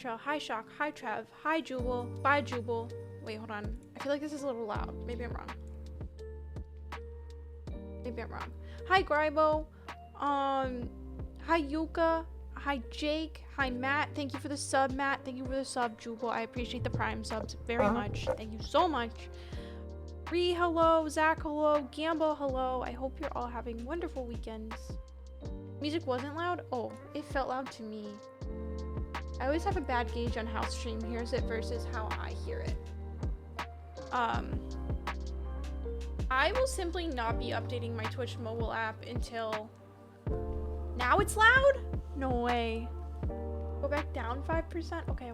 Trail. Hi, Shock. Hi, Trev. Hi, Jubal. Bye, Jubal. Wait, hold on. I feel like this is a little loud. Maybe I'm wrong. Maybe I'm wrong. Hi, Grybo. Hi, Yuka. Hi, Jake. Hi, Matt. Thank you for the sub, Matt. Thank you for the sub, Jubal. I appreciate the Prime subs very much. Thank you so much. Ree, hello. Zach, hello. Gambo, hello. I hope you're all having wonderful weekends. Music wasn't loud? Oh, it felt loud to me. I always have a bad gauge on how stream hears it versus how I hear it. I will simply not be updating my Twitch mobile app until... Now it's loud? No way. Go back down 5%? Okay.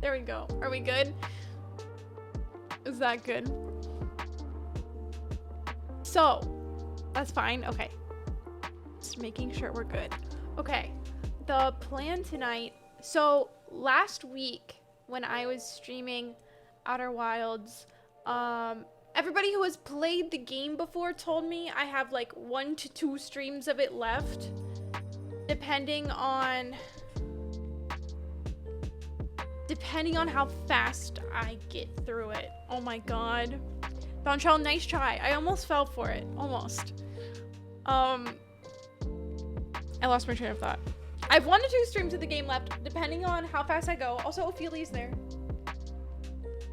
There we go. Are we good? Is that good? So, that's fine. Okay. Just making sure we're good. Okay. The plan tonight. So, last week when I was streaming Outer Wilds, everybody who has played the game before told me I have like 1 to 2 streams of it left, depending on how fast I get through it. Oh my god. Dontrell, nice try. I almost fell for it. Almost. I lost my train of thought. I have 1 to 2 streams of the game left, depending on how fast I go. Also, Ophelia's there.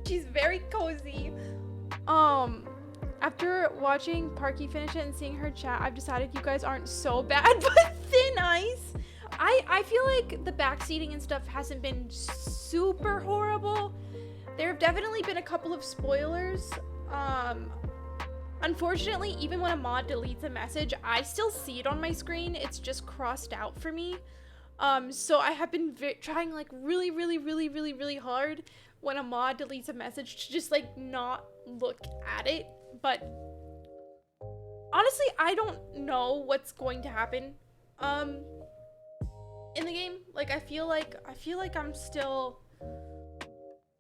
She's very cozy. After watching Parky finish it and seeing her chat, I've decided you guys aren't so bad, but Thin Ice. I feel like the backseating and stuff hasn't been super horrible. There have definitely been a couple of spoilers. Unfortunately, even when a mod deletes a message, I still see it on my screen. It's just crossed out for me. So I have been trying like really hard when a mod deletes a message to just like not look at it. But honestly, I don't know what's going to happen in the game. Like I feel like I'm still,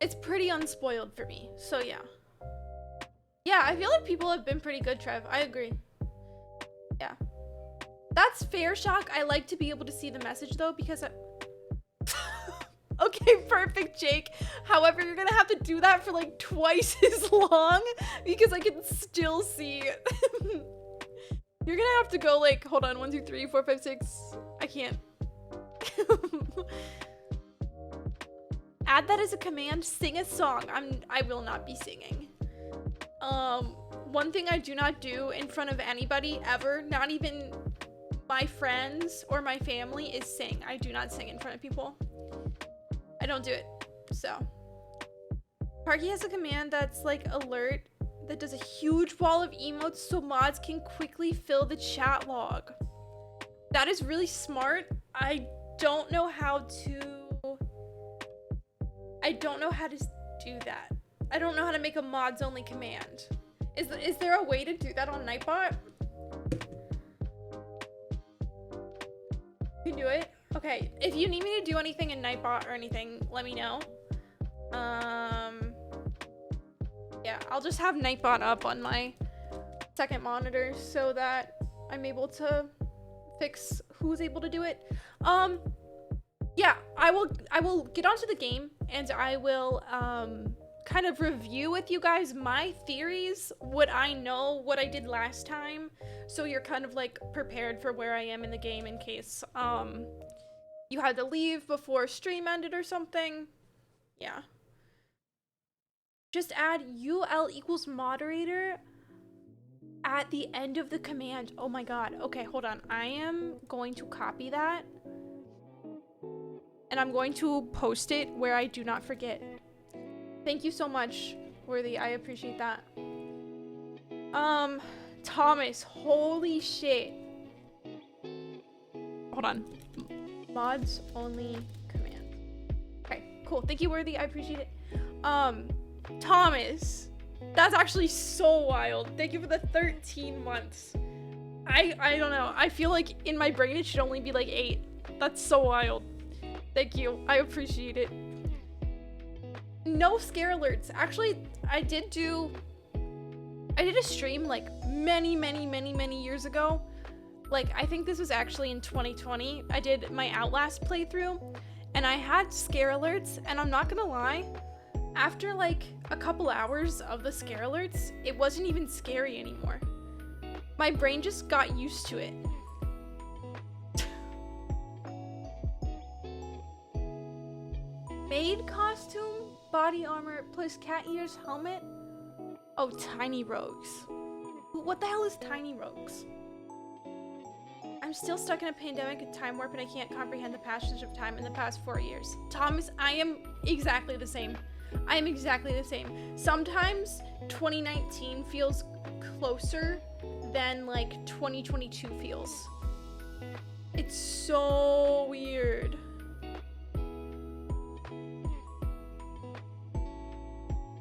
it's pretty unspoiled for me. So yeah, I feel like people have been pretty good, Trev. I agree. Yeah, that's fair, Shock. I like to be able to see the message though, because okay, perfect, Jake. However, you're gonna have to do that for like twice as long because I can still see. You're gonna have to go like, hold on, 1, 2, 3, 4, 5, 6. I can't. Add that as a command. Sing a song. I will not be singing. One thing I do not do in front of anybody ever, not even my friends or my family, is sing. I do not sing in front of people. I don't do it. So Parky has a command that's like alert that does a huge wall of emotes so mods can quickly fill the chat log. That is really smart. I don't know how to do that. I don't know how to make a mods only command. Is there a way to do that on Nightbot? You can do it? Okay, if you need me to do anything in Nightbot or anything, let me know. Yeah, I'll just have Nightbot up on my second monitor so that I'm able to fix who's able to do it. Yeah, I will get onto the game and I will kind of review with you guys my theories, what I know, what I did last time, so you're kind of like prepared for where I am in the game in case you had to leave before stream ended or something. Yeah. Just add UL equals moderator at the end of the command. Oh my god. Okay, hold on. I am going to copy that. And I'm going to post it where I do not forget. Thank you so much, Worthy. I appreciate that. Thomas. Holy shit. Hold on. Mods only command. Okay, cool. Thank you, Worthy. I appreciate it. Thomas. That's actually so wild. Thank you for the 13 months. I don't know. I feel like in my brain it should only be like 8. That's so wild. Thank you. I appreciate it. No scare alerts. Actually, I did a stream like many years ago Like, I think this was actually in 2020. I did my Outlast playthrough, and I had scare alerts, and I'm not gonna lie, after like a couple hours of the scare alerts, it wasn't even scary anymore. My brain just got used to it. Maid costume, body armor, plus cat ears, helmet. Oh, tiny rogues. What the hell is tiny rogues? I'm still stuck in a pandemic and time warp, and I can't comprehend the passage of time in the past 4 years. Thomas, I am exactly the same. I am exactly the same. Sometimes 2019 feels closer than like 2022 feels. It's so weird.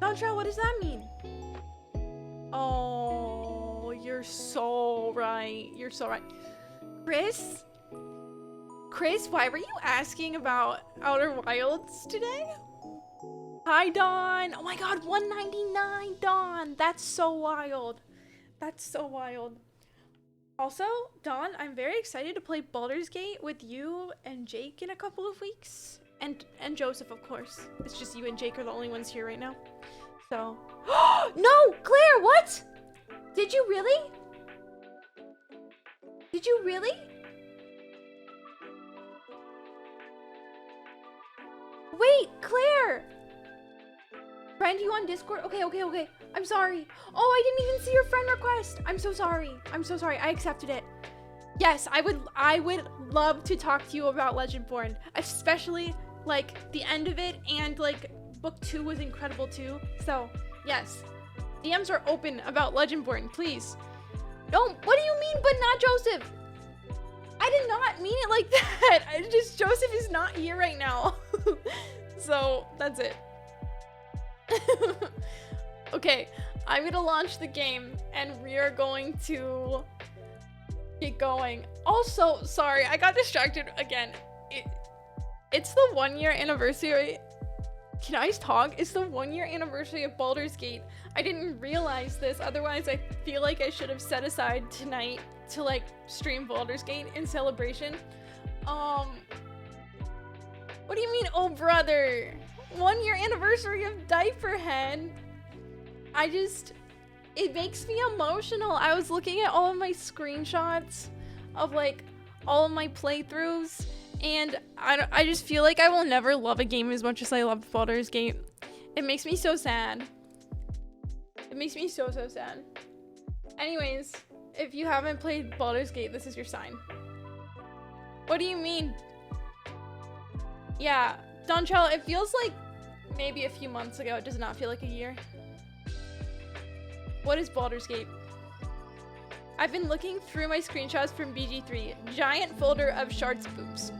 Dontra, what does that mean? Oh, you're so right. You're so right. Chris, why were you asking about Outer Wilds today? Hi, Dawn. Oh my god, 199, Dawn. That's so wild. That's so wild. Also, Dawn, I'm very excited to play Baldur's Gate with you and Jake in a couple of weeks. And Joseph, of course. It's just you and Jake are the only ones here right now. So. No! Claire, what? Did you really? Did you really? Wait, Claire! Friend you on Discord? Okay. I'm sorry. Oh, I didn't even see your friend request. I'm so sorry. I accepted it. Yes, I would love to talk to you about Legendborn, especially like the end of it, and like book 2 was incredible too. So, yes. DMs are open about Legendborn, please. No, what do you mean but not Joseph? I did not mean it like that. Joseph is not here right now. So, that's it. Okay, I'm gonna launch the game and we are going to get going. Also, sorry, I got distracted again. It's the 1 year anniversary. Can I talk? It's the 1 year anniversary of Baldur's Gate. I didn't realize this, otherwise I feel like I should have set aside tonight to like stream Baldur's Gate in celebration. What do you mean, oh brother? 1 year anniversary of Diaper Head. It makes me emotional. I was looking at all of my screenshots of like all of my playthroughs, and I just feel like I will never love a game as much as I loved Baldur's Gate. It makes me so sad. It makes me so sad. Anyways, if you haven't played Baldur's Gate, this is your sign. What do you mean? Yeah, Dontrell, it feels like maybe a few months ago. It does not feel like a year. What is Baldur's Gate? I've been looking through my screenshots from BG3. Giant folder of shards boobs.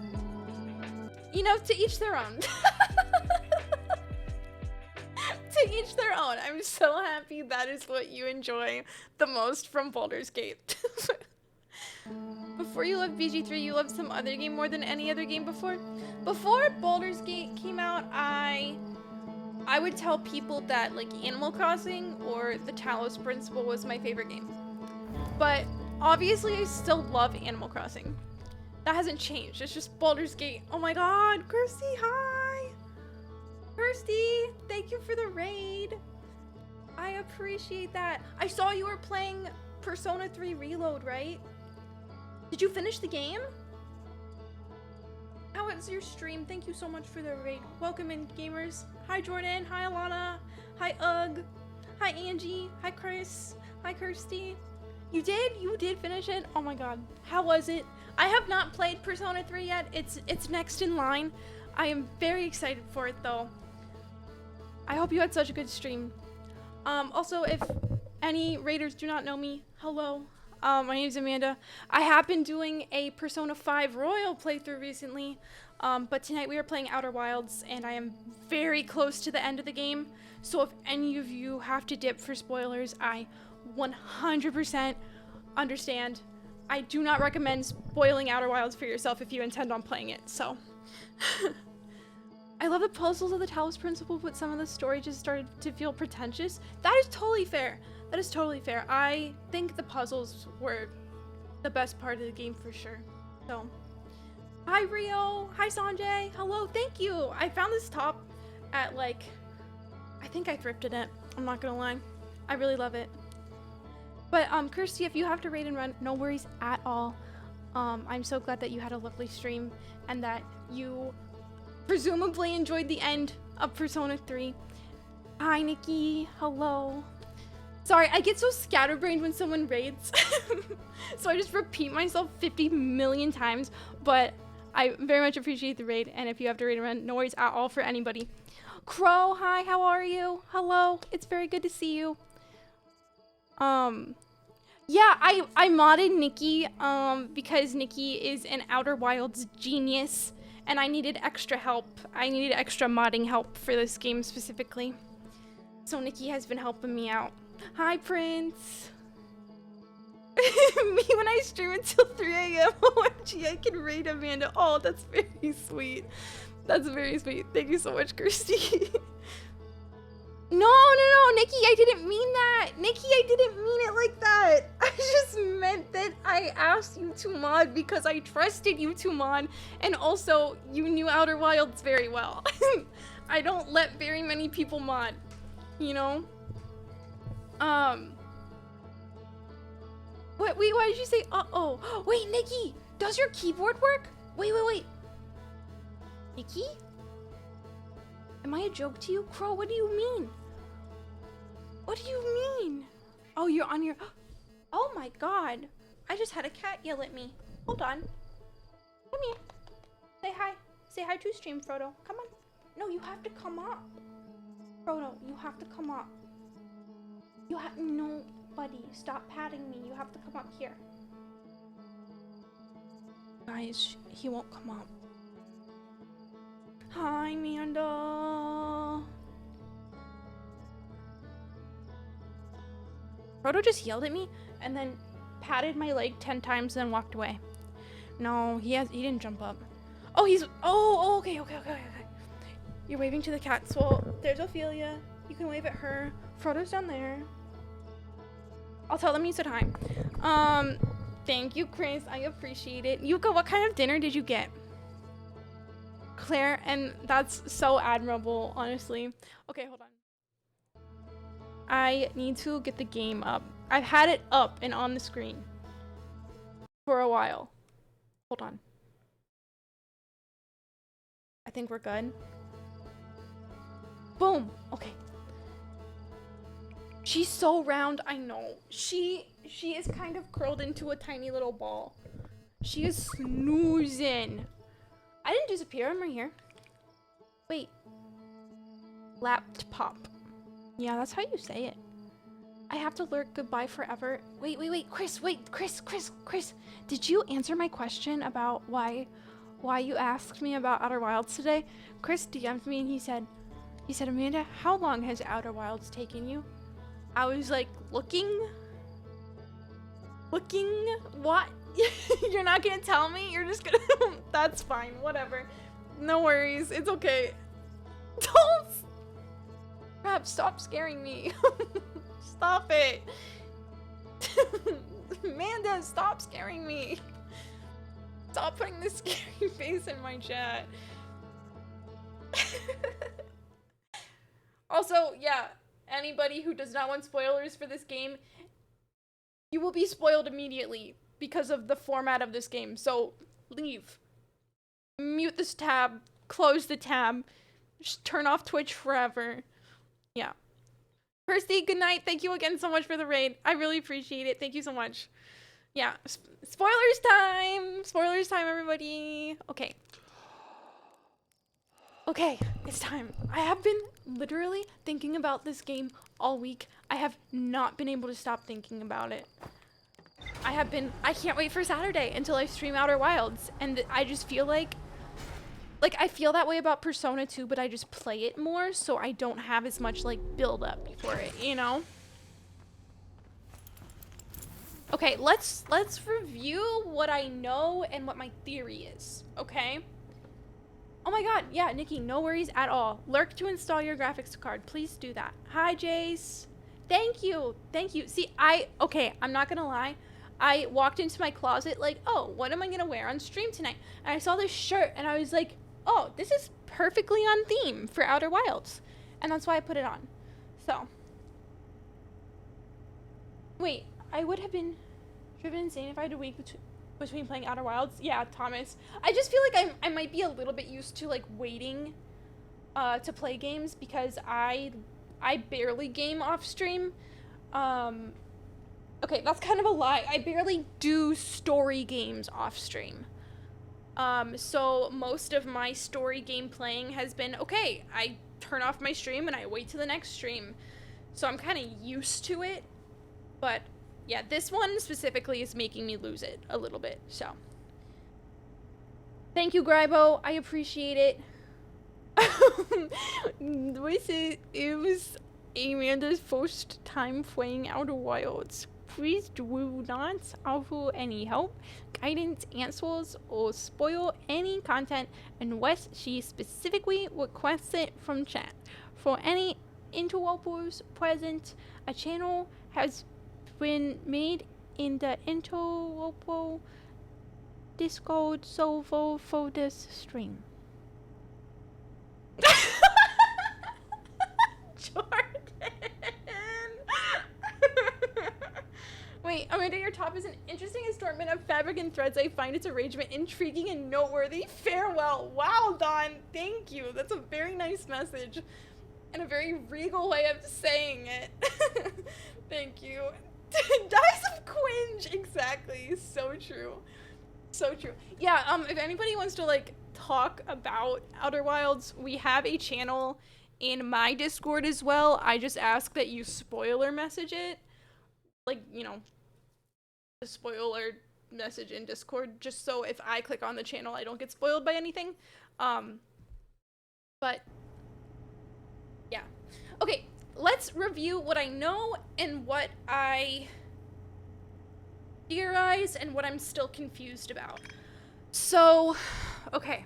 You know, to each their own. To each their own. I'm so happy that is what you enjoy the most from Baldur's Gate. Before you loved BG3, you loved some other game more than any other game before? Before Baldur's Gate came out, I would tell people that like Animal Crossing or the Talos Principle was my favorite game. But obviously I still love Animal Crossing. That hasn't changed. It's just Baldur's Gate. Oh my god, Kirsty, hi! Kirsty, thank you for the raid. I appreciate that. I saw you were playing Persona 3 Reload, right? Did you finish the game? How was your stream? Thank you so much for the raid. Welcome in, gamers. Hi, Jordan. Hi, Alana. Hi, Ugg. Hi, Angie. Hi, Chris. Hi, Kirsty. You did? You did finish it? Oh my god. How was it? I have not played Persona 3 yet. It's next in line. I am very excited for it, though. I hope you had such a good stream. Also, if any raiders do not know me, hello. My name is Amanda. I have been doing a Persona 5 Royal playthrough recently, but tonight we are playing Outer Wilds, and I am very close to the end of the game. So if any of you have to dip for spoilers, I 100% understand. I do not recommend spoiling Outer Wilds for yourself if you intend on playing it, so. I love the puzzles of the Talos Principle, but some of the story just started to feel pretentious. That is totally fair. That is totally fair. I think the puzzles were the best part of the game for sure. So, hi Rio, hi Sanjay, hello, thank you. I found this top at like, I think I thrifted it. I'm not gonna lie, I really love it. But Kirsty, if you have to raid and run, no worries at all. I'm so glad that you had a lovely stream and that you presumably enjoyed the end of Persona 3. Hi Nikki, hello. Sorry, I get so scatterbrained when someone raids. So I just repeat myself 50 million times, but I very much appreciate the raid, and if you have to raid and run, no worries at all for anybody. Crow, hi, how are you? Hello, it's very good to see you. Yeah, I modded Nikki, because Nikki is an Outer Wilds genius, and I needed extra help. I needed extra modding help for this game specifically. So Nikki has been helping me out. Hi, Prince. Me when I stream until 3 a.m. OMG, I can raid Amanda. Oh, that's very sweet. That's very sweet. Thank you so much, Kirsty. No, Nikki, I didn't mean that. Nikki, I didn't mean it like that. I just meant that I asked you to mod because I trusted you to mod, and also you knew Outer Wilds very well. I don't let very many people mod, you know? Wait, why did you say uh-oh? Wait, Nikki, does your keyboard work? Wait. Nikki? Am I a joke to you? Crow, what do you mean? What do you mean? Oh, you're on your... Oh my god. I just had a cat yell at me. Hold on. Come here. Say hi. Say hi to stream, Frodo. Come on. No, you have to come up. Frodo, you have to come up. You have... No, buddy. Stop patting me. You have to come up here. Guys, he won't come up. Hi, Amanda. Frodo just yelled at me and then patted my leg 10 times and then walked away. No, he didn't jump up. Oh, okay. You're waving to the cats. Well, there's Ophelia. You can wave at her. Frodo's down there. I'll tell them you said hi. Thank you, Chris. I appreciate it. Yuka, what kind of dinner did you get? Claire, and that's so admirable, honestly. Okay, hold on. I need to get the game up. I've had it up and on the screen for a while. Hold on. I think we're good. Boom. Okay. She's so round, I know. She is kind of curled into a tiny little ball. She is snoozing. I didn't disappear, I'm right here. Wait. Laptop. Yeah, that's how you say it. I have to lurk goodbye forever. Wait. Chris. Did you answer my question about why you asked me about Outer Wilds today? Chris DM'd me and he said, Amanda, how long has Outer Wilds taken you? I was like, looking? What? You're not gonna tell me? You're just gonna... That's fine, whatever. No worries, it's okay. Don't... Crap, stop scaring me. Stop it. Amanda, stop scaring me. Stop putting this scary face in my chat. Also, yeah, anybody who does not want spoilers for this game, you will be spoiled immediately because of the format of this game. So leave. Mute this tab. Close the tab. Just turn off Twitch forever. Yeah. Kirsty, good night. Thank you again so much for the raid. I really appreciate it. Thank you so much. Yeah. Spoilers time. Spoilers time, everybody. Okay. Okay, it's time. I have been literally thinking about this game all week. I have not been able to stop thinking about it. I can't wait for Saturday until I stream Outer Wilds. And I just feel like I feel that way about Persona 2, but I just play it more, so I don't have as much, like, build up for it, you know? Okay, let's review what I know and what my theory is, okay? Oh my god, yeah, Nikki, no worries at all. Lurk to install your graphics card. Please do that. Hi, Jace. Thank you. See, I'm not gonna lie. I walked into my closet like, oh, what am I gonna wear on stream tonight? And I saw this shirt and I was like, oh, this is perfectly on theme for Outer Wilds. And that's why I put it on. So. Wait, I would have been driven insane if I had a week between playing Outer Wilds. Yeah, Thomas. I just feel like I might be a little bit used to like waiting to play games because I barely game off stream. Okay, that's kind of a lie. I barely do story games off stream. So most of my story game playing has been, okay, I turn off my stream and I wait till the next stream. So I'm kind of used to it. But yeah, this one specifically is making me lose it a little bit, so. Thank you, Grybo. I appreciate it. It was Amanda's first time playing Outer Wilds. Please do not offer any help, guidance, answers, or spoil any content unless she specifically requests it from chat. For any interlopers present, a channel has been made in the interloper Discord server for this stream. Jordan! Wait, Amanda, your top is an interesting assortment of fabric and threads. I find its arrangement intriguing and noteworthy. Farewell. Wow, Dawn, thank you. That's a very nice message and a very regal way of saying it. Thank you. Dies of Quinge, exactly. So true. So true. Yeah, if anybody wants to like talk about Outer Wilds, we have a channel in my Discord as well. I just ask that you spoiler message it. Like, you know, the spoiler message in Discord, just so if I click on the channel I don't get spoiled by anything. But yeah. Okay, let's review what I know and what I theorize and what I'm still confused about. So, okay.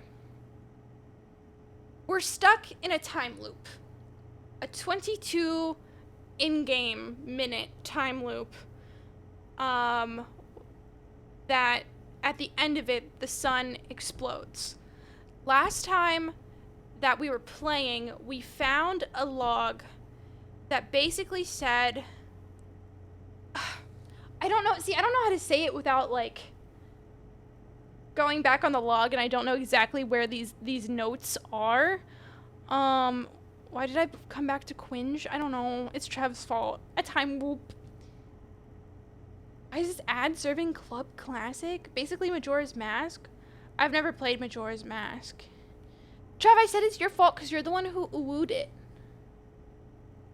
We're stuck in a time loop. A 22 in-game minute time loop. That at the end of it, the sun explodes. Last time that we were playing, we found a log that basically said, I don't know how to say it without like going back on the log, and I don't know exactly where these notes are. Why did I come back to Quinge? I don't know. It's Trev's fault. A time loop. Why is this ad serving Club Classic? Basically Majora's Mask. I've never played Majora's Mask. Trev, I said it's your fault because you're the one who wooed it.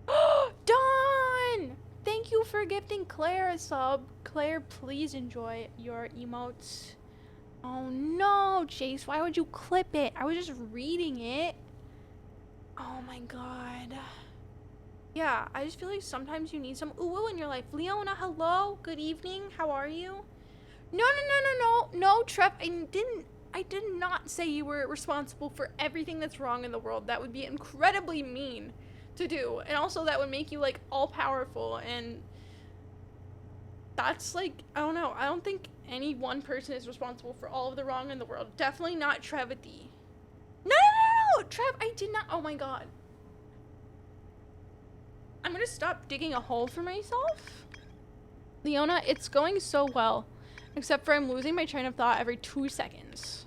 Dawn! Thank you for gifting Claire a sub. Claire, please enjoy your emotes. Oh no, Chase, why would you clip it? I was just reading it. Oh my god. Yeah, I just feel like sometimes you need some ooh in your life. Leona, hello, good evening, how are you? No, Trev, I did not say you were responsible for everything that's wrong in the world. That would be incredibly mean to do. And also that would make you like all powerful, and that's like, I don't know. I don't think any one person is responsible for all of the wrong in the world. Definitely not Trevity. No, Trev, I did not. Oh my god. I'm gonna stop digging a hole for myself. Leona, it's going so well. Except for I'm losing my train of thought every 2 seconds.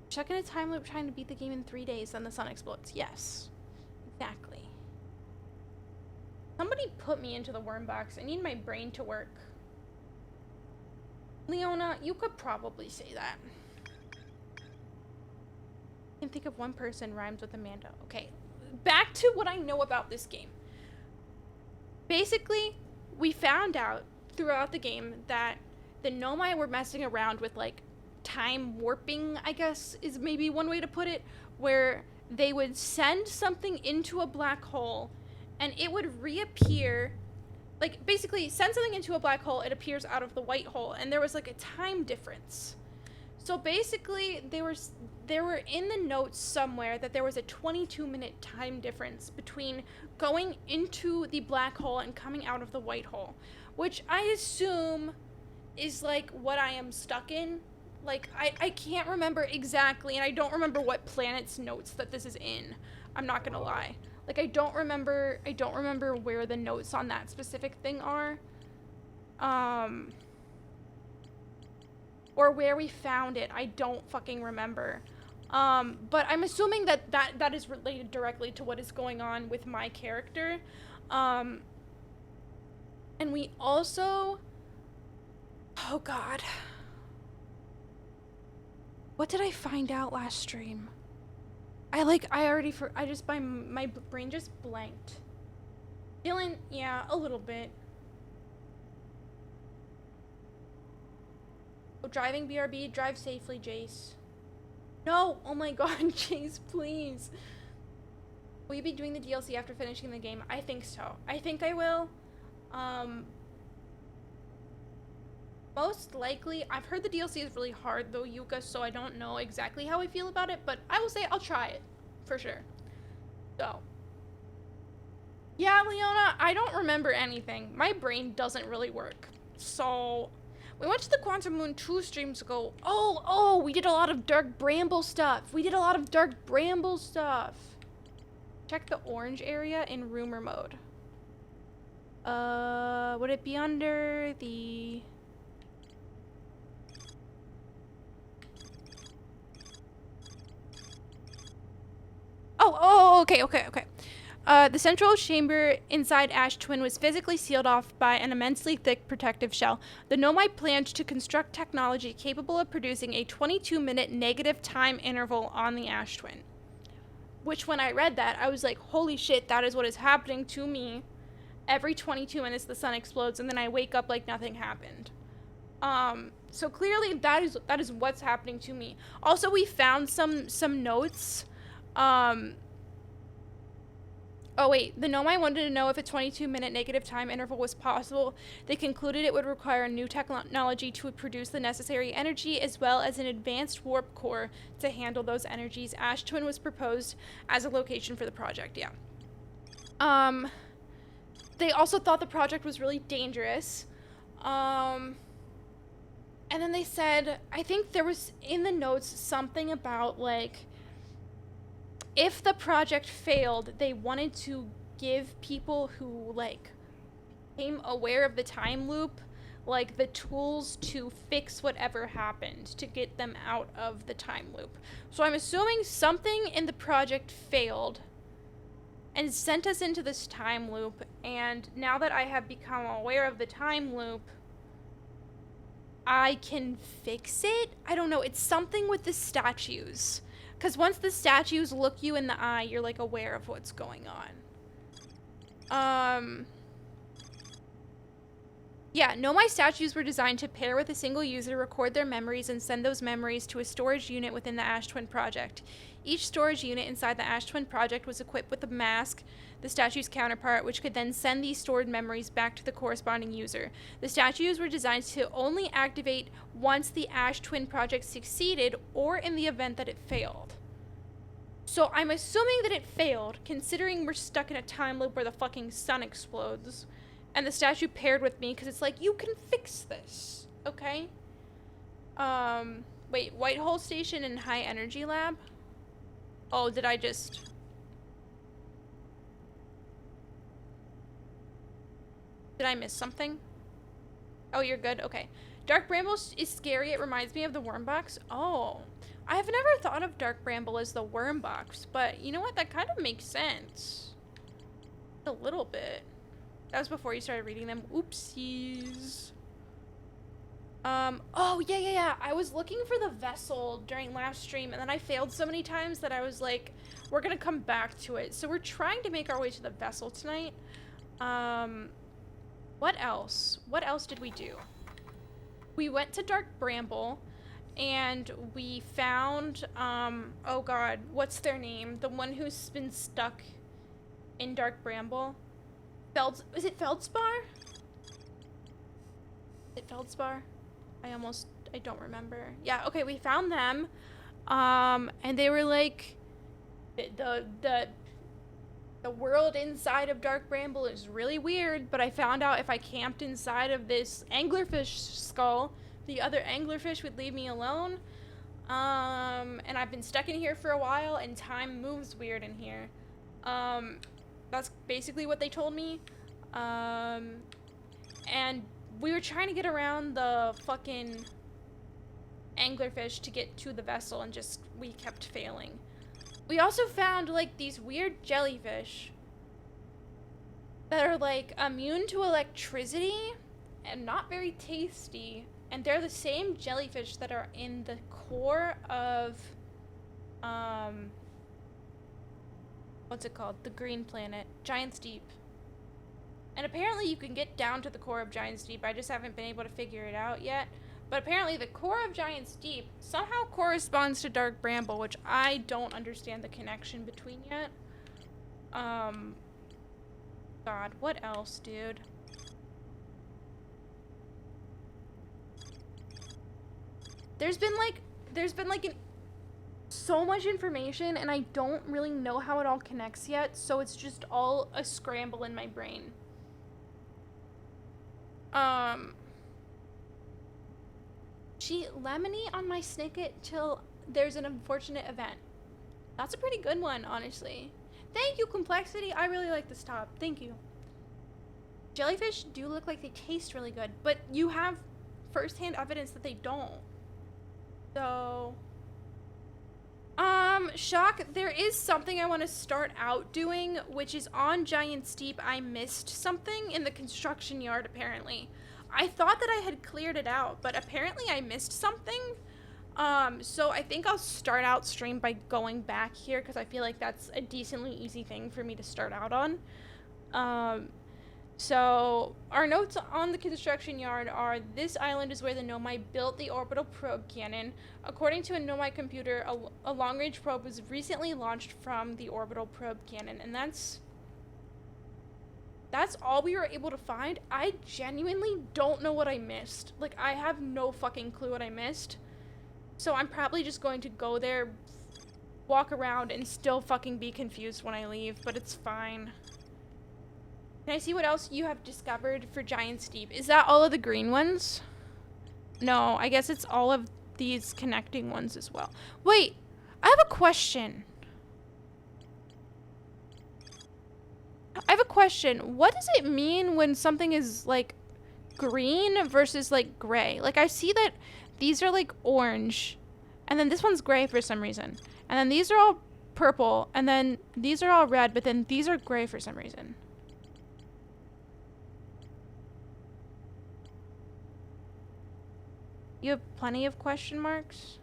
Stuck in a time loop trying to beat the game in 3 days, then the sun explodes. Yes. Exactly. Somebody put me into the worm box. I need my brain to work. Leona, you could probably say that. I can think of one person rhymes with Amanda. Okay. Back to what I know about this game. Basically, we found out throughout the game that the Nomai were messing around with like time warping, I guess is maybe one way to put it, where they would send something into a black hole and it would reappear, like basically send something into a black hole, it appears out of the white hole, and there was like a time difference. So basically they were in the notes somewhere that there was a 22-minute time difference between going into the black hole and coming out of the white hole, which I assume is like what I am stuck in. Like I can't remember exactly, and I don't remember what planet's notes that this is in. I'm not gonna lie. Like I don't remember where the notes on that specific thing are. Or where we found it. I don't fucking remember. But I'm assuming that is related directly to what is going on with my character. And we also... Oh god. What did I find out last stream? My brain just blanked. Feeling, yeah, a little bit. Oh, driving BRB, drive safely, Jace. No! Oh my god, Jace, please. Will you be doing the DLC after finishing the game? I think so. I think I will. Most likely, I've heard the DLC is really hard though, Yuka, so I don't know exactly how I feel about it, but I will say I'll try it. For sure. So. Yeah, Leona, I don't remember anything. My brain doesn't really work. So, we went to the Quantum Moon 2 streams ago. Oh, we did a lot of Dark Bramble stuff. Check the orange area in rumor mode. Would it be under the... Oh, okay. The central chamber inside Ash Twin was physically sealed off by an immensely thick protective shell. The Nomai planned to construct technology capable of producing a 22-minute negative time interval on the Ash Twin. Which, when I read that, I was like, holy shit, that is what is happening to me. Every 22 minutes the sun explodes, and then I wake up like nothing happened. So clearly that is what's happening to me. Also, we found some notes. Oh wait, the Nomai wanted to know if a 22-minute negative time interval was possible. They concluded it would require a new technology to produce the necessary energy, as well as an advanced warp core to handle those energies. Ash Twin was proposed as a location for the project, yeah. They also thought the project was really dangerous. And then they said, I think there was in the notes something about, like, if the project failed, they wanted to give people who, like, became aware of the time loop, like, the tools to fix whatever happened, to get them out of the time loop. So I'm assuming something in the project failed and sent us into this time loop, and now that I have become aware of the time loop, I can fix it? I don't know, it's something with the statues. Because once the statues look you in the eye, you're, like, aware of what's going on. Yeah, Nomai statues were designed to pair with a single user, record their memories, and send those memories to a storage unit within the Ash Twin project. Each storage unit inside the Ash Twin project was equipped with a mask, the statue's counterpart, which could then send these stored memories back to the corresponding user. The statues were designed to only activate once the Ash Twin project succeeded or in the event that it failed. So I'm assuming that it failed, considering we're stuck in a time loop where the fucking sun explodes. And the statue paired with me, because it's like, you can fix this, okay? Wait, Whitehole Station and High Energy Lab? Oh, did I just... Did I miss something? Oh, you're good? Okay. Dark Bramble is scary. It reminds me of the worm box. Oh. I have never thought of Dark Bramble as the worm box, but you know what? That kind of makes sense. A little bit. That was before you started reading them. Oopsies. Oh, yeah. I was looking for the vessel during last stream, and then I failed so many times that I was like, we're gonna come back to it. So we're trying to make our way to the vessel tonight. What else? What else did we do? We went to Dark Bramble, and we found, oh god, what's their name? The one who's been stuck in Dark Bramble? Is it Feldspar? Is it Feldspar? I don't remember. Yeah, okay, we found them. And they were like, the The world inside of Dark Bramble is really weird, but I found out if I camped inside of this anglerfish skull, the other anglerfish would leave me alone. And I've been stuck in here for a while, and time moves weird in here. That's basically what they told me. And we were trying to get around the fucking anglerfish to get to the vessel, and we kept failing. We also found, like, these weird jellyfish that are, like, immune to electricity and not very tasty. And they're the same jellyfish that are in the core of, what's it called? The green planet, Giant's Deep. And apparently you can get down to the core of Giant's Deep. I just haven't been able to figure it out yet. But apparently the core of Giant's Deep somehow corresponds to Dark Bramble, which I don't understand the connection between yet. God, what else, dude? There's been so much information, and I don't really know how it all connects yet, so it's just all a scramble in my brain. She lemony on my snicket till there's an unfortunate event. That's a pretty good one, honestly. Thank you, Complexity. I really like this top. Thank you. Jellyfish do look like they taste really good, but you have firsthand evidence that they don't. So, Shock, there is something I want to start out doing, which is on Giant's Deep. I missed something in the construction yard, apparently. I thought that I had cleared it out, but apparently I missed something. So I think I'll start out stream by going back here, because I feel like that's a decently easy thing for me to start out on. So our notes on the construction yard are: this island is where the Nomai built the orbital probe cannon. According to a Nomai computer, a long-range probe was recently launched from the orbital probe cannon, and that's all we were able to find. I genuinely don't know what I missed. Like, I have no fucking clue what I missed. So I'm probably just going to go there, walk around, and still fucking be confused when I leave, but it's fine. Can I see what else you have discovered for Giant's Deep? Is that all of the green ones? No, I guess it's all of these connecting ones as well. Wait, I have a question. What does it mean when something is, like, green versus, like, gray? Like, I see that these are, like, orange, and then this one's gray for some reason. And then these are all purple, and then these are all red, but then these are gray for some reason. You have plenty of question marks?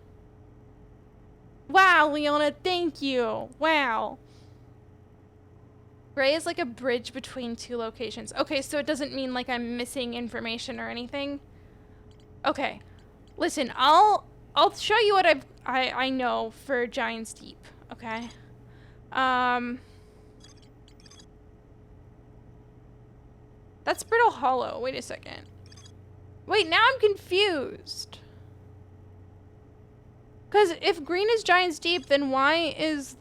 Wow, Leona, thank you. Wow. Gray is like a bridge between two locations. Okay, so it doesn't mean like I'm missing information or anything. Okay. Listen, I'll show you what I know for Giant's Deep, okay? That's Brittle Hollow. Wait a second. Wait, now I'm confused. Because if green is Giant's Deep, then why is...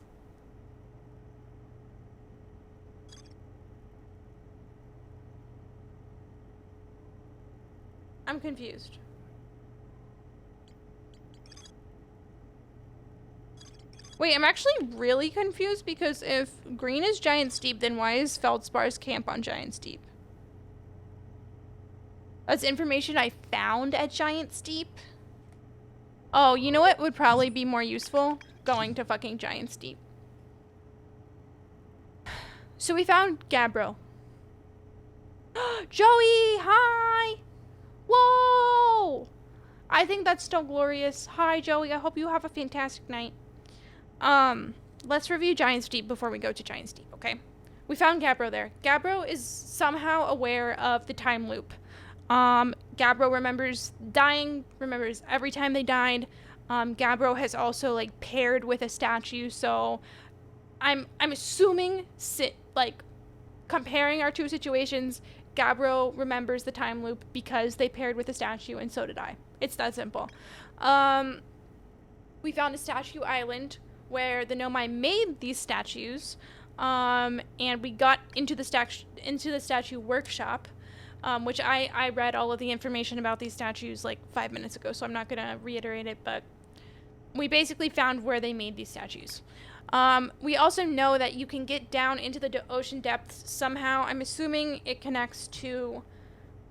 I'm confused. Wait, I'm actually really confused, because if green is Giant's Deep, then why is Feldspar's camp on Giant's Deep? That's information I found at Giant's Deep. Oh, you know what would probably be more useful? Going to fucking Giant's Deep. So we found Gabbro. Joey, hi! Whoa! I think that's still glorious. Hi, Joey. I hope you have a fantastic night. Let's review Giant's Deep before we go to Giant's Deep, okay? We found Gabbro there. Gabbro is somehow aware of the time loop. Gabbro remembers dying, remembers every time they died. Gabbro has also, like, paired with a statue, so I'm assuming, comparing our two situations, Gabbro remembers the time loop because they paired with a statue, and so did I. It's that simple. We found a statue island where the Nomai made these statues. And we got into the statue workshop, which I read all of the information about these statues like 5 minutes ago, so I'm not gonna reiterate it, but we basically found where they made these statues. We also know that you can get down into the ocean depths somehow. I'm assuming it connects to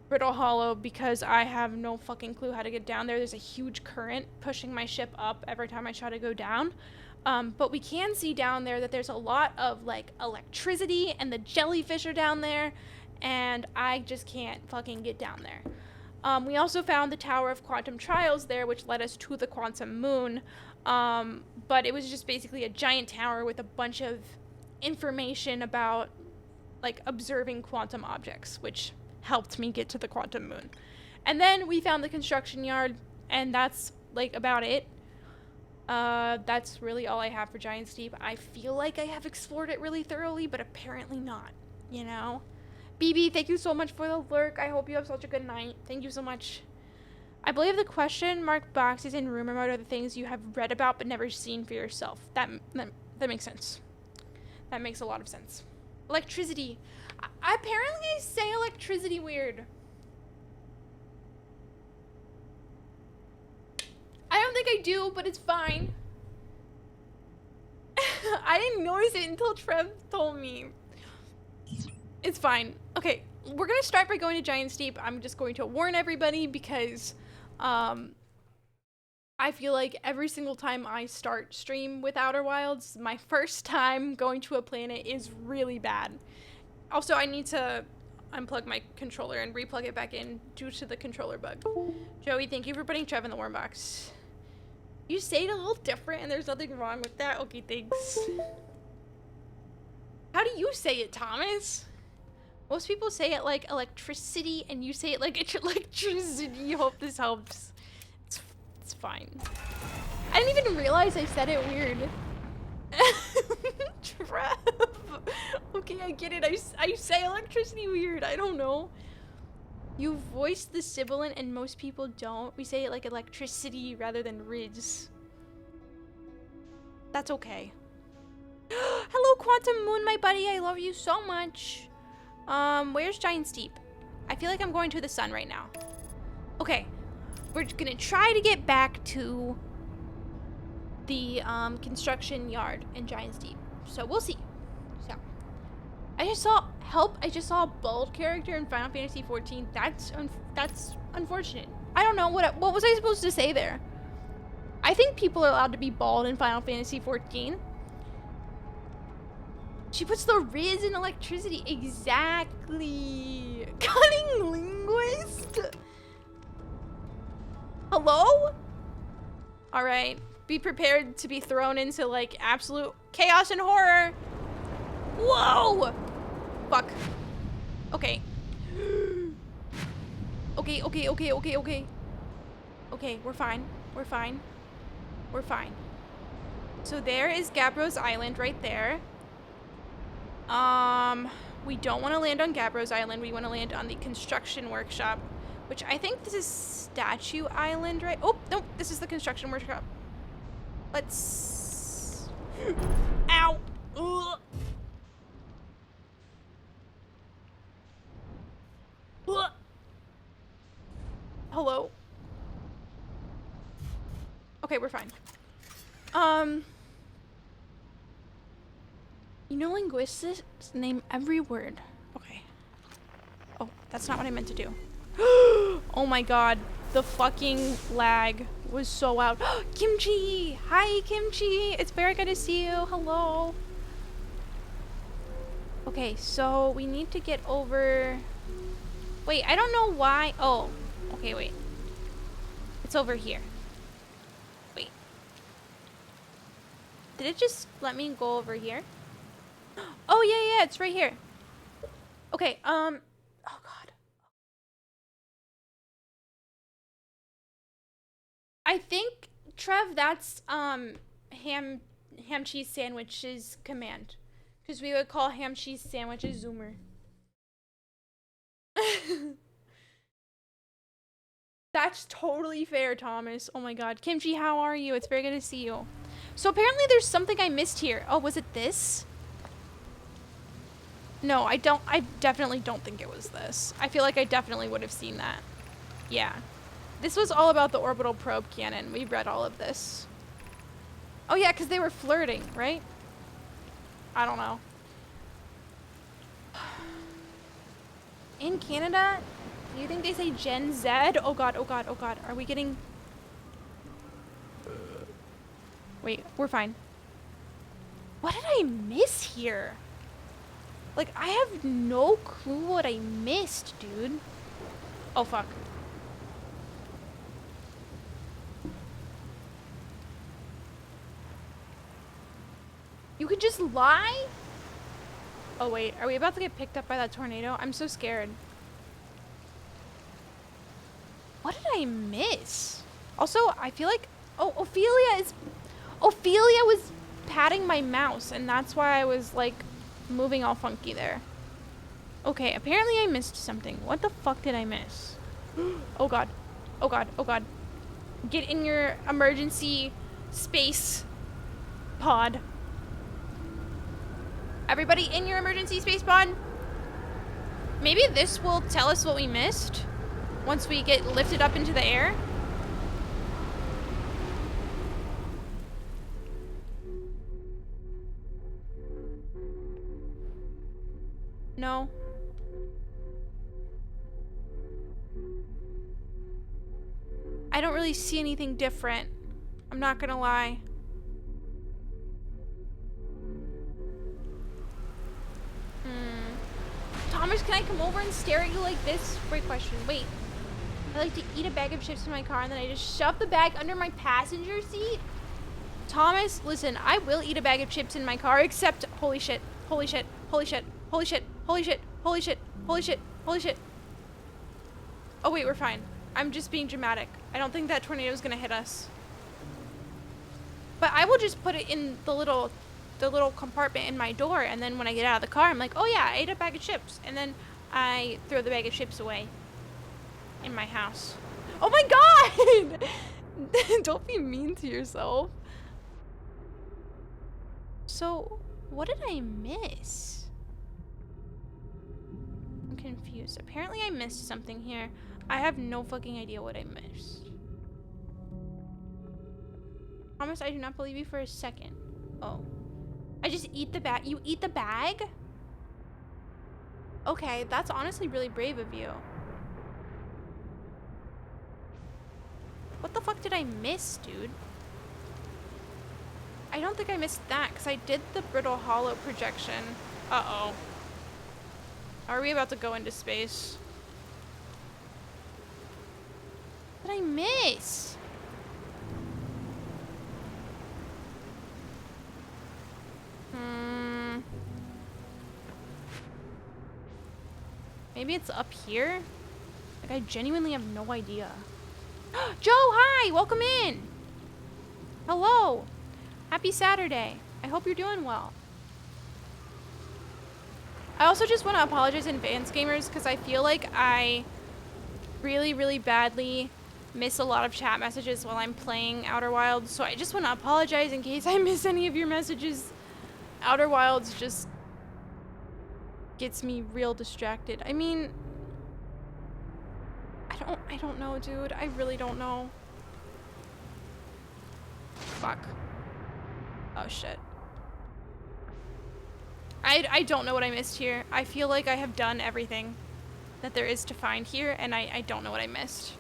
Brittle Hollow because I have no fucking clue how to get down there. There's a huge current pushing my ship up every time I try to go down. But we can see down there that there's a lot of like electricity and the jellyfish are down there, and I just can't fucking get down there. We also found the Tower of Quantum Trials there, which led us to the Quantum Moon. But it was just basically a giant tower with a bunch of information about like observing quantum objects, which helped me get to the Quantum Moon. And then we found the construction yard, and that's like about it. That's really all I have for Giant's Deep. I feel like I have explored it really thoroughly, but apparently not, you know? BB, thank you so much for the lurk. I hope you have such a good night. Thank you so much. I believe the question mark boxes in rumor mode are the things you have read about but never seen for yourself. That makes sense. That makes a lot of sense. Electricity. Apparently I say electricity weird. I don't think I do, but it's fine. I didn't notice it until Trev told me. It's fine. Okay, we're gonna start by going to Giant's Deep. I'm just going to warn everybody because I feel like every single time I start stream with Outer Wilds, my first time going to a planet is really bad. Also, I need to unplug my controller and replug it back in due to the controller bug. Joey, thank you for putting Trev in the warm box. You say it a little different and there's nothing wrong with that. Okay, thanks. How do you say it, Thomas? Most people say it like electricity and you say it like it's electricity. Hope this helps. It's fine. I didn't even realize I said it weird. Trev. Okay, I get it. I say electricity weird. I don't know. You voice the sibilant and most people don't. We say it like electricity rather than riz. That's okay. Hello, Quantum Moon, my buddy. I love you so much. Where's Giant's Deep? I feel like I'm going to the sun right now. Okay. We're gonna try to get back to the construction yard in Giant's Deep. So we'll see. So I just saw a bald character in Final Fantasy XIV. That's unfortunate. I don't know what was I supposed to say there. I think people are allowed to be bald in Final Fantasy XIV. She puts the riz in electricity. Exactly. Cunning linguist. Hello? All right. Be prepared to be thrown into like absolute chaos and horror. Whoa. Fuck. Okay. Okay. Okay, we're fine. We're fine. We're fine. So there is Gabbros Island right there. We don't want to land on Gabbros Island. We want to land on the construction workshop, which I think this is Statue Island, right? Oh, no, this is the construction workshop. Let's... Ow! Ugh. Ugh. Hello? Okay, we're fine. You know linguistics name every word. Okay. Oh, that's not what I meant to do. Oh my god. The fucking lag was so loud. Kimchi! Hi, Kimchi! It's very good to see you. Hello. Okay, so we need to get over... Wait, I don't know why... Oh. Okay, wait. It's over here. Wait. Did it just let me go over here? Oh, yeah, it's right here. Okay, oh god. I think, Trev, that's, ham cheese sandwiches command. Because we would call ham cheese sandwiches Zoomer. That's totally fair, Thomas. Oh my god. Kimchi, how are you? It's very good to see you. So apparently there's something I missed here. Oh, was it this? No, I definitely don't think it was this. I feel like I definitely would have seen that. Yeah. This was all about the orbital probe cannon. We read all of this. Oh yeah, because they were flirting, right? I don't know. In Canada, do you think they say Gen Z? Oh god, oh god, oh god. Are we getting... Wait, we're fine. What did I miss here? Like, I have no clue what I missed, dude. Oh, fuck. You could just lie? Oh, wait. Are we about to get picked up by that tornado? I'm so scared. What did I miss? Also, I feel like... Oh, Ophelia was patting my mouse, and that's why I was, like, moving all funky there. Okay, apparently I missed something. What the fuck did I miss? Oh, God. Oh, God. Oh, God. Get in your emergency space pod. Everybody in your emergency space pod? Maybe this will tell us what we missed once we get lifted up into the air. No. I don't really see anything different. I'm not gonna lie. Thomas, can I come over and stare at you like this? Great question. Wait. I like to eat a bag of chips in my car and then I just shove the bag under my passenger seat? Thomas, listen, I will eat a bag of chips in my car, except holy shit, holy shit, holy shit, holy shit, holy shit, holy shit, holy shit, holy shit. Oh wait, we're fine. I'm just being dramatic. I don't think that tornado is gonna hit us. But I will just put it in the little compartment in my door, and then when I get out of the car, I'm like, oh yeah, I ate a bag of chips. And then I throw the bag of chips away in my house. Oh my god! Don't be mean to yourself. So, what did I miss? I'm confused. Apparently I missed something here. I have no fucking idea what I missed. Thomas, I do not believe you for a second. Oh. I just eat the bag. You eat the bag? Okay, that's honestly really brave of you. What the fuck did I miss, dude? I don't think I missed that, because I did the brittle hollow projection. Uh-oh. Are we about to go into space? What did I miss? Maybe it's up here? Like, I genuinely have no idea. Joe, hi! Welcome in! Hello! Happy Saturday. I hope you're doing well. I also just want to apologize in advance, gamers, because I feel like I really, really badly miss a lot of chat messages while I'm playing Outer Wilds, so I just want to apologize in case I miss any of your messages. Outer Wilds just gets me real distracted. I mean, I don't know, dude. I really don't know. Fuck. Oh, shit. I don't know what I missed here. I feel like I have done everything that there is to find here, and I don't know what I missed.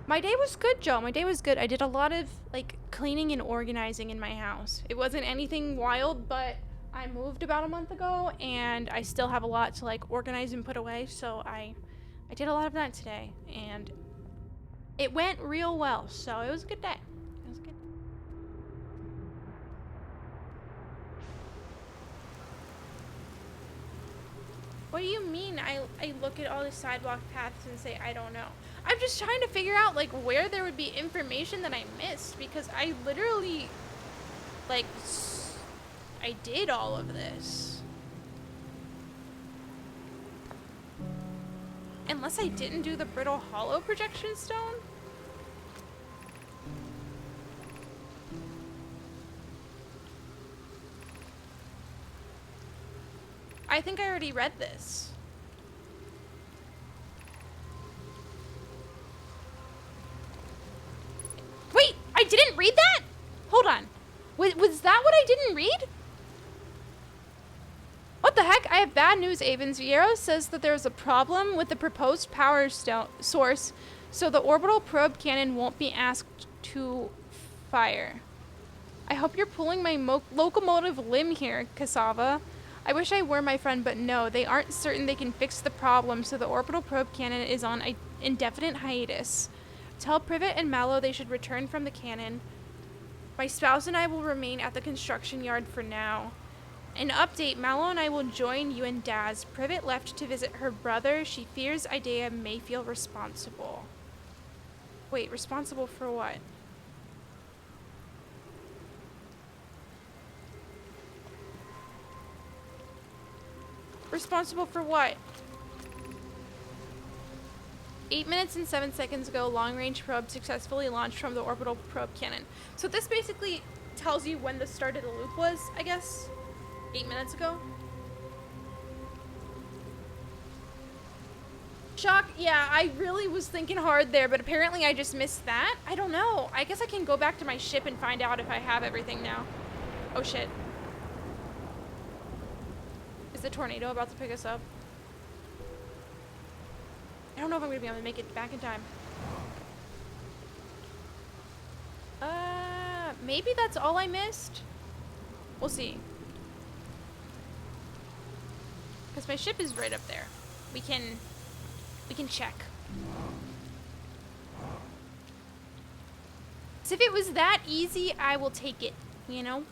My day was good, Joe. My day was good. I did a lot of, like, cleaning and organizing in my house. It wasn't anything wild, but I moved about a month ago, and I still have a lot to, like, organize and put away, so I did a lot of that today, and it went real well, so it was a good day. It was good. What do you mean I look at all the sidewalk paths and say I don't know? I'm just trying to figure out, like, where there would be information that I missed, because I literally, like, I did all of this. Unless I didn't do the brittle hollow projection stone? I think I already read this. Wait, I didn't read that? Hold on. Was that what I didn't read? What the heck? I have bad news, Avens. Viero says that there's a problem with the proposed power source, so the orbital probe cannon won't be asked to fire. I hope you're pulling my locomotive limb here, Cassava. I wish I were my friend, but no, they aren't certain they can fix the problem, so the orbital probe cannon is on indefinite hiatus. Tell Privet and Mallow they should return from the cannon. My spouse and I will remain at the construction yard for now. An update, Mallow and I will join you and Daz. Privet left to visit her brother. She fears Idea may feel responsible. Wait, responsible for what? Responsible for what? 8 minutes and 7 seconds ago, long-range probe successfully launched from the orbital probe cannon. So this basically tells you when the start of the loop was, I guess. 8 minutes ago. Shock, yeah, I really was thinking hard there, but apparently I just missed that. I don't know. I guess I can go back to my ship and find out if I have everything now. Oh shit. Is the tornado about to pick us up? I don't know if I'm gonna be able to make it back in time. Maybe that's all I missed? We'll see. Because my ship is right up there. We can check. So if it was that easy, I will take it, you know?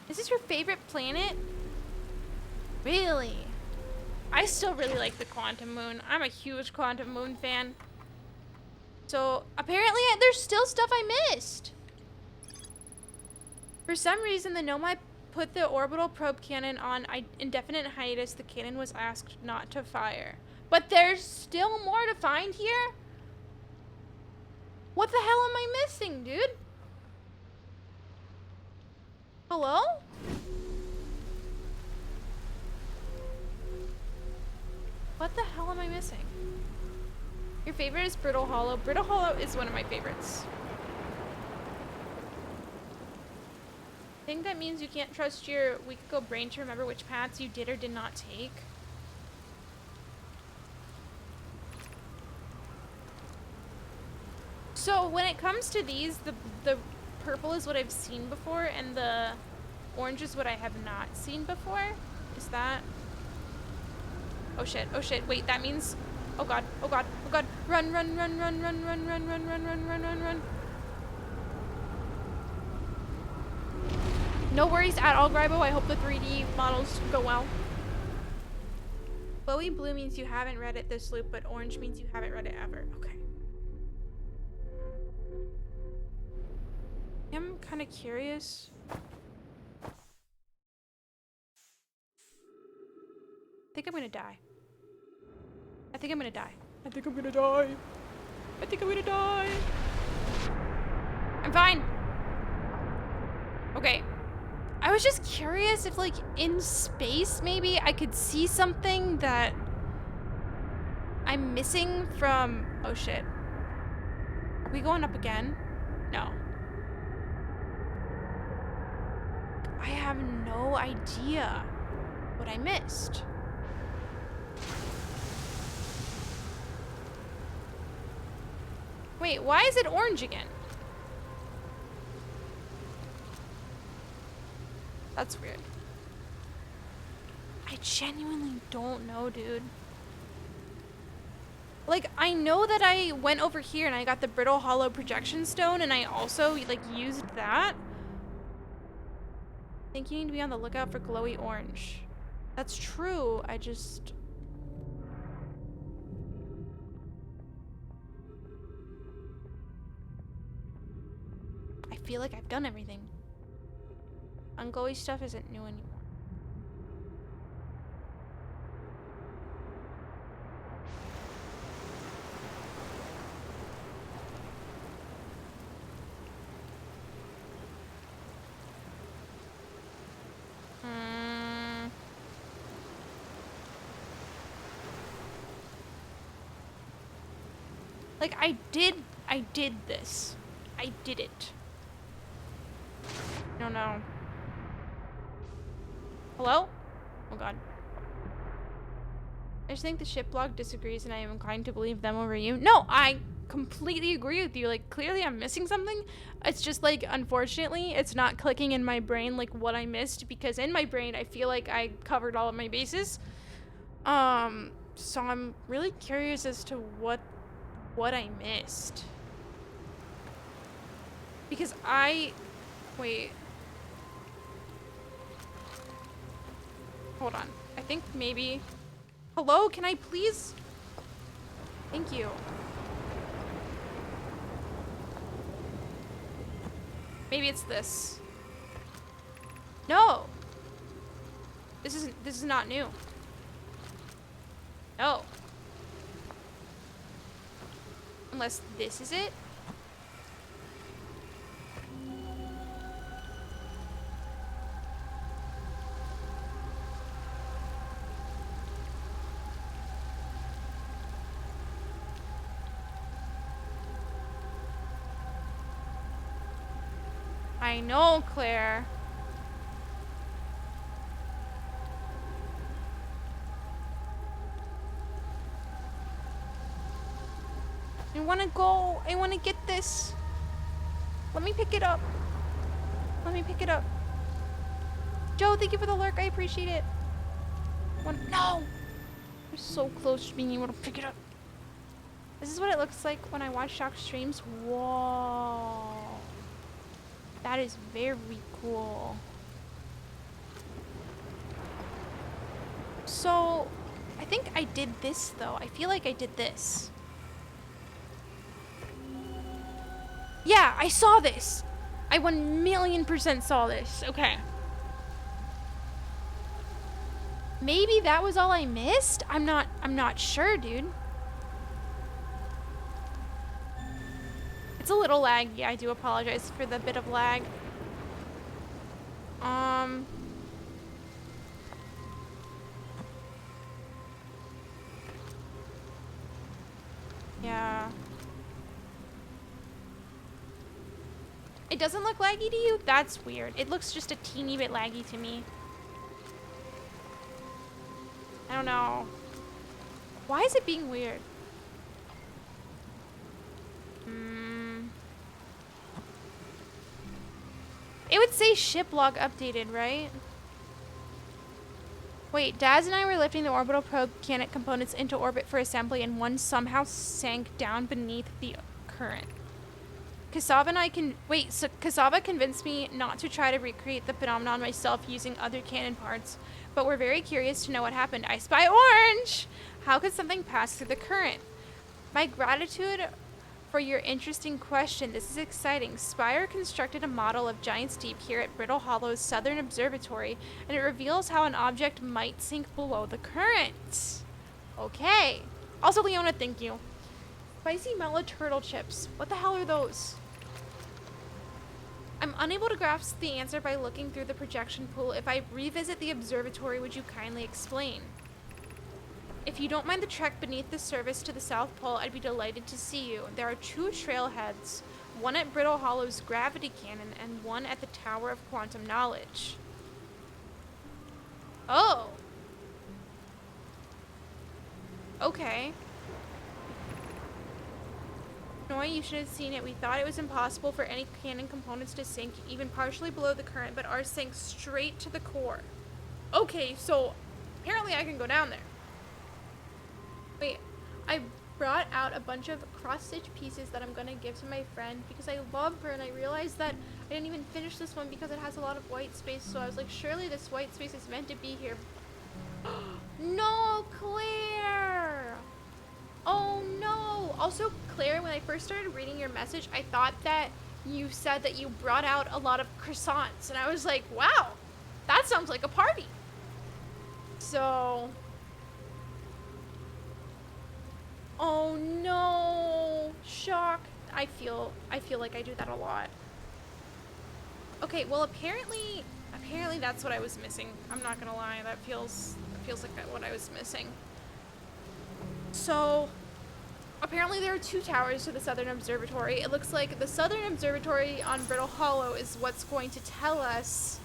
Is this your favorite planet? Really? I still really like the Quantum Moon. I'm a huge Quantum Moon fan. So apparently there's still stuff I missed. For some reason, the Nomai put the orbital probe cannon on indefinite hiatus. The cannon was asked not to fire. But there's still more to find here? What the hell am I missing, dude? Hello? What the hell am I missing? Your favorite is Brittle Hollow. Brittle Hollow is one of my favorites. I think that means you can't trust your week ago brain to remember which paths you did or did not take. So when it comes to these, the purple is what I've seen before and the orange is what I have not seen before. Is that... Oh shit, wait, that means... Oh god, oh god, oh god. Run, run, run, run, run, run, run, run, run, run, run, run, run. No worries at all, Grybo. I hope the 3D models go well. Glowy blue means you haven't read it this loop, but orange means you haven't read it ever. Okay. I'm kind of curious. I think I'm gonna die. I think I'm gonna die. I think I'm gonna die. I think I'm gonna die. I'm fine. Okay. I was just curious if, like, in space, maybe I could see something that I'm missing from... Oh, shit. Are we going up again? No. I have no idea what I missed. Wait, why is it orange again? That's weird. I genuinely don't know, dude. Like, I know that I went over here and I got the Brittle Hollow projection stone and I also, like, used that. I think you need to be on the lookout for glowy orange. That's true, I just... I feel like I've done everything. Unglowy stuff isn't new anymore. Like, I did this. I did it. I don't know. Hello? Oh god. I just think the ship blog disagrees and I am inclined to believe them over you. No, I completely agree with you. Like, clearly I'm missing something. It's just like, unfortunately, it's not clicking in my brain like what I missed, because in my brain I feel like I covered all of my bases. So I'm really curious as to what I missed. Because wait. Hold on. I think maybe... Hello, can I please? Thank you. Maybe it's this. No! This is not new. No. Unless this is it? I know, Claire. I wanna go. I wanna get this. Let me pick it up. Let me pick it up. Joe, thank you for the lurk. I appreciate it. No! You're so close to being able to pick it up. This is what it looks like when I watch Shock streams. Whoa. That is very cool. So, I think I did this though. I feel like I did this. Yeah, I saw this. I 1,000,000% saw this. Okay. Maybe that was all I missed? I'm not sure, dude. It's a little laggy. I do apologize for the bit of lag. Yeah. It doesn't look laggy to you? That's weird. It looks just a teeny bit laggy to me. I don't know. Why is it being weird? It would say ship log updated, right? Wait, Daz and I were lifting the orbital probe mechanic components into orbit for assembly and one somehow sank down beneath the current. Kasava and I Kasava convinced me not to try to recreate the phenomenon myself using other cannon parts, but we're very curious to know what happened. I spy orange! How could something pass through the current? My gratitude for your interesting question. This is exciting. Spire constructed a model of Giant's Deep here at Brittle Hollow's Southern Observatory, and it reveals how an object might sink below the current. Okay. Also, Leona, thank you. Spicy mellow turtle chips. What the hell are those? I'm unable to grasp the answer by looking through the projection pool. If I revisit the observatory, would you kindly explain? If you don't mind the trek beneath the surface to the South Pole, I'd be delighted to see you. There are 2 trailheads, one at Brittle Hollow's gravity cannon and one at the Tower of Quantum Knowledge. Oh. Okay. Noi, you should have seen it. We thought it was impossible for any cannon components to sink even partially below the current, but ours sank straight to the core. Okay, so apparently I can go down there. Wait, I brought out a bunch of cross-stitch pieces that I'm gonna give to my friend because I love her, and I realized that I didn't even finish this one because it has a lot of white space, so I was like, surely this white space is meant to be here. No, Claire! Oh no! Also, Claire, when I first started reading your message, I thought that you said that you brought out a lot of croissants, and I was like, wow, that sounds like a party. So... Oh no! Shock. I feel like I do that a lot. Okay, well apparently that's what I was missing. I'm not gonna lie, that feels like what I was missing. So, apparently there are 2 towers to the Southern Observatory. It looks like the Southern Observatory on Brittle Hollow is what's going to tell us,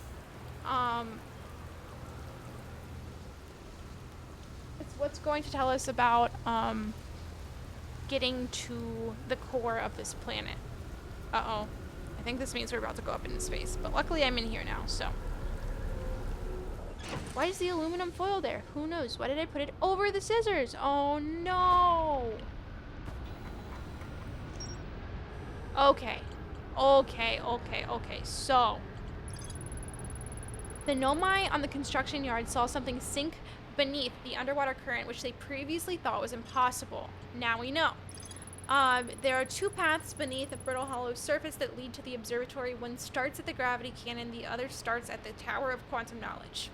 it's what's going to tell us about, getting to the core of this planet. Uh-oh. I think this means we're about to go up into space, but luckily I'm in here now, so. Why is the aluminum foil there? Who knows? Why did I put it over the scissors? Oh no! Okay. So, the Nomai on the construction yard saw something sink beneath the underwater current, which they previously thought was impossible. Now we know. There are 2 paths beneath the Brittle Hollow's surface that lead to the observatory. One starts at the gravity cannon, the other starts at the Tower of Quantum Knowledge.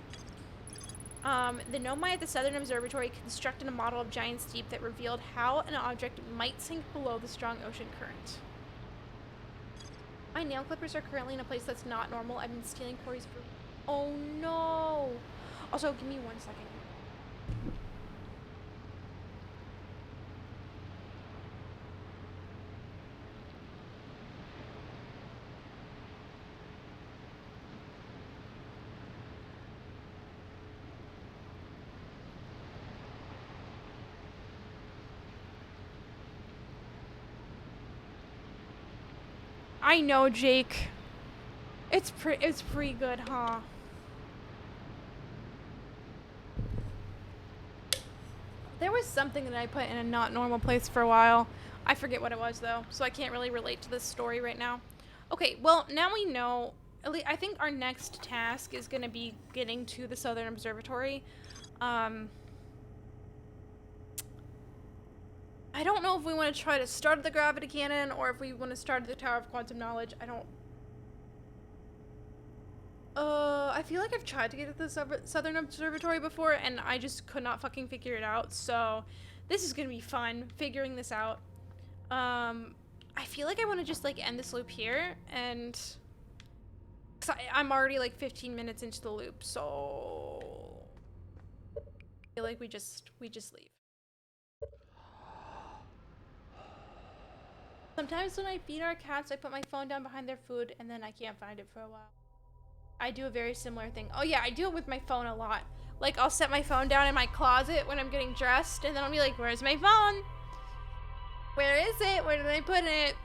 The Nomai at the Southern Observatory constructed a model of Giant's Deep that revealed how an object might sink below the strong ocean current. My nail clippers are currently in a place that's not normal. I've been stealing Corey's food. Oh no! Also, give me 1 second. I know, Jake. It's pretty good, huh? There was something that I put in a not normal place for a while. I forget what it was though, so I can't really relate to this story right now. Okay, well, now we know. At least I think our next task is gonna be getting to the Southern Observatory. I don't know if we want to try to start at the gravity cannon or if we want to start at the Tower of Quantum Knowledge. I feel like I've tried to get to the Southern Observatory before and I just could not fucking figure it out. So this is gonna be fun, figuring this out. I feel like I want to just like end this loop here and... cause I'm already like 15 minutes into the loop, so... I feel like we just leave. Sometimes when I feed our cats, I put my phone down behind their food and then I can't find it for a while. I do a very similar thing. Oh yeah, I do it with my phone a lot. Like, I'll set my phone down in my closet when I'm getting dressed and then I'll be like, where's my phone? Where is it? Where did I put it?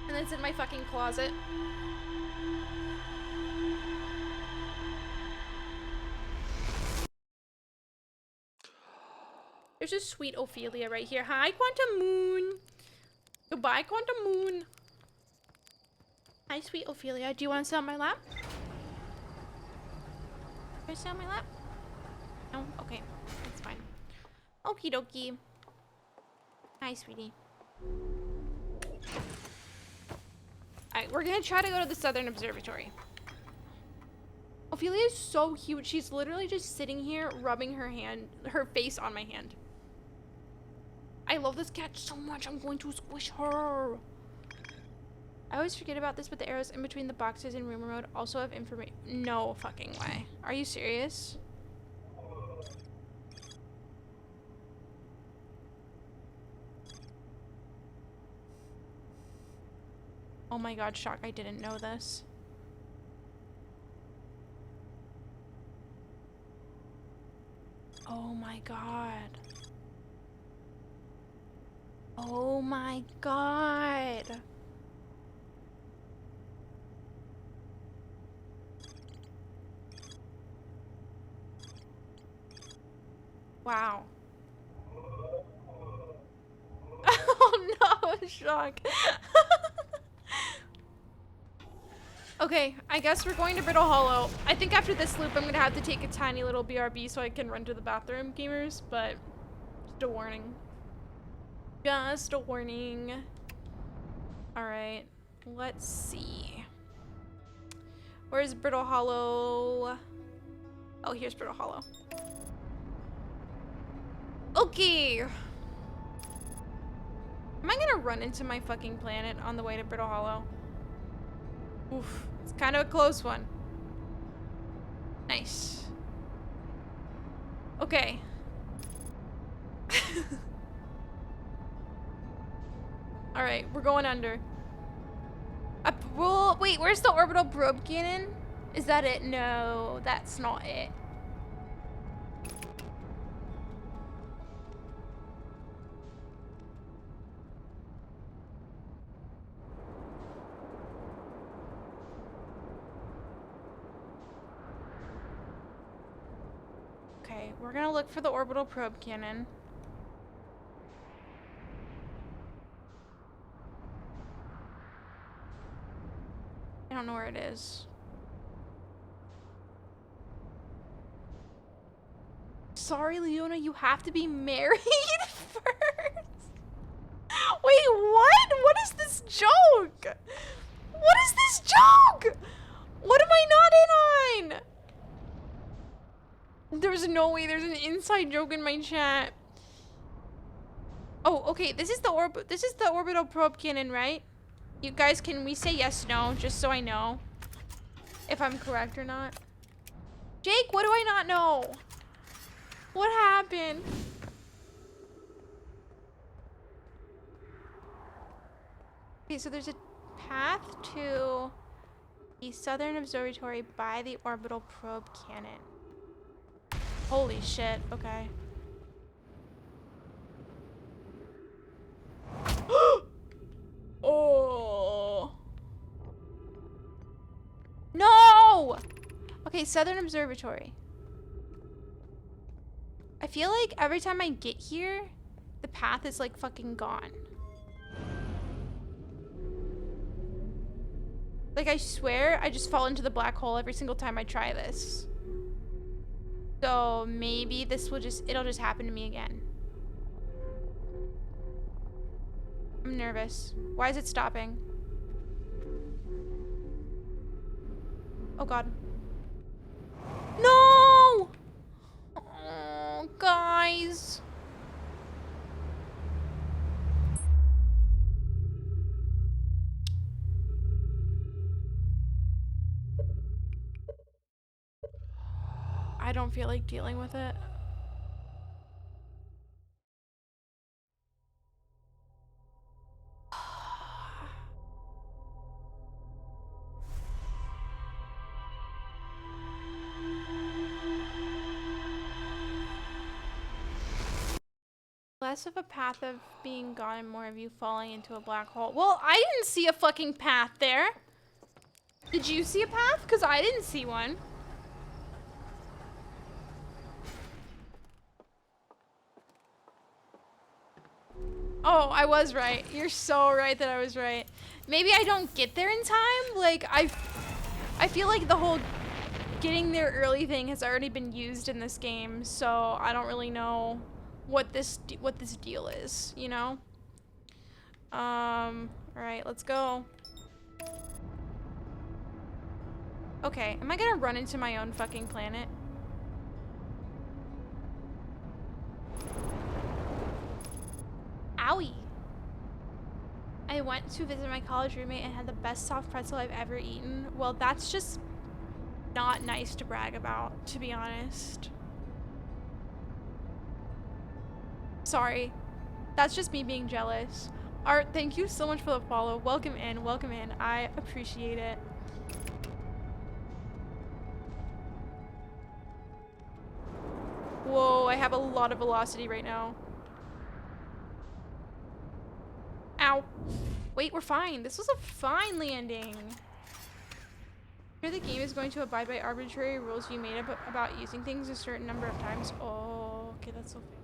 And it's in my fucking closet. There's a sweet Ophelia right here. Hi, Quantum Moon. Goodbye, Quantum Moon. Hi, sweet Ophelia. Do you want to sit on my lap? Can I sit on my lap? No? Okay. That's fine. Okie dokie. Hi, sweetie. Alright, we're gonna try to go to the Southern Observatory. Ophelia is so cute. She's literally just sitting here rubbing her face on my hand. I love this cat so much. I'm going to squish her. I always forget about this, but the arrows in between the boxes in rumor mode also have information. No fucking way. Are you serious? Oh my god, shock. I didn't know this. Oh my god. Oh my god. Wow. Oh no, shock. Okay, I guess we're going to Brittle Hollow. I think after this loop, I'm gonna have to take a tiny little BRB so I can run to the bathroom, gamers, but just a warning. Just a warning. Alright, let's see. Where's Brittle Hollow? Oh, here's Brittle Hollow. Okay. Am I gonna run into my fucking planet on the way to Brittle Hollow? Oof, it's kind of a close one. Nice. Okay. Alright, we're going under. Well, wait, where's the orbital probe cannon? Is that it? No, that's not it. Okay, we're gonna look for the orbital probe cannon. I don't know where it is. Sorry, Leona, you have to be married first. Wait, what? What is this joke? What is this joke? What am I not in on? There's no way there's an inside joke in my chat. Oh, okay, this is the orbital probe cannon, right? You guys, can we say yes, no, just so I know if I'm correct or not? Jake, what do I not know? What happened? Okay, so there's a path to the Southern Observatory by the orbital probe cannon. Holy shit, okay. Oh. No! Okay, Southern Observatory. I feel like every time I get here, the path is like fucking gone. Like, I swear I just fall into the black hole every single time I try this. So maybe this will it'll just happen to me again. I'm nervous. Why is it stopping? Oh god. No! Oh, guys. I don't feel like dealing with it. Less of a path of being gone and more of you falling into a black hole. Well, I didn't see a fucking path there. Did you see a path? Because I didn't see one. Oh, I was right. You're so right that I was right. Maybe I don't get there in time. Like, I feel like the whole getting there early thing has already been used in this game, so I don't really know what this deal is, you know? Alright, let's go. Okay, am I gonna run into my own fucking planet? Owie. I went to visit my college roommate and had the best soft pretzel I've ever eaten. Well, that's just not nice to brag about, to be honest. Sorry. That's just me being jealous. Art, thank you so much for the follow. Welcome in, welcome in. I appreciate it. Whoa, I have a lot of velocity right now. Ow. Wait, we're fine. This was a fine landing. Here the game is going to abide by arbitrary rules you made up about using things a certain number of times. Oh, okay, that's so fair.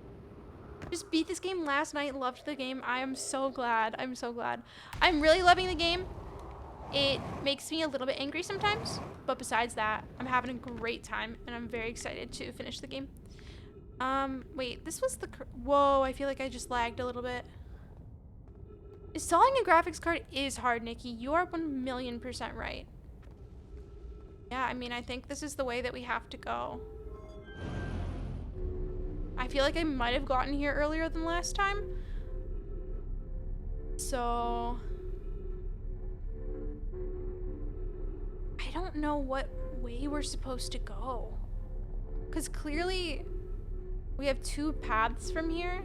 Just beat this game last night, loved the game. I am so glad. I'm so glad. I'm really loving the game. It makes me a little bit angry sometimes, but besides that, I'm having a great time and I'm very excited to finish the game. Wait, this was the... Whoa, I feel like I just lagged a little bit. Installing a graphics card is hard, Nikki. You are 1,000,000% right. Yeah, I mean, I think this is the way that we have to go. I feel like I might have gotten here earlier than last time. So... I don't know what way we're supposed to go. Because clearly we have two paths from here.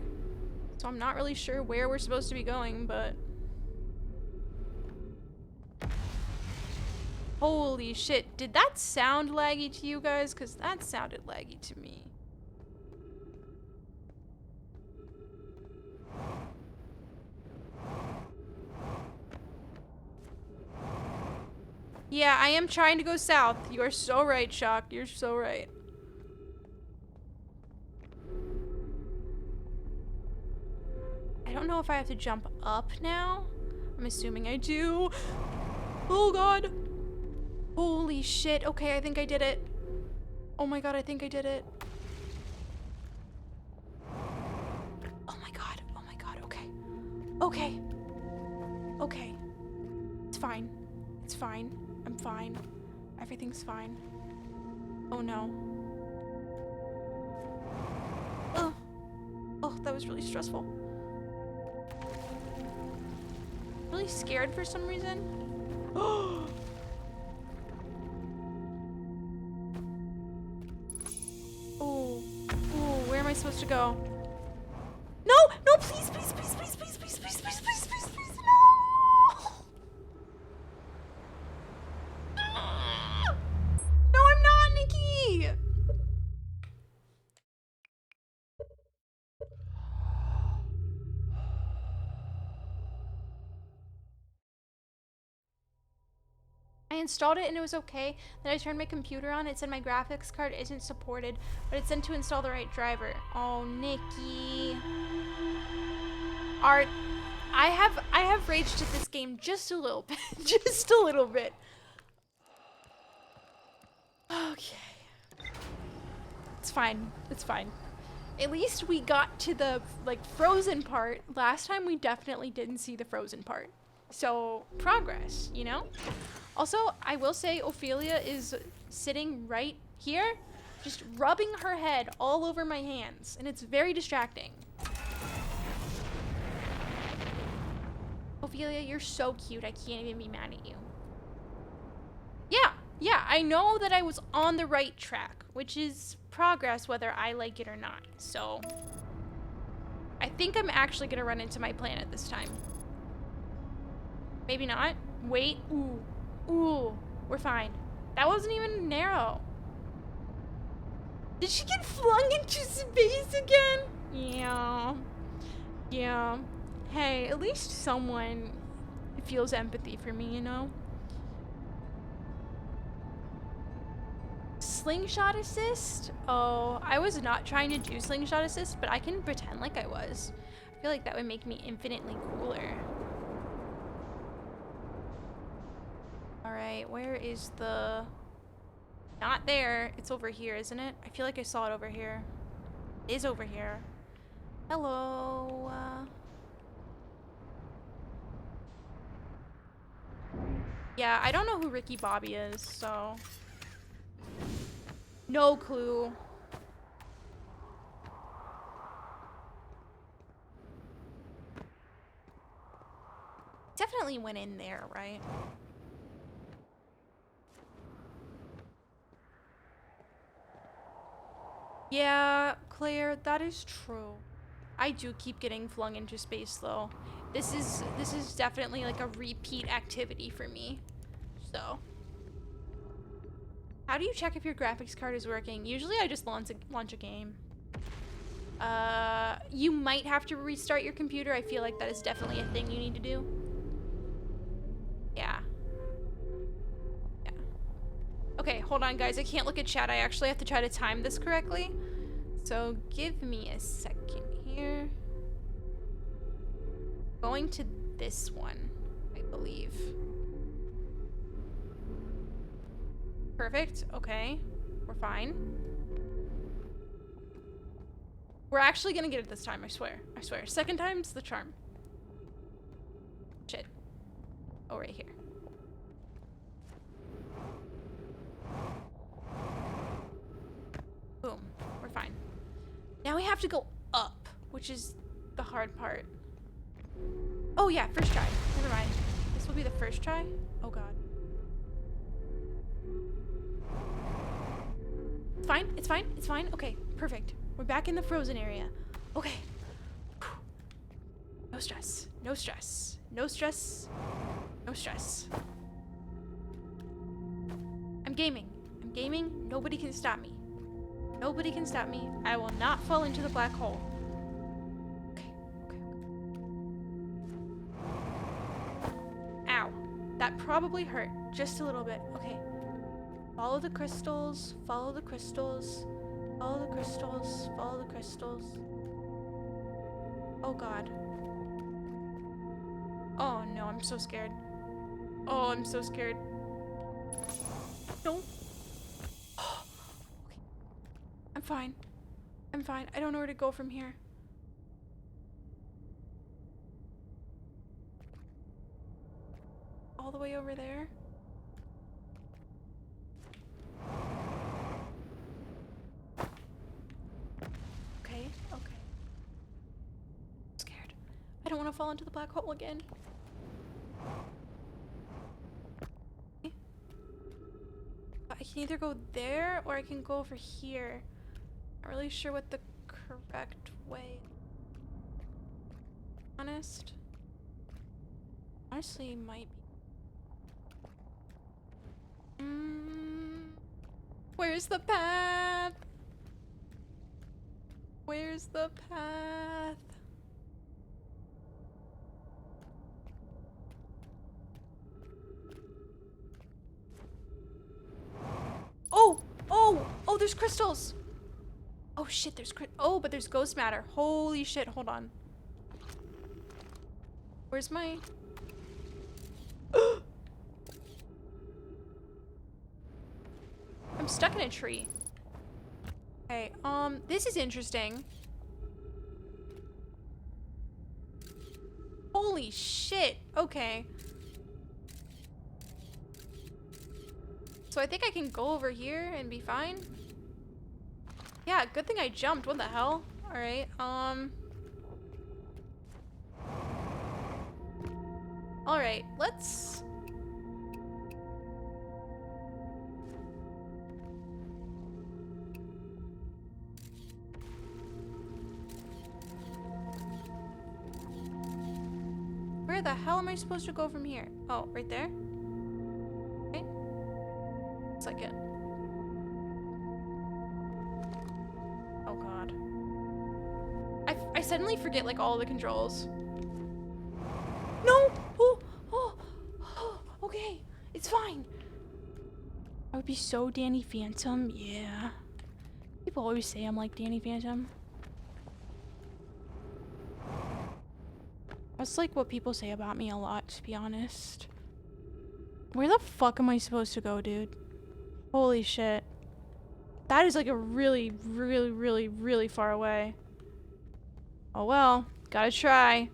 So I'm not really sure where we're supposed to be going, but... Holy shit. Did that sound laggy to you guys? Because that sounded laggy to me. Yeah, I am trying to go south. You are so right, Shock. You're so right. I don't know if I have to jump up now. I'm assuming I do. Oh god. Holy shit. Okay, I think I did it. Oh my god, I think I did it. Oh my god. Oh my god. Okay. Okay. Okay. It's fine. It's fine. I'm fine. Everything's fine. Oh no. Oh. Oh, that was really stressful. Really scared for some reason. Oh. Oh. Oh, where am I supposed to go? No! No, please, please, please, please, please, please, please, please, please, please, please, no! No, I'm not, Nikki! I installed it and it was okay. Then I turned my computer on. It said my graphics card isn't supported, but it said to install the right driver. Oh, Nikki. Art, I have raged at this game just a little bit. Just a little bit. Okay. It's fine. It's fine. At least we got to the, like, frozen part. Last time we definitely didn't see the frozen part. So, progress, you know? Also, I will say Ophelia is sitting right here, just rubbing her head all over my hands, and it's very distracting. Ophelia, you're so cute. I can't even be mad at you. Yeah, I know that I was on the right track, which is progress whether I like it or not. So, I think I'm actually gonna run into my planet this time. Maybe not. Wait. Ooh. Ooh. We're fine. That wasn't even narrow. Did she get flung into space again? Yeah. Yeah. Hey, at least someone feels empathy for me, you know? Slingshot assist? Oh, I was not trying to do slingshot assist, but I can pretend like I was. I feel like that would make me infinitely cooler. Alright, where is the... Not there. It's over here, isn't it? I feel like I saw it over here. It is over here. Hello. Yeah, I don't know who Ricky Bobby is, so... No clue. Definitely went in there, right? Yeah, Claire, that is true. I do keep getting flung into space though. This is definitely like a repeat activity for me. So, how do you check if your graphics card is working? Usually I just launch a game. You might have to restart your computer. I feel like that is definitely a thing you need to do. Yeah. Yeah. Okay, hold on guys. I can't look at chat. I actually have to try to time this correctly. So give me a second here. Going to this one, I believe. Perfect. Okay. We're fine. We're actually gonna get it this time, I swear. I swear. Second time's the charm. Shit. Oh, right here. Boom. We're fine. Now we have to go up, which is the hard part. Oh yeah, first try. Never mind. This will be the first try? Oh god. It's fine, it's fine, it's fine. Okay, perfect. We're back in the frozen area. Okay. No stress, no stress, no stress, no stress. gaming. I'm gaming. Nobody can stop me. Nobody can stop me. I will not fall into the black hole. Okay, okay. Ow. That probably hurt. Just a little bit. Okay. Follow the crystals. Follow the crystals. Follow the crystals. Follow the crystals. Oh god. Oh no, I'm so scared. Oh, I'm so scared. No. Okay. I'm fine. I'm fine. I don't know where to go from here. All the way over there? Okay, okay. I'm scared. I don't want to fall into the black hole again. I can either go there or I can go over here. Not really sure what the correct way. Honestly, might be. Where's the path? Where's the path? Oh, there's crystals. Oh shit, but there's ghost matter. Holy shit, hold on. Where's my... I'm stuck in a tree. Okay, this is interesting. Holy shit, okay. So I think I can go over here and be fine. Yeah, good thing I jumped. What the hell? Alright, Alright, let's... Where the hell am I supposed to go from here? Oh, right there? Okay. Looks like it. Oh god. I suddenly forget like all the controls. No! Oh, okay. It's fine. I would be so Danny Phantom, yeah. People always say I'm like Danny Phantom. That's like what people say about me a lot, to be honest. Where the fuck am I supposed to go, dude? Holy shit. That is like a really, really, really, really far away. Oh well, gotta try.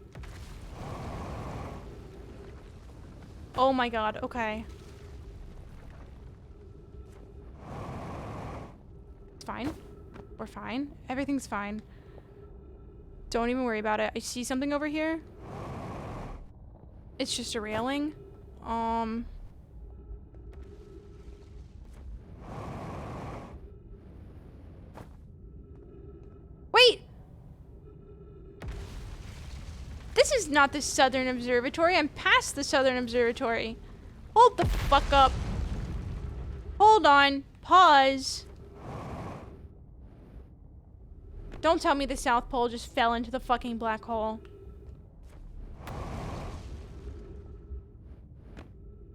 Oh my god, okay. It's fine. We're fine. Everything's fine. Don't even worry about it. I see something over here. It's just a railing. Wait! This is not the Southern Observatory. I'm past the Southern Observatory. Hold the fuck up. Hold on. Pause. Don't tell me the South Pole just fell into the fucking black hole.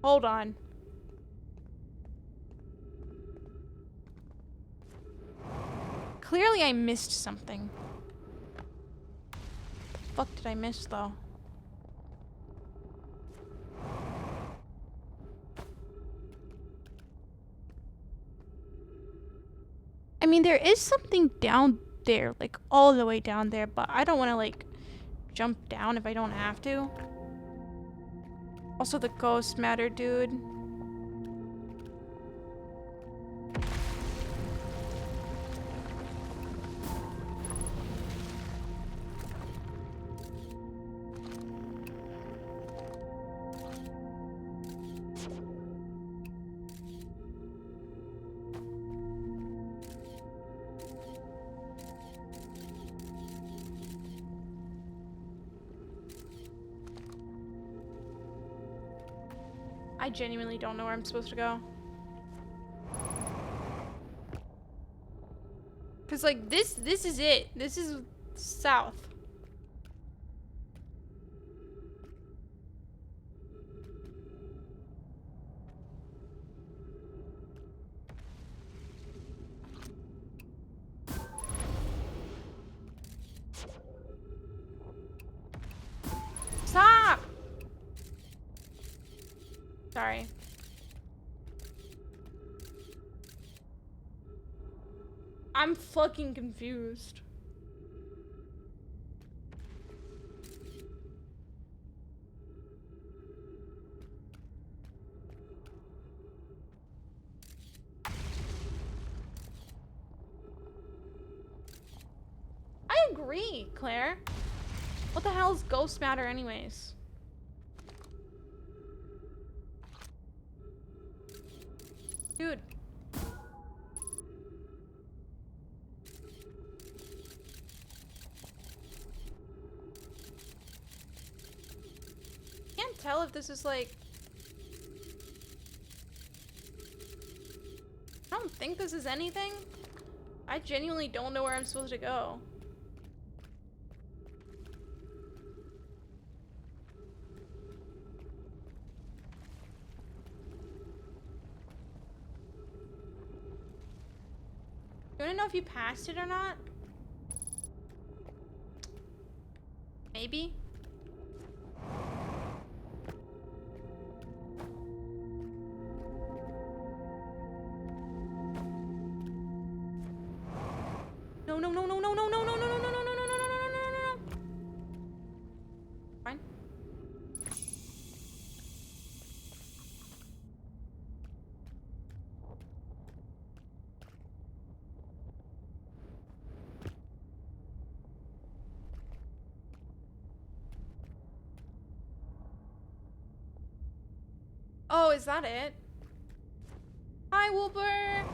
Hold on. Clearly I missed something. What the fuck did I miss though? I mean, there is something down there, like all the way down there, but I don't want to like jump down if I don't have to. Also, the ghost matter, dude. I genuinely don't know where I'm supposed to go. Cause like this is it. This is south. Stop! Sorry. I'm fucking confused. I agree, Claire. What the hell is ghost matter anyways? Dude. Can't tell if this is like... I don't think this is anything. I genuinely don't know where I'm supposed to go. Do you want to know if you passed it or not? Maybe? No, no, no, no, no, no, no, no, no, no, no, no, no, no, no, no, no, no, no. Fine. Oh, is that it? Hi, Wilbur.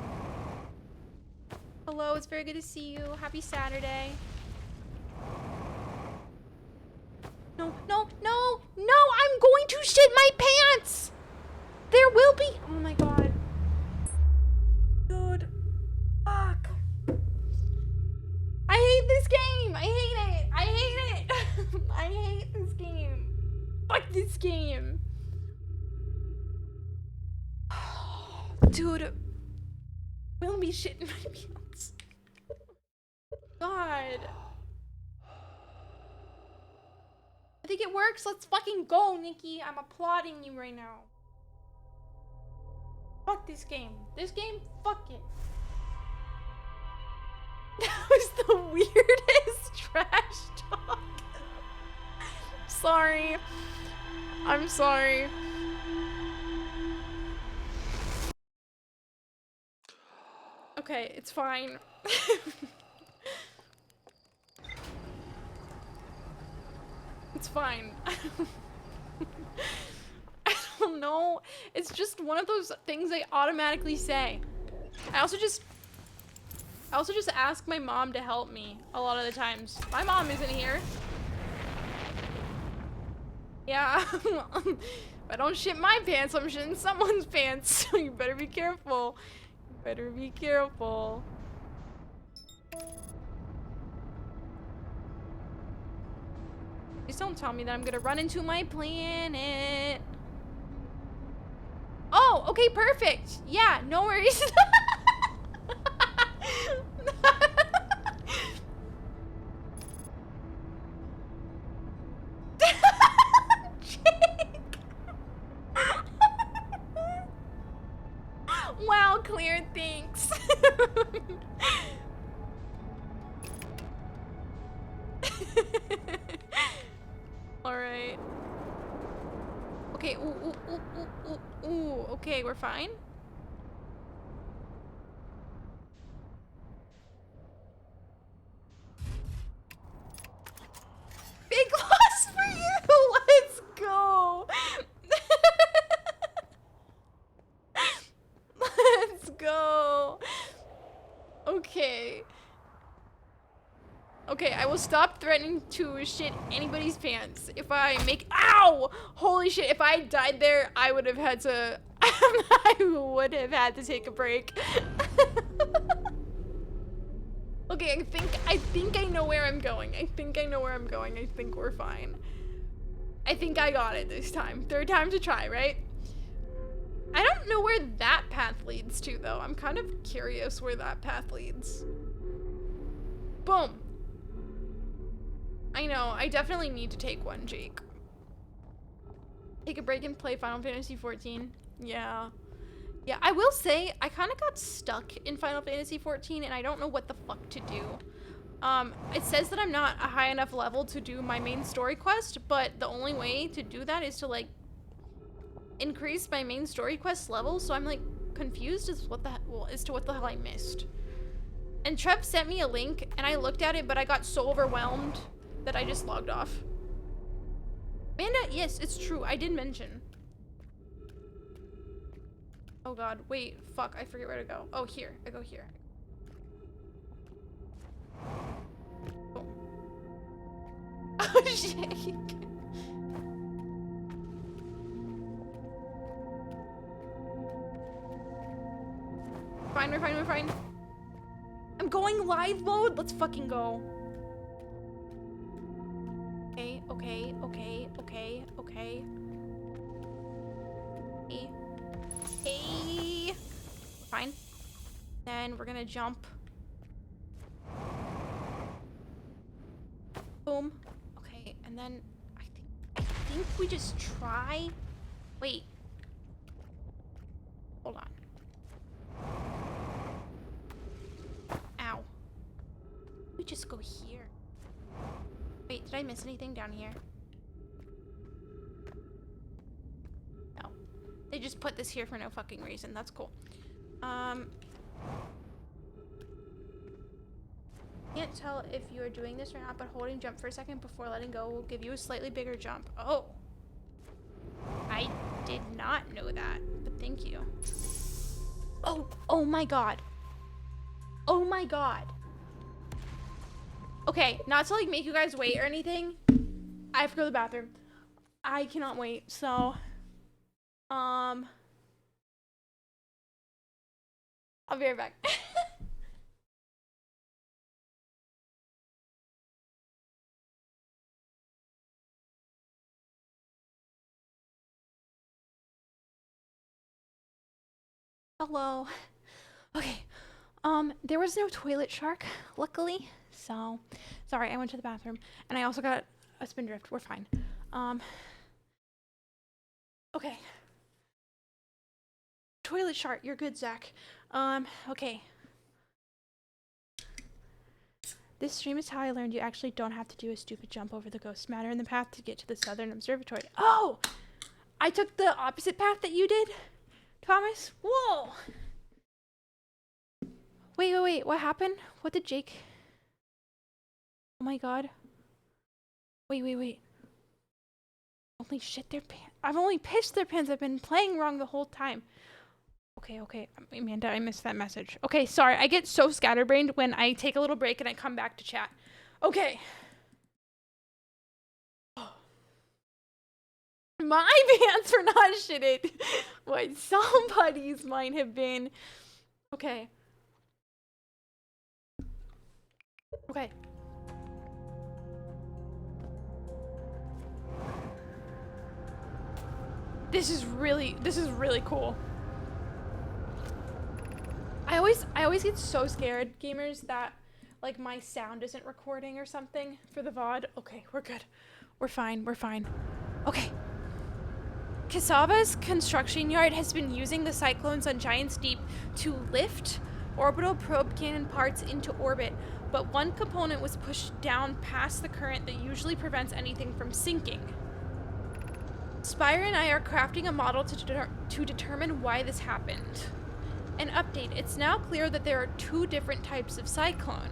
Hello, it's very good to see you. Happy Saturday. No, no, no, no, I'm going to shit my pants! There will be- oh my god. Dude. Fuck. I hate this game! I hate it! I hate it! I hate this game. Fuck this game. Dude. Will be shitting my pants. God. I think it works. Let's fucking go, Nikki. I'm applauding you right now. Fuck this game. This game, fuck it. That was the weirdest trash talk. Sorry. I'm sorry. Okay, it's fine. It's fine. I don't know. It's just one of those things I automatically say. I also just ask my mom to help me a lot of the times. My mom isn't here. Yeah. If I don't shit my pants, I'm shitting someone's pants. So you better be careful. You better be careful. Please don't tell me that I'm gonna run into my planet. Oh, okay, perfect. Yeah, no worries. Wow, Claire, thanks. Alright. Okay, ooh, okay, we're fine. Big loss for you! Let's go! Let's go! Okay. Okay, I will stop threatening to shit anybody's pants. If I make- OW! Holy shit, if I died there, I would have had to- I would have had to take a break. Okay, I think I know where I'm going. I think I know where I'm going. I think we're fine. I think I got it this time. Third time's a try, right? I don't know where that path leads to, though. I'm kind of curious where that path leads. Boom. I know, I definitely need to take one, Jake. Take a break and play Final Fantasy XIV. Yeah. Yeah, I will say, I kind of got stuck in Final Fantasy XIV, and I don't know what the fuck to do. It says that I'm not a high enough level to do my main story quest, but the only way to do that is to, like, increase my main story quest level, so I'm, like, confused as to what the hell I missed. And Trev sent me a link, and I looked at it, but I got so overwhelmed that I just logged off. Amanda, yes, it's true. I did mention. Oh god, wait, fuck, I forget where to go. Oh, here. I go here. Oh, oh shit. Fine, we're fine, we're fine. I'm going live mode. Let's fucking go. Okay, okay, okay, okay, okay. Hey. Fine. Then we're gonna jump. Boom. Okay, and then I think we just try. Wait. Hold on. Ow. We just go here. Wait, did I miss anything down here? No. They just put this here for no fucking reason. That's cool. Can't tell if you are doing this or not, but holding jump for a second before letting go will give you a slightly bigger jump. Oh. I did not know that, but thank you. Oh my god. Oh my god. Okay, not to like make you guys wait or anything. I have to go to the bathroom. I cannot wait, so I'll be right back. Hello. Okay. There was no toilet shark, luckily. So, sorry, I went to the bathroom. And I also got a spindrift. We're fine. Okay. Toilet shark, you're good, Zach. Okay. This stream is how I learned you actually don't have to do a stupid jump over the ghost matter in the path to get to the Southern Observatory. Oh! I took the opposite path that you did, Thomas? Whoa! Wait, what happened? What did Jake... Oh my god. Wait. Holy shit, their pants. I've only pitched their pants. I've been playing wrong the whole time. Okay. Amanda, I missed that message. Okay, sorry. I get so scatterbrained when I take a little break and I come back to chat. Okay. My pants are not shitted. What somebody's might have been. Okay. Okay. This is really cool. I always get so scared, gamers, that like my sound isn't recording or something for the VOD. Okay, we're good. We're fine. Okay. Casaba's construction yard has been using the cyclones on Giant's Deep to lift orbital probe cannon parts into orbit, but one component was pushed down past the current that usually prevents anything from sinking. Spire and I are crafting a model to determine why this happened. An update. It's now clear that there are two different types of cyclone.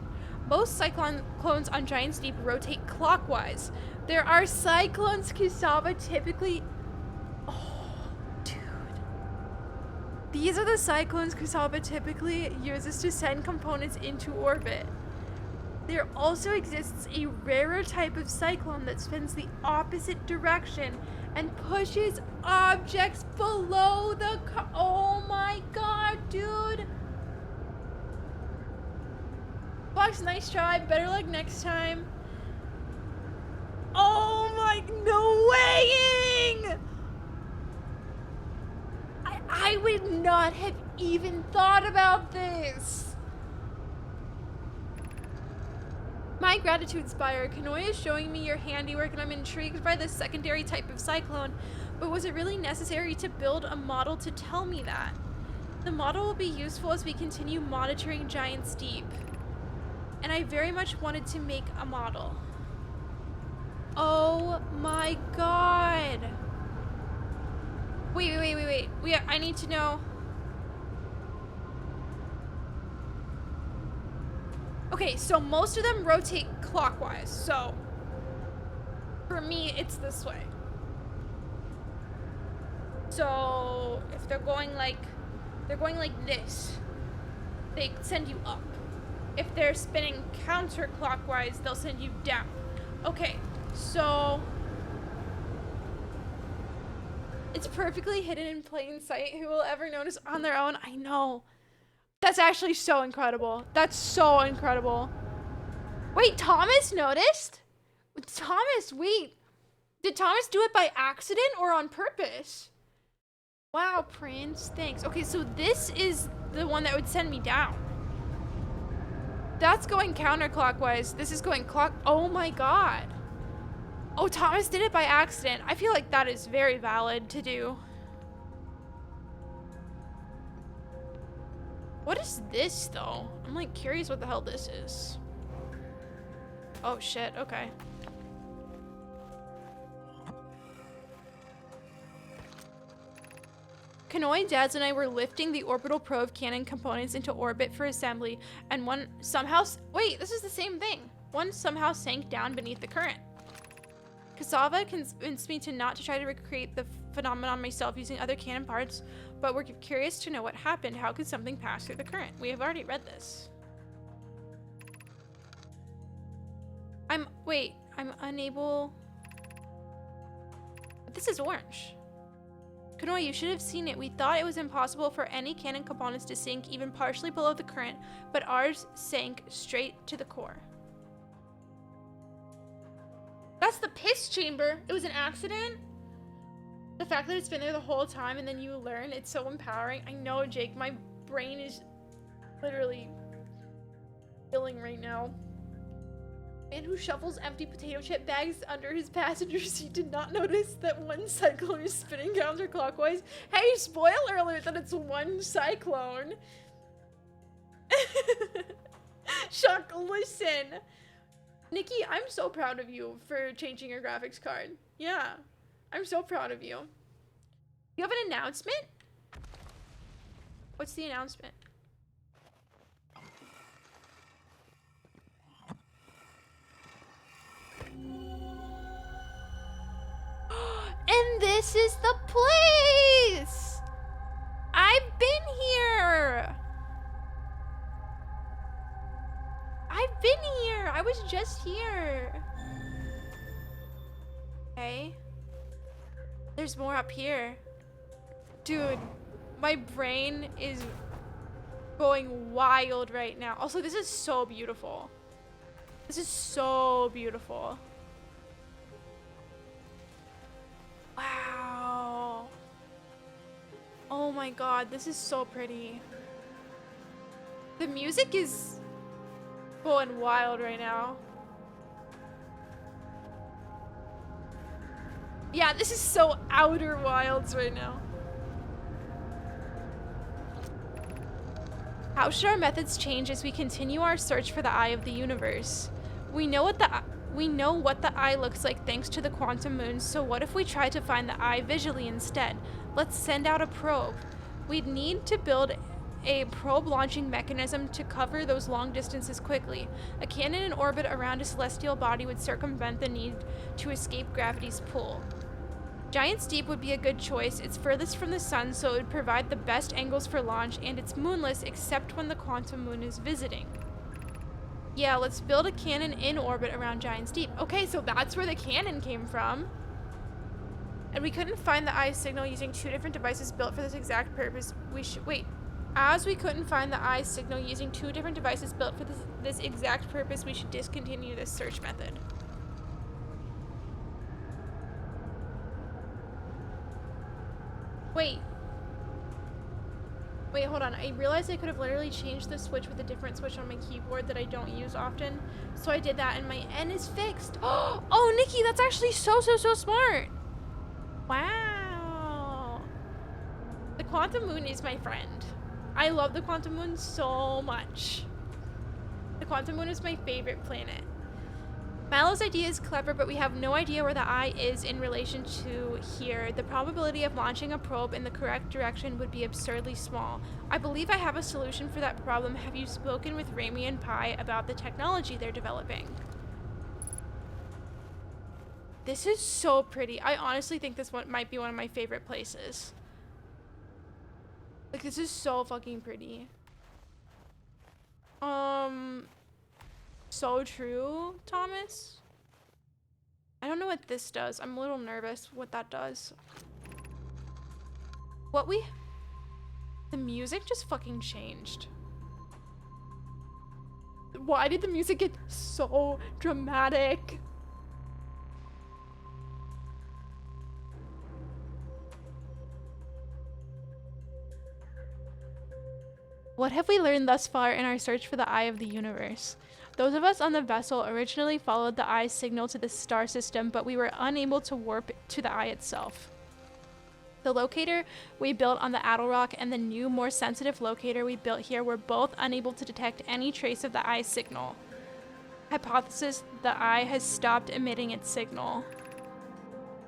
Most cyclones on Giant's Deep rotate clockwise. There are cyclones Kusaba typically... Oh, dude. These are the cyclones Kusaba typically uses to send components into orbit. There also exists a rarer type of cyclone that spins the opposite direction and pushes objects below the oh my god, dude. Fox, nice try. Better luck next time. Oh my, no weighing! I would not have even thought about this. My gratitude, Spire. Kanoi is showing me your handiwork and I'm intrigued by this secondary type of cyclone, but was it really necessary to build a model to tell me that? The model will be useful as we continue monitoring Giant's Deep. And I very much wanted to make a model. Oh my god. Wait. I need to know. Okay, so most of them rotate clockwise, so for me, it's this way. So if they're going like this, they send you up. If they're spinning counterclockwise, they'll send you down. Okay, so it's perfectly hidden in plain sight. Who will ever notice on their own? I know. That's actually so incredible. That's so incredible. Wait, Thomas noticed? Thomas, wait. Did Thomas do it by accident or on purpose? Wow, Prince, thanks. Okay, so this is the one that would send me down. That's going counterclockwise. This is going oh my god. Oh, Thomas did it by accident. I feel like that is very valid to do. What is this, though? I'm, like, curious what the hell this is. Oh, shit. Okay. Kanoi, Dads, and I were lifting the orbital probe cannon components into orbit for assembly, and one somehow... Wait, this is the same thing. One somehow sank down beneath the current. Cassava convinced me not to try to recreate the phenomenon myself using other cannon parts, but we're curious to know what happened. How could something pass through the current? We have already read this. I'm unable... This is orange. Kanoi, you should have seen it. We thought it was impossible for any cannon components to sink even partially below the current, but ours sank straight to the core. That's the piss chamber. It was an accident. The fact that it's been there the whole time and then you learn, it's so empowering. I know, Jake, my brain is literally filling right now. Man who shuffles empty potato chip bags under his passenger seat did not notice that one cyclone is spinning counterclockwise. Hey, spoiler alert that it's one cyclone. Chuck, listen. Nikki, I'm so proud of you for changing your graphics card. Yeah, I'm so proud of you. You have an announcement? What's the announcement? And this is the place! I've been here! I've been here! I was just here! Okay. There's more up here. Dude, my brain is going wild right now. Also, this is so beautiful. This is so beautiful. Wow. Oh my god, this is so pretty. The music is going wild right now. Yeah, this is so Outer Wilds right now. How should our methods change as we continue our search for the Eye of the Universe? We know what the eye looks like thanks to the quantum moons, so what if we try to find the eye visually instead? Let's send out a probe. We'd need to build a probe launching mechanism to cover those long distances quickly. A cannon in orbit around a celestial body would circumvent the need to escape gravity's pull. Giant's Deep would be a good choice. It's furthest from the sun, so it would provide the best angles for launch, and it's moonless except when the quantum moon is visiting. Yeah, let's build a cannon in orbit around Giant's Deep. Okay, so that's where the cannon came from. And we couldn't find the eye signal using two different devices built for this exact purpose. Wait. As we couldn't find the eye signal using 2 different devices built for this exact purpose, we should discontinue this search method. Wait. Wait, hold on. I realized I could have literally changed the switch with a different switch on my keyboard that I don't use often. So I did that and my N is fixed. Oh, Nikki, that's actually so smart. Wow. The Quantum Moon is my friend. I love the Quantum Moon so much. The Quantum Moon is my favorite planet. Mallow's idea is clever, but we have no idea where the eye is in relation to here. The probability of launching a probe in the correct direction would be absurdly small. I believe I have a solution for that problem. Have you spoken with Rami and Pi about the technology they're developing? This is so pretty. I honestly think this one might be one of my favorite places. Like, this is so fucking pretty. So true, Thomas. I don't know what this does. I'm a little nervous what that does. The music just fucking changed. Why did the music get so dramatic? What have we learned thus far in our search for the eye of the universe? Those of us on the vessel originally followed the eye's signal to the star system, but we were unable to warp to the eye itself. The locator we built on the Attlerock and the new, more sensitive locator we built here were both unable to detect any trace of the eye's signal. Hypothesis: the eye has stopped emitting its signal.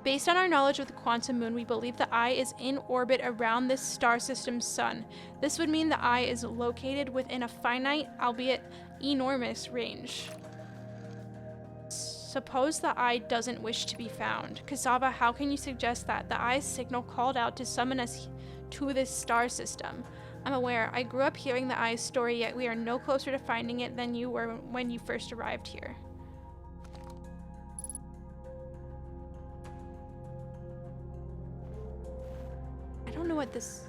Based on our knowledge of the Quantum Moon, we believe the eye is in orbit around this star system's sun. This would mean the eye is located within a finite, albeit enormous, range. Suppose the eye doesn't wish to be found. Cassava, how can you suggest that? The eye's signal called out to summon us to this star system. I'm aware. I grew up hearing the eye's story, yet we are no closer to finding it than you were when you first arrived here. I don't know what this...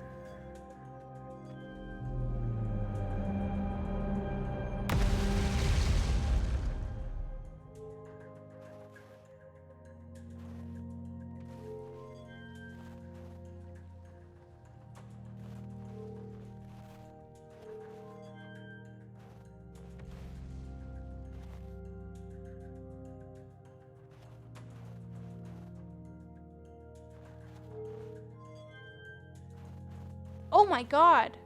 Oh my god.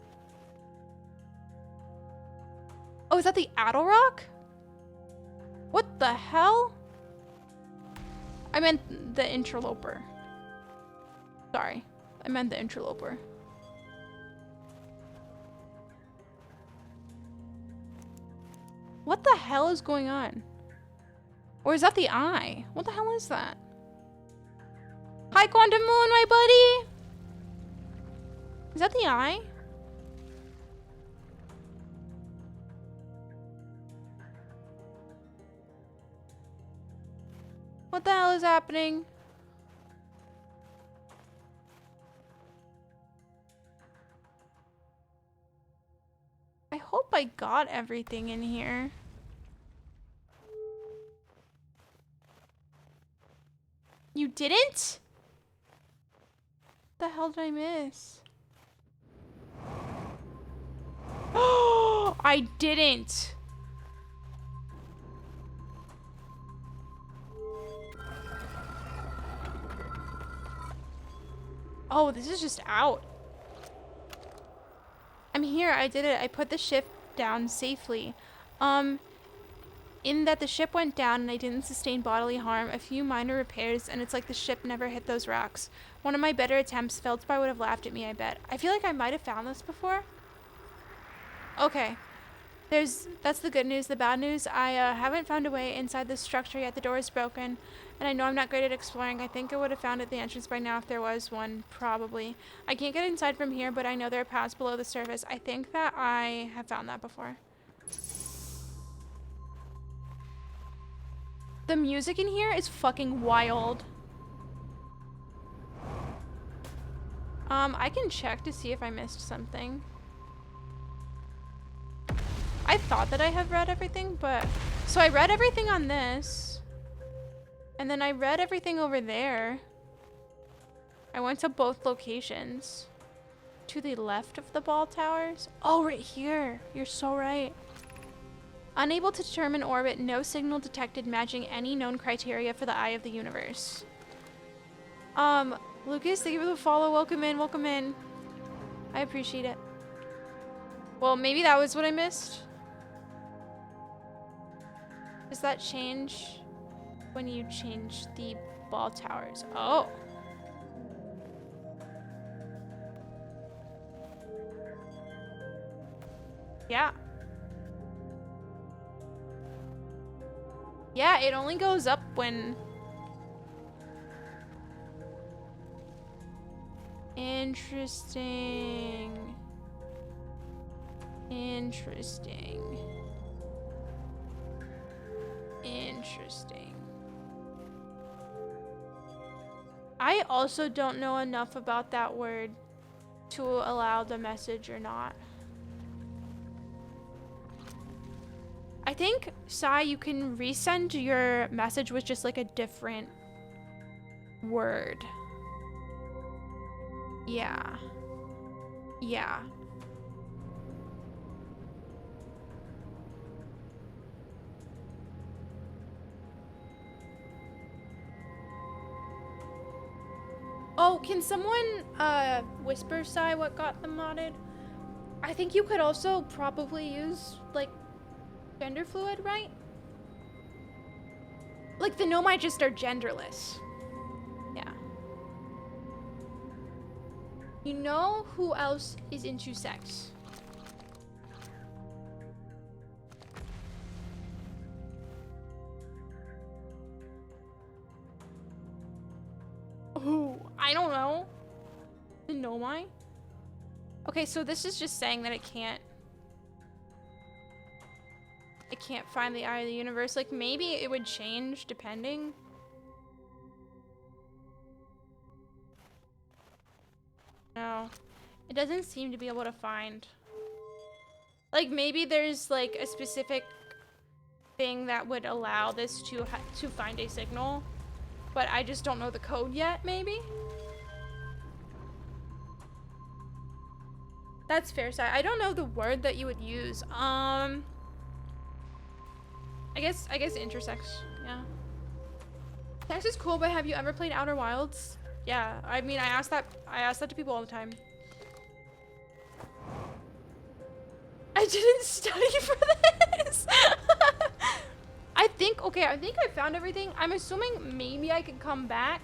Oh, is that the Attlerock? What the hell? I meant the interloper. Sorry. I meant the interloper. What the hell is going on? Or is that the eye? What the hell is that? Hi, Quantum Moon, my buddy! Is that the eye? What the hell is happening? I hope I got everything in here. You didn't? What the hell did I miss? Oh, I didn't. Oh, this is just out. I'm here. I did it. I put the ship down safely. In that the ship went down and I didn't sustain bodily harm, a few minor repairs, and it's like the ship never hit those rocks. One of my better attempts. Feldspar would have laughed at me, I bet. I feel like I might have found this before. Okay. That's the good news. The bad news, I haven't found a way inside this structure yet. The door is broken, and I know I'm not great at exploring. I think I would have found at the entrance by now if there was one, probably. I can't get inside from here, but I know there are paths below the surface. I think that I have found that before. The music in here is fucking wild. I can check to see if I missed something. I thought that I have read everything, but... So I read everything on this. And then I read everything over there. I went to both locations. To the left of the ball towers. Oh, right here. You're so right. Unable to determine orbit, no signal detected matching any known criteria for the eye of the universe. Lucas, thank you for the follow. Welcome in, welcome in. I appreciate it. Well, maybe that was what I missed. Does that change when you change the ball towers? Oh. Yeah. Yeah, it only goes up when... Interesting. Interesting. Interesting. I also don't know enough about that word to allow the message or not. I think, Sai, you can resend your message with just like a different word. Yeah. Yeah. Oh, can someone whisper, Sai, what got them modded? I think you could also probably use like gender fluid, right? Like the Nomai just are genderless. Yeah. You know who else is into sex? Who? I don't know. The Nomai? Okay, so this is just saying that it can't find the eye of the universe. Like maybe it would change depending. No. It doesn't seem to be able to find. Like maybe there's like a specific thing that would allow this to find a signal, but I just don't know the code yet, maybe? That's fair, Sai. I don't know the word that you would use. I guess intersex, yeah. Sex is cool, but have you ever played Outer Wilds? Yeah, I mean, I ask that to people all the time. I didn't study for this. I think I found everything. I'm assuming maybe I could come back.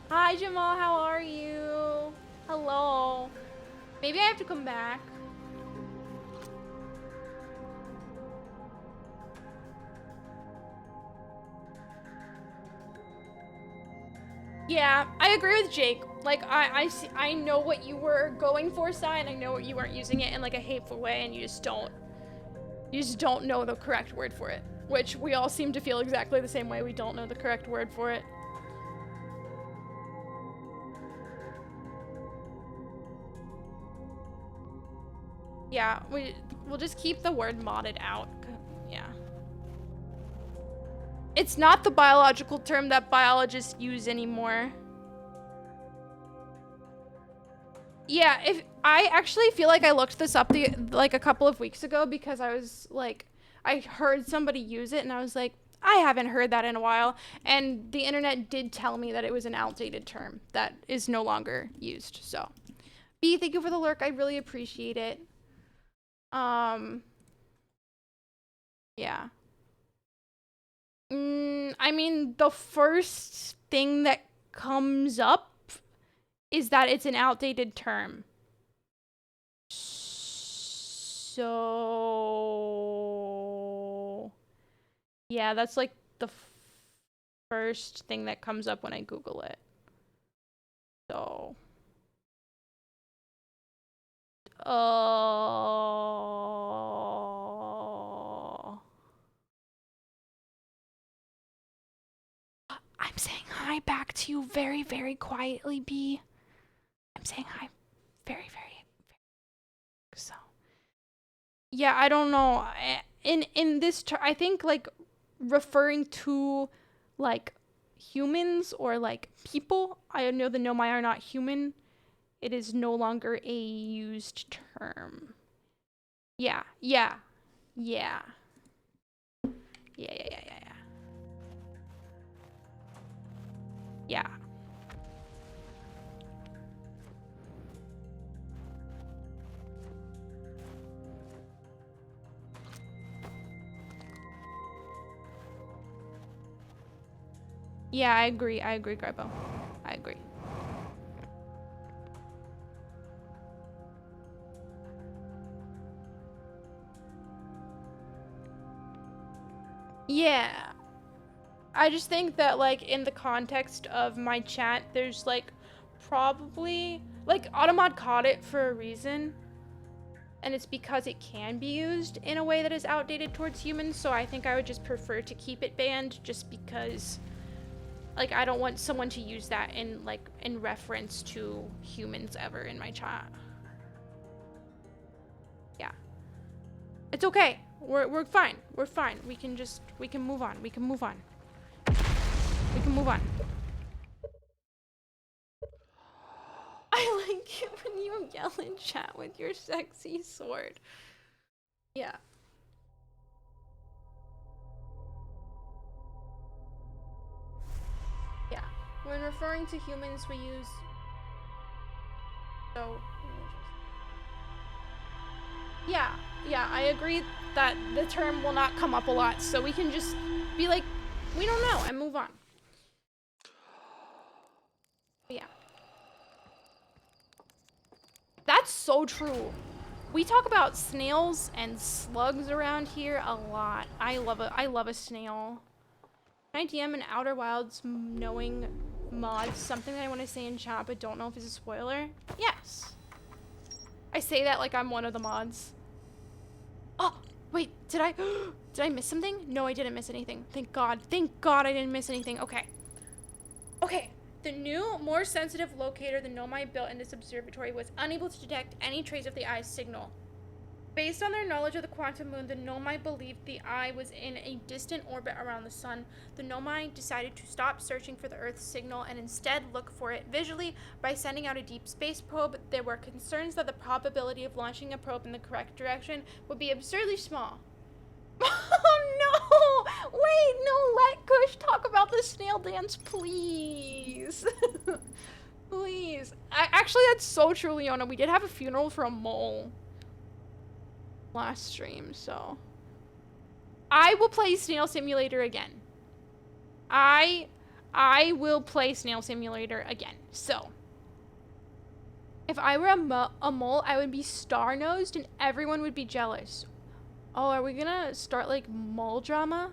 Hi, Jamal, how are you? Hello. Maybe I have to come back. Yeah, I agree with Jake. Like, I know what you were going for, Sai, and I know you weren't using it in like a hateful way, and you just don't know the correct word for it. Which we all seem to feel exactly the same way. We don't know the correct word for it. Yeah, we'll just keep the word modded out. Yeah. It's not the biological term that biologists use anymore. Yeah, if I actually feel like I looked this up like a couple of weeks ago because I was like, I heard somebody use it and I was like, I haven't heard that in a while. And the internet did tell me that it was an outdated term that is no longer used. So, B, thank you for the lurk. I really appreciate it. Yeah. I mean, the first thing that comes up is that it's an outdated term. So, yeah, that's like the first thing that comes up when I Google it. So, I'm saying hi back to you very, very quietly, B. I'm saying hi very, very, very. So, Yeah, I don't know. In this I think like referring to like humans or like people, I know the Nomai are not human. It is no longer a used term. Yeah, yeah, yeah. Yeah, yeah, yeah, yeah, yeah. Yeah. Yeah, I agree. I agree, Grebo. I agree. Yeah. I just think that like in the context of my chat, there's like probably like Automod caught it for a reason. And it's because it can be used in a way that is outdated towards humans, so I think I would just prefer to keep it banned just because like I don't want someone to use that in like in reference to humans ever in my chat. Yeah. It's okay. We're fine. We're fine. We can move on. We can move on. We can move on. I like it when you yell in chat with your sexy sword. Yeah. Yeah. When referring to humans, we use so. Yeah, yeah, I agree that the term will not come up a lot, so we can just be like, we don't know, and move on. But yeah. That's so true. We talk about snails and slugs around here a lot. I love a snail. Can I DM an Outer Wilds knowing mod something that I want to say in chat but don't know if it's a spoiler? Yes. I say that like I'm one of the mods. Oh, wait, did I miss something? No, I didn't miss anything. Thank God. Thank God I didn't miss anything. Okay. Okay. The new, more sensitive locator the Nomai built in this observatory was unable to detect any trace of the eye's signal. Based on their knowledge of the quantum moon, the Nomai believed the eye was in a distant orbit around the sun. The Nomai decided to stop searching for the Earth's signal and instead look for it visually by sending out a deep space probe. There were concerns that the probability of launching a probe in the correct direction would be absurdly small. Oh no! Wait, no, let Kush talk about the snail dance, please. Please. Actually, that's so true, Leona. We did have a funeral for a mole last stream, so I will play Snail Simulator again. I will play Snail Simulator again. So if I were a mole, I would be star-nosed and everyone would be jealous. Oh, are we gonna start like mole drama?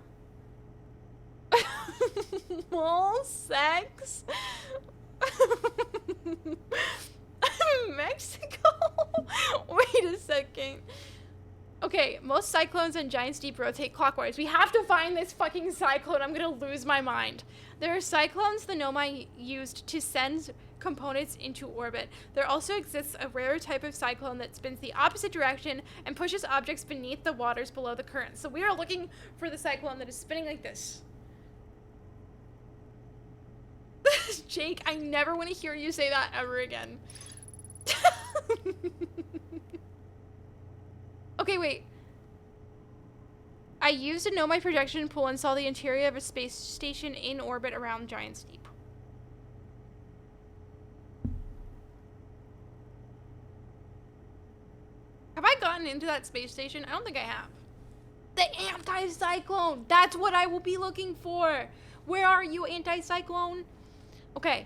Mole sex? Mexico? Wait a second. Okay, most cyclones and giants deep rotate clockwise. We have to find this fucking cyclone. I'm gonna lose my mind. There are cyclones the Nomai used to send components into orbit. There also exists a rare type of cyclone that spins the opposite direction and pushes objects beneath the waters below the current. So we are looking for the cyclone that is spinning like this. Jake, I never want to hear you say that ever again. Okay, wait. I used a Nomai projection pool and saw the interior of a space station in orbit around Giant's Deep. Have I gotten into that space station? I don't think I have. The anti-cyclone! That's what I will be looking for! Where are you, anti-cyclone? Okay.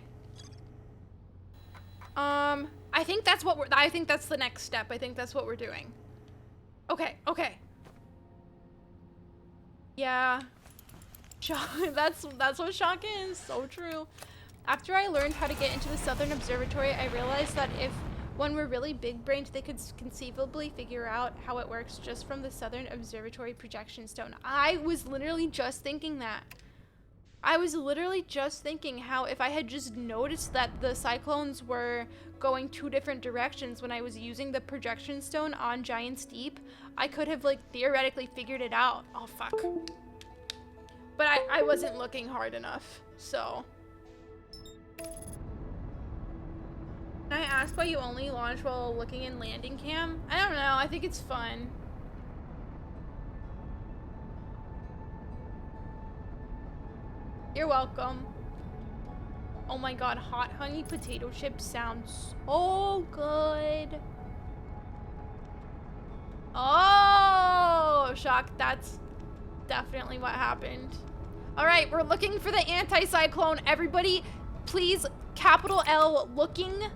I think that's what I think that's the next step. I think that's what we're doing. Okay, okay. Yeah. Shock, that's what shock is. So true. After I learned how to get into the Southern Observatory, I realized that if one were really big-brained, they could conceivably figure out how it works just from the Southern Observatory projection stone. I was literally just thinking that. I was literally just thinking how if I had just noticed that the cyclones were going 2 different directions when I was using the projection stone on Giant's Deep, I could have like theoretically figured it out. Oh fuck. But I wasn't looking hard enough, so. Can I ask why you only launch while looking in landing cam? I don't know, I think it's fun. You're welcome. Oh my god, hot honey potato chips sound so good. Oh, shock, that's definitely what happened. All right, we're looking for the anti-cyclone. Everybody, please, capital L, looking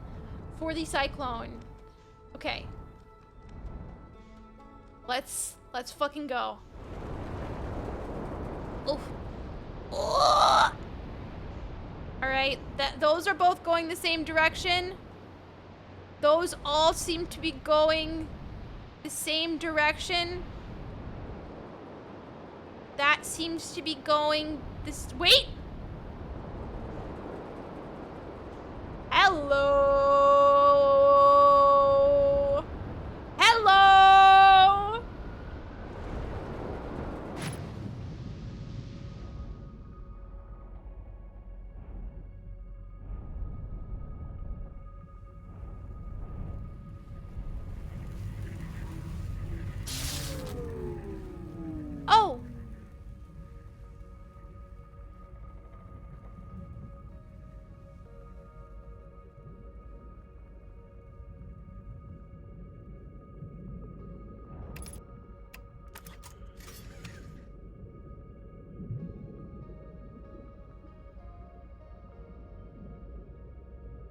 for the cyclone. Okay. Let's fucking go. Oof. All right, those are both going the same direction. Those all seem to be going the same direction. That seems to be going this. Wait. Hello. Hello. Oh.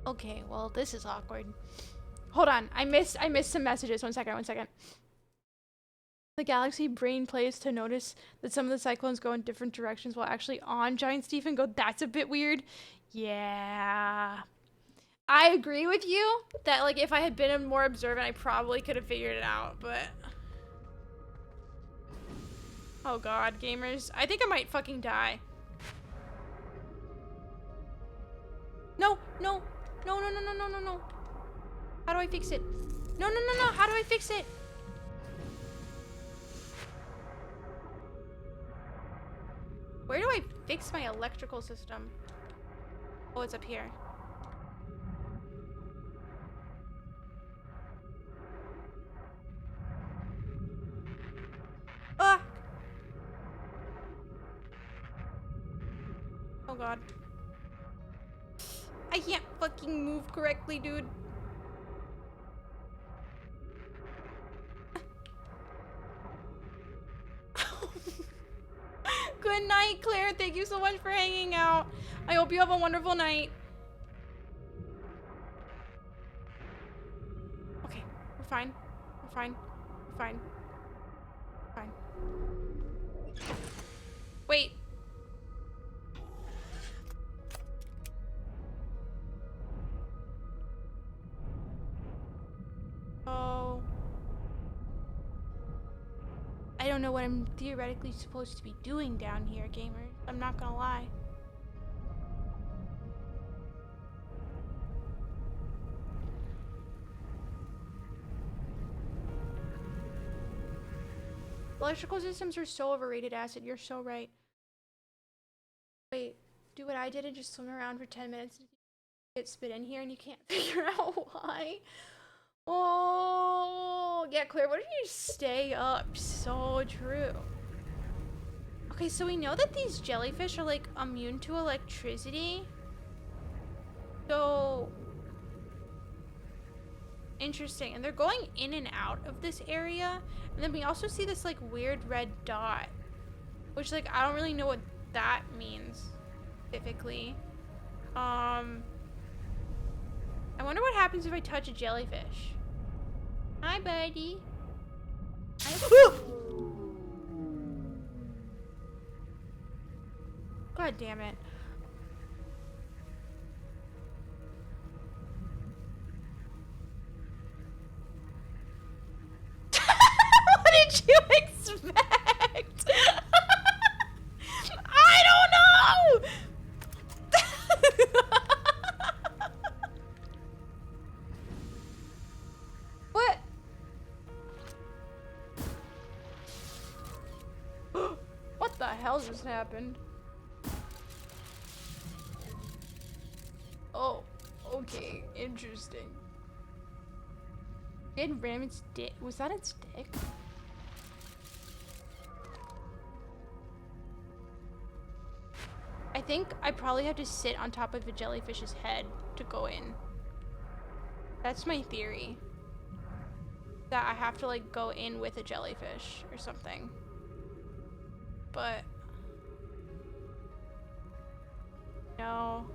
Okay, well, this is awkward. Hold on, I missed some messages. One second. The galaxy brain plays to notice that some of the cyclones go in different directions while actually on Giant Stephen go, that's a bit weird. Yeah. I agree with you that, like, if I had been more observant, I probably could have figured it out, but... Oh god, gamers. I think I might fucking die. No. How do I fix it? No. How do I fix it? Where do I fix my electrical system? Oh, it's up here. Ah! Oh god. I can't fucking move correctly, dude. Good night, Claire. Thank you so much for hanging out. I hope you have a wonderful night. Okay, we're fine. We're fine. We're fine. Fine. Wait. Oh. I don't know what I'm theoretically supposed to be doing down here, gamers. I'm not gonna lie. Electrical systems are so overrated, Acid. You're so right. Wait, do what I did and just swim around for 10 minutes and get spit in here and you can't figure out why. Oh, yeah, Claire, what did you stay up? So true. Okay, so we know that these jellyfish are, like, immune to electricity. So... interesting. And they're going in and out of this area. And then we also see this, like, weird red dot. Which, like, I don't really know what that means specifically. I wonder what happens if I touch a jellyfish. Hi, buddy. God damn it. What did you expect? I don't know! hell just happened? Oh, okay, interesting. It ram its dick. Was that its dick? I think I probably have to sit on top of a jellyfish's head to go in. That's my theory. That I have to like go in with a jellyfish or something. But no.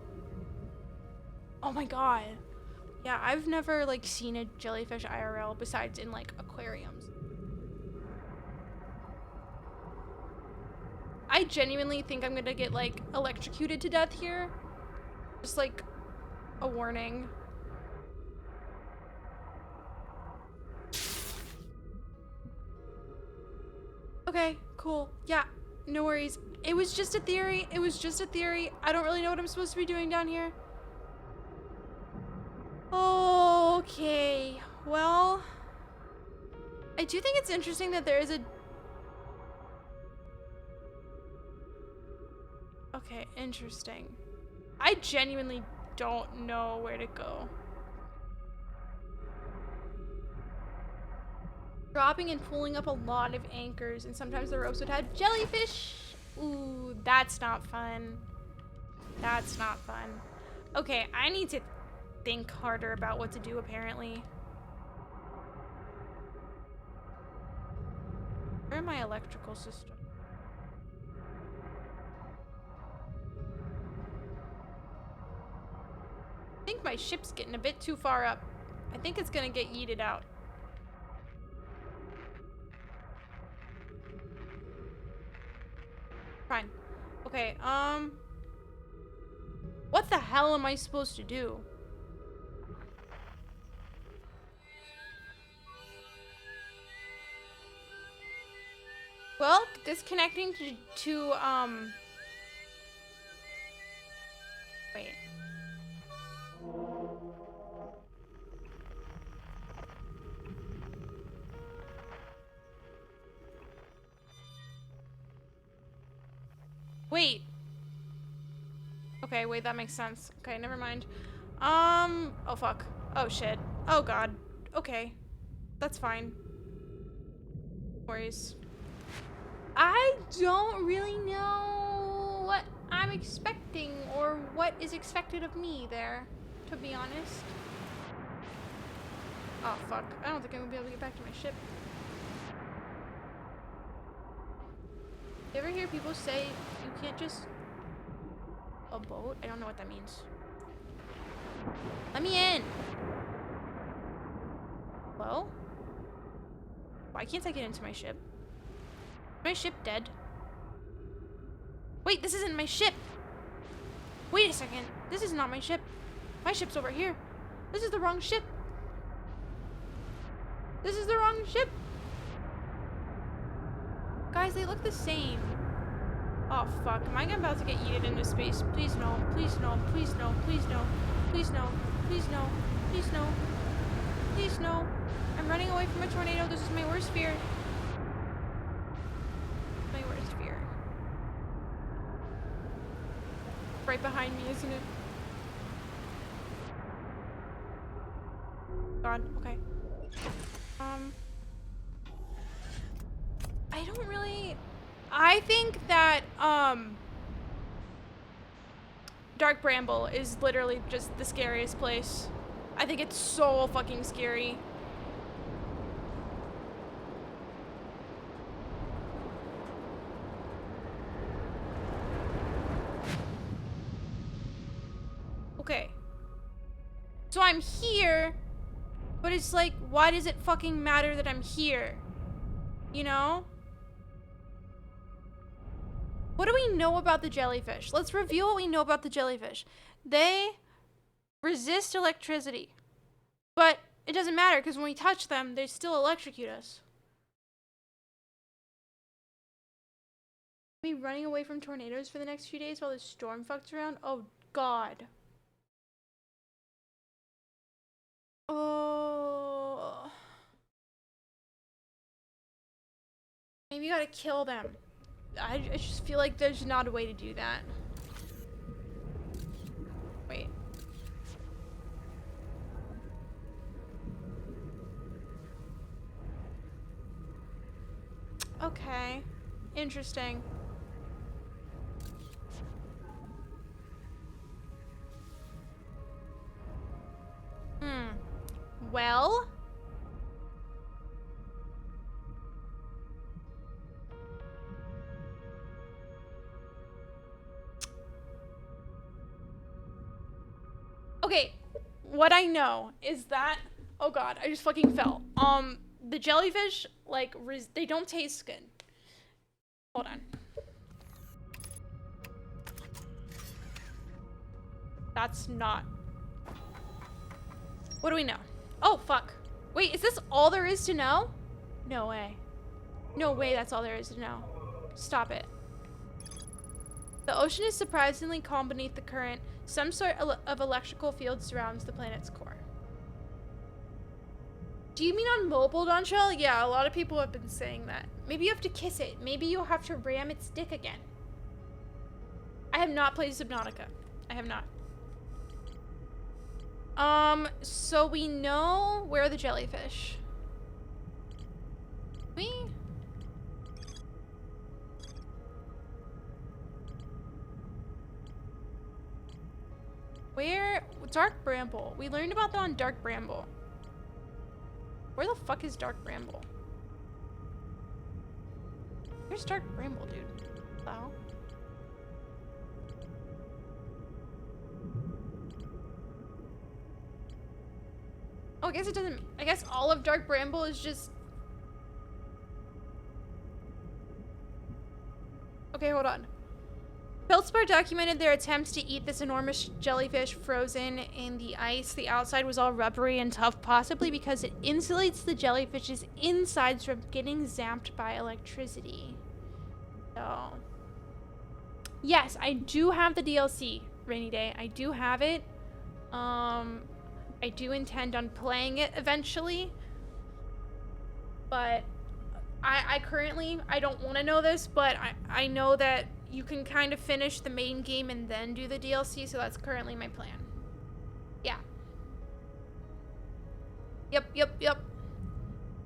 Oh my god. Yeah, I've never like seen a jellyfish IRL besides in like aquariums. I genuinely think I'm gonna get like electrocuted to death here. Just like a warning. Okay, cool. Yeah, no worries. It was just a theory. It was just a theory. I don't really know what I'm supposed to be doing down here. Okay, well, I do think it's interesting that there is a... Okay, interesting. I genuinely don't know where to go. Dropping and pulling up a lot of anchors, and sometimes the ropes would have jellyfish. Ooh, that's not fun. That's not fun. Okay, I need to think harder about what to do, apparently. Where are my electrical systems? I think my ship's getting a bit too far up. I think it's gonna get yeeted out. Fine. Okay, what the hell am I supposed to do? Well, disconnecting to wait. Wait. Okay, wait, that makes sense. Okay, never mind. Oh fuck. Oh shit. Oh god. Okay. That's fine. No worries. I don't really know what I'm expecting or what is expected of me there, to be honest. Oh fuck. I don't think I'm gonna be able to get back to my ship. You ever hear people say you can't just... A boat? I don't know what that means. Let me in! Hello? Why can't I get into my ship? Is my ship dead? Wait, this isn't my ship! Wait a second. This is not my ship. My ship's over here. This is the wrong ship. This is the wrong ship. Guys, they look the same. Oh fuck, am I about to get yeeted into space? Please no, please no, please no, please no, please no, please no, please no, please no. I'm running away from a tornado. This is my worst fear. My worst fear. Right behind me, isn't it? God, okay. I don't really... I think that, Dark Bramble is literally just the scariest place. I think it's so fucking scary. Okay. So I'm here, but it's like, why does it fucking matter that I'm here? You know? What do we know about the jellyfish? Let's review what we know about the jellyfish. They resist electricity, but it doesn't matter because when we touch them, they still electrocute us. Are we running away from tornadoes for the next few days while the storm fucks around? Oh, God. Oh. Maybe you gotta kill them. I just feel like there's not a way to do that. Wait. Okay. Interesting. Well... Okay, what I know is that... Oh god, I just fucking fell. The jellyfish, like, they don't taste good. Hold on. That's not... What do we know? Oh, fuck. Wait, is this all there is to know? No way. No way that's all there is to know. Stop it. The ocean is surprisingly calm beneath the current. Some sort of electrical field surrounds the planet's core. Do you mean on mobile, Donshell? Yeah, a lot of people have been saying that. Maybe you have to kiss it. Maybe you'll have to ram its dick again. I have not played Subnautica. I have not. So we know where are the jellyfish. We... Where? Dark Bramble. We learned about that on Dark Bramble. Where the fuck is Dark Bramble? Where's Dark Bramble, dude? Hello? Oh, I guess it doesn't... I guess all of Dark Bramble is just... Okay, hold on. Feldspar documented their attempts to eat this enormous jellyfish frozen in the ice. The outside was all rubbery and tough, possibly because it insulates the jellyfish's insides from getting zapped by electricity. So... Yes, I do have the DLC, Rainy Day. I do have it. I do intend on playing it eventually. But I currently, I don't want to know this, but I know that you can kind of finish the main game and then do the DLC, so that's currently my plan. Yeah. Yep.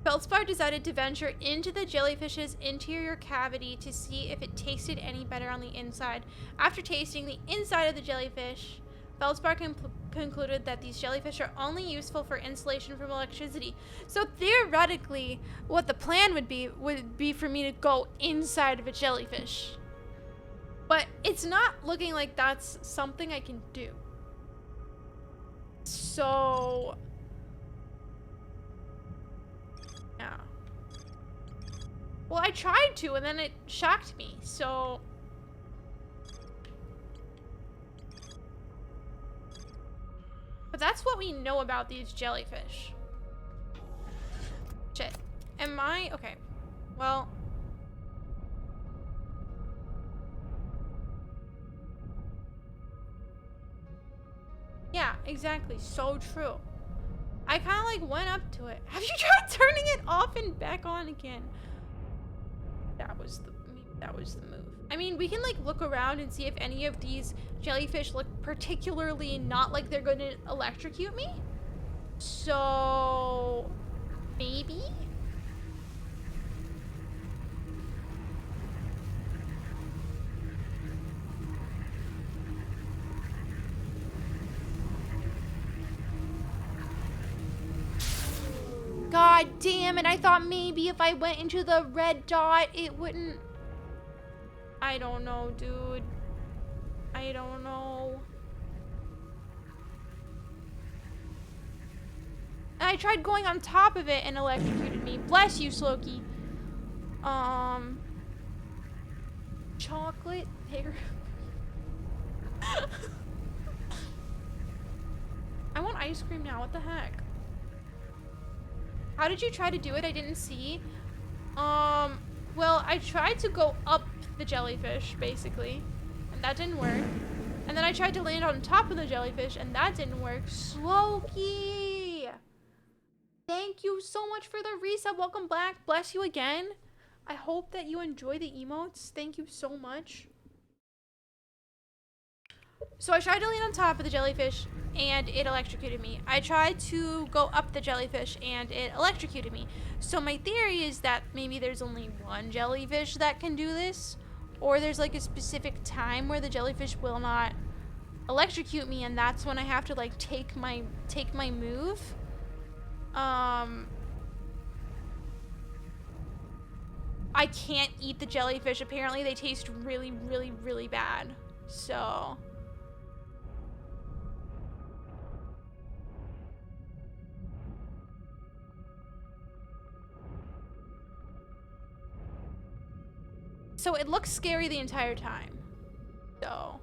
Feldspar decided to venture into the jellyfish's interior cavity to see if it tasted any better on the inside. After tasting the inside of the jellyfish, Feldspar concluded that these jellyfish are only useful for insulation from electricity. So theoretically, what the plan would be for me to go inside of a jellyfish. But it's not looking like that's something I can do. So... yeah. Well, I tried to, and then it shocked me, so... But that's what we know about these jellyfish. Shit. Am I... okay. Well... yeah, exactly. So true. I kind of like went up to it. Have you tried turning it off and back on again? That was the move. I mean, we can like look around and see if any of these jellyfish look particularly not like they're going to electrocute me. So maybe? God damn it, I thought maybe if I went into the red dot, it wouldn't... I don't know, dude. I don't know. I tried going on top of it and electrocuted me. Bless you, Slowkey. Chocolate pear. I want ice cream now, what the heck? How did you try to do it? I didn't see. Well, I tried to go up the jellyfish, basically, and that didn't work. And then I tried to land on top of the jellyfish, and that didn't work. Slowkey! Thank you so much for the resub. Welcome back. Bless you again. I hope that you enjoy the emotes. Thank you so much. So I tried to land on top of the jellyfish and it electrocuted me. I tried to go up the jellyfish and it electrocuted me. So my theory is that maybe there's only one jellyfish that can do this, or there's like a specific time where the jellyfish will not electrocute me, and that's when I have to like take my move. I can't eat the jellyfish. Apparently they taste really, really, really bad. So it looks scary the entire time. So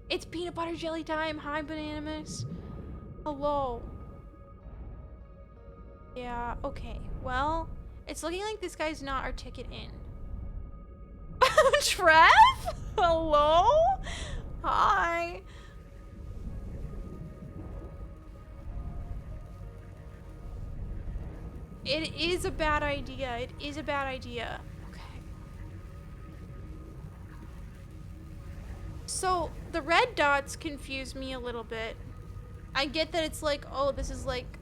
it's peanut butter jelly time. Hi, Bananamus. Hello. Yeah, okay. Well, it's looking like this guy's not our ticket in. Trev? Hello? Hi. It is a bad idea. It is a bad idea. Okay. So, the red dots confuse me a little bit. I get that it's like, oh, this is like...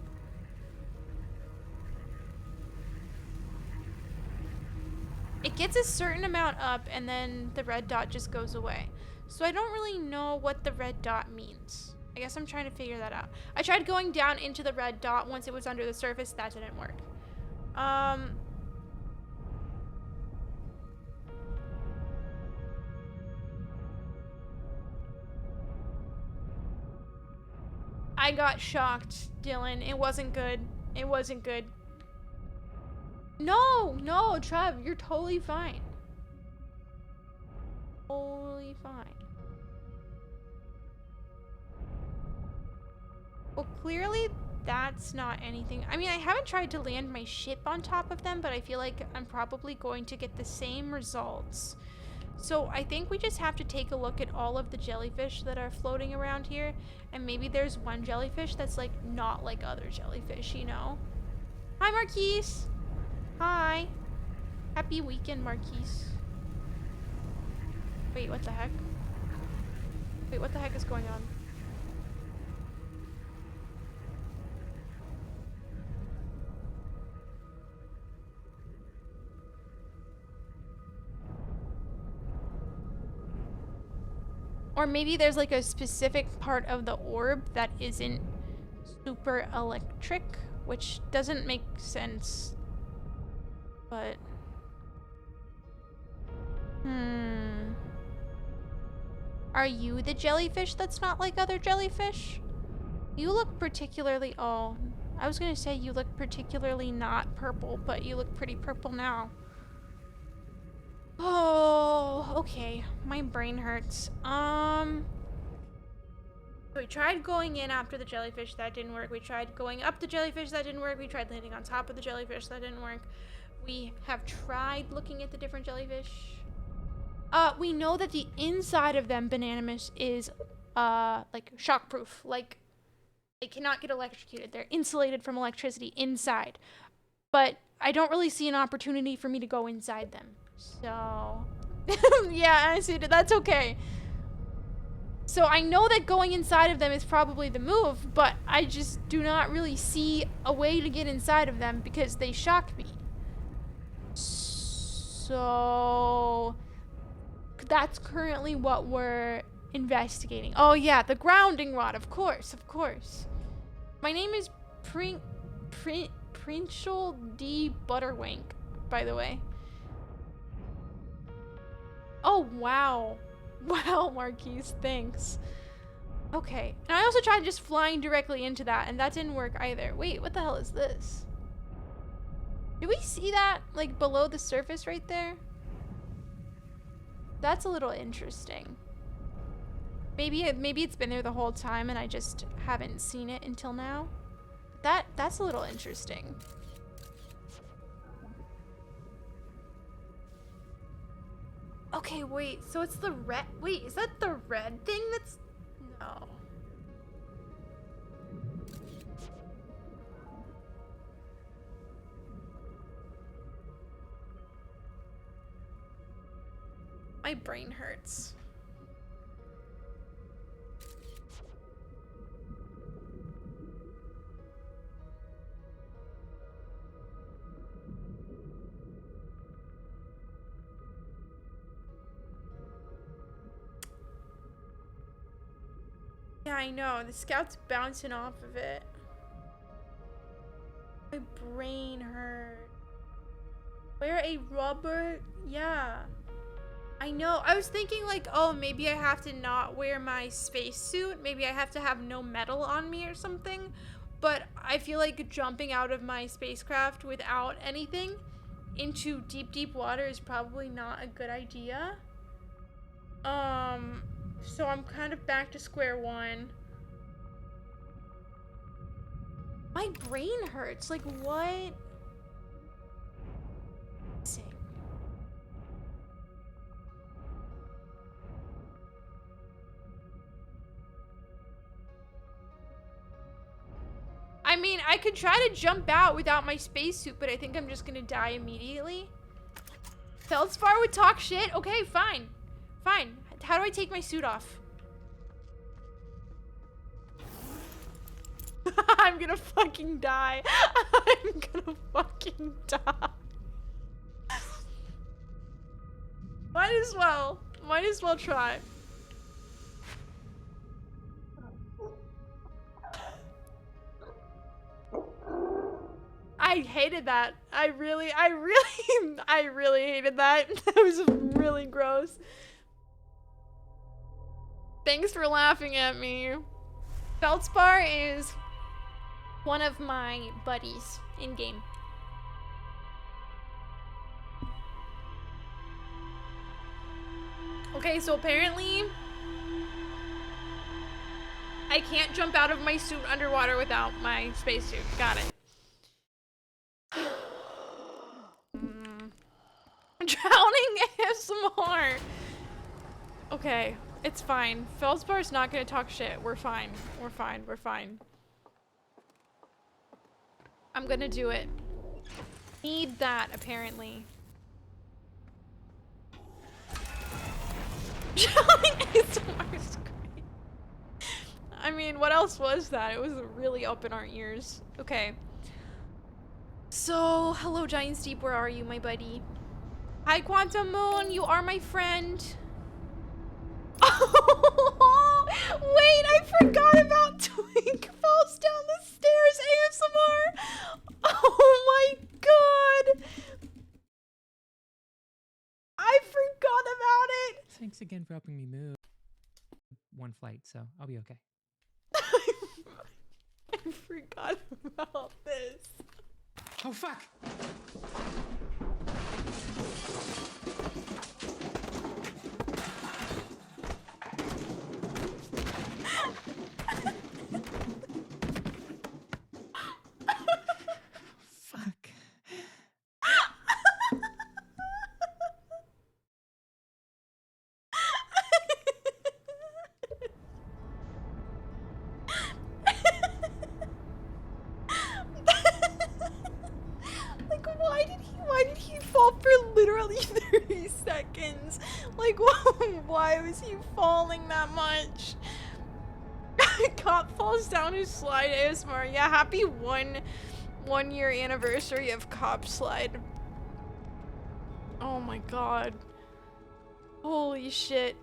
It gets a certain amount up, and then the red dot just goes away. So I don't really know what the red dot means. I guess I'm trying to figure that out. I tried going down into the red dot once it was under the surface. That didn't work. I got shocked, Dylan. It wasn't good. It wasn't good. No, no, Trev, you're totally fine. Totally fine. Well, clearly that's not anything. I mean, I haven't tried to land my ship on top of them, but I feel like I'm probably going to get the same results. So I think we just have to take a look at all of the jellyfish that are floating around here, and maybe there's one jellyfish that's like not like other jellyfish, you know? Hi, Marquise. Hi. Happy weekend, Marquise. Wait, what the heck? Wait, what the heck is going on? Or maybe there's like a specific part of the orb that isn't super electric, which doesn't make sense. But... Are you the jellyfish that's not like other jellyfish? You look particularly... Oh, I was gonna say you look particularly not purple, but you look pretty purple now. Oh, okay. My brain hurts. We tried going in after the jellyfish, that didn't work. We tried going up the jellyfish, that didn't work. We tried landing on top of the jellyfish, that didn't work. We have tried looking at the different jellyfish. We know that the inside of them, Bananamus, is, like, shockproof. Like, they cannot get electrocuted. They're insulated from electricity inside. But I don't really see an opportunity for me to go inside them. So... yeah, I see. That's okay. So I know that going inside of them is probably the move, but I just do not really see a way to get inside of them because they shock me. So that's currently what we're investigating. Oh yeah, the grounding rod, of course, of course. My name is Princhel D. Butterwank, by the way. Oh, wow. Wow, Marquise, thanks. Okay. And I also tried just flying directly into that, and that didn't work either. Wait, what the hell is this? Do we see that, like, below the surface right there? That's a little interesting. Maybe it's been there the whole time, and I just haven't seen it until now. That's a little interesting. Okay, wait, so it's the red- wait, is that the red thing that's- no. My brain hurts. Yeah, I know. The scout's bouncing off of it. My brain hurt. Wear a rubber? Yeah. I know. I was thinking like, oh, maybe I have to not wear my spacesuit. Maybe I have to have no metal on me or something. But I feel like jumping out of my spacecraft without anything into deep, deep water is probably not a good idea. So I'm kind of back to square one. My brain hurts. Like, what? I mean, I could try to jump out without my spacesuit, but I think I'm just gonna die immediately. Feldspar would talk shit? Okay, fine. Fine. How do I take my suit off? I'm gonna fucking die. I'm gonna fucking die. Might as well. Might as well try. I hated that. I really hated that. That was really gross. Thanks for laughing at me. Feldspar is one of my buddies in game. Okay, so apparently I can't jump out of my suit underwater without my spacesuit. Got it. Drowning ASMR. Okay, it's fine. Feldspar's not gonna talk shit. We're fine. We're fine. We're fine. I'm gonna do it. Need that, apparently. Drowning ASMR is great. I mean, what else was that? It was really up in our ears. Okay. So, hello Giants Deep, where are you, my buddy? Hi Quantum Moon, you are my friend. Oh, wait, I forgot about Twink falls down the stairs ASMR. Oh my god. I forgot about it. Thanks again for helping me move. One flight, so I'll be okay. I forgot about this. Oh, fuck! Fuck. Like, why did he fall for literally 30 seconds? Like, why was he falling that much? Cop falls down his slide ASMR. Yeah, happy one year anniversary of Cop Slide. Oh my god. Holy shit.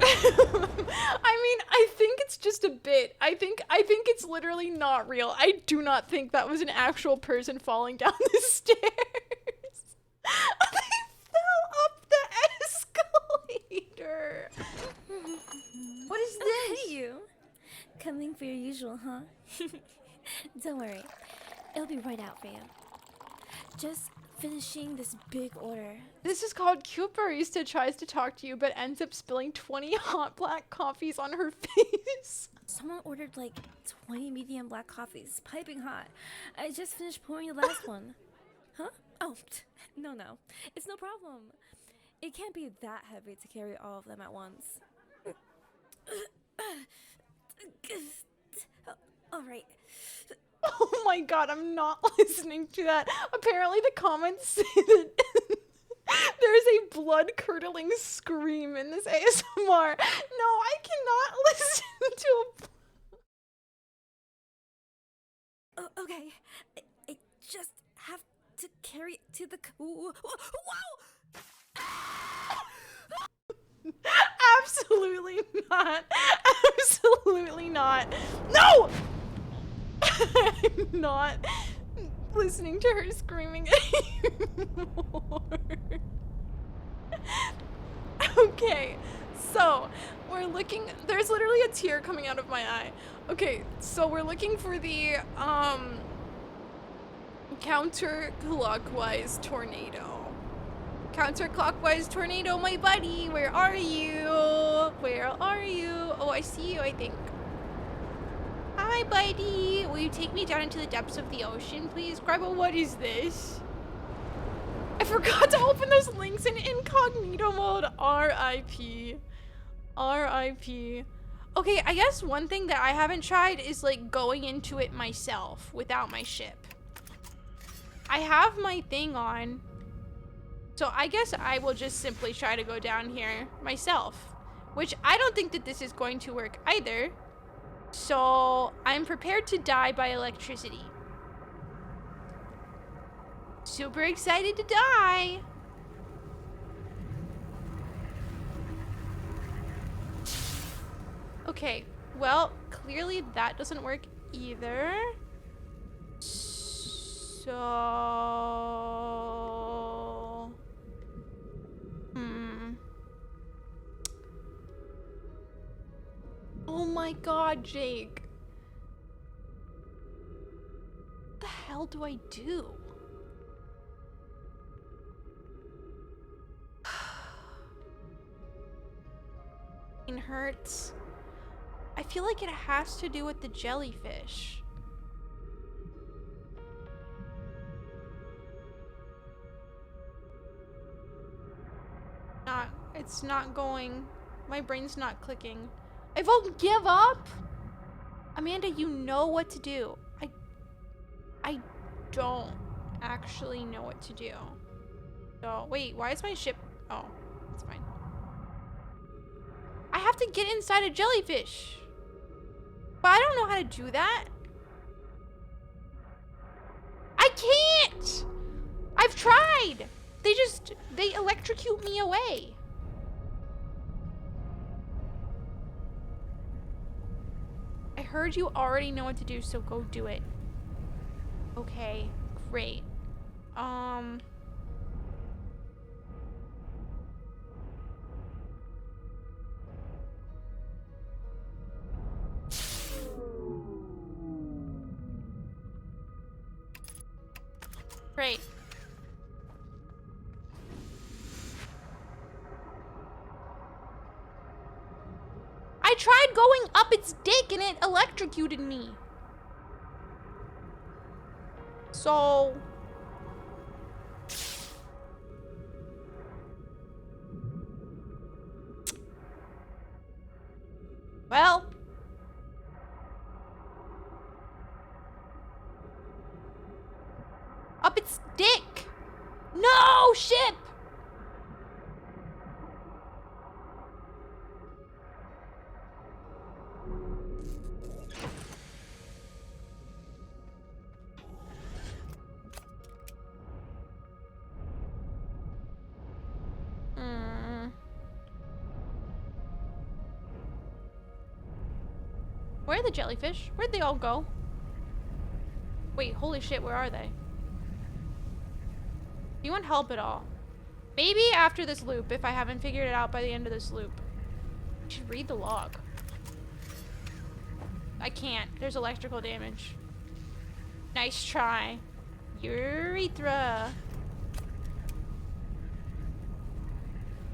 I mean, I think it's just a bit. I think it's literally not real. I do not think that was an actual person falling down the stairs. They fell up the escalator. What is this? Hey, you. Coming for your usual, huh? Don't worry. It'll be right out for you. Just finishing this big order. This is called Cute Barista tries to talk to you but ends up spilling 20 hot black coffees on her face. Someone ordered like 20 medium black coffees, piping hot. I just finished pouring the last one. Huh? Oh, no. It's no problem. It can't be that heavy to carry all of them at once. All right. Oh my god, I'm not listening to that. Apparently the comments say that There's a blood-curdling scream in this ASMR. No, I cannot listen to a... Oh, okay. I just have to carry it to the... Whoa! Absolutely not. Absolutely not. No! I'm not listening to her screaming anymore. Okay, so we're looking. There's literally a tear coming out of my eye. Okay, so we're looking for the counterclockwise tornado. Counterclockwise tornado, my buddy. Where are you? Where are you? Oh, I see you, I think. Hi, buddy. Will you take me down into the depths of the ocean, please? Grandma, what is this? I forgot to open those links in incognito mode. R.I.P. R.I.P. Okay, I guess one thing that I haven't tried is like going into it myself without my ship. I have my thing on. So I guess I will just simply try to go down here myself, which I don't think that this is going to work either. So I'm prepared to die by electricity. Super excited to die. Okay, well, clearly that doesn't work either. So... Oh my god, Jake. What the hell do I do? It hurts. I feel like it has to do with the jellyfish. It's not going. My brain's not clicking. I won't give up. Amanda, you know what to do. I don't actually know what to do. So, wait, why is my ship... Oh, it's fine. I have to get inside a jellyfish. But I don't know how to do that. I can't! I've tried! They electrocute me away. I heard you already know what to do, so go do it. Okay, great. Great. I tried going up its dick and it electrocuted me. So... Well... Up its dick! No, ship! Where are the jellyfish? Where'd they all go? Wait, holy shit, where are they? Do you want help at all? Maybe after this loop, if I haven't figured it out by the end of this loop. I should read the log. I can't. There's electrical damage. Nice try. Urethra.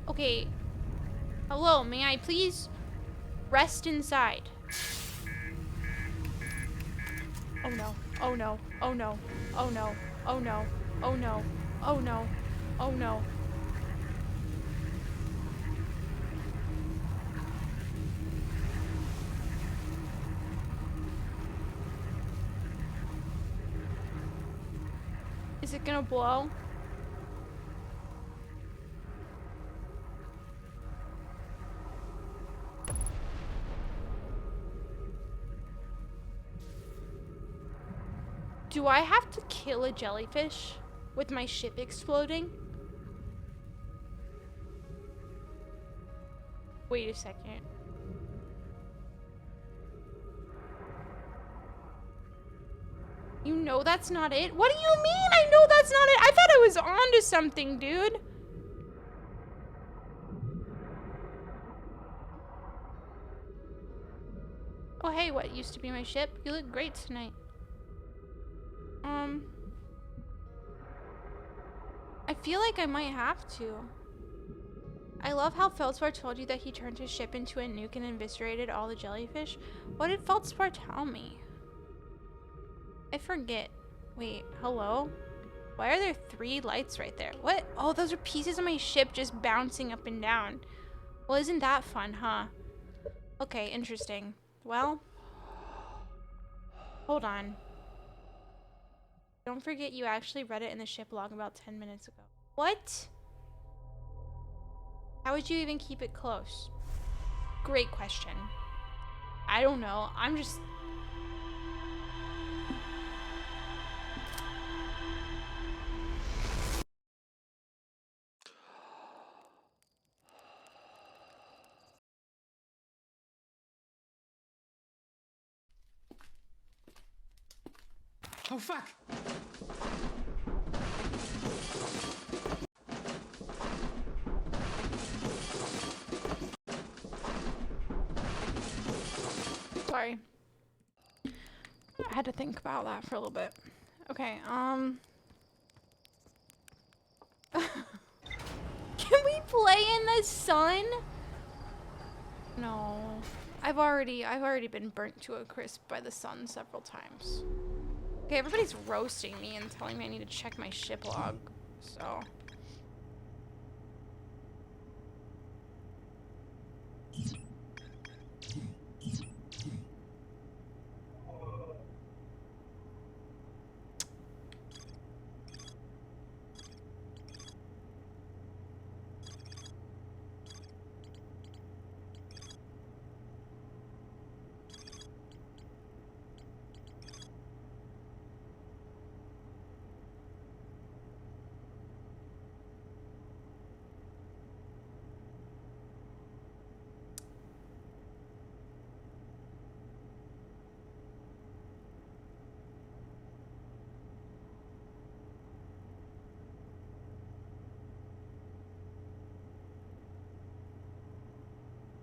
Okay. Hello, may I please rest inside? Oh no. Oh no. Oh no. Oh no. Oh no. Oh no. Oh no. Oh no. Is it gonna blow? Do I have to kill a jellyfish with my ship exploding? Wait a second. You know that's not it? What do you mean I know that's not it? I thought I was onto something, dude. Oh, hey, what used to be my ship? You look great tonight. I feel like I might have to. I love how Feldspar told you that he turned his ship into a nuke and eviscerated all the jellyfish. What did Feldspar tell me? I forget. Wait, hello? Why are there 3 lights right there? What? Oh, those are pieces of my ship just bouncing up and down. Well, isn't that fun, huh? Okay, interesting. Well, hold on. Don't forget you actually read it in the ship log about 10 minutes ago. What? How would you even keep it close? Great question. I don't know. I'm just... Oh, fuck! Sorry. I had to think about that for a little bit. Okay, Can we play in the sun? No. I've already been burnt to a crisp by the sun several times. Okay, everybody's roasting me and telling me I need to check my ship log, so...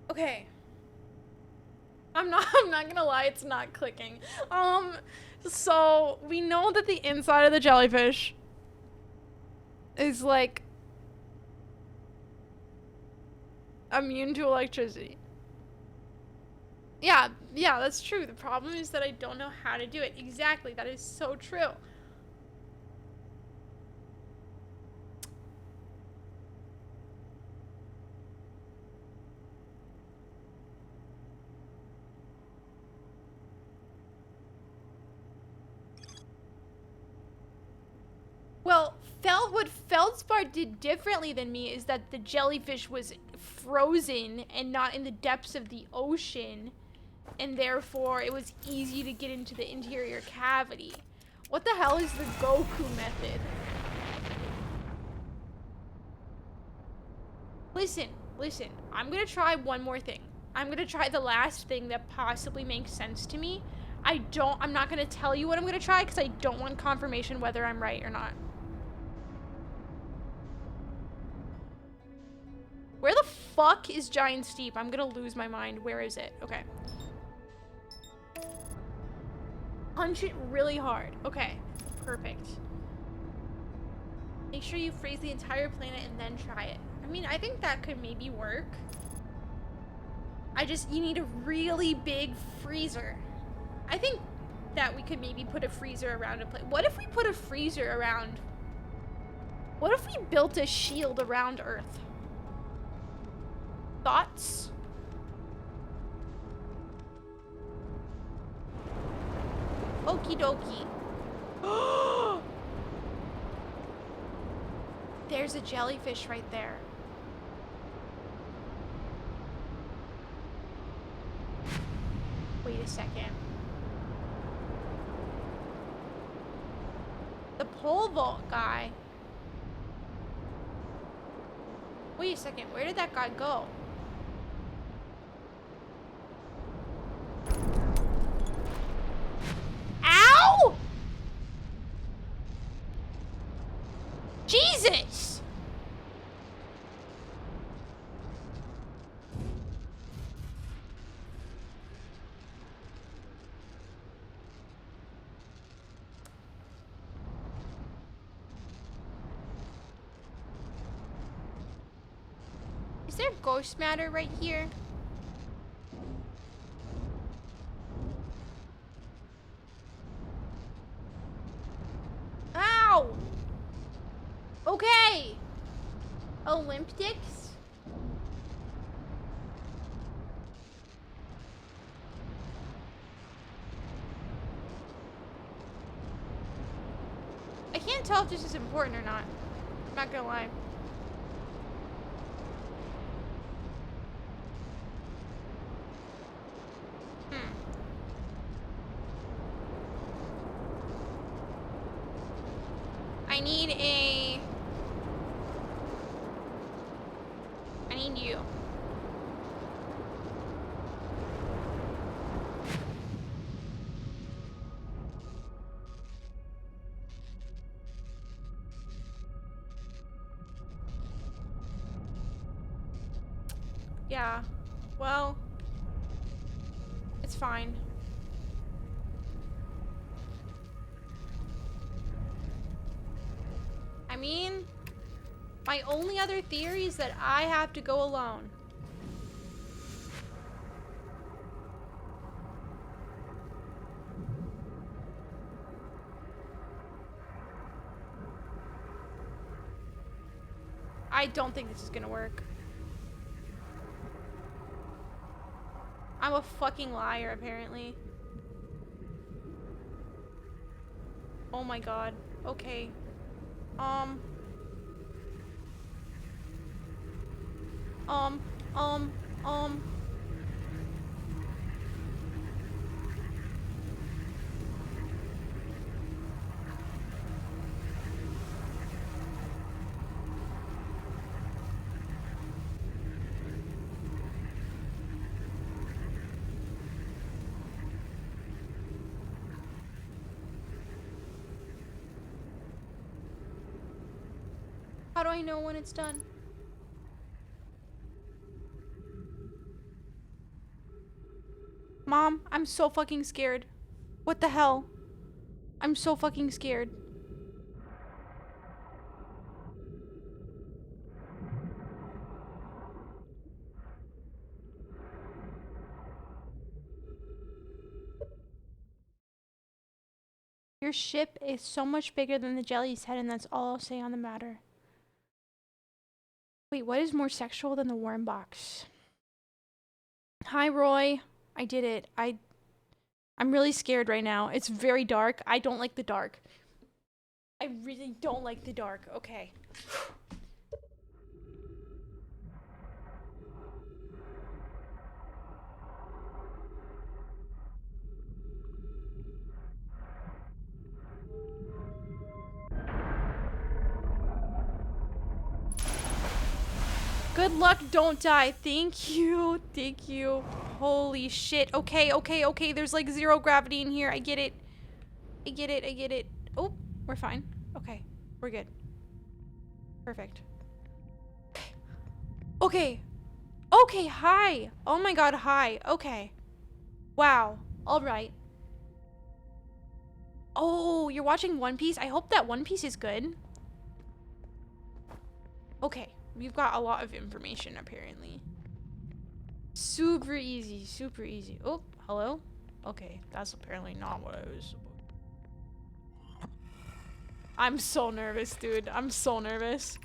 Okay. I'm not gonna lie, it's not clicking. So we know that the inside of the jellyfish is like immune to electricity. Yeah, that's true. The problem is that I don't know how to do it. Exactly, that is so true. Well, what Feldspar did differently than me is that the jellyfish was frozen and not in the depths of the ocean, and therefore it was easy to get into the interior cavity. What the hell is the Goku method? Listen, I'm gonna try one more thing. I'm gonna try the last thing that possibly makes sense to me. I'm not gonna tell you what I'm gonna try because I don't want confirmation whether I'm right or not. Where the fuck is Giant Steep? I'm gonna lose my mind. Where is it? Okay. Punch it really hard. Okay. Perfect. Make sure you freeze the entire planet and then try it. I mean, I think that could maybe work. You need a really big freezer. I think that we could maybe put a freezer around a planet. What if we put a freezer around... What if we built a shield around Earth? Thoughts? Okie dokie. There's a jellyfish right there. Wait a second. pole vault guy. Wait a second, where did that guy go? Ow! Jesus! Is there ghost matter right here? Ow! Okay. Olympics? I can't tell if this is important or not. I'm not gonna lie. I need you. Yeah. Well, it's fine. I mean, my only other theory is that I have to go alone. I don't think this is gonna work. I'm a fucking liar, apparently. Oh my god. Okay. Um. How do I know when it's done? Mom, I'm so fucking scared. What the hell? I'm so fucking scared. Your ship is so much bigger than the jelly's head, and that's all I'll say on the matter. Wait, what is more sexual than the worm box? Hi, Roy. I did it. I'm really scared right now. It's very dark. I don't like the dark. I really don't like the dark. Okay. Good luck, don't die. Thank you. Thank you. Holy shit. Okay, okay, okay. There's like zero gravity in here. I get it. I get it. I get it. Oh, we're fine. Okay, we're good. Perfect. Okay. Okay, hi. Oh my god, hi. Okay. Wow. All right. Oh, you're watching One Piece? I hope that One Piece is good. Okay. We've got a lot of information, apparently. Super easy, super easy. Oh, hello? Okay, that's apparently not what I was supposed to. I'm so nervous, dude. I'm so nervous.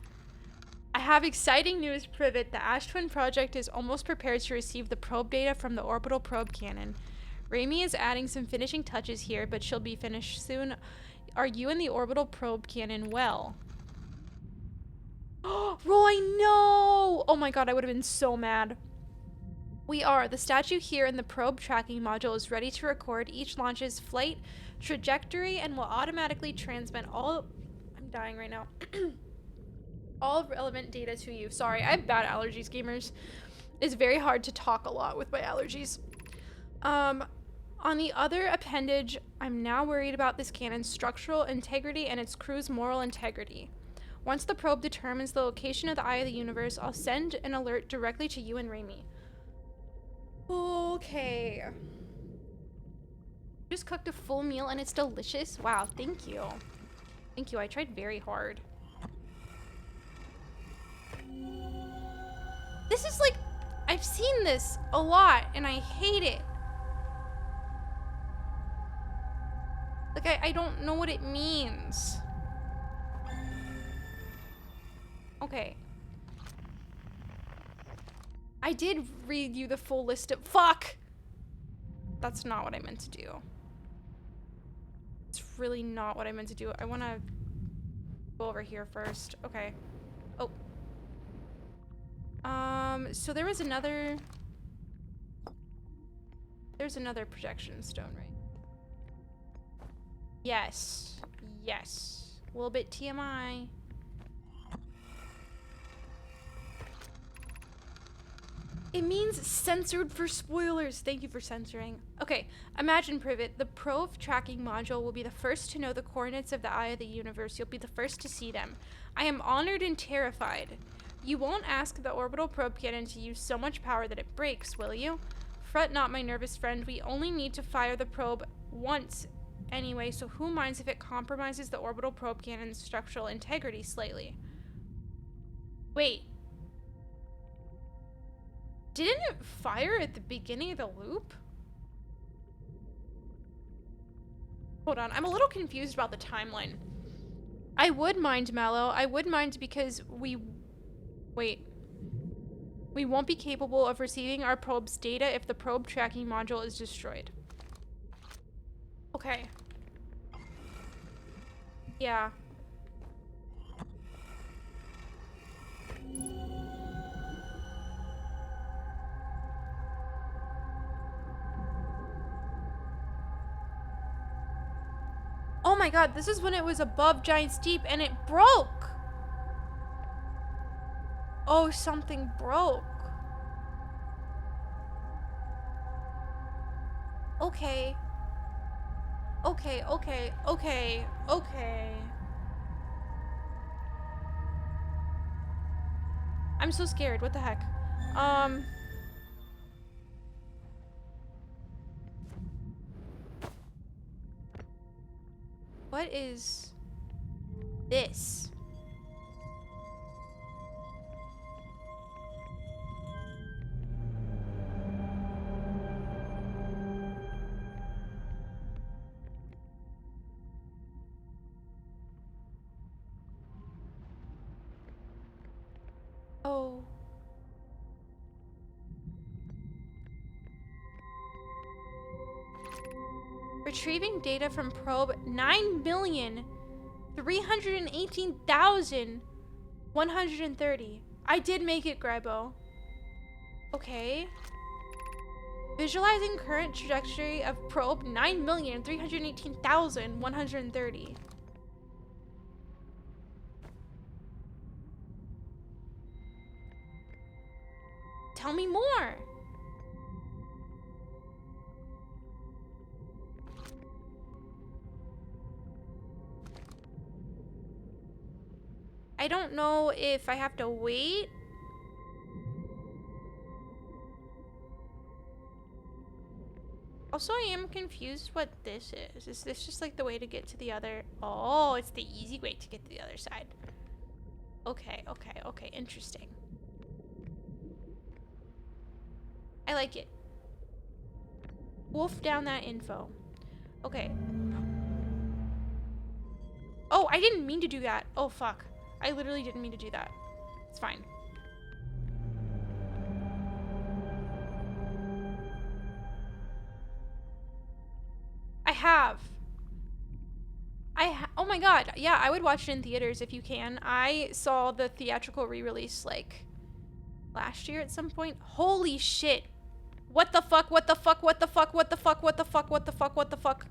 I have exciting news, Privet. The Ash Twin project is almost prepared to receive the probe data from the orbital probe cannon. Raimi is adding some finishing touches here, but she'll be finished soon. Are you and the orbital probe cannon well? Roy, no! Oh my god, I would have been so mad. We are. The statue here in the probe tracking module is ready to record each launch's flight trajectory and will automatically transmit all dying right now. All relevant data to you. Sorry, I have bad allergies, gamers. It's very hard to talk a lot with my allergies. On the other appendage, I'm now worried about this cannon's structural integrity and its crew's moral integrity. Once the probe determines the location of the Eye of the Universe, I'll send an alert directly to you and Raimi. Okay. Just cooked a full meal and it's delicious. Wow, thank you. Thank you, I tried very hard. This is like, I've seen this a lot and I hate it. Like, I don't know what it means. Okay. I did read you the full list of— fuck! That's not what I meant to do. It's really not what I meant to do. I want to go over here first. Okay. Oh. So there was another— there's another projection stone, right? Yes. Yes. A little bit TMI. It means censored for spoilers. Thank you for censoring. Okay, imagine Privet. The probe tracking module will be the first to know the coordinates of the Eye of the Universe. You'll be the first to see them. I am honored and terrified. You won't ask the orbital probe cannon to use so much power that it breaks, will you? Fret not, my nervous friend. We only need to fire the probe once anyway, so who minds if it compromises the orbital probe cannon's structural integrity slightly? Wait. Didn't it fire at the beginning of the loop? Hold on, I'm a little confused about the timeline. I would mind, Mallow. I would mind because we won't be capable of receiving our probe's data if the probe tracking module is destroyed. Okay. Yeah. Oh my god, this is when it was above Giant's Deep and it broke! Oh, something broke. Okay. Okay, okay, okay, okay. I'm so scared, what the heck? What is this? Oh. Retrieving data from probe 9,318,130. I did make it, Grebo. Okay. Visualizing current trajectory of probe 9,318,130. Tell me more. I don't know if I have to wait. Also, I am confused what this is. Is this just like the way to get to the other? Oh, it's the easy way to get to the other side. Okay, okay, okay. Interesting. I like it. Wolf down that info. Okay. Oh, I didn't mean to do that. Oh, fuck. I literally didn't mean to do that. It's fine. I have. Oh my god. Yeah, I would watch it in theaters if you can. I saw the theatrical re-release like last year at some point. Holy shit. What the fuck? What the fuck? What the fuck? What the fuck? What the fuck? What the fuck? What the fuck?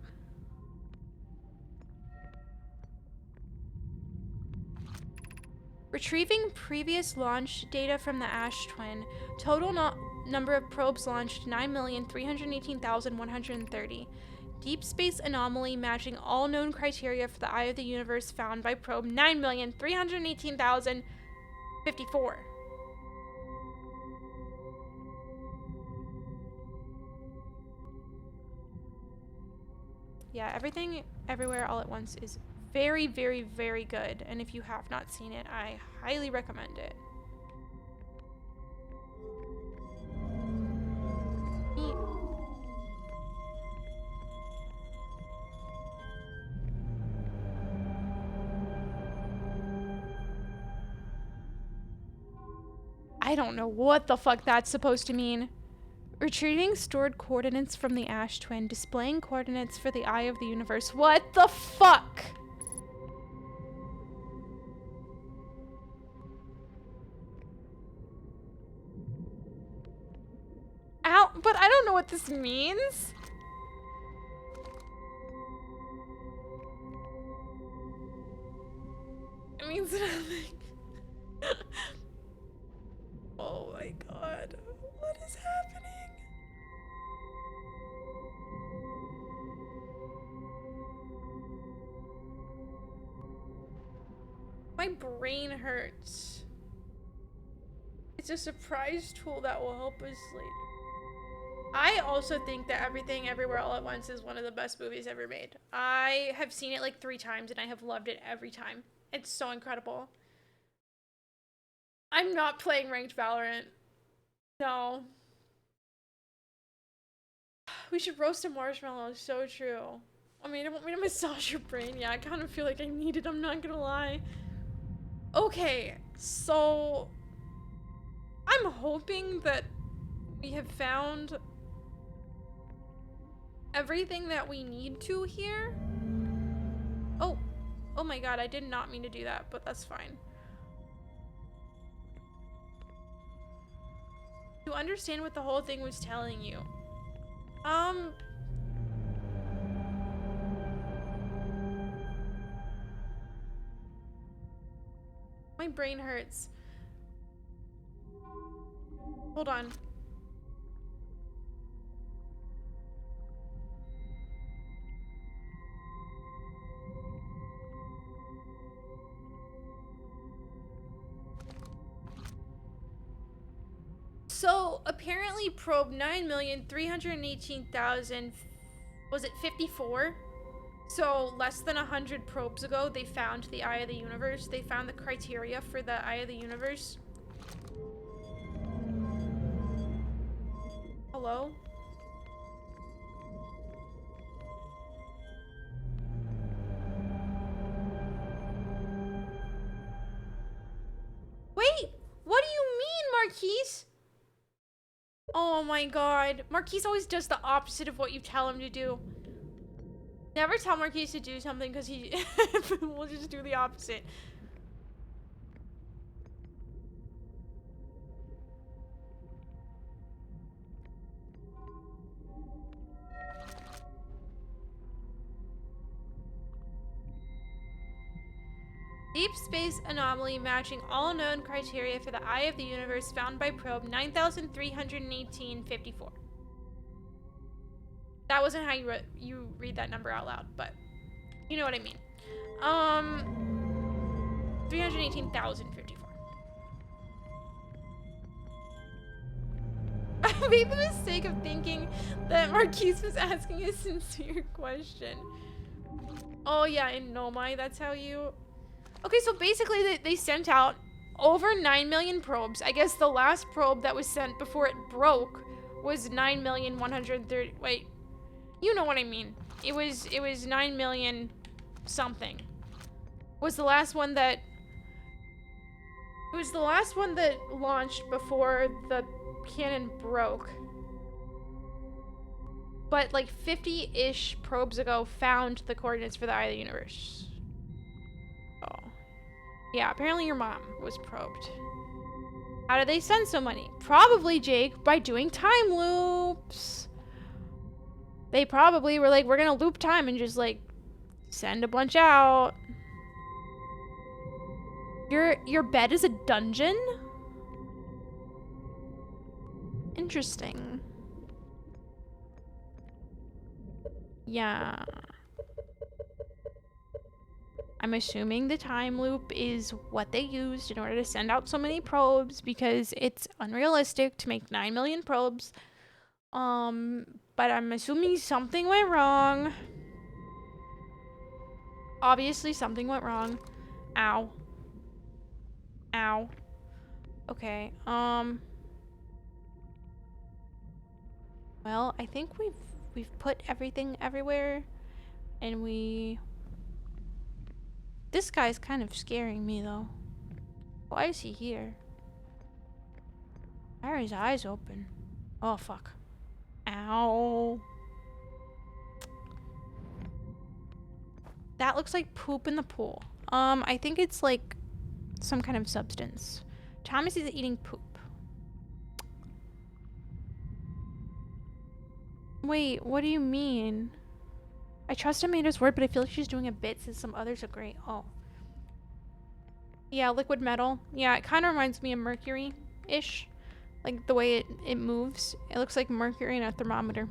Retrieving previous launch data from the Ash Twin. Total number of probes launched 9,318,130. Deep space anomaly matching all known criteria for the Eye of the Universe found by probe 9,318,054. Yeah, Everything Everywhere All at Once is very, very, very good. And if you have not seen it, I highly recommend it. I don't know what the fuck that's supposed to mean. Retrieving stored coordinates from the Ash Twin, displaying coordinates for the Eye of the Universe. What the fuck? Ow, but I don't know what this means. It means nothing. Oh my god. What is happening? My brain hurts. It's a surprise tool that will help us later. I also think that Everything Everywhere All at Once is one of the best movies ever made. I have seen it like 3 times and I have loved it every time. It's so incredible. I'm not playing ranked Valorant. No. We should roast a marshmallow. So true. I mean, I want me to massage your brain. Yeah, I kind of feel like I need it. I'm not gonna lie. Okay, so I'm hoping that we have found everything that we need to here. Oh my god, I did not mean to do that, but that's fine. To understand what the whole thing was telling you. My brain hurts. Hold on. So apparently probe 9,318,000, was it 54? So less than 100 probes ago, they found the Eye of the Universe. They found the criteria for the Eye of the Universe. Hello? Wait! What do you mean, Marquise? Oh my god. Marquise always does the opposite of what you tell him to do. Never tell Marquise to do something because he will just do the opposite. Deep space anomaly matching all known criteria for the Eye of the Universe found by probe 9,318.54. That wasn't how you read that number out loud, but you know what I mean. 318,054. I made the mistake of thinking that Marquise was asking a sincere question. Oh yeah, in Nomai, that's how you... Okay, so basically they sent out over 9 million probes. I guess the last probe that was sent before it broke was 9,130... Wait. You know what I mean. It was 9 million something. Was the last one that... It was the last one that launched before the cannon broke. But like 50-ish probes ago found the coordinates for the Eye of the Universe. Oh. Yeah, apparently your mom was probed. How did they send so many? Probably, Jake, by doing time loops. They probably were like, we're gonna loop time and just like send a bunch out. Your bed is a dungeon? Interesting. Yeah. I'm assuming the time loop is what they used in order to send out so many probes because it's unrealistic to make 9 million probes. But I'm assuming something went wrong. Obviously something went wrong. Ow. Ow. Okay, well, I think we've put everything everywhere, and this guy's kind of scaring me, though. Why is he here? Why are his eyes open? Oh, fuck. Ow. That looks like poop in the pool. I think it's like some kind of substance. Thomas is eating poop. Wait, what do you mean? I trust Amanda's word, but I feel like she's doing a bit since some others agree. Oh. Yeah, liquid metal. Yeah, it kind of reminds me of mercury-ish. Like the way it moves. It looks like mercury in a thermometer.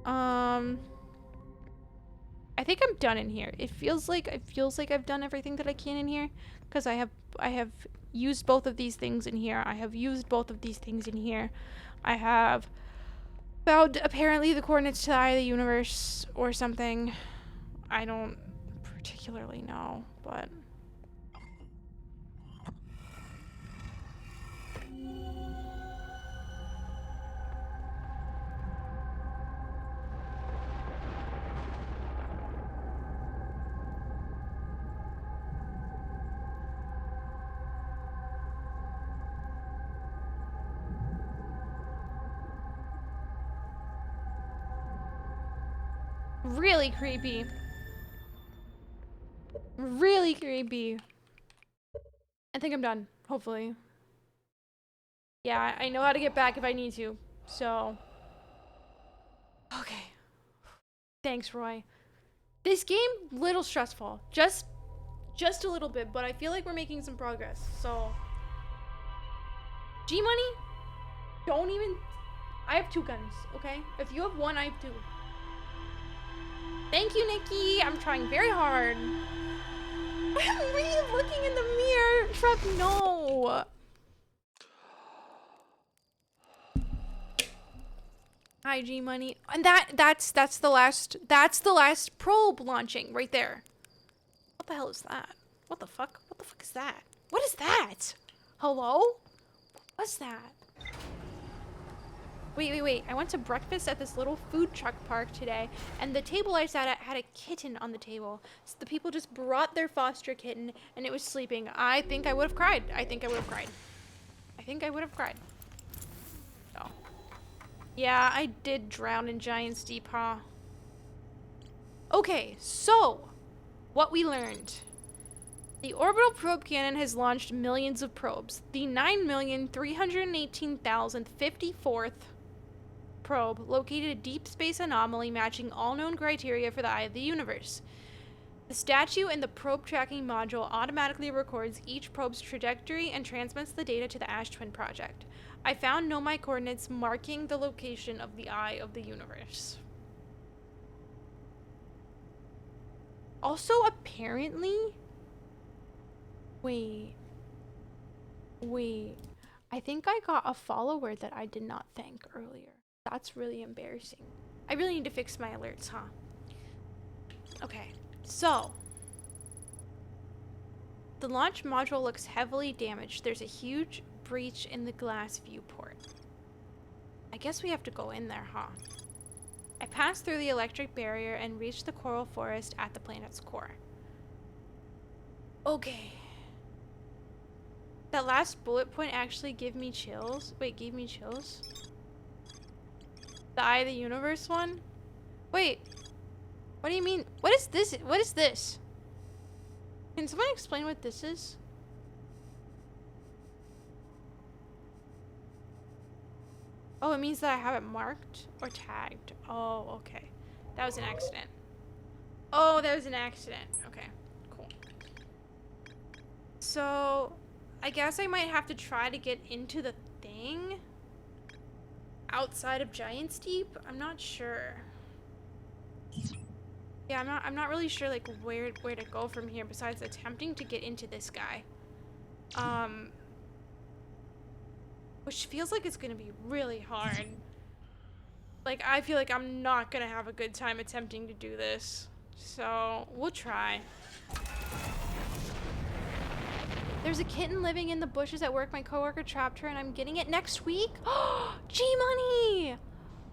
I think I'm done in here. It feels like I've done everything that I can in here because I have used both of these things in here. I have used both of these things in here. I have found apparently the coordinates to the eye of the universe or something. I don't particularly know, but really creepy. Really creepy. I think I'm done, hopefully. Yeah, I know how to get back if I need to, so. Okay. Thanks, Roy. This game, little stressful. Just a little bit, but I feel like we're making some progress, so. G-Money, don't even. I have 2 guns, okay? If you have 1, I have 2. Thank you, Nikki. I'm trying very hard. I'm really looking in the mirror. Truck, no. Hi, G-Money. And that's the last probe launching right there. What the hell is that? What the fuck? What the fuck is that? What is that? Hello? What's that? Wait. I went to breakfast at this little food truck park today, and the table I sat at had a kitten on the table. So the people just brought their foster kitten, and it was sleeping. I think I would have cried. I think I would have cried. Oh. Yeah, I did drown in Giant's Deep, huh? Okay, so, what we learned. The orbital probe cannon has launched millions of probes. The 9,318,054th probe located a deep space anomaly matching all known criteria for the eye of the universe. The statue in the probe tracking module automatically records each probe's trajectory and transmits the data to the Ash Twin Project. I found Nomai coordinates marking the location of the eye of the universe. Also, apparently... Wait. I think I got a follower that I did not thank earlier. That's really embarrassing. I really need to fix my alerts, huh? Okay, so. The launch module looks heavily damaged. There's a huge breach in the glass viewport. I guess we have to go in there, huh? I passed through the electric barrier and reached the coral forest at the planet's core. Okay. That last bullet point actually gave me chills. Wait, gave me chills? The Eye of the Universe one? Wait. What do you mean? What is this? What is this? Can someone explain what this is? Oh, it means that I have it marked or tagged. Oh, okay. That was an accident. Oh, that was an accident. Okay, cool. So I guess I might have to try to get into the thing outside of Giant's Deep. I'm not sure. Yeah, I'm not really sure like where to go from here besides attempting to get into this guy. Which feels like it's gonna be really hard. Like, I feel like I'm not gonna have a good time attempting to do this. So, we'll try. There's a kitten living in the bushes at work. My coworker trapped her and I'm getting it next week. G-Money!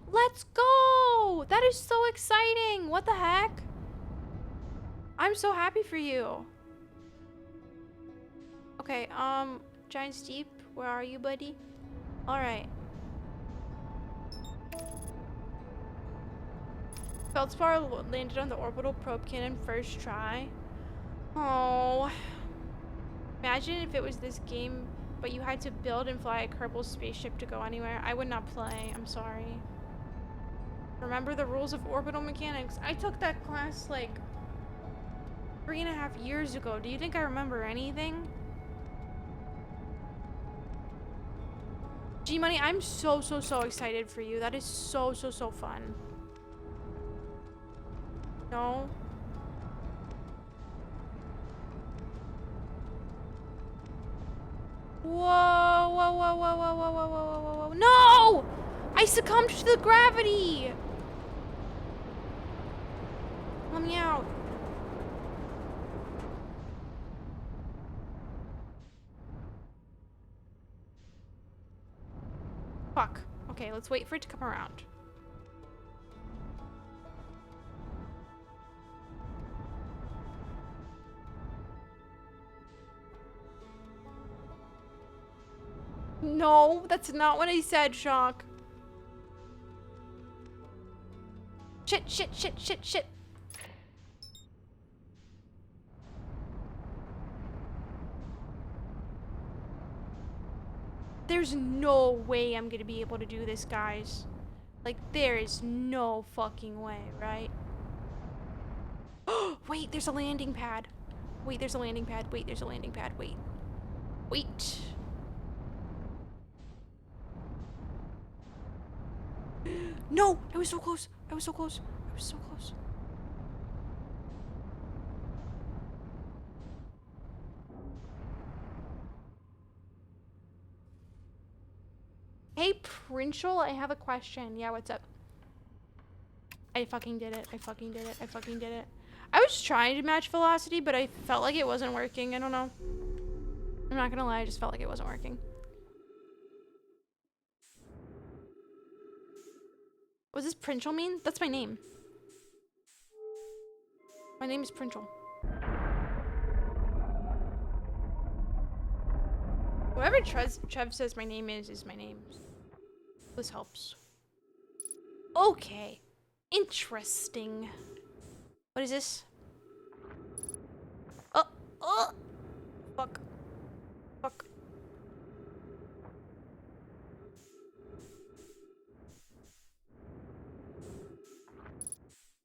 Let's go! That is so exciting! What the heck? I'm so happy for you. Okay, Giant's Deep, where are you, buddy? Alright. Feldspar landed on the orbital probe cannon first try. Oh. Imagine if it was this game, but you had to build and fly a Kerbal spaceship to go anywhere. I would not play. I'm sorry. Remember the rules of orbital mechanics? I took that class like 3.5 years ago. Do you think I remember anything? G-Money, I'm so excited for you. That is so fun. No? Whoa. No! I succumbed to the gravity! Let me out. Fuck. Okay, let's wait for it to come around. No, that's not what I said, Shock. Shit. There's no way I'm gonna be able to do this, guys. Like, there is no fucking way, right? Wait, there's a landing pad. Wait. No! I was so close. Hey, Princhel, I have a question. Yeah, what's up? I fucking did it. I was trying to match velocity, but I felt like it wasn't working. I don't know. I'm not gonna lie, I just felt like it wasn't working. What does Princhel mean? That's my name. My name is Princhel. Whoever Trev says my name is my name. This helps. Okay. Interesting. What is this? Oh! Fuck.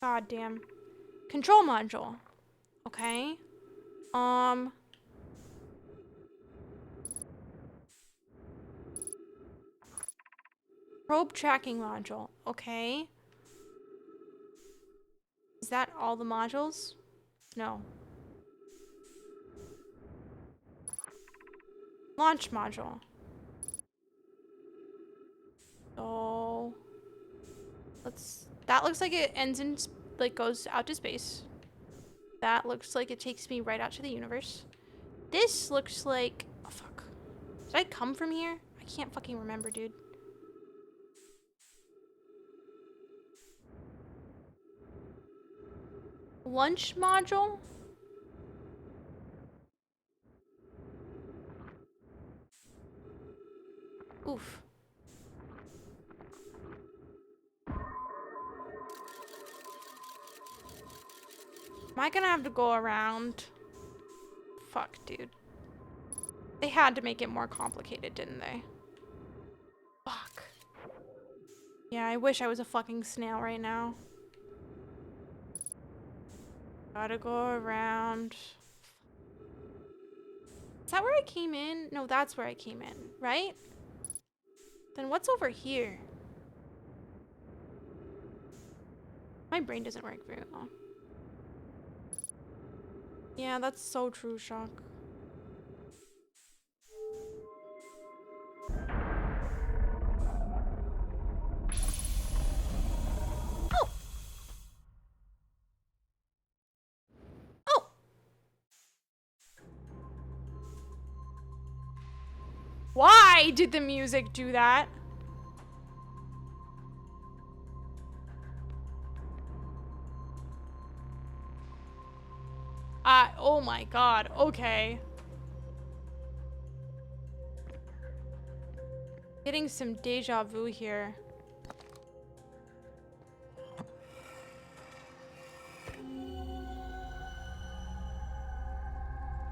God damn. Control module. Okay. Probe tracking module. Okay. Is that all the modules? No. Launch module. So that looks like it ends in like goes out to space. That looks like it takes me right out to the universe. This looks like, oh fuck. Did I come from here? I can't fucking remember, dude. Lunch module? Oof. Am I gonna have to go around? Fuck, dude. They had to make it more complicated, didn't they? Fuck. Yeah, I wish I was a fucking snail right now. Gotta go around. that where I came in? No, that's where I came in, right? Then what's over here? My brain doesn't work very well. Yeah, that's so true, Shock. Oh! Oh! Why did the music do that? Oh my god, okay. Getting some deja vu here.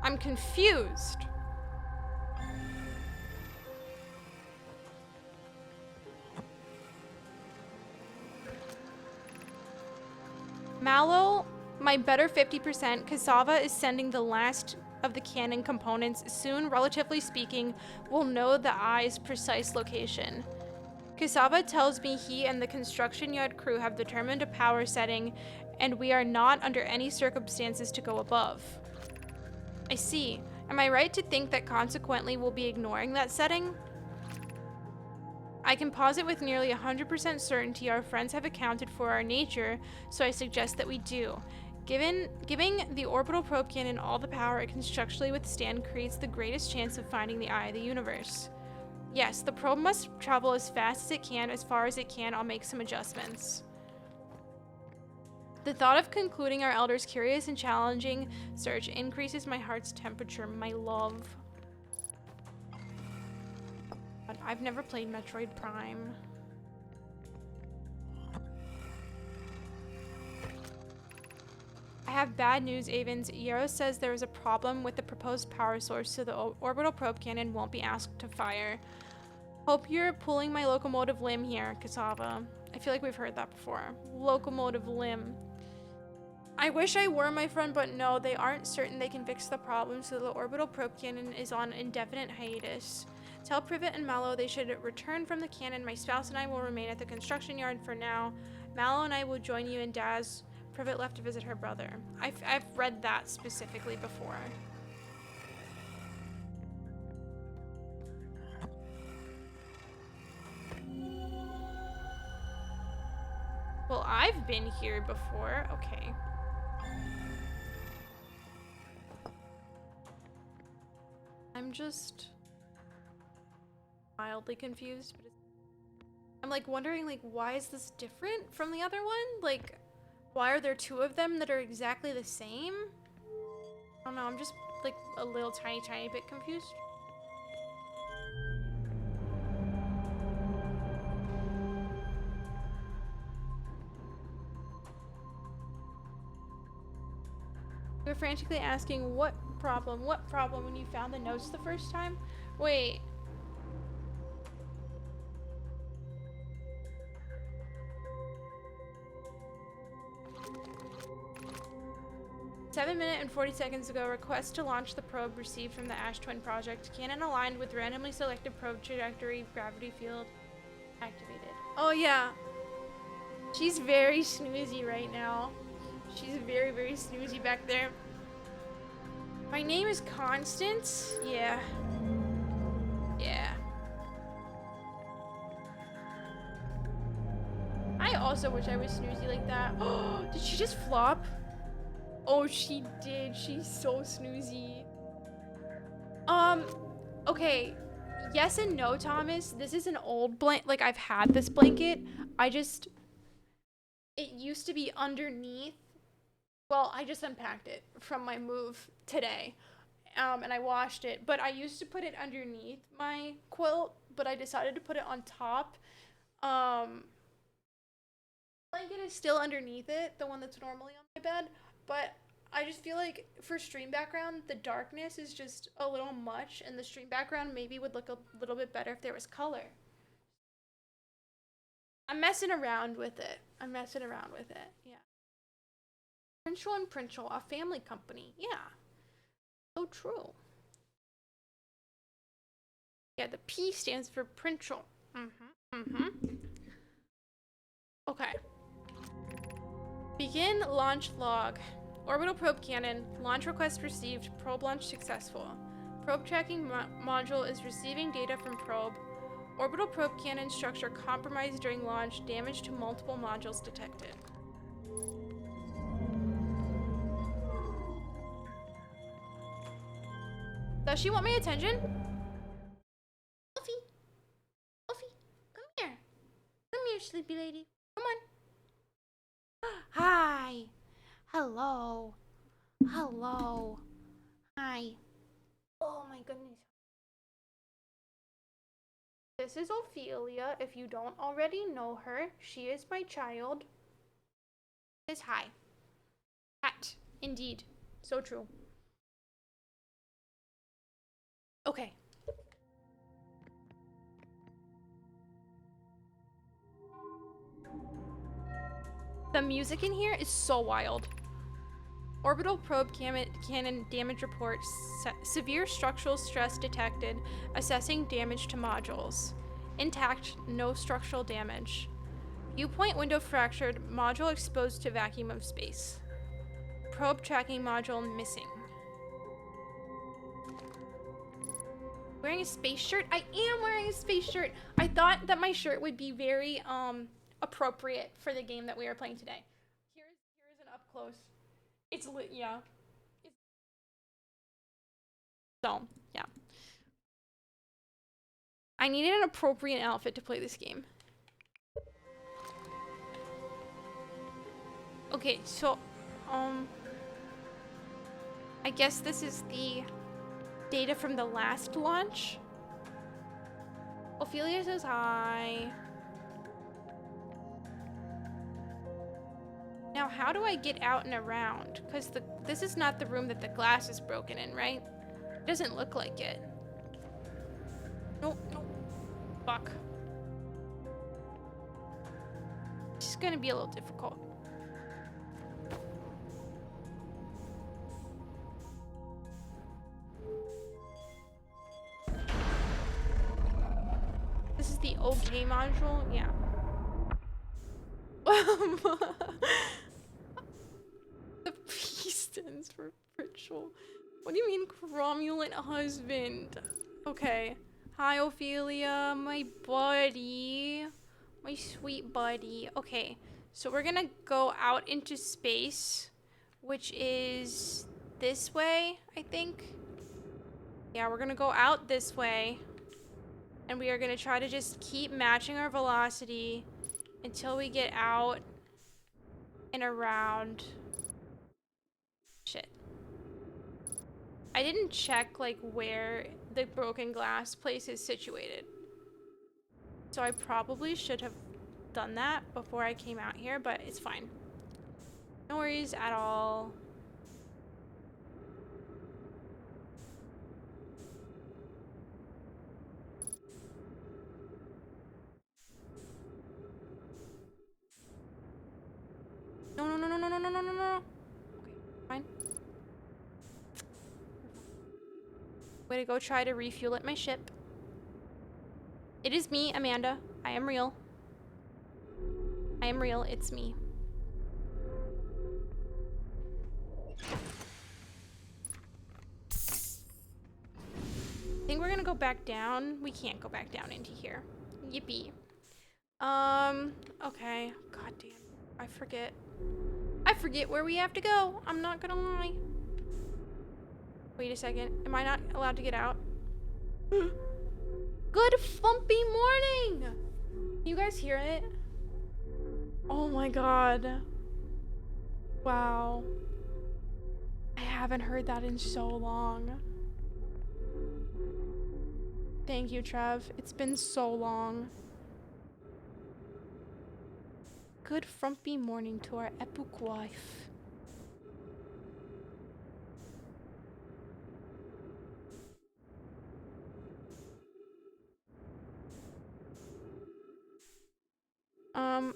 I'm confused. Mallow, my better 50%, Cassava is sending the last of the cannon components. Soon, relatively speaking, we'll know the eye's precise location. Cassava tells me he and the construction yard crew have determined a power setting, and we are not under any circumstances to go above. I see. Am I right to think that consequently we'll be ignoring that setting? I can posit with nearly 100% certainty our friends have accounted for our nature, so I suggest that we do. Giving the orbital probe cannon all the power it can structurally withstand creates the greatest chance of finding the eye of the universe. Yes, the probe must travel as fast as it can, as far as it can. I'll make some adjustments. The thought of concluding our elder's curious and challenging search increases my heart's temperature, my love. But I've never played Metroid Prime. I have bad news, Avens. Yarrow says there is a problem with the proposed power source, so the orbital probe cannon won't be asked to fire. Hope you're pulling my locomotive limb here, Cassava. I feel like we've heard that before. Locomotive limb. I wish I were, my friend, but no, they aren't certain they can fix the problem, so the orbital probe cannon is on indefinite hiatus. Tell Privet and Mallow they should return from the cannon. My spouse and I will remain at the construction yard for now. Mallow and I will join you in Daz. Privet left to visit her brother. I've read that specifically before. Well, I've been here before. Okay. I'm just mildly confused, but I'm like wondering, like, why is this different from the other one? Like, why are there two of them that are exactly the same? I don't know, I'm just like a little tiny bit confused. You were frantically asking what problem when you found the notes the first time? Wait. "7 minutes and 40 seconds ago, request to launch the probe received from the Ash Twin project. Cannon aligned with randomly selected probe trajectory, gravity field activated." Oh yeah. She's very snoozy right now. She's very, very snoozy back there. My name is Constance? Yeah. Yeah. I also wish I was snoozy like that. Oh, did she just flop? Oh, she did. She's so snoozy. Okay. Yes and no, Thomas. This is an old blanket. Like, I've had this blanket. It used to be underneath. Well, I just unpacked it from my move today. And I washed it. But I used to put it underneath my quilt, but I decided to put it on top. Blanket is still underneath it, the one that's normally on my bed. But I just feel like for stream background, the darkness is just a little much, and the stream background maybe would look a little bit better if there was color. I'm messing around with it. Yeah. Princhel and Princhel, a family company. Yeah. So true. Yeah, the P stands for Princhel. Okay. Begin launch log. Orbital probe cannon. Launch request received. Probe launch successful. Probe tracking module is receiving data from probe. Orbital probe cannon structure compromised during launch. Damage to multiple modules detected. Does she want my attention? Wolfie. Wolfie, come here. Come here, sleepy lady. Come on. Hi. Hello. Hello. Hi. Oh my goodness. This is Ophelia. If you don't already know her, she is my child. Says hi. Hat. Indeed. So true. Okay. The music in here is so wild. Orbital probe cannon damage reports. Severe structural stress detected. Assessing damage to modules. Intact, no structural damage. Viewpoint window fractured. Module exposed to vacuum of space. Probe tracking module missing. Wearing a space shirt? I am wearing a space shirt. I thought that my shirt would be very appropriate for the game that we are playing today. Here's an up close. It's lit, yeah. So, yeah. I needed an appropriate outfit to play this game. Okay, so, I guess this is the data from the last launch. Ophelia says hi. Now, how do I get out and around? Because this is not the room that the glass is broken in, right? It doesn't look like it. Nope, nope. Fuck. This is gonna be a little difficult. This is the OK module? Yeah. The P stands for Pritchel. What do you mean, cromulent husband? Okay. Hi, Ophelia, my buddy. My sweet buddy. Okay, so we're gonna go out into space, which is this way, I think. Yeah, we're gonna go out this way. And we are gonna try to just keep matching our velocity until we get out and around. Shit. I didn't check, like, where the broken glass place is situated. So I probably should have done that before I came out here, but it's fine. No worries at all. No, no, no, no, no, no, no, no, no, no. Okay, fine. Way to go try to refuel at my ship. It is me, Amanda. I am real. I am real. It's me. I think we're gonna go back down. We can't go back down into here. Yippee. Okay. God damn. I forget. I forget where we have to go. I'm not gonna lie. Wait a second. Am I not allowed to get out? Good fumpy morning! You guys hear it? Oh my god. Wow. I haven't heard that in so long. Thank you, Trev. It's been so long. Good frumpy morning to our epic wife.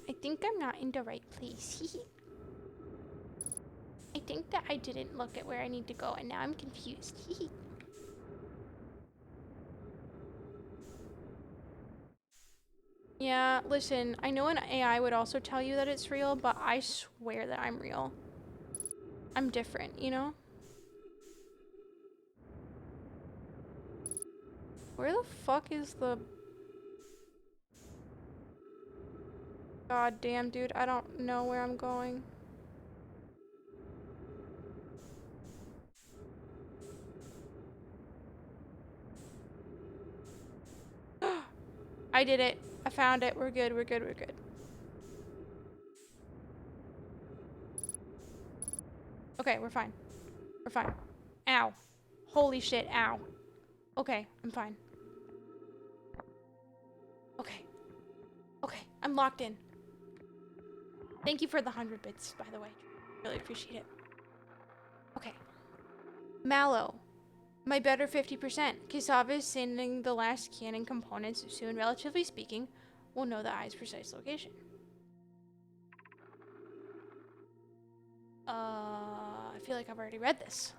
I think I'm not in the right place. I think that I didn't look at where I need to go and now I'm confused. Yeah, listen, I know an AI would also tell you that it's real, but I swear that I'm real. I'm different, you know? Where the fuck is the... God damn, dude, I don't know where I'm going. I did it. I found it. We're good, we're good, we're good. Okay, we're fine. We're fine. Ow. Holy shit, ow. Okay, I'm fine. Okay. Okay, I'm locked in. Thank you for the 100 bits, by the way. Really appreciate it. Okay. Mallow. My better 50%. Kisava is sending the last cannon components soon, relatively speaking. We'll know the eye's precise location. I feel like I've already read this.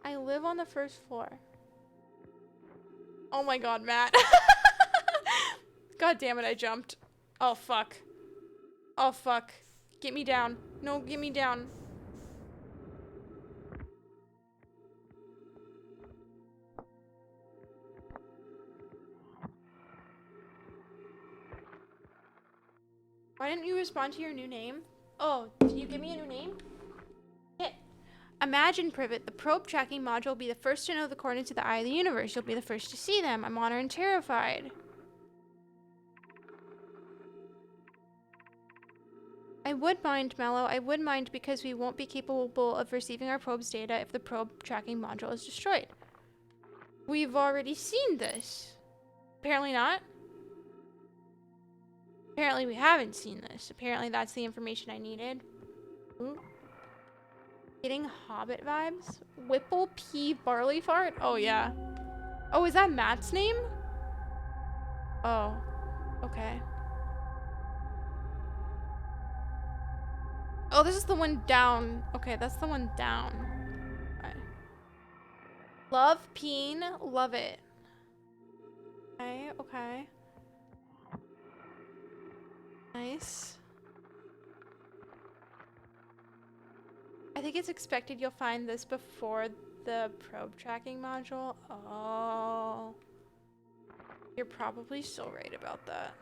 I live on the first floor. Oh my god, Matt. God damn it, I jumped. Oh fuck. Oh fuck. Get me down. No, get me down. Why didn't you respond to your new name? Oh, did you give me a new name? Shit. Imagine, Privet, the probe tracking module will be the first to know the coordinates of the eye of the universe. You'll be the first to see them. I'm honored and terrified. I would mind, Mallow. I would mind because we won't be capable of receiving our probe's data if the probe tracking module is destroyed. We've already seen this. Apparently not. Apparently we haven't seen this. Apparently that's the information I needed. Ooh. Getting Hobbit vibes? Whipple P Barley Fart? Oh yeah. Oh, is that Matt's name? Oh. Okay. Oh, this is the one down. Okay, that's the one down. Okay. Love Peen. Love it. Okay, okay. Nice. I think it's expected you'll find this before the probe tracking module. Oh. You're probably so right about that.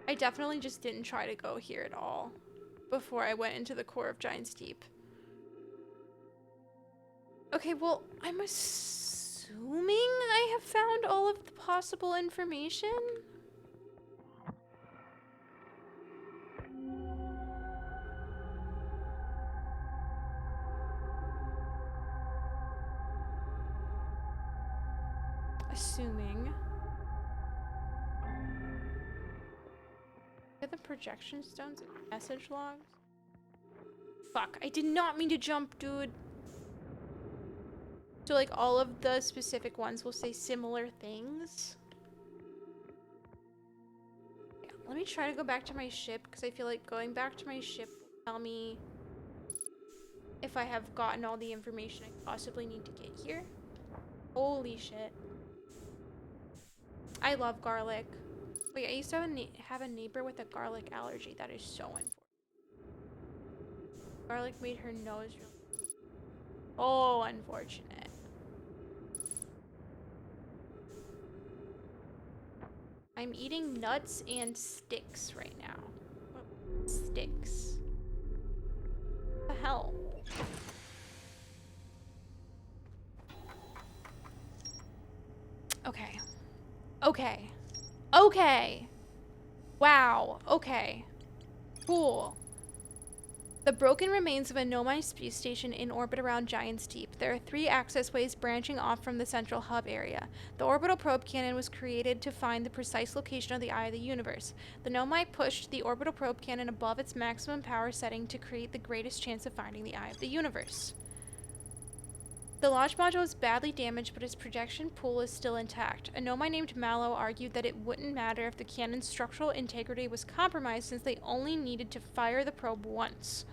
I definitely just didn't try to go here at all before I went into the core of Giant's Deep. Okay, well, I'm assuming I have found all of the possible information. Assuming. Get the projection stones and message logs. Fuck, I did not mean to jump, dude. So like all of the specific ones will say similar things. Yeah, let me try to go back to my ship because I feel like going back to my ship will tell me if I have gotten all the information I possibly need to get here. Holy shit. I love garlic. Wait, I used to have a neighbor with a garlic allergy. That is so unfortunate. Garlic made her nose really... Oh, unfortunate. I'm eating nuts and sticks right now. What? Sticks. What the hell? Okay. Okay. Okay. Wow. Okay. Cool. The broken remains of a Nomai space station in orbit around Giant's Deep. There are 3 access ways branching off from the central hub area. The orbital probe cannon was created to find the precise location of the eye of the universe. The Nomai pushed the orbital probe cannon above its maximum power setting to create the greatest chance of finding the eye of the universe. The launch module is badly damaged, but its projection pool is still intact. A nomai named Mallow argued that it wouldn't matter if the cannon's structural integrity was compromised since they only needed to fire the probe once.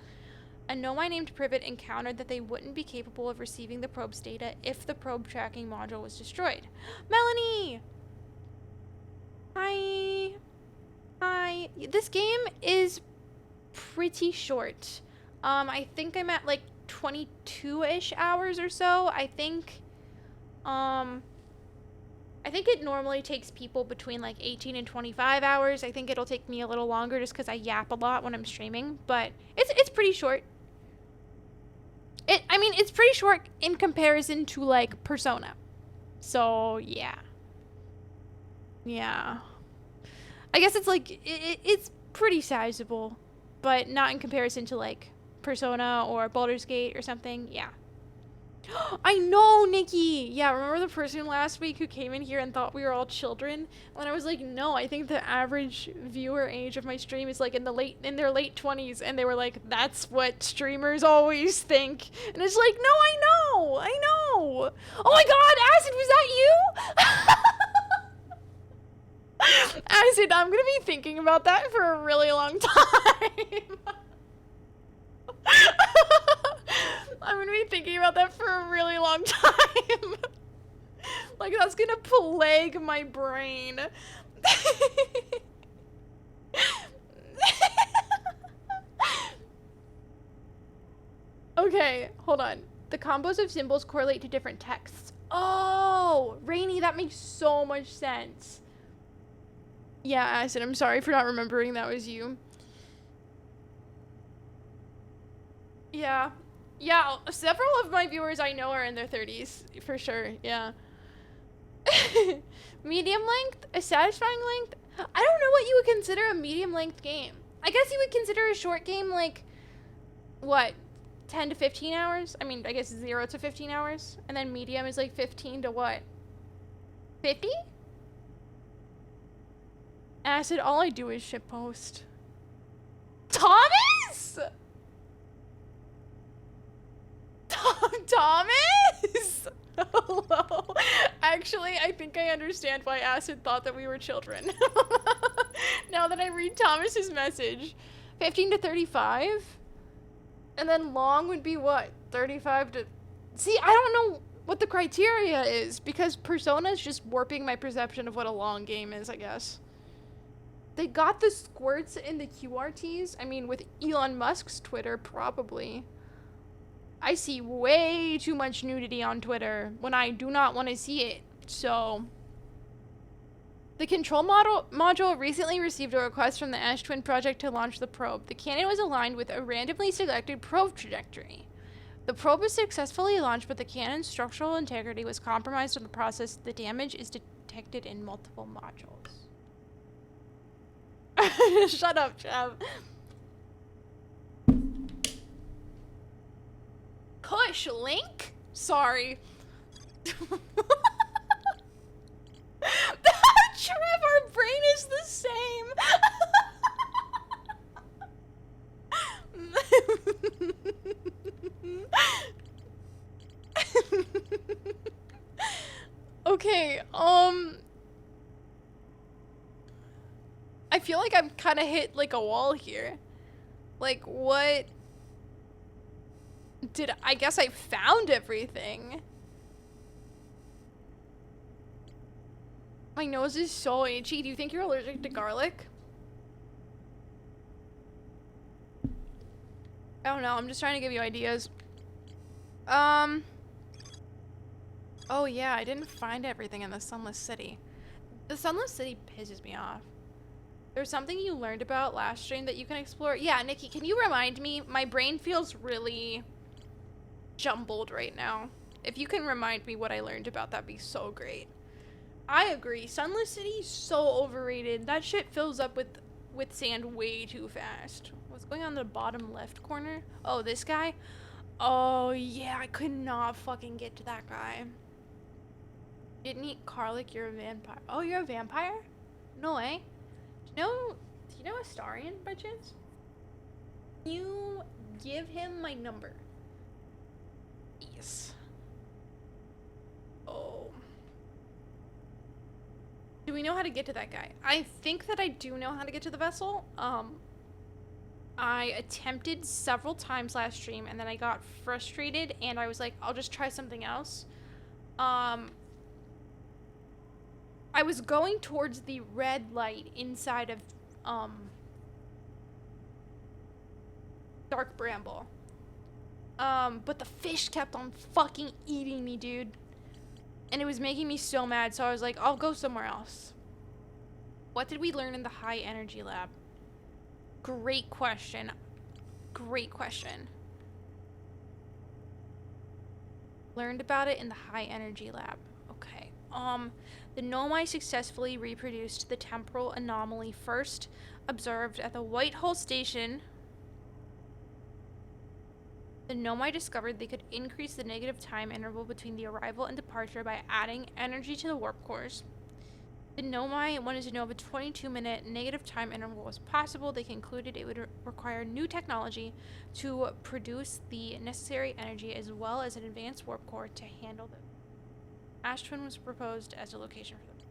A nomai named Privet encountered that they wouldn't be capable of receiving the probe's data if the probe tracking module was destroyed. Melanie! Hi. Hi. This game is pretty short. I think I'm at like 22-ish hours or so. I think it normally takes people between like 18 and 25 hours. I think it'll take me a little longer just because I yap a lot when I'm streaming, but it's pretty short. I mean, it's pretty short in comparison to like Persona. So yeah. Yeah. I guess it's like, it's pretty sizable, but not in comparison to like Persona or Baldur's Gate or something. Yeah. I know, Nikki. Yeah, remember the person last week who came in here and thought we were all children? And I was like, no, I think the average viewer age of my stream is like in their late 20s, and they were like, that's what streamers always think. And it's like, no, I know. Oh my god, Acid, was that you? Acid, I'm gonna be thinking about that for a really long time. I'm gonna be thinking about that for a really long time. Like, that's gonna plague my brain. Okay, hold on. The combos of symbols correlate to different texts. Oh, Rainy, that makes so much sense. Yeah, Acid, I'm sorry for not remembering that was you. Yeah. Yeah, several of my viewers I know are in their 30s, for sure, yeah. Medium length? A satisfying length? I don't know what you would consider a medium length game. I guess you would consider a short game like, what, 10 to 15 hours? I mean, I guess 0 to 15 hours. And then medium is like 15 to what? 50? Acid, all I do is shitpost. Thomas?! Thomas? Hello? Actually, I think I understand why Acid thought that we were children. Now that I read Thomas's message. 15 to 35? And then long would be what? 35 to... See, I don't know what the criteria is, because Persona is just warping my perception of what a long game is, I guess. They got the squirts in the QRTs? I mean, with Elon Musk's Twitter, probably. I see way too much nudity on Twitter when I do not want to see it, so... The control module recently received a request from the Ash Twin project to launch the probe. The cannon was aligned with a randomly selected probe trajectory. The probe was successfully launched, but the cannon's structural integrity was compromised in the process. The damage is detected in multiple modules. Shut up, Chav. Push link? Sorry. Trev, our brain is the same. Okay, I feel like I'm kind of hit like a wall here. Like, what? I guess I found everything. My nose is so itchy. Do you think you're allergic to garlic? I don't know. I'm just trying to give you ideas. Oh yeah, I didn't find everything in the Sunless City. The Sunless City pisses me off. There's something you learned about last stream that you can explore. Yeah, Nikki, can you remind me? My brain feels really jumbled right now. If you can remind me what I learned about, that'd be so great. I agree. Sunless City is so overrated. That shit fills up with sand way too fast. What's going on in the bottom left corner? Oh, this guy? Oh, yeah. I could not fucking get to that guy. Didn't eat garlic. You're a vampire. Oh, you're a vampire? No way. Do you know Astarion by chance? Can you give him my number? Yes. Oh. Do we know how to get to that guy? I think that I do know how to get to the vessel. I attempted several times last stream and then I got frustrated and I was like, I'll just try something else. I was going towards the red light inside of, Dark Bramble. But the fish kept on fucking eating me, dude. And it was making me so mad, so I was like, I'll go somewhere else. What did we learn in the high energy lab? Great question. Great question. Learned about it in the high energy lab. Okay. The Nomai successfully reproduced the temporal anomaly first observed at the Whitehall station. The Nomai discovered they could increase the negative time interval between the arrival and departure by adding energy to the warp cores. The Nomai wanted to know if a 22-minute negative time interval was possible. They concluded it would require new technology to produce the necessary energy as well as an advanced warp core to handle them. Ash Twin was proposed as a location for them.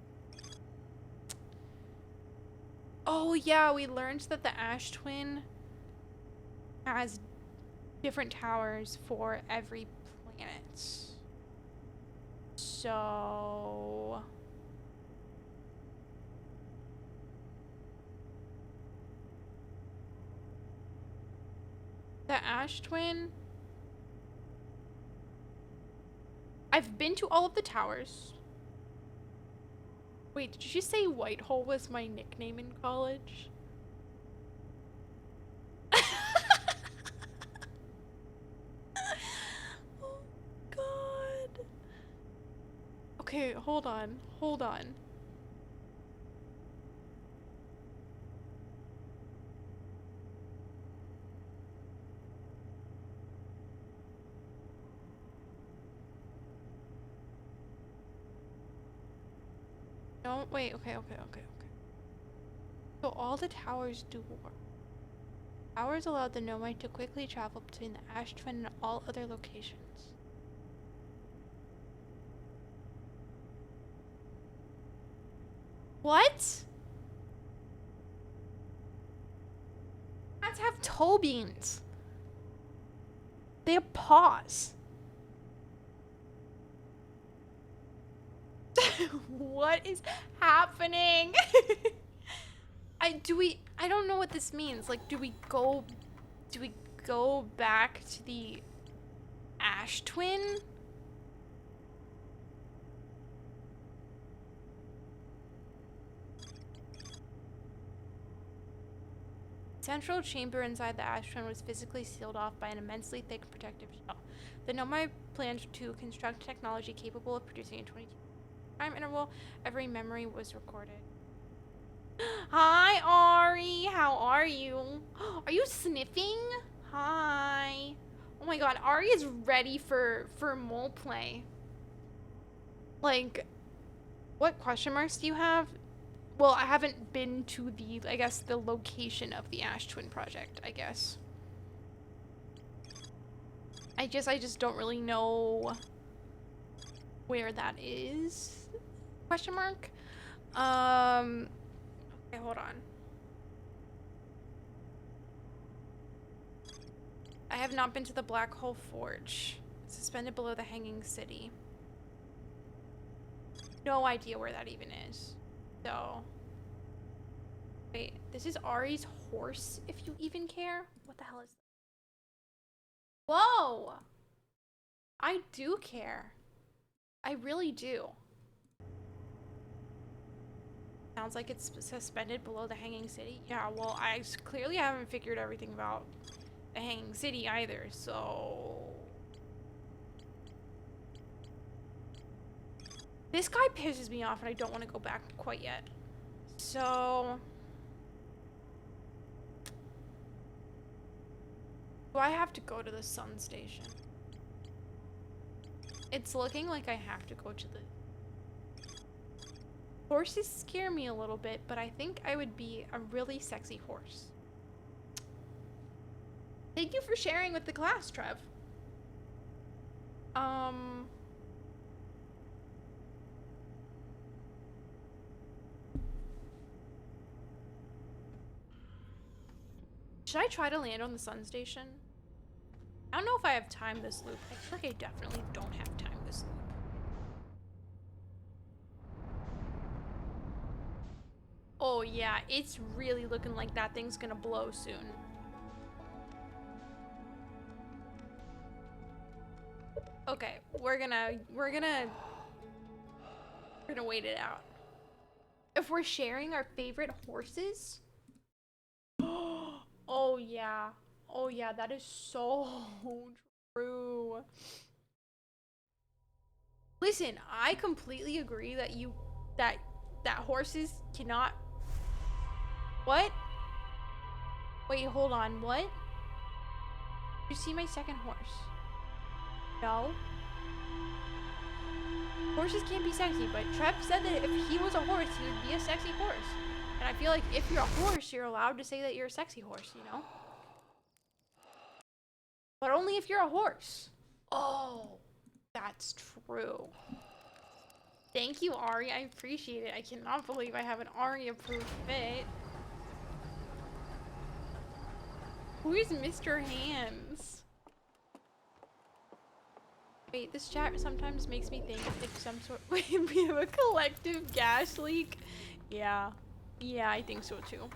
Oh yeah, we learned that the Ash Twin has different towers for every planet. So... the Ash Twin... I've been to all of the towers. Wait, did you say Whitehall was my nickname in college? Oh god. Okay, hold on. Hold on. Don't wait. Okay. So all the towers do warp. Towers allowed the Nomai to quickly travel between the Ash Twin and all other locations. What? Cats have toe beans. They have paws. What is happening? I don't know what this means. Like, do we go back to the Ash Twin? Central chamber inside the Ash Twin was physically sealed off by an immensely thick protective shell. The Nomai planned to construct technology capable of producing a 22 time interval. Every memory was recorded. Hi, Ari. How are you? Are you sniffing? Hi. Oh my god, Ari is ready for mole play. Like, what question marks do you have? Well, I haven't been to the, I guess, the location of the Ash Twin project, I guess. I just don't really know where that is. Question mark? Okay, hold on. I have not been to the Black Hole Forge. It's suspended below the Hanging City. No idea where that even is. So... wait, this is Ari's horse, if you even care? What the hell is that? Whoa! I do care. I really do. Sounds like it's suspended below the Hanging City. Yeah, well, I clearly haven't figured everything about the Hanging City either, so... this guy pisses me off and I don't want to go back quite yet. So... do I have to go to the Sun Station? It's looking like I have to go to the... horses scare me a little bit, but I think I would be a really sexy horse. Thank you for sharing with the class, Trev. Should I try to land on the sun station? I don't know if I have time this loop. I feel like I definitely don't have time this loop. Oh yeah, it's really looking like that thing's gonna blow soon. Okay, we're gonna wait it out. If we're sharing our favorite horses? Oh yeah. Oh yeah, that is so true. Listen, I completely agree that that horses cannot. What? Wait, hold on. What? You see my second horse? No. Horses can't be sexy, but Trev said that if he was a horse, he would be a sexy horse. And I feel like if you're a horse, you're allowed to say that you're a sexy horse, you know? But only if you're a horse. Oh, that's true. Thank you, Ari. I appreciate it. I cannot believe I have an Ari-approved fit. Who is Mr. Hands? Wait, this chat sometimes makes me think it's like some sort. Wait, we have a collective gas leak. Yeah. Yeah, I think so too.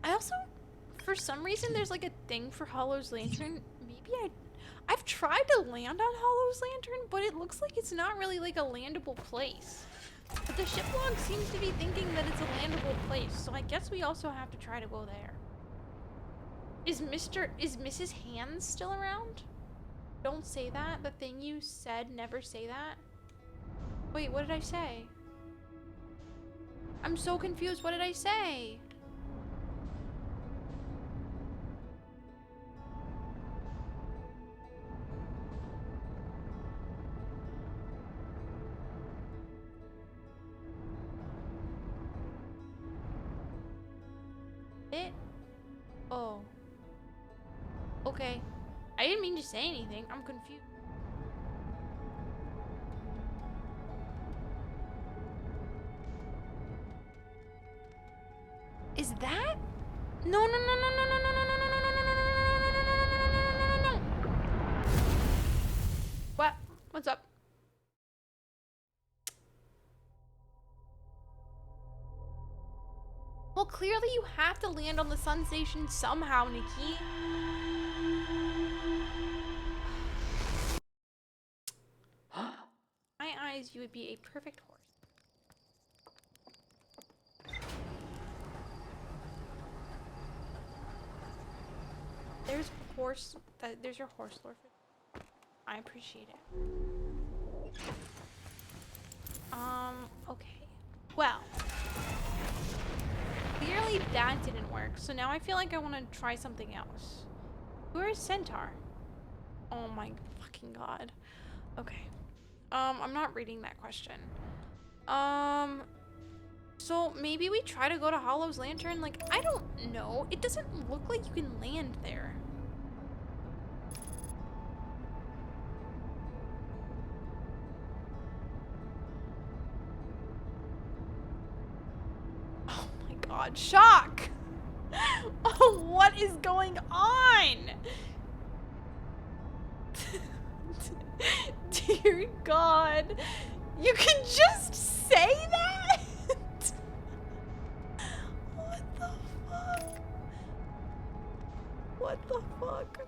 I also, for some reason, there's like a thing for Hollow's Lantern. Maybe I've tried to land on Hollow's Lantern, but it looks like it's not really like a landable place. But the ship log seems to be thinking that it's a landable place, so I guess we also have to try to go there. Is Mrs. Hands still around? Don't say that. The thing you said, never say that. Wait, what did I say? I'm so confused. What did I say? It? Oh. Okay. I didn't mean to say anything. I'm confused. Is that? No, no, no, no, no, no, no, no, no, no, no, no, no, no, no, no, no, no, no, no. What? What's up? Well, clearly you have to land on the sun station somehow, Nikki. My eyes, you would be a perfect horse. There's horse. There's your horse, Lord. I appreciate it. Okay. Well, clearly that didn't work. So now I feel like I want to try something else. Where is Centaur? Oh my fucking god. Okay. I'm not reading that question. So maybe we try to go to Hollow's Lantern? Like, I don't know. It doesn't look like you can land there. Oh my god, shock! Oh, what is going on? Dear God, you can just say that? What the fuck? What the fuck?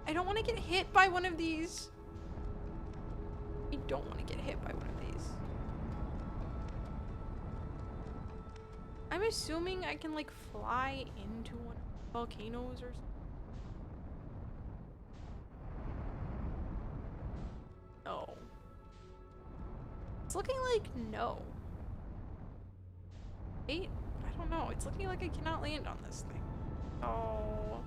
I don't want to get hit by one of these. I don't want to get hit by one of these. I'm assuming I can like fly into one of the volcanoes or something. No. It's looking like no. Wait, I don't know. It's looking like I cannot land on this thing. Oh.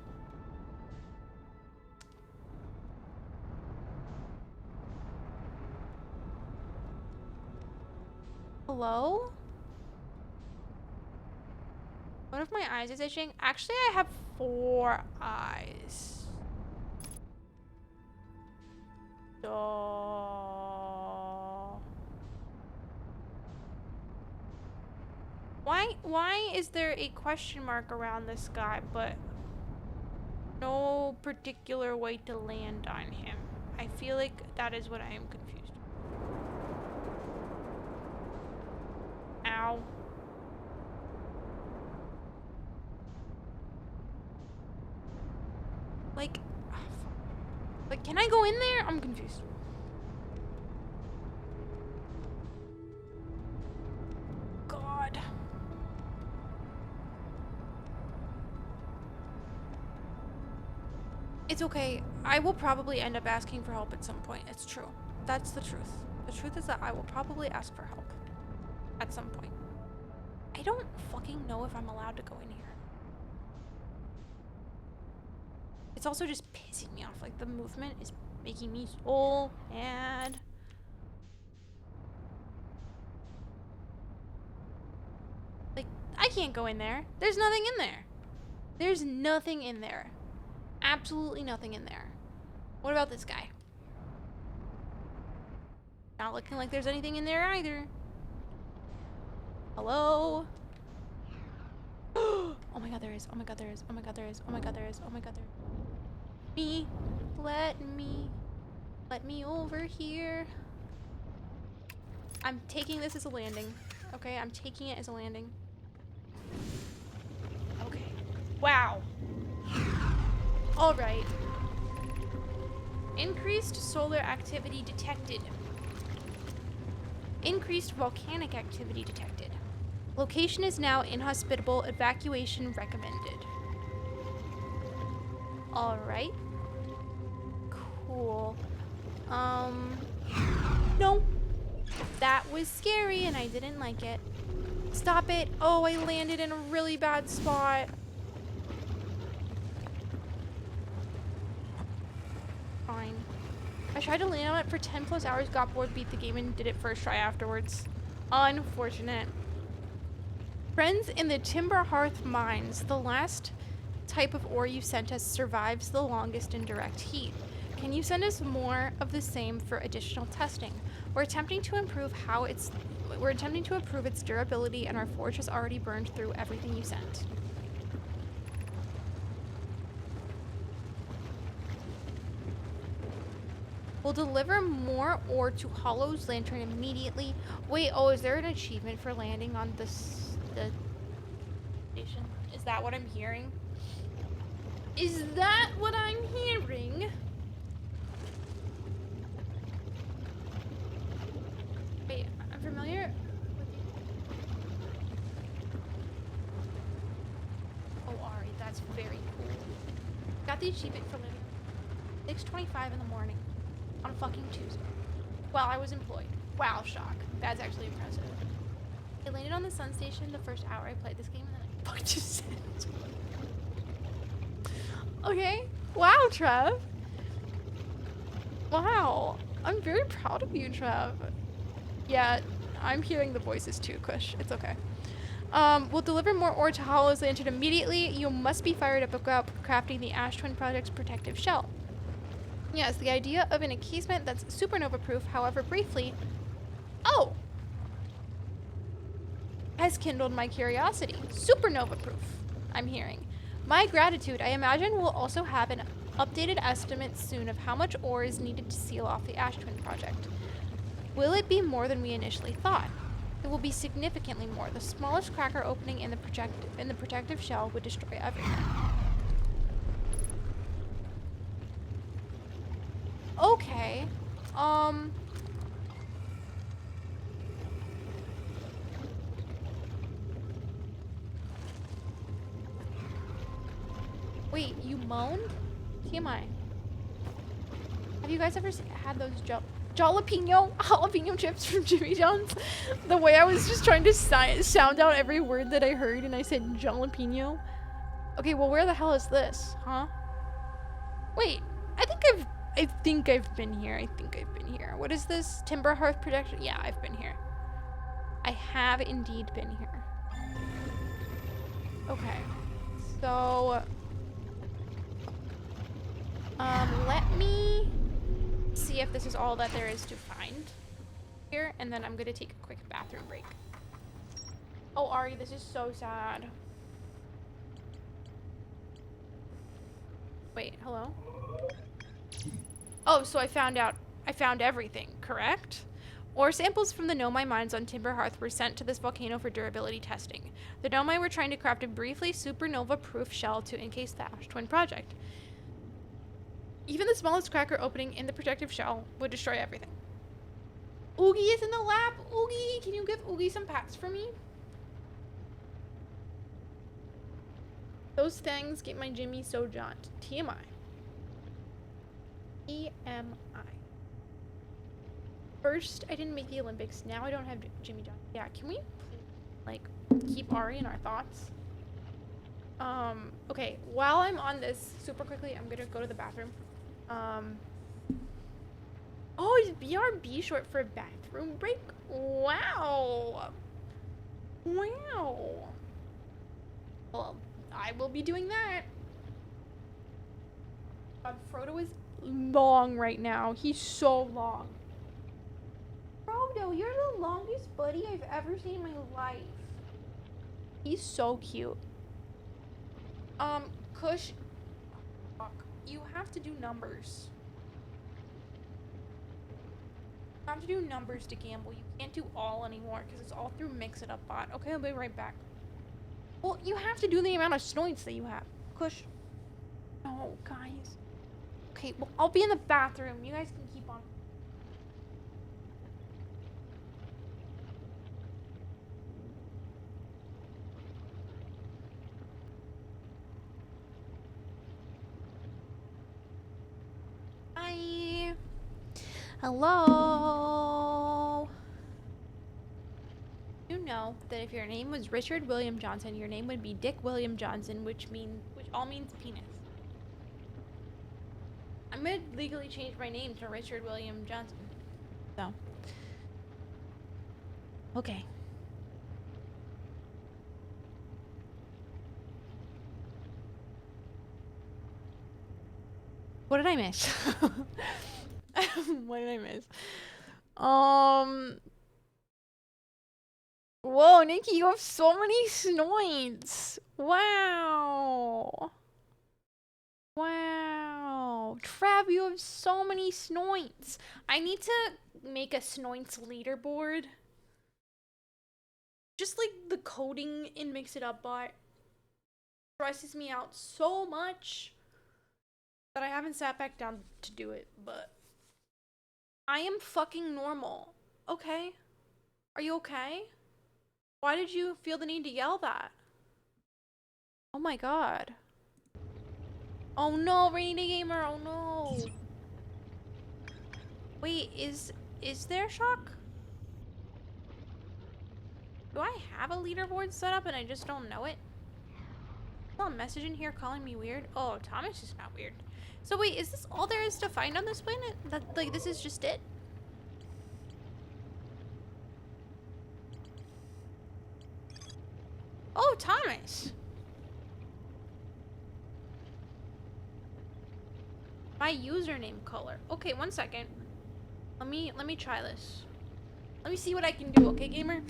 Hello? One of my eyes is itching. Actually, I have 4 eyes. Oh. Why is there a question mark around this guy, but no particular way to land on him? I feel like that is what I am confused. Ow. Like, can I go in there? I'm confused. God. It's okay. I will probably end up asking for help at some point. It's true. That's the truth. The truth is that I will probably ask for help at some point. I don't fucking know if I'm allowed to go in here. It's also just pissing me off. Like, the movement is making me so mad. Like, I can't go in there. There's nothing in there. There's nothing in there. Absolutely nothing in there. What about this guy? Not looking like there's anything in there either. Hello? Oh my god, there is. Oh my god, there is. Oh my god, there is. Oh my god, there is. Oh my god, there is. Let me over here. I'm taking this as a landing. Okay, I'm taking it as a landing. Okay. Wow. All right. Increased solar activity detected. Increased volcanic activity detected. Location is now inhospitable. Evacuation recommended. All right. Cool. No. That was scary and I didn't like it. Stop it. Oh, I landed in a really bad spot. Fine. I tried to land on it for 10 plus hours, got bored, beat the game, and did it first try afterwards. Unfortunate. Friends in the Timber Hearth mines. The last type of ore you sent us survives the longest in direct heat. Can you send us more of the same for additional testing? We're attempting to improve its durability, and our forge has already burned through everything you sent. We'll deliver more ore to Hollow's Lantern immediately. Wait, oh, is there an achievement for landing on the station? Is that what I'm hearing? Is that what I'm hearing? Wait, I'm familiar with you. Oh, Ari, that's very cool. Got the achievement for landing 6:25 in the morning. On a fucking Tuesday. While I was employed. Wow, shock. That's actually impressive. I landed on the sun station the first hour I played this game, and then I fucking just sent. Okay. Wow, Trev. Wow. I'm very proud of you, Trev. Yeah, I'm hearing the voices too, Kush. It's okay. We'll deliver more ore to Hollow's Lantern immediately. You must be fired up about crafting the Ash Twin Project's protective shell. Yes, the idea of an encasement that's supernova-proof, however briefly, has kindled my curiosity. Supernova-proof, I'm hearing. My gratitude. I imagine we'll also have an updated estimate soon of how much ore is needed to seal off the Ash Twin Project. Will it be more than we initially thought? It will be significantly more. The smallest cracker opening in the protective shell would destroy everything. Okay. Wait, you moaned? TMI. Have you guys ever had those jalapeno chips from Jimmy John's? The way I was just trying to sound out every word that I heard and I said jalapeno. Okay, well, where the hell is this, huh? Wait, I think I've been here. What is this? Timber Hearth Protection? Yeah, I've been here. I have indeed been here. Okay. So, let me see if this is all that there is to find here, and then I'm gonna take a quick bathroom break. Oh, Ari, this is so sad. Wait, hello? Oh, so I found everything, correct? Ore samples from the Nomai mines on Timber Hearth were sent to this volcano for durability testing. The Nomai were trying to craft a briefly supernova-proof shell to encase the Ash Twin project. Even the smallest cracker opening in the protective shell would destroy everything. Oogie is in the lab! Oogie! Can you give Oogie some pats for me? Those things get my Jimmy so jaunt. TMI. EMI. First, I didn't make the Olympics. Now I don't have Jimmy John. Yeah, can we, like, keep Ari in our thoughts? Okay, while I'm on this, super quickly, I'm gonna go to the bathroom. Oh, is BRB short for bathroom break? Wow. Wow. Well, I will be doing that. God, Frodo is long right now. He's so long. Frodo, you're the longest buddy I've ever seen in my life. He's so cute. Kush, fuck. You have to do numbers. You have to do numbers to gamble. You can't do all anymore because it's all through Mix It Up bot. Okay, I'll be right back. Well, you have to do the amount of snoints that you have. Kush. No, guys. Okay, well, I'll be in the bathroom. You guys can keep on. Hi. Hello. You know that if your name was Richard William Johnson, your name would be Dick William Johnson, which all means penis. I'm gonna legally change my name to Richard William Johnson. So. Okay. What did I miss? What did I miss? Whoa, Nikki, you have so many snoins. Wow. Wow. Trav, you have so many snoints. I need to make a snoints leaderboard. Just like the coding in Mix It Up bot stresses me out so much that I haven't sat back down to do it, but I am fucking normal. Okay? Are you okay? Why did you feel the need to yell that? Oh my god. Oh no, Rainy Day Gamer, oh no. Wait, is there Shock? Do I have a leaderboard set up and I just don't know it? I saw a message in here calling me weird. Oh, Thomas is not weird. So wait, is this all there is to find on this planet? That, like, this is just it? Oh, Thomas! My username color. Okay, one second. Let me try this. Let me see what I can do, okay, gamer?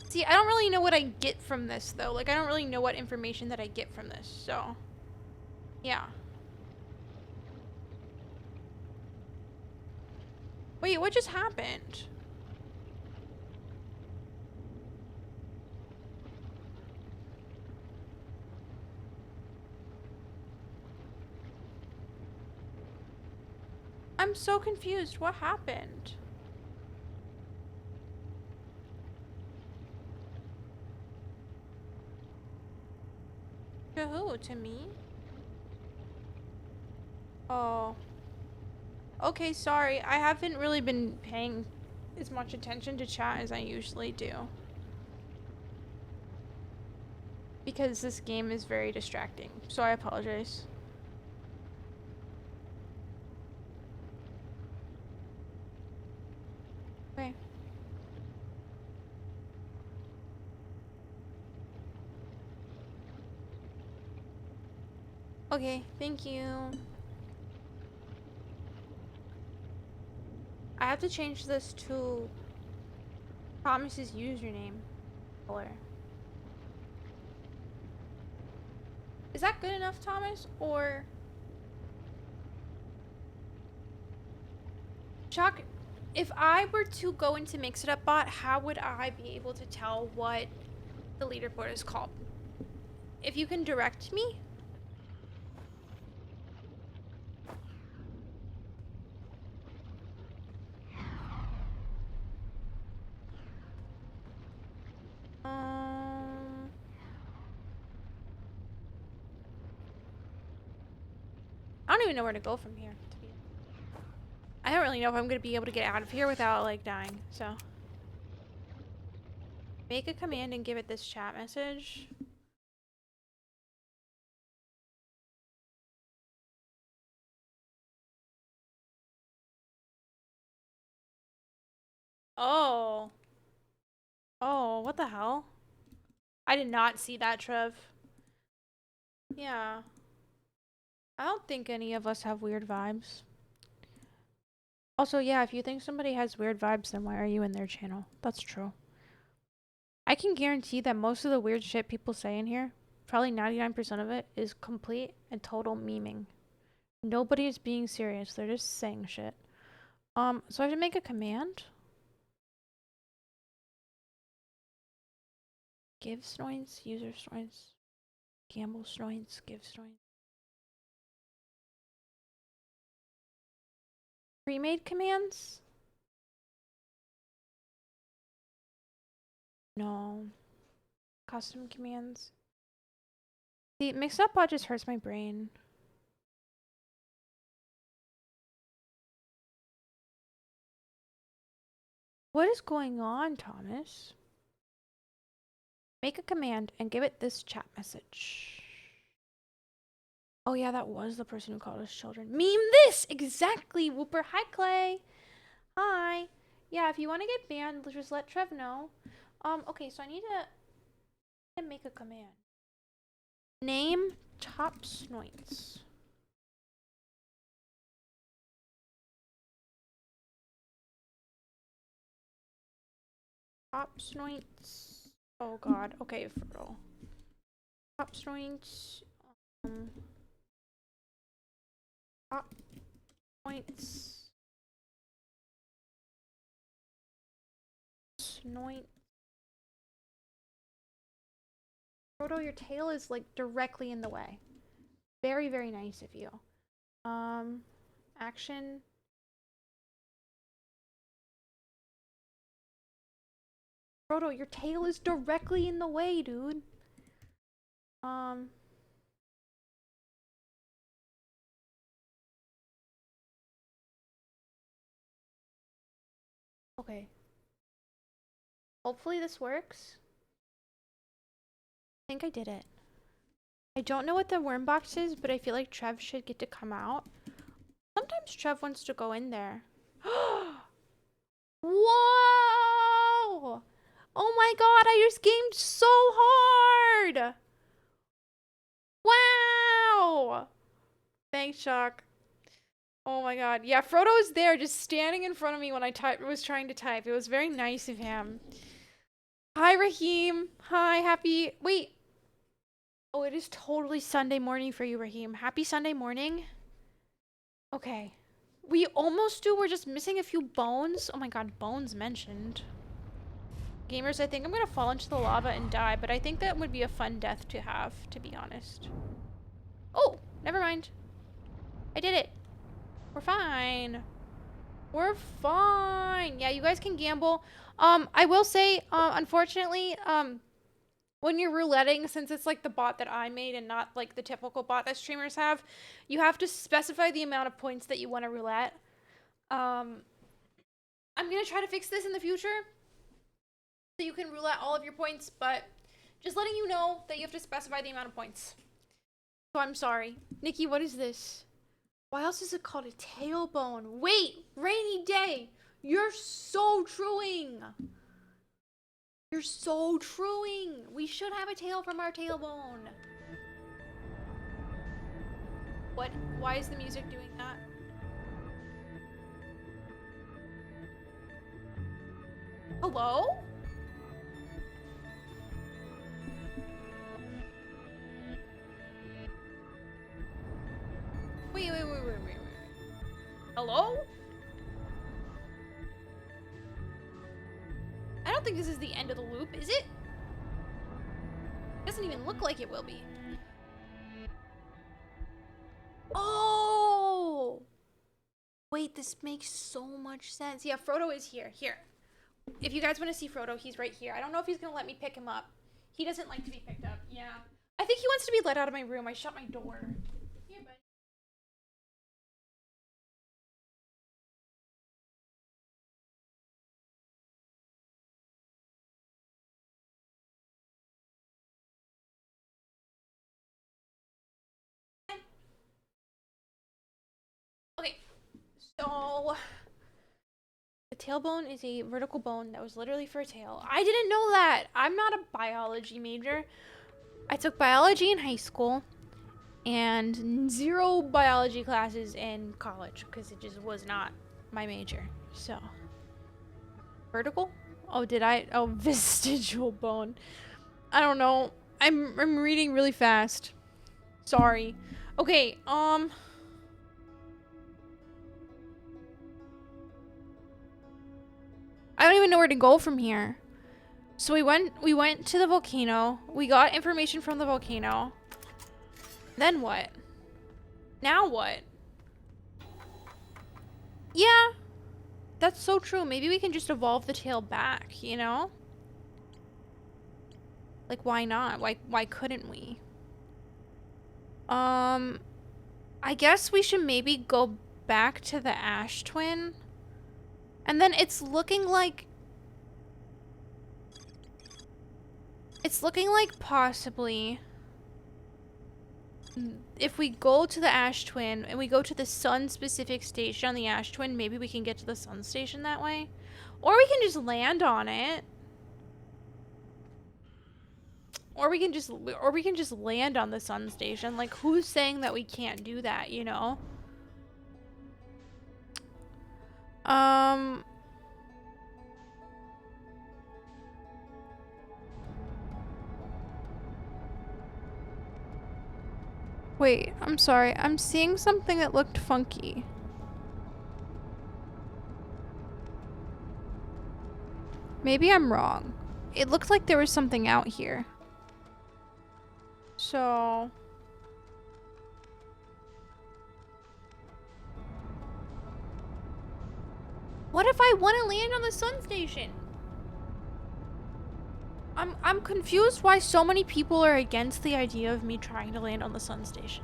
See, I don't really know what I get from this, though. Like, I don't really know what information that I get from this, so... Yeah. Wait, what just happened? I'm so confused. What happened? To who? To me? Oh. Okay, sorry. I haven't really been paying as much attention to chat as I usually do. Because this game is very distracting. So I apologize. Okay. Okay, thank you. I have to change this to Thomas's username color. Is that good enough, Thomas? Or Chuck, if I were to go into Mix It Up Bot, how would I be able to tell what the leaderboard is called? If you can direct me? I don't even know where to go from here. I don't really know if I'm gonna be able to get out of here without like dying, so. Make a command and give it this chat message. Oh. Oh, what the hell? I did not see that, Trev. Yeah. I don't think any of us have weird vibes. Also, yeah, if you think somebody has weird vibes, then why are you in their channel? That's true. I can guarantee that most of the weird shit people say in here, probably 99% of it, is complete and total memeing. Nobody is being serious. They're just saying shit. So I have to make a command. Give Snoins, user Snoins, gamble Snoins, give Snoins. Pre-made commands? No. Custom commands. The mixed up bot just hurts my brain. What is going on, Thomas? Make a command and give it this chat message. Oh yeah, that was the person who called us children. Meme this! Exactly! Whooper. Hi, Clay. Hi. Yeah, if you want to get banned, just let Trev know. Okay, so I need to make a command. Name Top Snoits. Top Snoits. Oh god. Okay, for real. Top Snoits. Top Snoits. Snoit. Frodo, your tail is like directly in the way. Very, very nice of you. Action. Frodo, your tail is directly in the way, dude. Okay. Hopefully this works. I think I did it. I don't know what the worm box is, but I feel like Trev should get to come out. Sometimes Trev wants to go in there. Whoa! Oh my god, I just gamed so hard! Wow! Thanks, Shock. Oh my god. Yeah, Frodo was there just standing in front of me when I was trying to type. It was very nice of him. Hi, Raheem. Hi, happy... Wait. Oh, it is totally Sunday morning for you, Raheem. Happy Sunday morning. Okay. We almost do. We're just missing a few bones. Oh my god, bones mentioned. Gamers, I think I'm gonna fall into the lava and die, but I think that would be a fun death to have, to be honest. Oh, never mind. I did it. We're fine. We're fine. Yeah, you guys can gamble. I will say, unfortunately, when you're rouletting, since it's like the bot that I made and not like the typical bot that streamers have, you have to specify the amount of points that you want to roulette. I'm gonna try to fix this in the future so you can roulette all of your points, but just letting you know that you have to specify the amount of points. So I'm sorry. Nikki, what is this? Why else is it called a tailbone? Wait, rainy day. You're so truing. You're so truing. We should have a tail from our tailbone. What? Why is the music doing that? Hello? Wait. Hello? I don't think this is the end of the loop, is it? Doesn't even look like it will be. Oh! Wait, this makes so much sense. Yeah, Frodo is here. Here. If you guys want to see Frodo, he's right here. I don't know if he's going to let me pick him up. He doesn't like to be picked up. Yeah. I think he wants to be let out of my room. I shut my door. Here, bud. Okay. So the tailbone is a vertical bone that was literally for a tail. I didn't know that. I'm not a biology major. I took biology in high school and 0 biology classes in college because it just was not my major. So vertical? Oh, did I? Oh, vestigial bone. I don't know. I'm reading really fast. Sorry. Okay, I don't even know where to go from here. So we went to the volcano. We got information from the volcano. Then what? Now what? Yeah. That's so true. Maybe we can just evolve the tail back, you know? Like, why not? Why couldn't we? I guess we should maybe go back to the Ash Twin. And then it's looking like possibly if we go to the Ash Twin and we go to the sun specific station on the Ash Twin, maybe we can get to the sun station that way. Or we can just land on it. Or we can just land on the sun station. Like, who's saying that we can't do that, you know? Wait, I'm sorry. I'm seeing something that looked funky. Maybe I'm wrong. It looked like there was something out here. So... what if I want to land on the sun station? I'm confused why so many people are against the idea of me trying to land on the sun station.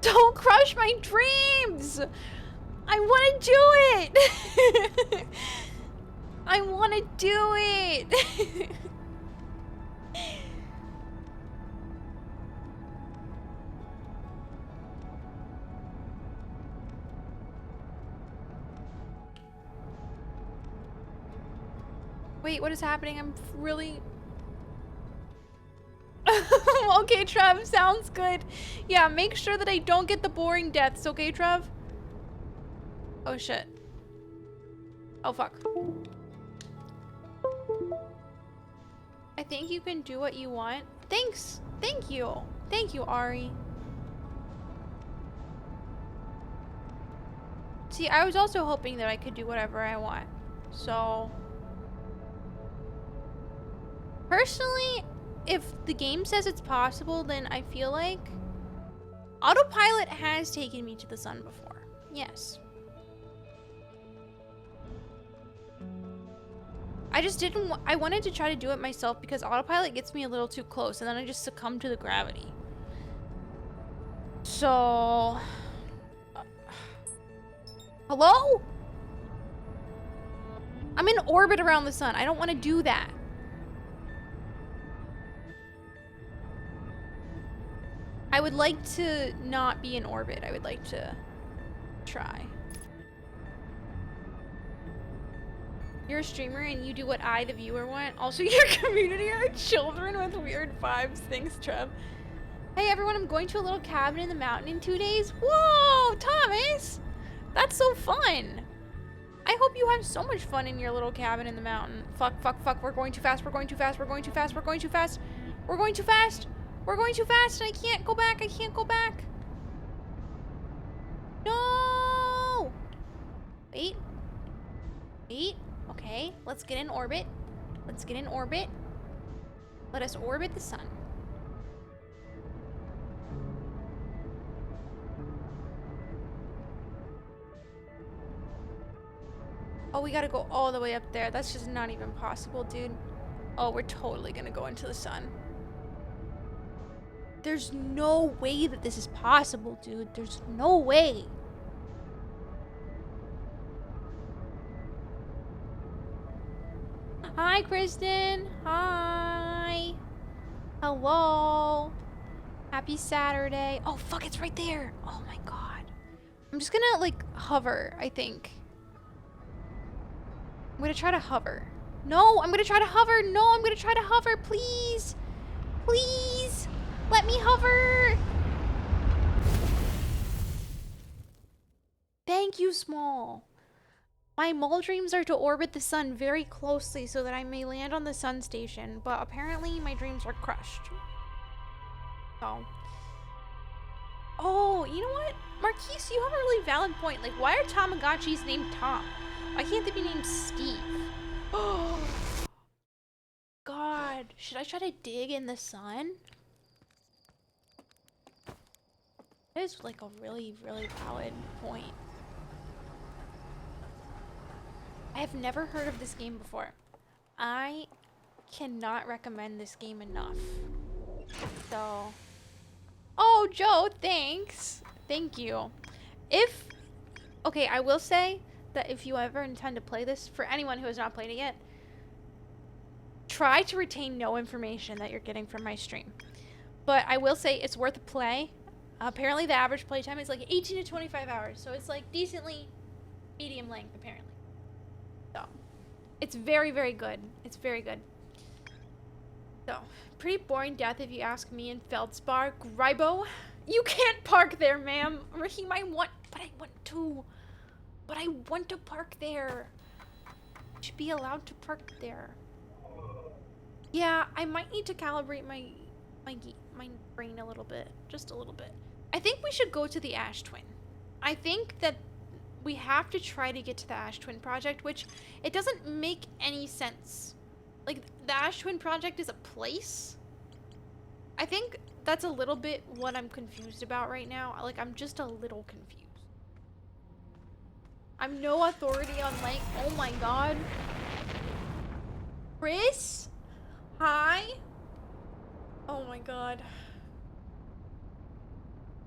Don't crush my dreams! I want to do it! I want to do it! Wait, what is happening? I'm really... okay, Trev, sounds good. Yeah, make sure that I don't get the boring deaths, okay, Trev? Oh, shit. Oh, fuck. I think you can do what you want. Thanks. Thank you. Thank you, Ari. See, I was also hoping that I could do whatever I want. So... personally, if the game says it's possible, then I feel like autopilot has taken me to the sun before. Yes. I just didn't I wanted to try to do it myself because autopilot gets me a little too close and then I just succumb to the gravity. So... hello? I'm in orbit around the sun. I don't want to do that. I would like to not be in orbit. I would like to try. You're a streamer and you do what I, the viewer, want. Also, your community are children with weird vibes. Thanks, Trev. Hey, everyone, I'm going to a little cabin in the mountain in 2 days. Whoa, Thomas! That's so fun. I hope you have so much fun in your little cabin in the mountain. Fuck, fuck, fuck. We're going too fast. We're going too fast. We're going too fast. We're going too fast. We're going too fast. We're going too fast, and I can't go back. I can't go back. No! Wait. Wait. Okay, let's get in orbit. Let's get in orbit. Let us orbit the sun. Oh, we gotta go all the way up there. That's just not even possible, dude. Oh, we're totally gonna go into the sun. There's no way that this is possible, dude. There's no way. Hi, Kristen. Hi. Hello. Happy Saturday. Oh, fuck, it's right there. Oh my god. I'm just gonna, like, hover, I think. I'm gonna try to hover. No, I'm gonna try to hover. No, I'm gonna try to hover. Please. Please. Let me hover. Thank you, Small. My mole dreams are to orbit the sun very closely so that I may land on the sun station, but apparently my dreams are crushed. So. Oh, you know what? Marquise, you have a really valid point. Like, why are Tamagotchis named Tom? Why can't they be named Steve? Oh. God. Should I try to dig in the sun? That is like a really, really valid point. I have never heard of this game before. I cannot recommend this game enough. So, oh, Joe, thanks. Thank you. Okay, I will say that if you ever intend to play this, for anyone who has not played it yet, try to retain no information that you're getting from my stream. But I will say it's worth a play. Apparently the average playtime is like 18 to 25 hours, so it's like decently medium length apparently. So, it's very, very good. It's very good. So, pretty boring death if you ask me in Feldspar. Grybo, you can't park there, ma'am. Raheem, but I want to. But I want to park there. I should be allowed to park there. Yeah, I might need to calibrate my brain a little bit. Just a little bit. I think we should go to the Ash Twin. I think that we have to try to get to the Ash Twin project, which it doesn't make any sense. Like, the Ash Twin project is a place. I think that's a little bit what I'm confused about right now. Like, I'm just a little confused. I'm no authority on, like, oh my god. Chris? Hi? Oh my god.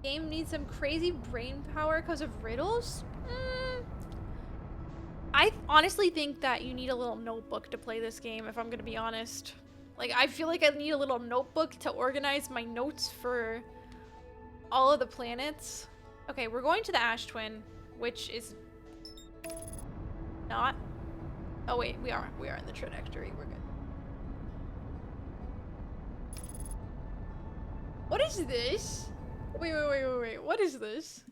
Game needs some crazy brain power because of riddles? I honestly think that you need a little notebook to play this game, if I'm gonna be honest. Like, I feel like I need a little notebook to organize my notes for all of the planets. Okay, we're going to the Ash Twin, which is not... Oh wait, we are in the trajectory, we're good. What is this? Wait, what is this?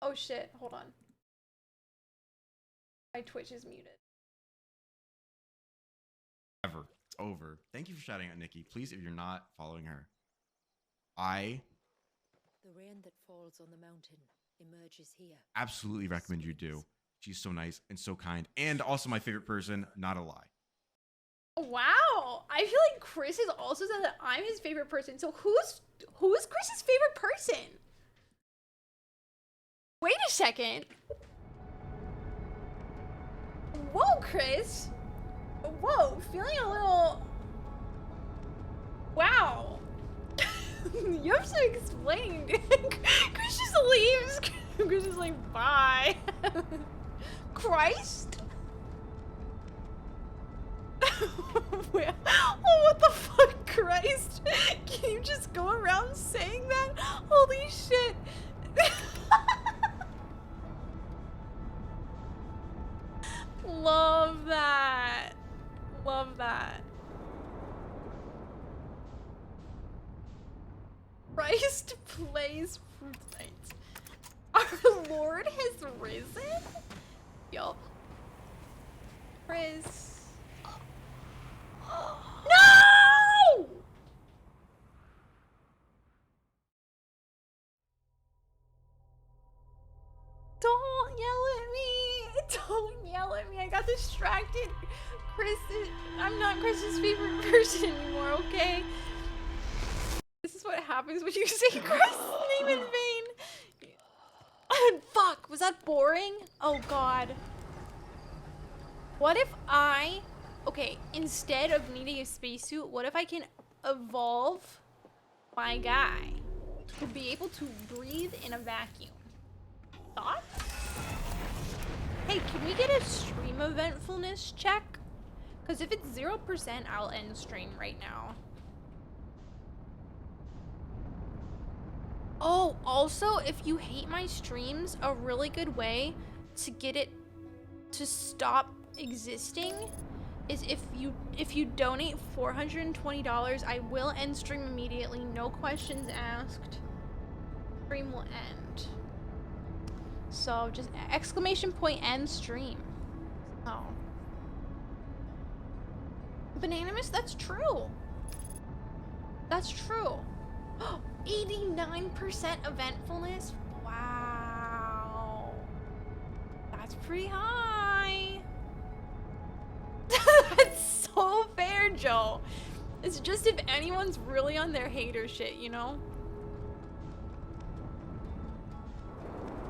Oh shit, hold on. My Twitch is muted. Ever. It's over. Thank you for shouting out Nikki. Please, if you're not following her. The rain that falls on the mountain emerges here. absolutely recommend you do. She's so nice and so kind. And also my favorite person, not a lie. Wow, I feel like Chris has also said that I'm his favorite person. So who's Chris's favorite person? Wait a second. Whoa, Chris. Whoa, feeling a little... Wow. You have to explain. Chris just leaves. Chris is like, bye. Christ? Wait, oh, what the fuck, Christ? Can you just go around saying that? Holy shit. Love that. Love that. Christ plays Fruit Nights. Our Lord has risen? Yup. Chris. No! Don't yell at me. Don't yell at me. I got distracted. I'm not Chris's favorite person anymore, okay? This is what happens when you say Chris's name in vain. Fuck, was that boring? Oh god. What if okay, instead of needing a spacesuit, what if I can evolve my guy to be able to breathe in a vacuum? Thoughts? Hey, can we get a stream eventfulness check? Because if it's 0%, I'll end stream right now. Oh, also, if you hate my streams, a really good way to get it to stop existing is if you donate $420, I will end stream immediately. No questions asked. Stream will end. So just exclamation point end stream. Oh. Bananimus, that's true. That's true. 89% eventfulness? Wow. That's pretty high. That's so fair, Joe. It's just if anyone's really on their hater shit, you know?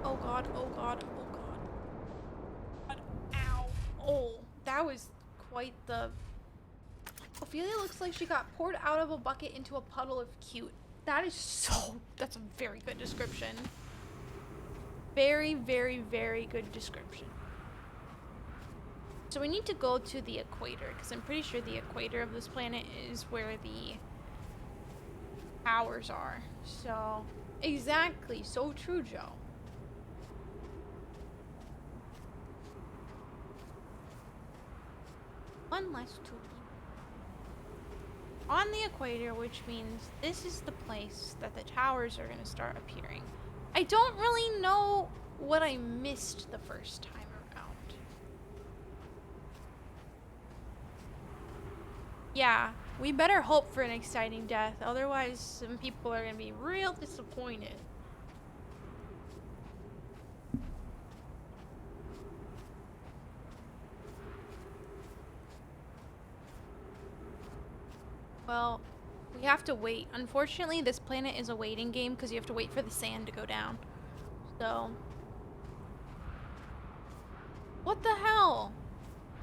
Oh god, oh god, oh god. Ow. Oh, that was quite the... Ophelia looks like she got poured out of a bucket into a puddle of cute. That is so... That's a very good description. Very, very, very good description. So we need to go to the equator, because I'm pretty sure the equator of this planet is where the towers are. So, exactly. So true, Joe. One less to be on the equator, which means this is the place that the towers are going to start appearing. I don't really know what I missed the first time around. Yeah, we better hope for an exciting death, otherwise some people are going to be real disappointed. Well, we have to wait. Unfortunately, this planet is a waiting game because you have to wait for the sand to go down. So... What the hell?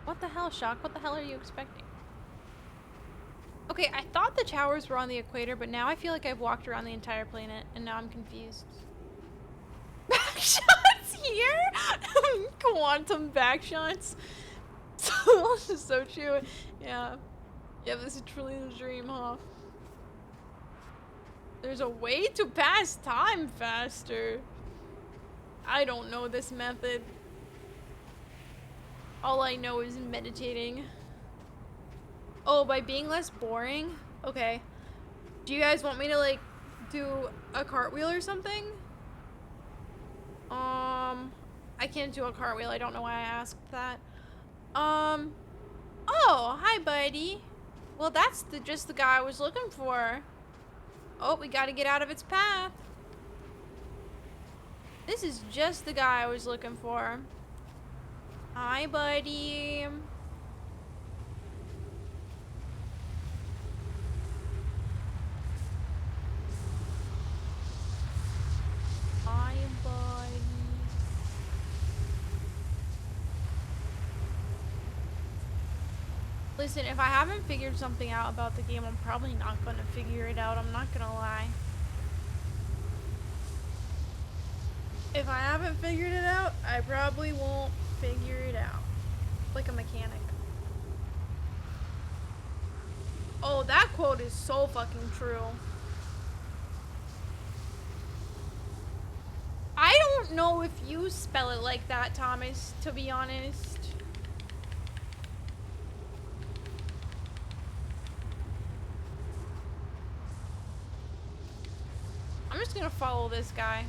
What the hell, Shock? What the hell are you expecting? Okay, I thought the towers were on the equator, but now I feel like I've walked around the entire planet, and now I'm confused. Backshots here? Quantum backshots? So true. Yeah. Yeah, this is truly the dream, huh? There's a way to pass time faster. I don't know this method. All I know is meditating. Oh, by being less boring? Okay. Do you guys want me to, like, do a cartwheel or something? I can't do a cartwheel. I don't know why I asked that. Oh, hi, buddy. Well, that's just the guy I was looking for. Oh, we gotta get out of its path. This is just the guy I was looking for. Hi, buddy. Hi, buddy. Listen, if I haven't figured something out about the game, I'm probably not gonna figure it out. I'm not gonna lie. If I haven't figured it out, I probably won't figure it out. Like a mechanic. Oh, that quote is so fucking true. I don't know if you spell it like that, Thomas, to be honest. I'm just gonna follow this guy.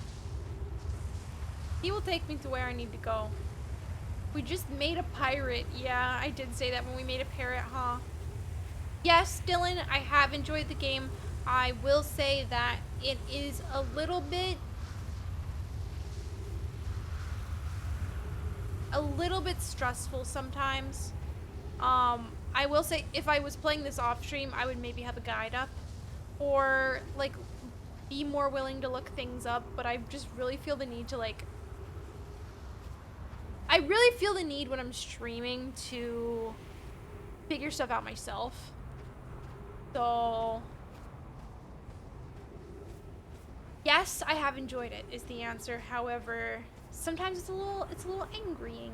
He will take me to where I need to go. We just made a pirate. Yeah, I did say that when we made a parrot, huh? Yes, Dylan, I have enjoyed the game. I will say that it is a little bit stressful sometimes. I will say if I was playing this off stream, I would maybe have a guide up or like be more willing to look things up, but I just really feel the need to I really feel the need when I'm streaming to figure stuff out myself. So yes, I have enjoyed it is the answer. However, sometimes it's a little angrying.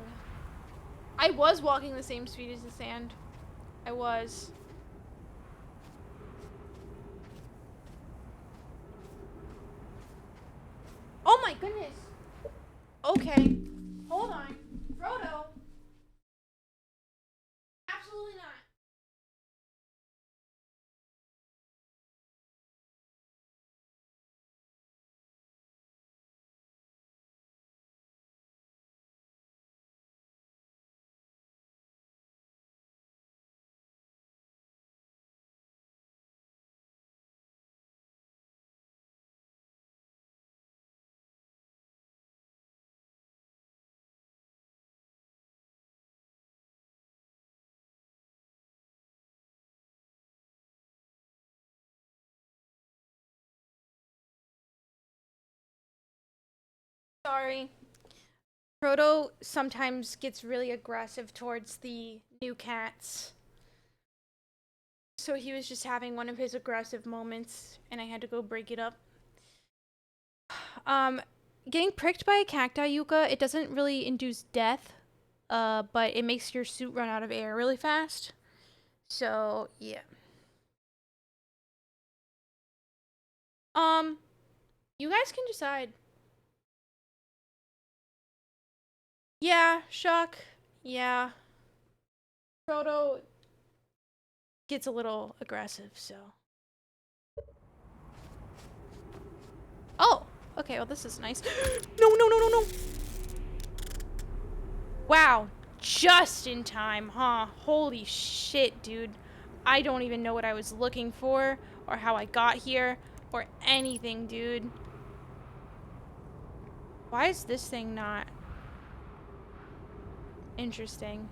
I was walking the same speed as the sand. I was. Oh my goodness. Okay. Hold on. Frodo. Absolutely not. Sorry. Frodo sometimes gets really aggressive towards the new cats. So he was just having one of his aggressive moments and I had to go break it up. Getting pricked by a cacti, Yuka, it doesn't really induce death, but it makes your suit run out of air really fast. So, yeah. You guys can decide. Yeah, Shock. Yeah. Frodo gets a little aggressive, so. Oh, okay, well this is nice. No. Wow, just in time, huh? Holy shit, dude. I don't even know what I was looking for, or how I got here, or anything, dude. Why is this thing not interesting?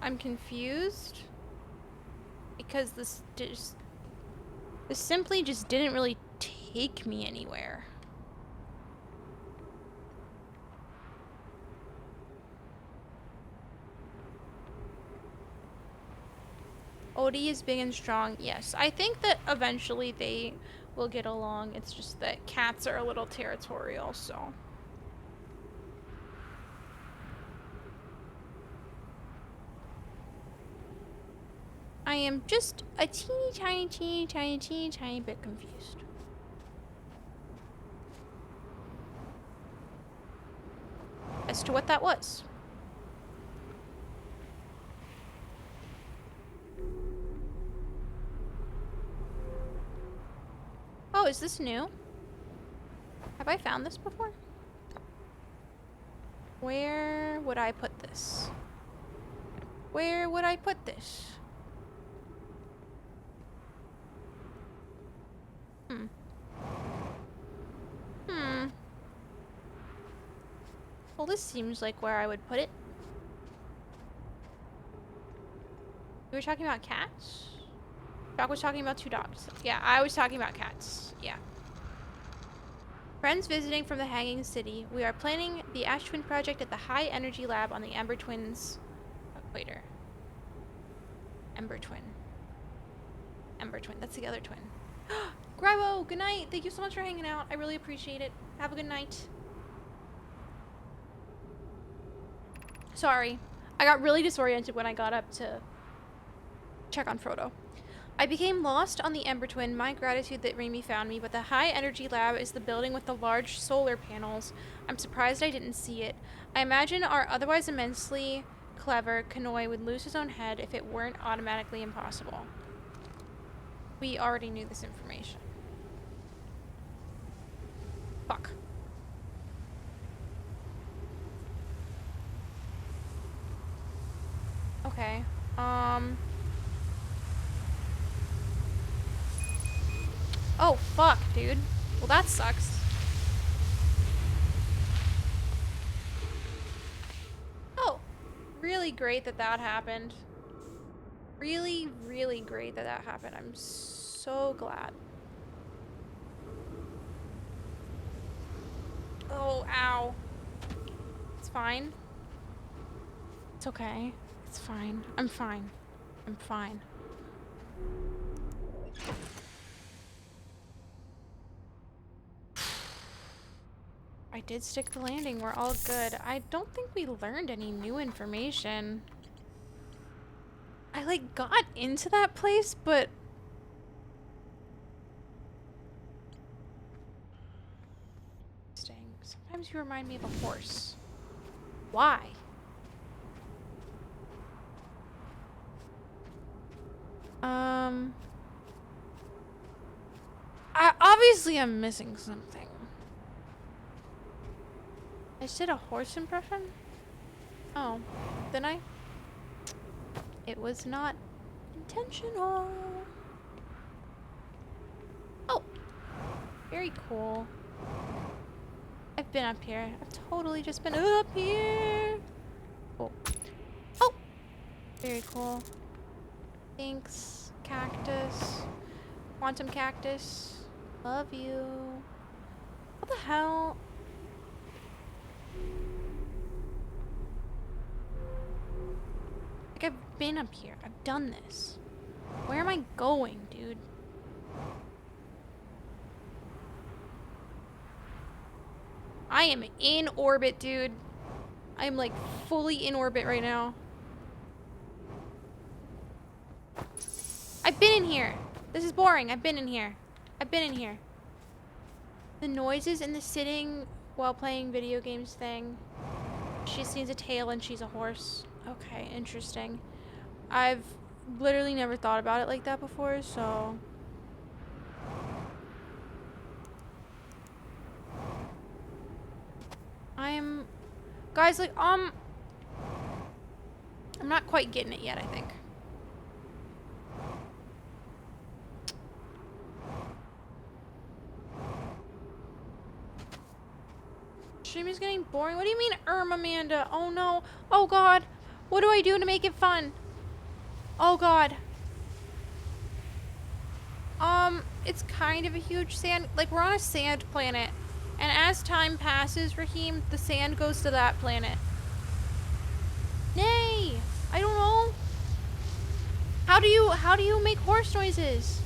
I'm confused because this simply just didn't really take me anywhere. Odie is big and strong. Yes, I think that eventually they will get along. It's just that cats are a little territorial, so. I am just a teeny tiny bit confused. As to what that was. Oh, is this new? Have I found this before? Where would I put this? Where would I put this? Well, this seems like where I would put it. We were talking about cats? Doc was talking about 2 dogs. Yeah, I was talking about cats. Yeah. Friends visiting from the Hanging City. We are planning the Ash Twin project at the High Energy Lab on the Ember Twins equator. Ember Twin. Ember Twin. That's the other twin. Grybo, good night. Thank you so much for hanging out. I really appreciate it. Have a good night. Sorry. I got really disoriented when I got up to check on Frodo. I became lost on the Ember Twin. My gratitude that Raimi found me, but the High Energy Lab is the building with the large solar panels. I'm surprised I didn't see it. I imagine our otherwise immensely clever, Kanoi would lose his own head if it weren't automatically impossible. We already knew this information. Fuck. Okay. Oh, fuck, dude. Well, that sucks. Oh, really great that that happened. Really, really great that that happened. I'm so glad. Oh, ow. It's fine. It's okay. It's fine. I'm fine. I'm fine. I did stick the landing. We're all good. I don't think we learned any new information. I, like, got into that place, but... Sometimes you remind me of a horse. Why? Obviously I'm missing something. I just did a horse impression? Oh, didn't I? It was not intentional. Oh, very cool. I've been up here. I've totally just been up here. Oh. Oh! Very cool. Thanks, cactus. Quantum cactus. Love you. What the hell? Like, I've been up here. I've done this. Where am I going, dude? I am in orbit, dude. I am, like, fully in orbit right now. I've been in here. This is boring. I've been in here. I've been in here. The noises and the sitting while playing video games thing. She just needs a tail and she's a horse. Okay, interesting. I've literally never thought about it like that before, so... Guys, like, I'm not quite getting it yet, I think. Stream is getting boring. What do you mean, Amanda? Oh no. Oh god. What do I do to make it fun? Oh god. It's kind of a huge sand, like, we're on a sand planet. And as time passes, Raheem, the sand goes to that planet. Nay! I don't know. How do you make horse noises?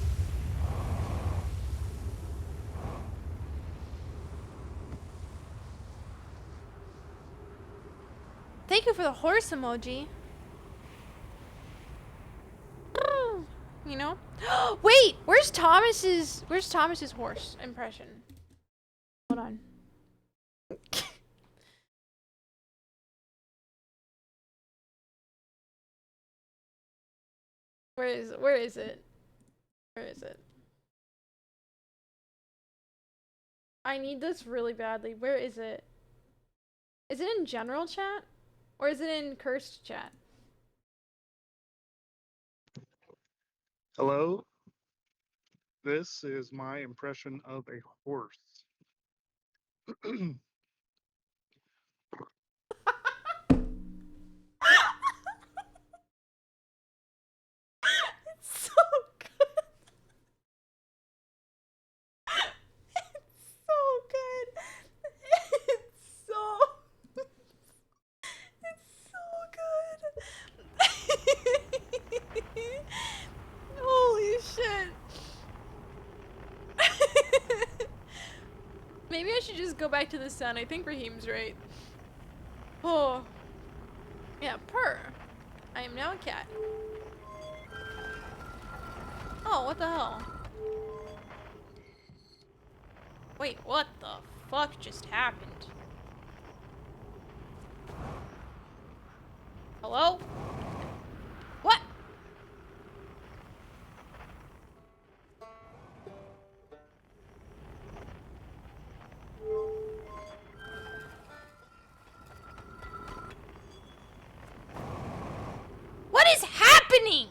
Thank you for the horse emoji. You know? Wait, where's Thomas's horse impression? Hold on. Where is it? Where is it? I need this really badly. Where is it? Is it in general chat? Or is it in cursed chat? Hello? This is my impression of a horse. It's so good. It's so good. It's so good. Holy shit. Maybe I should just go back to the sun. I think Raheem's right. Oh. Yeah, purr. I am now a cat. Oh, what the hell? Wait, what the fuck just happened? Hello? What? What is happening?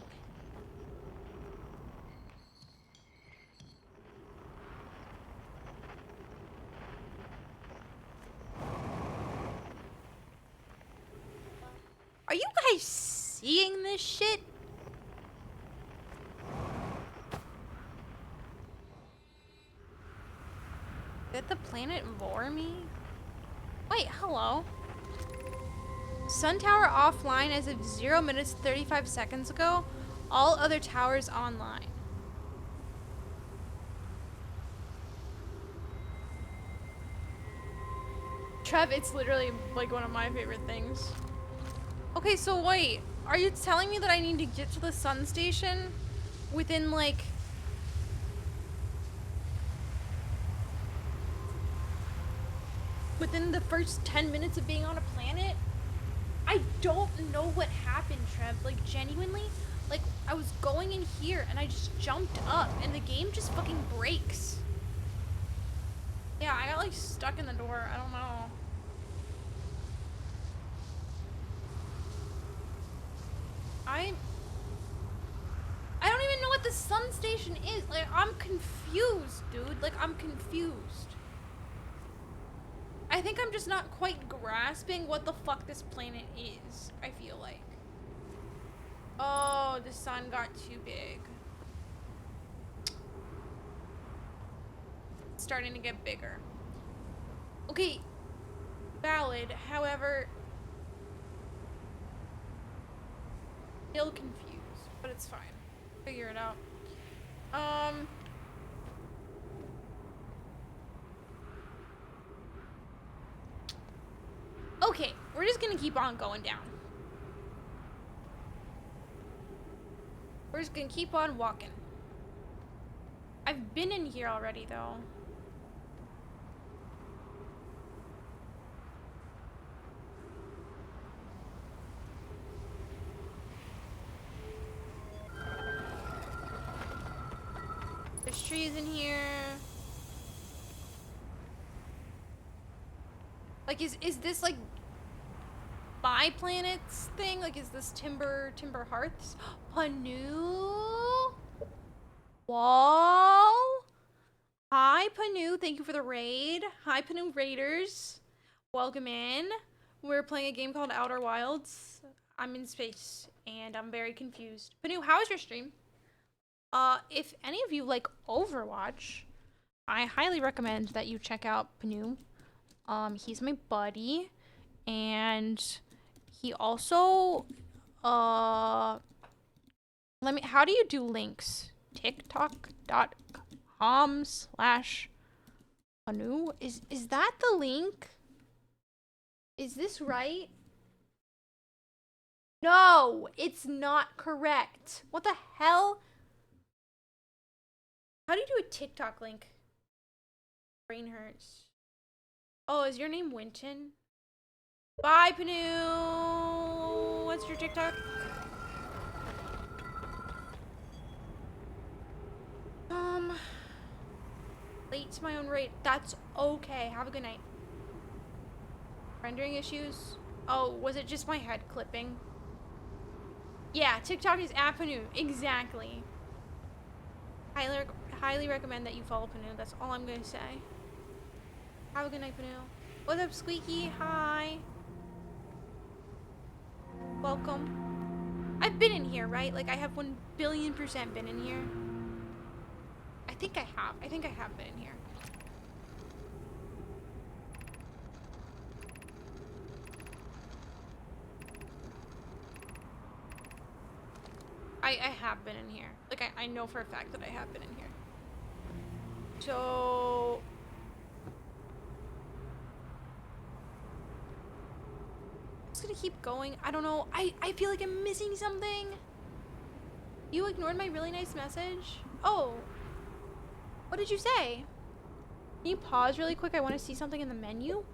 Are you guys seeing this shit? Did the planet lure me? Wait, hello. Sun tower offline as of 0 minutes 35 seconds ago. All other towers online. Trev, it's literally like one of my favorite things. Okay, so wait, are you telling me that I need to get to the sun station within like within the first 10 minutes of being on a planet? I don't know what happened, Trev. Like, genuinely, like, I was going in here and I just jumped up and the game just fucking breaks. Yeah, I got like stuck in the door. I don't know. I don't even know what the sun station is. Like, I'm confused, dude. Like, I'm confused. I think I'm just not quite grasping what the fuck this planet is, I feel like. Oh, the sun got too big. It's starting to get bigger. Okay, valid. However, still confused, but it's fine. Figure it out. Okay, we're just gonna keep on going down. We're just gonna keep on walking. I've been in here already, though. There's trees in here. Like, is this like my planet's thing? Like, is this Timber Hearths? Panu? Whoa! Hi, Panu. Thank you for the raid. Hi, Panu Raiders. Welcome in. We're playing a game called Outer Wilds. I'm in space, and I'm very confused. Panu, how is your stream? If any of you like Overwatch, I highly recommend that you check out Panu. He's my buddy, and he also, how do you do links? TikTok.com/Panu? Is that the link? Is this right? No, it's not correct. What the hell? How do you do a TikTok link? Brain hurts. Oh, is your name Winton? Bye, Panu. What's your TikTok? Late to my own rate. That's okay. Have a good night. Rendering issues? Oh, was it just my head clipping? Yeah, TikTok is at Panu. Exactly. Highly recommend that you follow Panu. That's all I'm gonna say. Have a good night, Panu. What's up, Squeaky? Hi. Welcome. I've been in here, right? Like, I have 1,000,000,000% been in here. I think I have. I think I have been in here. I have been in here. Like, I know for a fact that I have been in here. So... I'm just gonna keep going. I don't know. I feel like I'm missing something. You ignored my really nice message? Oh. What did you say? Can you pause really quick? I want to see something in the menu.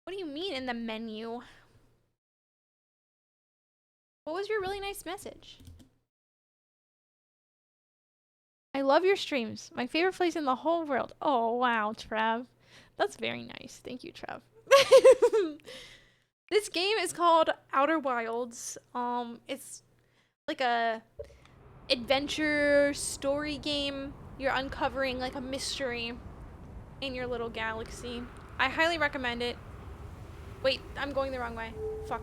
What do you mean in the menu? What was your really nice message? I love your streams. My favorite place in the whole world. Oh, wow, Trev. That's very nice. Thank you, Trev. This game is called Outer Wilds. It's like a adventure story game. You're uncovering like a mystery in your little galaxy. I highly recommend it. Wait, I'm going the wrong way. Fuck.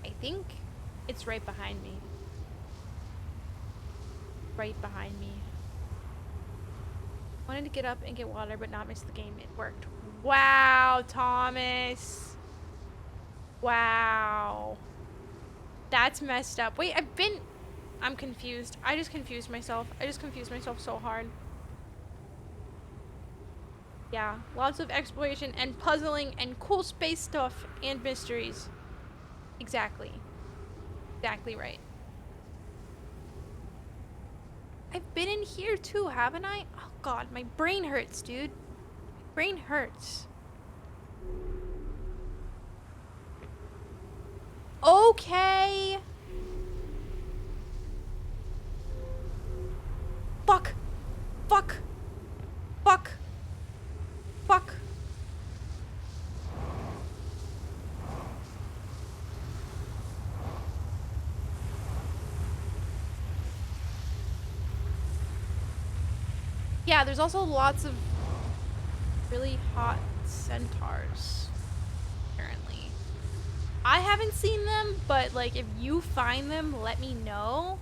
I think it's right behind me. Right behind me. Wanted to get up and get water but not miss the game. It worked. Wow, Thomas. Wow. That's messed up. Wait, I'm confused. I just confused myself. I just confused myself so hard. Yeah, lots of exploration and puzzling and cool space stuff and mysteries. Exactly. Exactly right. I've been in here too, haven't I? Oh god, my brain hurts, dude. My brain hurts. Okay. Fuck. Fuck. Fuck. Fuck. Yeah, there's also lots of really hot centaurs, apparently. I haven't seen them, but like if you find them, let me know.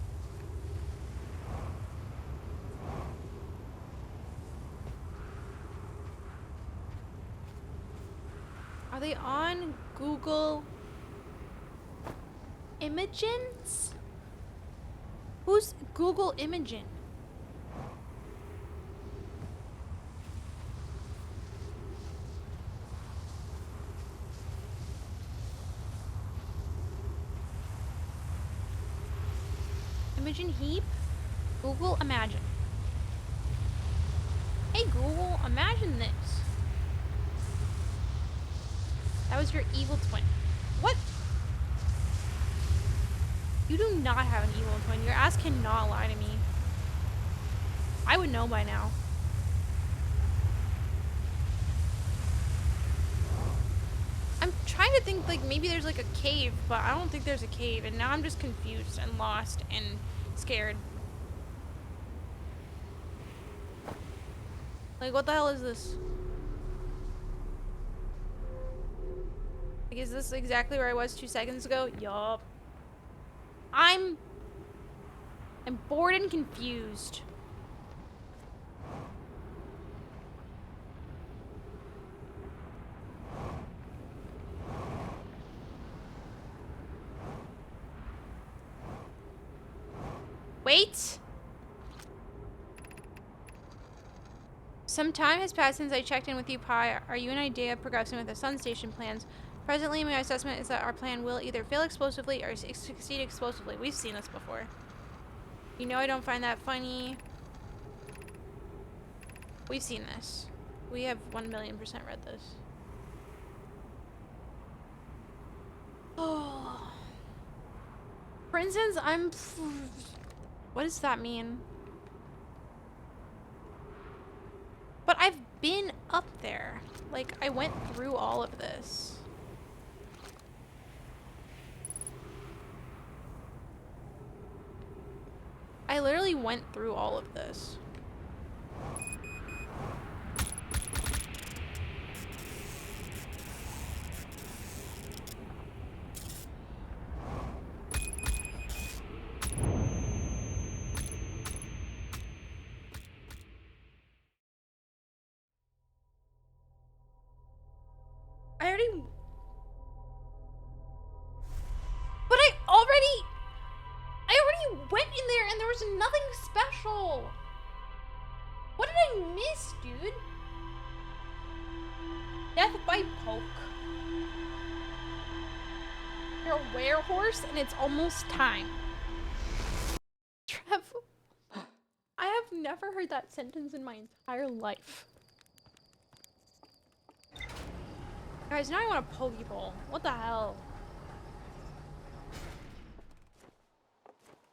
Are they on Google Images? Who's Google Imagen? Imogen Heap? Google Imagine. Hey Google, imagine this. That was your evil twin. What? You do not have an evil twin. Your ass cannot lie to me. I would know by now. I'm trying to think like maybe there's like a cave, but I don't think there's a cave, and now I'm just confused and lost and scared. Like what the hell is this? Like, is this exactly where I was 2 seconds ago? Yup. I'm bored and confused. Wait. Some time has passed since I checked in with you, Pi. Are you and Idea progressing with the Sun Station plans? Presently, my assessment is that our plan will either fail explosively or succeed explosively. We've seen this before. You know I don't find that funny. We've seen this. We have 1,000,000% read this. Oh. For instance, what does that mean? But I've been up there. Like, I went through all of this. I literally went through all of this. I already went in there and there was nothing special. What did I miss, dude? Death by poke. You're a werehorse and it's almost time. Trev, I have never heard that sentence in my entire life. Guys, now I want a Pokeball. What the hell?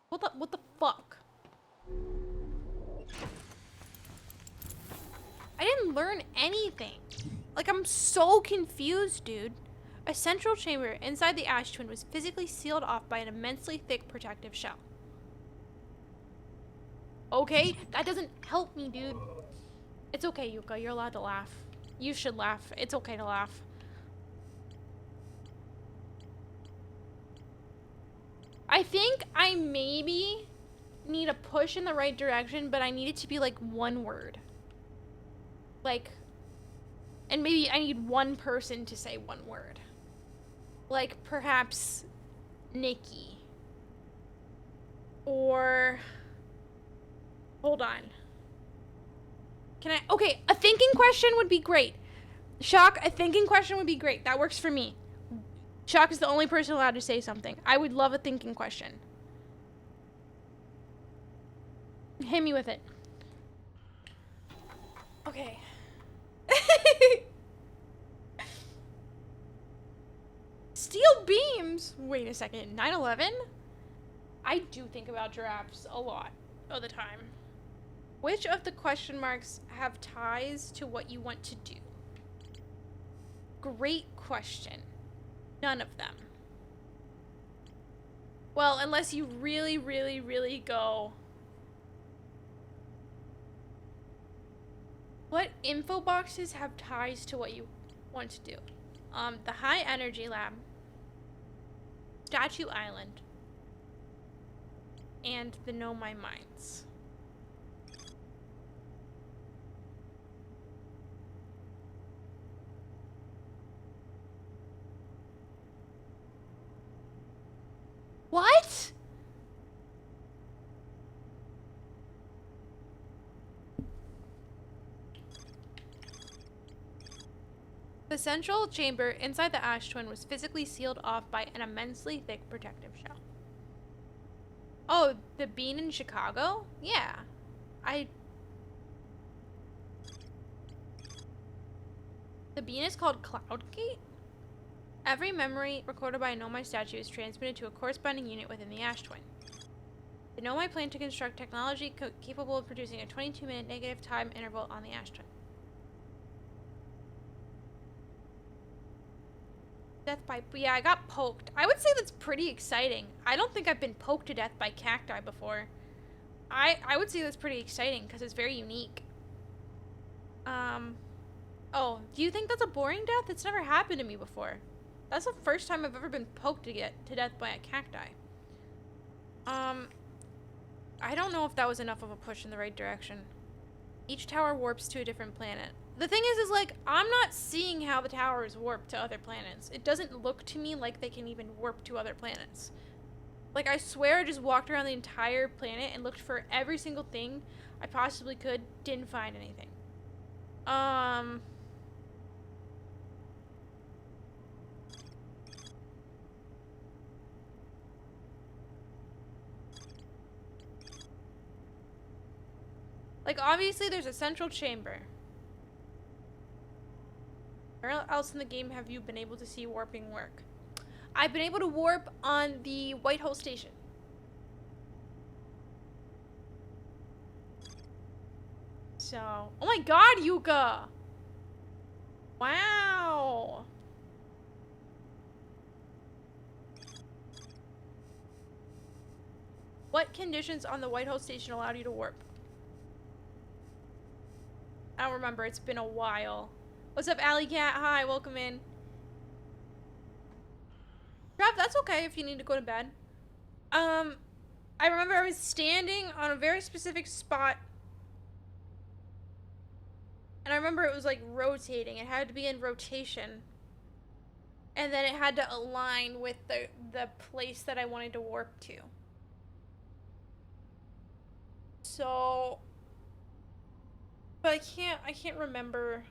What the fuck? I didn't learn anything. Like, I'm so confused, dude. A central chamber inside the Ash Twin was physically sealed off by an immensely thick protective shell. Okay, that doesn't help me, dude. It's okay, Yuka. You're allowed to laugh. You should laugh. It's okay to laugh. I think I maybe need a push in the right direction, but I need it to be like one word. Like, and maybe I need one person to say one word. Like, perhaps Nikki. Or, hold on. Can I, okay, a thinking question would be great. Shock, a thinking question would be great. That works for me. Shock is the only person allowed to say something. I would love a thinking question. Hit me with it. Okay. Steel beams? Wait a second. 9/11? I do think about giraffes a lot of the time. Which of the question marks have ties to what you want to do? Great question. None of them. Well, unless you really, really, really go. What info boxes have ties to what you want to do? The High Energy Lab, Statue Island, and the Know My Minds. What? The central chamber inside the Ash Twin was physically sealed off by an immensely thick protective shell. Oh, the bean in Chicago? Yeah. The bean is called Cloudgate? Every memory recorded by a Know My statue is transmitted to a corresponding unit within the Ash Twin. The Know My plan to construct technology capable of producing a 22-minute negative time interval on the Ash Twin. Death by... Yeah, I got poked. I would say that's pretty exciting. I don't think I've been poked to death by cacti before. I would say that's pretty exciting because it's very unique. Oh, do you think that's a boring death? It's never happened to me before. That's the first time I've ever been poked to death by a cacti. I don't know if that was enough of a push in the right direction. Each tower warps to a different planet. The thing is like, I'm not seeing how the towers warp to other planets. It doesn't look to me like they can even warp to other planets. Like, I swear I just walked around the entire planet and looked for every single thing I possibly could, didn't find anything. Like, obviously there's a central chamber. Where else in the game have you been able to see warping work? I've been able to warp on the Whitehall Station. So, oh my god, Yuka! Wow! What conditions on the Whitehall Station allowed you to warp? I don't remember, it's been a while. What's up, Alley Cat? Hi, welcome in. Trav, that's okay if you need to go to bed. I remember I was standing on a very specific spot. And I remember it was like rotating. It had to be in rotation. And then it had to align with the place that I wanted to warp to. So... But I can't remember.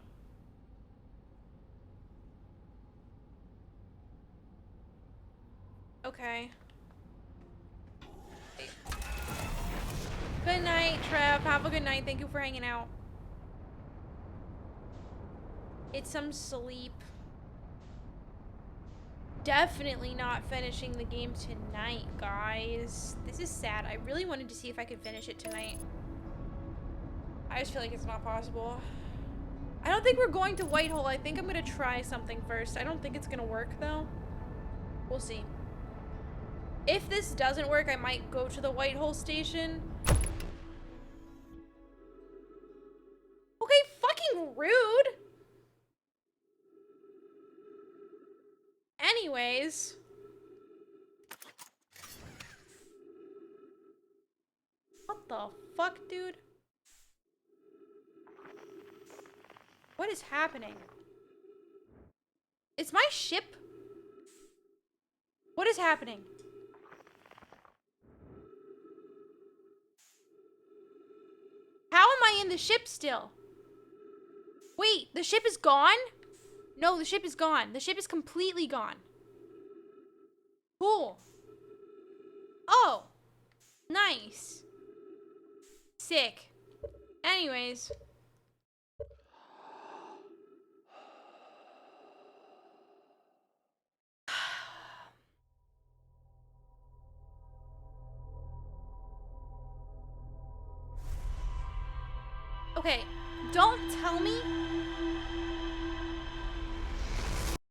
Okay. Good night, Trev. Have a good night. Thank you for hanging out. It's some sleep. definitely not finishing the game tonight, guys. This is sad. I really wanted to see if I could finish it tonight. I just feel like it's not possible. I don't think we're going to Whitehall. I think I'm gonna try something first. I don't think it's gonna work, though. We'll see. If this doesn't work, I might go to the Whitehall station. Okay, fucking rude! Anyways. What the fuck, dude? What is happening? Is my ship? What is happening? How am I in the ship still? Wait, the ship is gone? No, the ship is gone. The ship is completely gone. Cool. Oh. Nice. Sick. Anyways. Okay, don't tell me.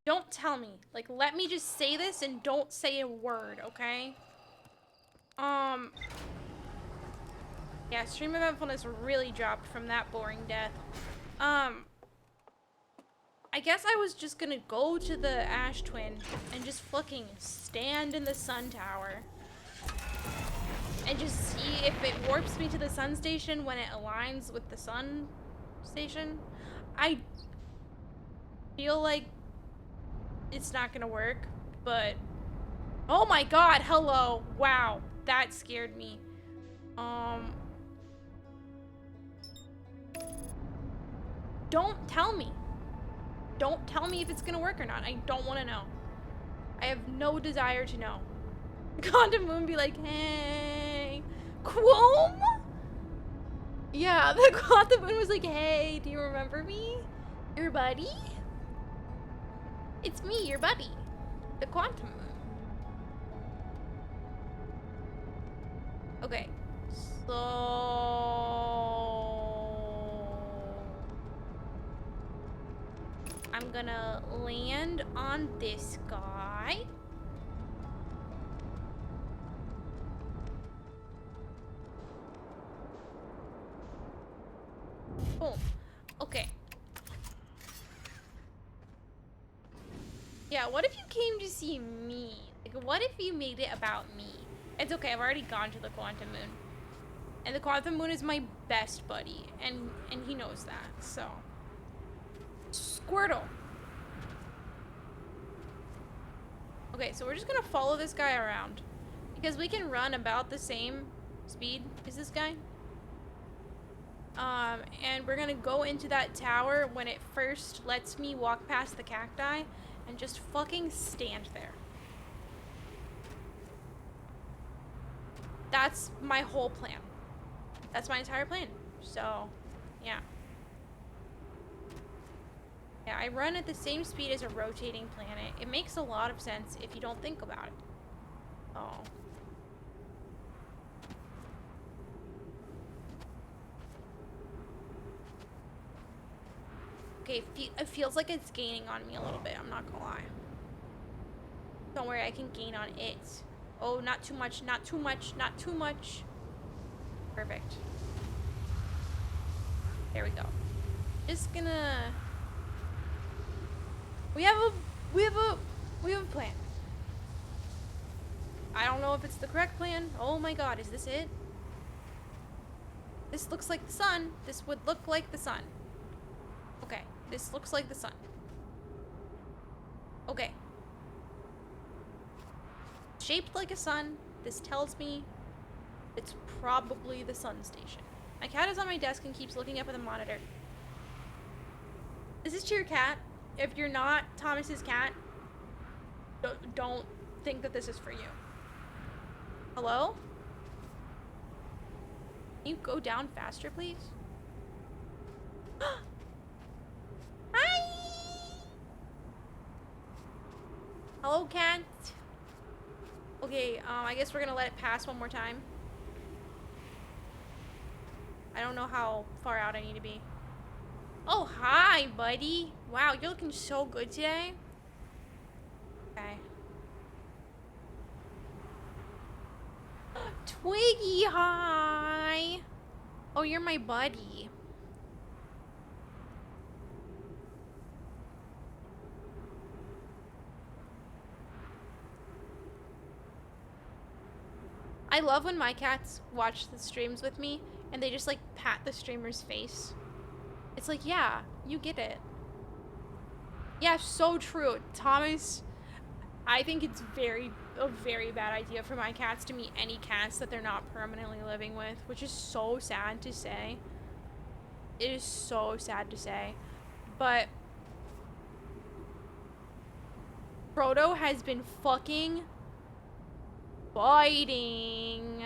Don't tell me. Like, let me just say this and don't say a word, okay? Yeah, stream eventfulness really dropped from that boring death. I guess I was just gonna go to the Ash Twin and just fucking stand in the sun tower. And just see if it warps me to the sun station when it aligns with the sun station. I feel like it's not gonna work, but oh my god, hello. Wow, that scared me. Don't tell me. Don't tell me if it's gonna work or not. I don't want to know. I have no desire to know. Quantum Moon be like, hey, Quom? Yeah, the Quantum Moon was like, hey, do you remember me? Your buddy? It's me, your buddy. The Quantum Moon. Okay, so I'm gonna land on this guy. Boom. Okay. Yeah, what if you came to see me? Like, what if you made it about me? It's okay, I've already gone to the Quantum Moon. And the Quantum Moon is my best buddy, and he knows that, so. Squirtle. Okay, so we're just gonna follow this guy around. Because we can run about the same speed as this guy. And we're gonna go into that tower when it first lets me walk past the cacti and just fucking stand there. That's my whole plan. That's my entire plan. So, yeah. Yeah, I run at the same speed as a rotating planet. It makes a lot of sense if you don't think about it. Oh. Okay, it feels like it's gaining on me a little bit, I'm not gonna lie. Don't worry, I can gain on it. Oh, not too much, not too much, not too much. Perfect. There we go. Just gonna... We have a plan. I don't know if it's the correct plan. Oh my god, is this it? This looks like the sun. This would look like the sun. Okay, this looks like the sun. Okay. Shaped like a sun. This tells me it's probably the sun station. My cat is on my desk and keeps looking up at the monitor. Is this your cat? If you're not Thomas's cat, don't think that this is for you. Hello? Can you go down faster, please? Hi! Hello, cat. Okay, I guess we're gonna let it pass one more time. I don't know how far out I need to be. Oh, hi, buddy. Wow, you're looking so good today. Okay. Twiggy, hi. Oh, you're my buddy. I love when my cats watch the streams with me and they just like pat the streamer's face. It's like, yeah, you get it. Yeah, so true. Thomas, I think it's a very bad idea for my cats to meet any cats that they're not permanently living with, which is so sad to say. It is so sad to say. But Frodo has been fucking biting.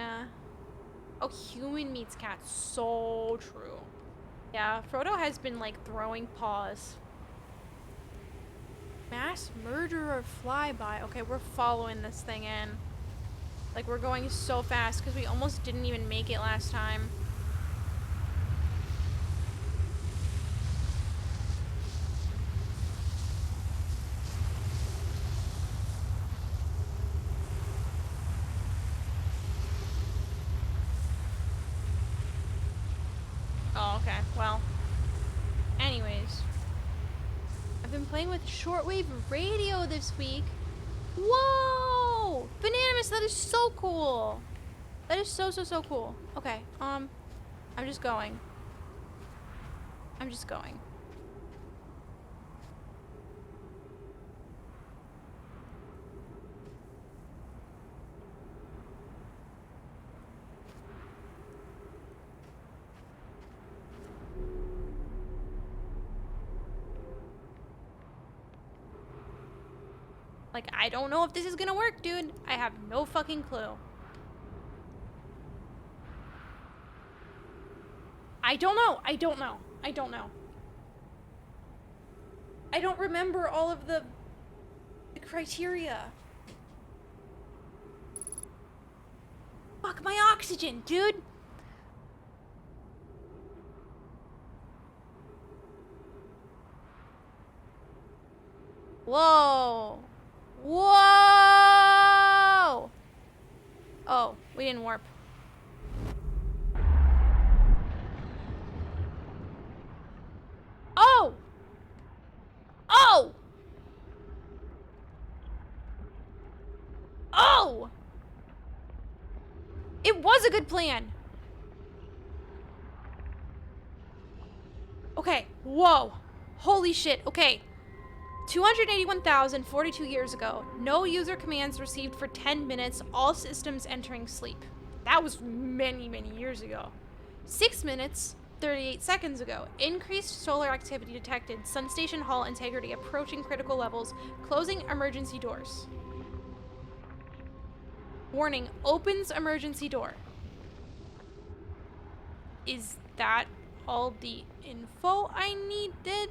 Oh, human meets cat. So true. Yeah, Frodo has been like throwing paws. Mass murderer flyby. Okay, we're following this thing in. Like, we're going so fast because we almost didn't even make it last time. Oh, okay. Well. Anyways. I've been playing with shortwave radio this week. Whoa! Bananamus, that is so cool. That is so cool. Okay, I'm just going. I'm just going. Like, I don't know if this is gonna work, dude. I have no fucking clue. I don't know. I don't know. I don't know. I don't remember all of the criteria. Fuck my oxygen, dude. Whoa. Whoa! Oh, we didn't warp. Oh! Oh! Oh! It was a good plan. Okay, whoa. Holy shit, okay. 281,042 years ago, no user commands received for 10 minutes, all systems entering sleep. That was many, many years ago. 6 minutes, 38 seconds ago, increased solar activity detected, Sunstation hull integrity approaching critical levels, closing emergency doors. Warning, opens emergency door. Is that all the info I needed?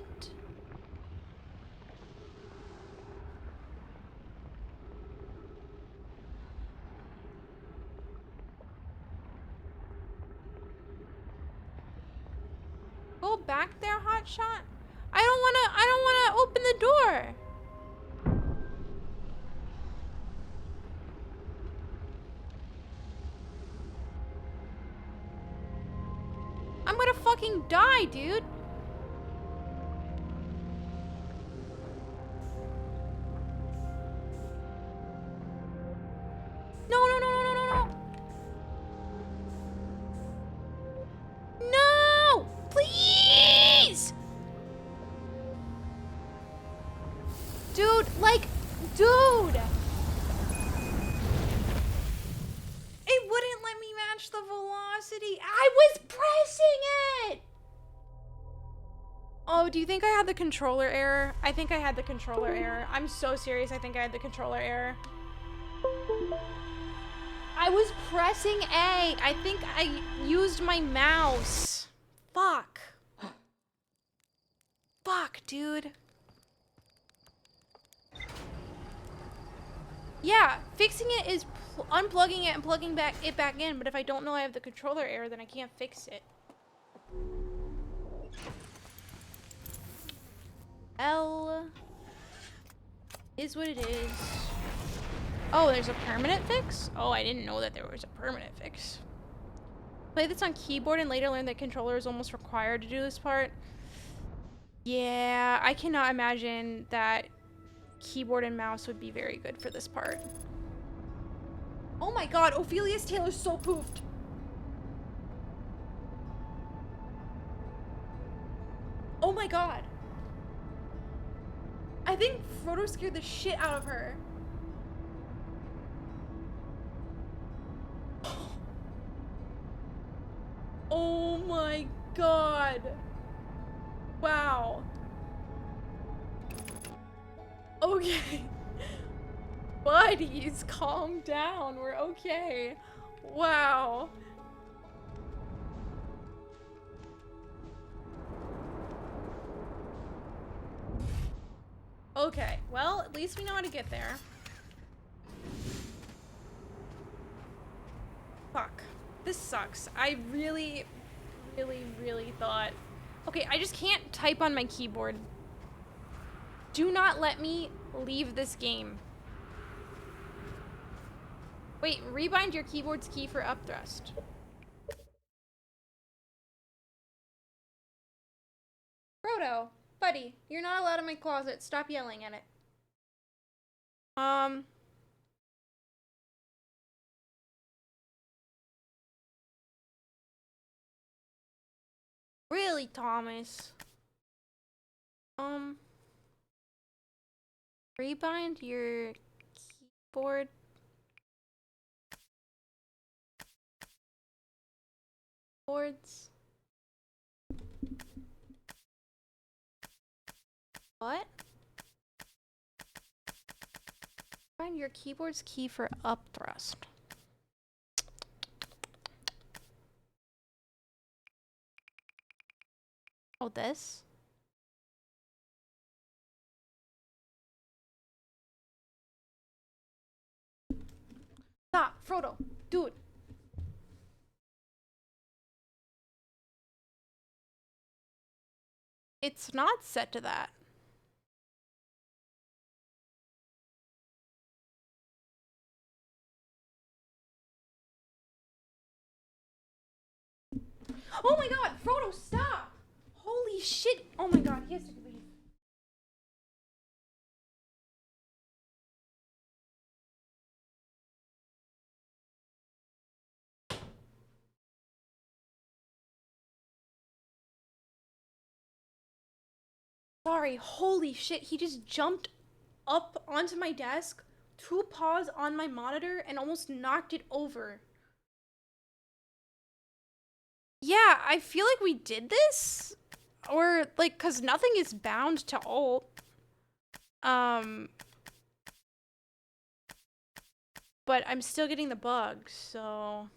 Go back there, hotshot. I don't wanna open the door. I'm gonna fucking die, dude. No. No! Please! Dude, like, dude! It wouldn't let me match the velocity. I was pressing it! Oh, do you think I had the controller error? I think I had the controller error. I'm so serious, I think I had the controller error. I was pressing A. I think I used my mouse. Fuck. Fuck, dude. Yeah, fixing it is unplugging it and plugging it back in, but if I don't know I have the controller error, then I can't fix it. L is what it is. Oh, there's a permanent fix? Oh, I didn't know that there was a permanent fix. Play this on keyboard and later learn that controller is almost required to do this part. Yeah, I cannot imagine that keyboard and mouse would be very good for this part. Oh my god, Ophelia's tail is so poofed. Oh my god. I think Frodo scared the shit out of her. Oh my god. Wow. Okay. Buddies, calm down. We're okay. Wow. Okay, well, at least we know how to get there. Fuck. This sucks. I really thought... Okay, I just can't type on my keyboard. Do not let me leave this game. Wait, rebind your keyboard's key for up thrust. Frodo, buddy, you're not allowed in my closet. Stop yelling at it. Really, Thomas? Rebind your keyboard. Boards. What? Find your keyboard's key for up thrust. Oh, this? Stop, Frodo, dude. It's not set to that. Oh my god, Frodo, stop! Holy shit! Oh my god, he has to leave. Sorry, holy shit, he just jumped up onto my desk, 2 paws on my monitor, and almost knocked it over. Yeah, I feel like we did this, or like, cause nothing is bound to alt. But I'm still getting the bugs, so.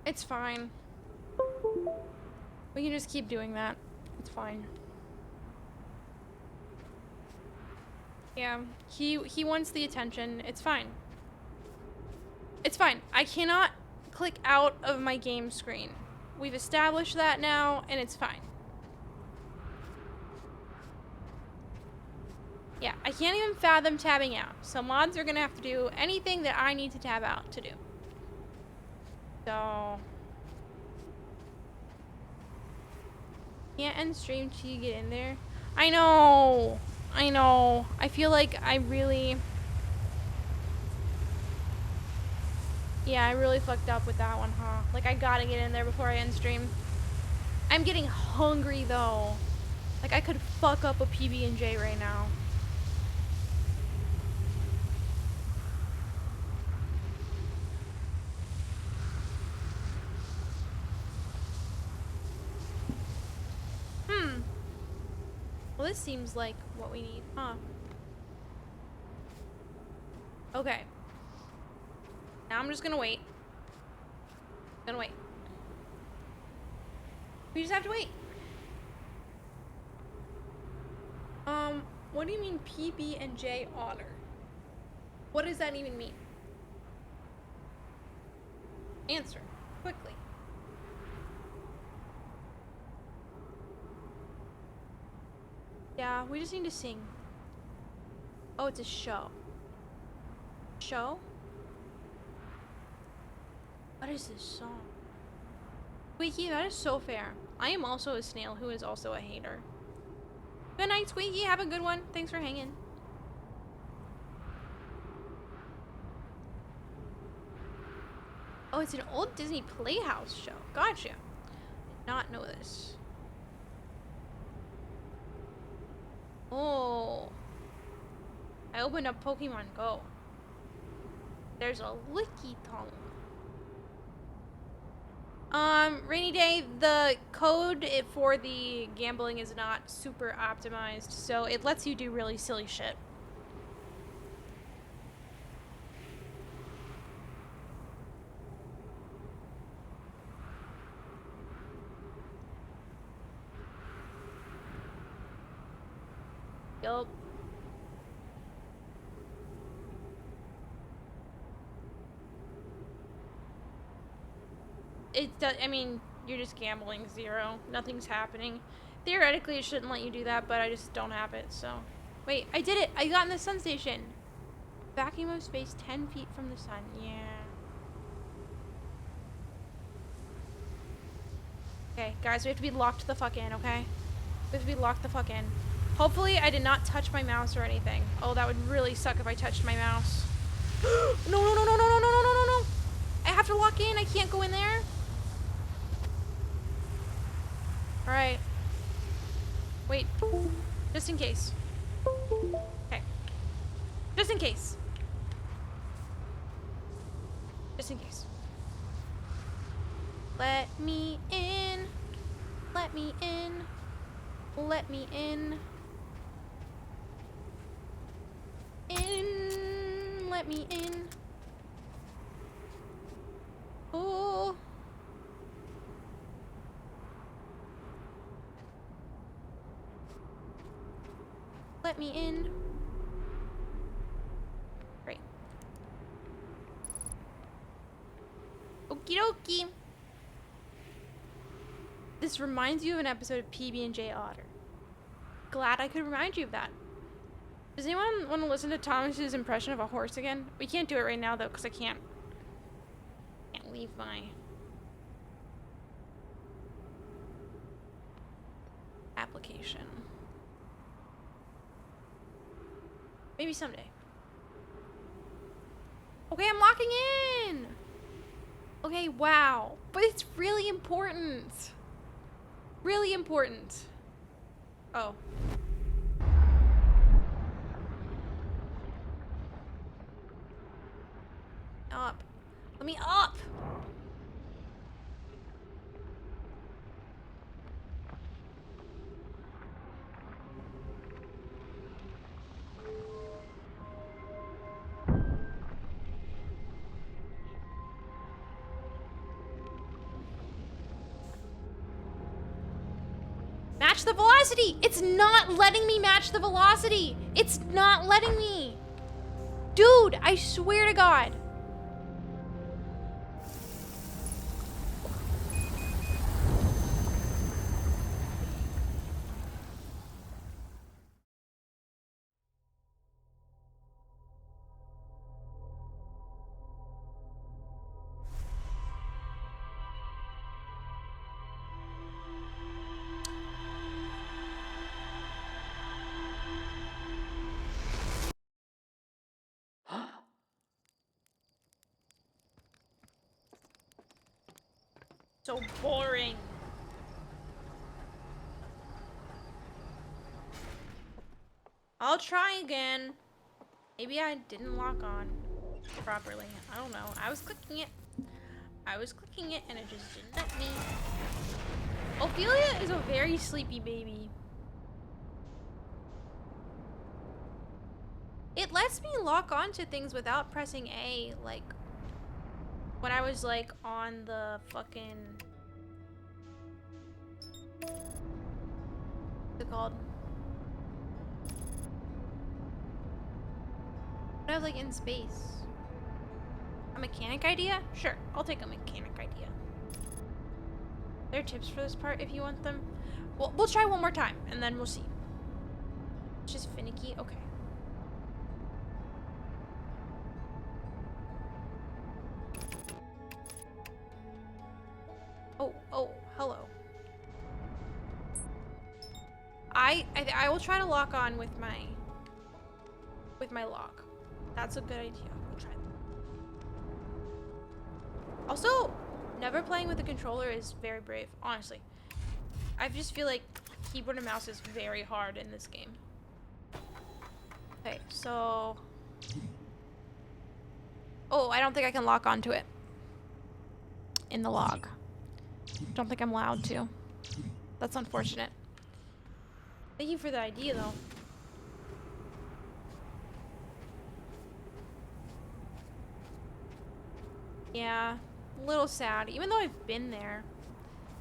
It's fine. We can just keep doing that. It's fine. Yeah, he wants the attention. It's fine. It's fine. I cannot click out of my game screen. We've established that now, and it's fine. Yeah, I can't even fathom tabbing out. So mods are gonna have to do anything that I need to tab out to do. So... Can't end stream till you get in there. I know! I know. I feel like I really... Yeah, I really fucked up with that one, huh? Like, I gotta get in there before I end stream. I'm getting hungry, though. Like, I could fuck up a PB&J right now. Well, this seems like what we need, huh? Okay. Now I'm just gonna wait. We just have to wait. What do you mean PB and J honor? What does that even mean? Answer quickly. Yeah, we just need to sing. Oh, it's a show. Show? What is this song? Squeaky, that is so fair. I am also a snail who is also a hater. Good night, Squeaky. Have a good one. Thanks for hanging. Oh, it's an old Disney Playhouse show. Gotcha. Did not know this. Oh. I opened up Pokemon Go. There's a Lickitung. Rainy Day, the code for the gambling is not super optimized, so it lets you do really silly shit. Yup. It does, I mean, you're just gambling 0. Nothing's happening. Theoretically, it shouldn't let you do that, but I just don't have it, so. Wait, I did it! I got in the sun station! Vacuum of space 10 feet from the sun, yeah. Okay, guys, we have to be locked the fuck in, okay? We have to be locked the fuck in. Hopefully, I did not touch my mouse or anything. Oh, that would really suck if I touched my mouse. No, no, no, no, no, no, no, no, no, no, no! I have to lock in, I can't go in there. Alright. Wait. Just in case. Okay. Just in case. Just in case. Let me in. Let me in. Let me in. In. Let me in. Oh. Let me in. Great. Okie dokie. This reminds you of an episode of PB&J Otter. Glad I could remind you of that. Does anyone want to listen to Thomas's impression of a horse again? We can't do it right now though, because I can't leave my application. Maybe someday. Okay, I'm locking in! Okay, wow. But it's really important. Really important. Oh. Up. Let me up! Match the velocity! It's not letting me match the velocity! It's not letting me! Dude, I swear to God. So boring. I'll try again. Maybe I didn't lock on properly. I don't know. I was clicking it. I was clicking it and it just didn't let me. Ophelia is a very sleepy baby. It lets me lock onto things without pressing A, like when I was like on the fucking, what's it called? I have like in space. A mechanic idea? Sure, I'll take a mechanic idea. There are tips for this part if you want them. We'll try one more time and then we'll see. It's just finicky. Okay. Oh, hello. I will try to lock on with my lock. That's a good idea. We'll try that. Also, never playing with a controller is very brave, honestly. I just feel like keyboard and mouse is very hard in this game. Okay, so... Oh, I don't think I can lock onto it. In the log. Don't think I'm allowed to. That's unfortunate. Thank you for the idea, though. Yeah, a little sad. Even though I've been there,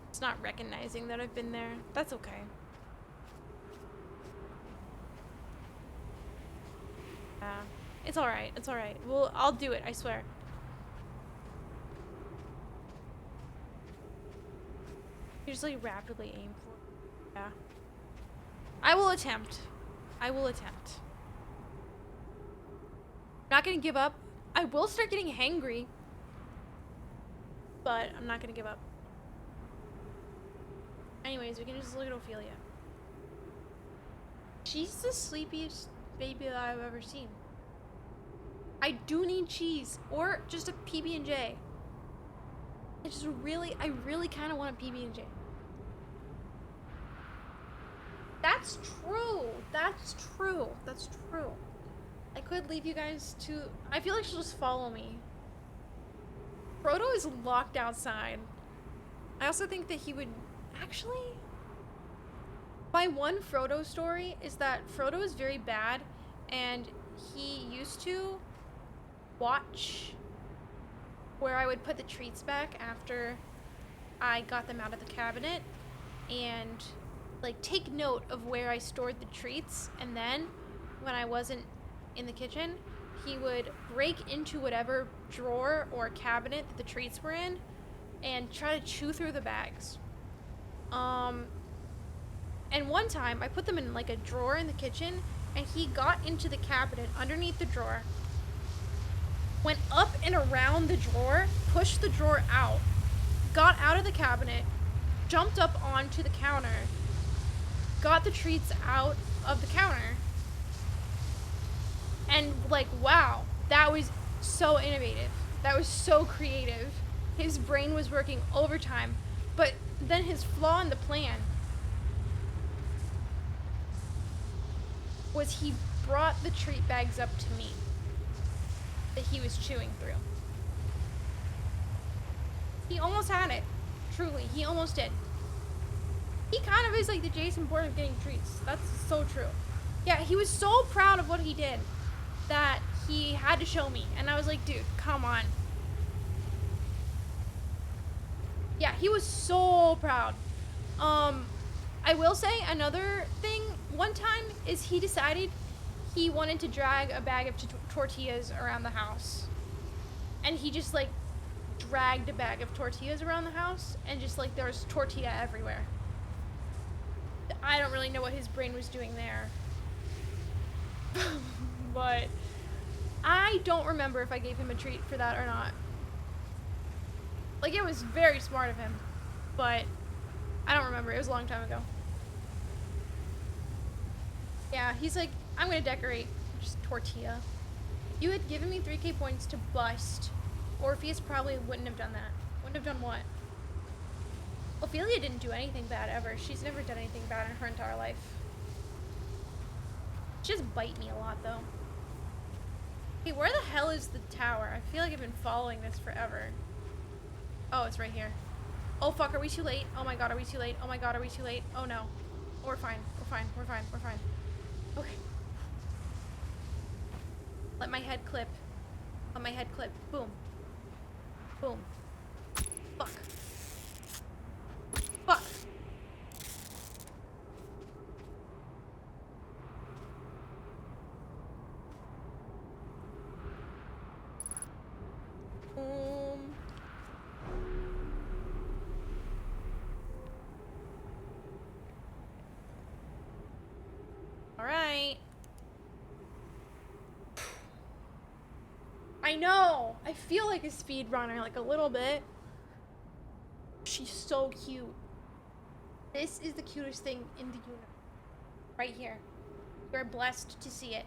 it's not recognizing that I've been there. That's okay. Yeah, it's alright. It's alright. Well, I'll do it, I swear. You just like rapidly aim for it. Yeah. I will attempt. I will attempt. Not gonna give up. I will start getting hangry. But I'm not gonna give up. Anyways, we can just look at Ophelia. She's the sleepiest baby that I've ever seen. I do need cheese or just a PB&J. I really kind of want a PB&J. That's true. That's true. That's true. I could leave you guys to... I feel like she'll just follow me. Frodo is locked outside. I also think that he would... Actually... My one Frodo story is that Frodo is very bad, and he used to watch where I would put the treats back after I got them out of the cabinet, and like take note of where I stored the treats, and then when I wasn't in the kitchen, he would break into whatever drawer or cabinet that the treats were in and try to chew through the bags. And one time I put them in like a drawer in the kitchen, and he got into the cabinet underneath the drawer, went up and around the drawer, pushed the drawer out, got out of the cabinet, jumped up onto the counter, got the treats out of the counter, and like, wow, that was so innovative. That was so creative. His brain was working overtime. But then his flaw in the plan was he brought the treat bags up to me that he was chewing through. He almost had it. Truly, he almost did. He kind of is like the Jason Bourne of getting treats. That's so true. Yeah, he was so proud of what he did that he had to show me. And I was like, dude, come on. Yeah, he was so proud. I will say another thing one time is he decided he wanted to drag a bag of tortillas around the house. And he just like dragged a bag of tortillas around the house, and just like there was tortilla everywhere. I don't really know what his brain was doing there. But I don't remember if I gave him a treat for that or not. Like, it was very smart of him, but I don't remember. It was a long time ago. Yeah, he's like, I'm gonna decorate just tortilla. You had given me 3k points to bust. Orpheus probably wouldn't have done that. Wouldn't have done what? Ophelia didn't do anything bad ever. She's never done anything bad in her entire life. She just bite me a lot, though. Hey, where the hell is the tower? I feel like I've been following this forever. Oh, it's right here. Oh, fuck, are we too late? Oh my god, are we too late? Oh my god, are we too late? Oh no. We're fine. We're fine. We're fine. We're fine. Okay. Let my head clip. Let my head clip. Boom. Boom. Fuck. Fuck. I know. I feel like a speedrunner, like a little bit. She's so cute. This is the cutest thing in the universe. Right here. You're blessed to see it.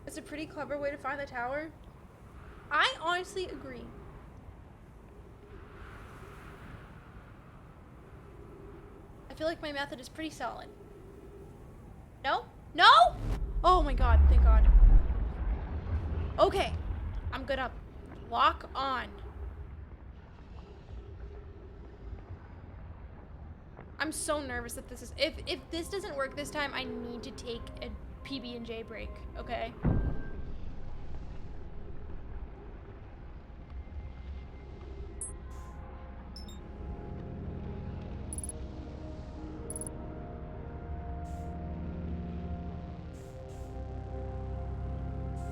It's a pretty clever way to find the tower. I honestly agree. I feel like my method is pretty solid. No? No? Oh my god, thank god. Okay. I'm good up. Lock on. I'm so nervous that this is if this doesn't work this time, I need to take a PB&J break, okay?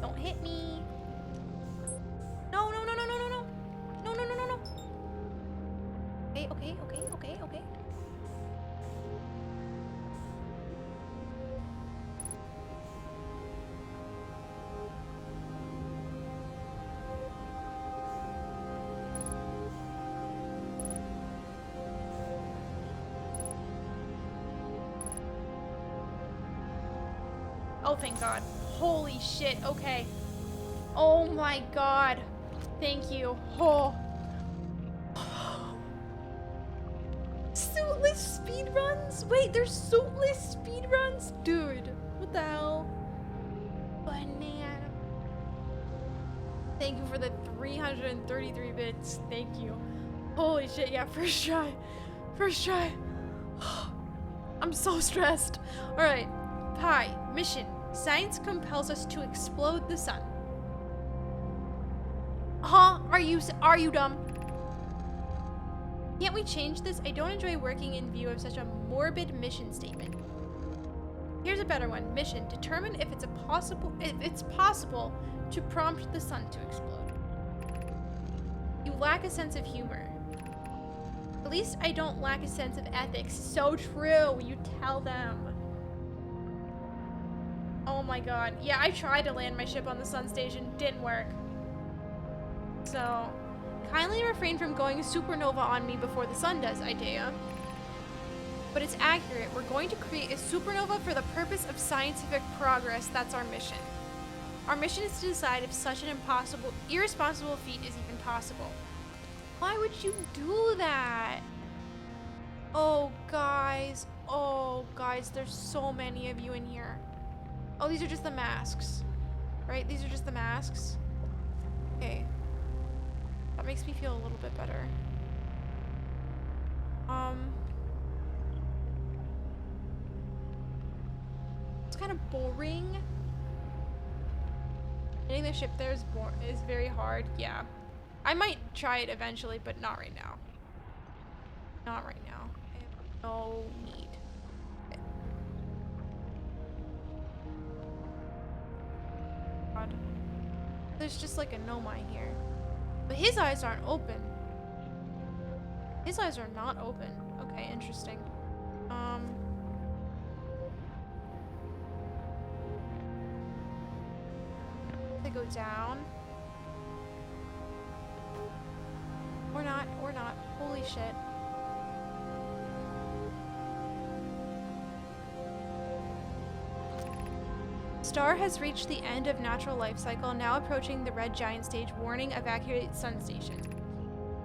Don't hit me. No, no, no, no, no, no, no. No, no, no, no, no. Okay, okay, okay, okay, okay. Oh, thank God. Holy shit. Okay. Oh my God. Thank you. Oh. Suitless speedruns? Wait, there's suitless speedruns? Dude, what the hell? Banana. Thank you for the 333 bits. Thank you. Holy shit, yeah, first try. First try. I'm so stressed. Alright. Pi, mission. Science compels us to explode the sun. Huh? Are you dumb? Can't we change this? I don't enjoy working in view of such a morbid mission statement. Here's a better one. Mission. Determine if it's possible to prompt the sun to explode. You lack a sense of humor. At least I don't lack a sense of ethics. So true. You tell them. Oh my god. Yeah, I tried to land my ship on the sun station. Didn't work. So, kindly refrain from going supernova on me before the sun does, Idea. But it's accurate. We're going to create a supernova for the purpose of scientific progress. That's our mission. Our mission is to decide if such an irresponsible feat is even possible. Why would you do that? Oh, guys. Oh, guys, there's so many of you in here. Oh, these are just the masks. Right? These are just the masks. Okay. That makes me feel a little bit better. It's kind of boring. Getting the ship there is very hard. Yeah. I might try it eventually, but not right now. Not right now. I have no need. Okay. God. There's just like a Nomai here. But his eyes aren't open. His eyes are not open. Okay, interesting. They go down. Or not, or not. Holy shit. Star has reached the end of natural life cycle, now approaching the red giant stage. Warning, evacuate sun station.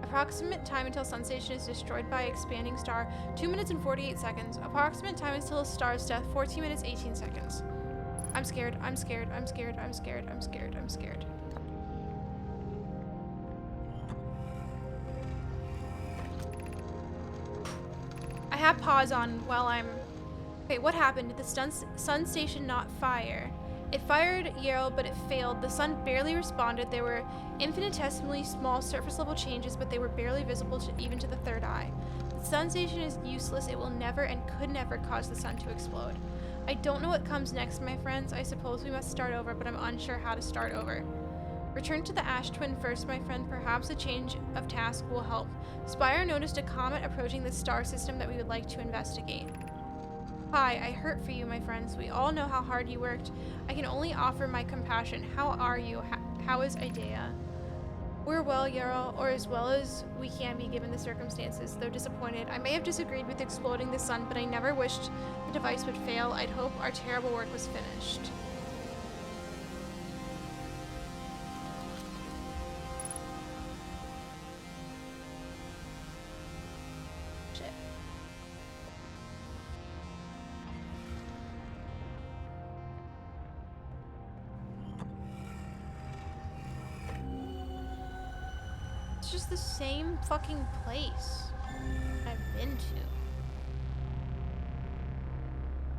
Approximate time until sun station is destroyed by expanding star, 2 minutes and 48 seconds. Approximate time until star's death, 14 minutes, 18 seconds. I'm scared, I'm scared, I'm scared, I'm scared, I'm scared, I'm scared. I have pause on while I'm... Okay, what happened? Did the sun station not fire? It fired Yarrow, but it failed. The sun barely responded. There were infinitesimally small surface level changes, but they were barely visible even to the third eye. The sun station is useless. It will never and could never cause the sun to explode. I don't know what comes next, my friends. I suppose we must start over, but I'm unsure how to start over. Return to the Ash Twin first, my friend. Perhaps a change of task will help. Spire noticed a comet approaching the star system that we would like to investigate. Hi, I hurt for you, my friends. We all know how hard you worked. I can only offer my compassion. How are you? How is Idea? We're well, Yarrow, or as well as we can be given the circumstances. Though disappointed, I may have disagreed with exploding the sun, but I never wished the device would fail. I'd hope our terrible work was finished. Shit. It's just the same fucking place I've been to.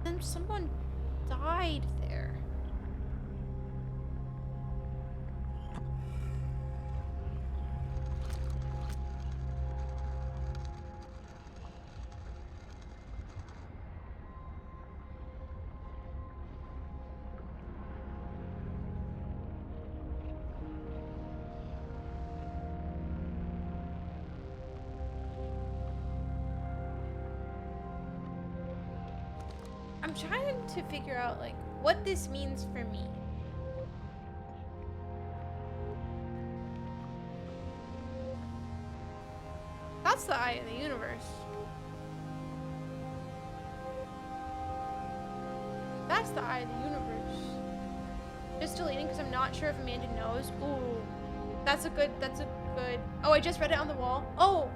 Then someone died there. I'm trying to figure out, like, what this means for me. That's the eye of the universe. That's the eye of the universe. Just deleting because I'm not sure if Amanda knows. Ooh. That's a good. Oh, I just read it on the wall. Oh!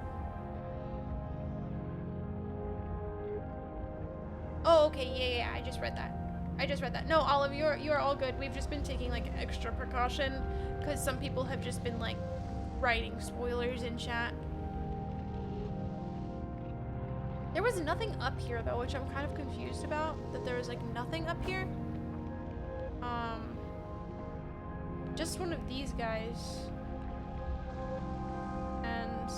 Oh, okay, yeah, I just read that. No, Olive, you're all good. We've just been taking, like, extra precaution because some people have just been, like, writing spoilers in chat. There was nothing up here, though, which I'm kind of confused about, that there was, like, nothing up here. Just one of these guys. And...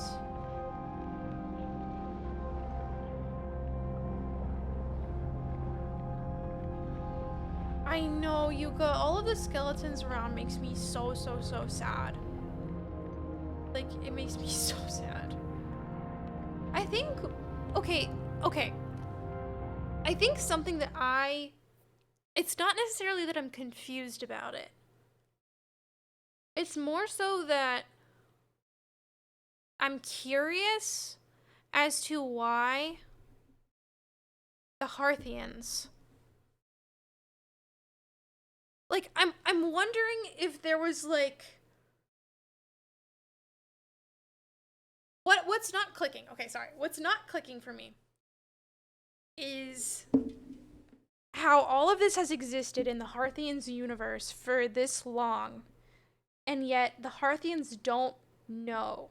I know, Yuka. All of the skeletons around makes me so sad. Like, it makes me so sad. I think... Okay. I think something that it's not necessarily that I'm confused about it. It's more so that I'm curious as to why the Hearthians... Like, I'm wondering if there was, like... What's not clicking? Okay, sorry. What's not clicking for me is how all of this has existed in the Hearthians universe for this long, and yet the Hearthians don't know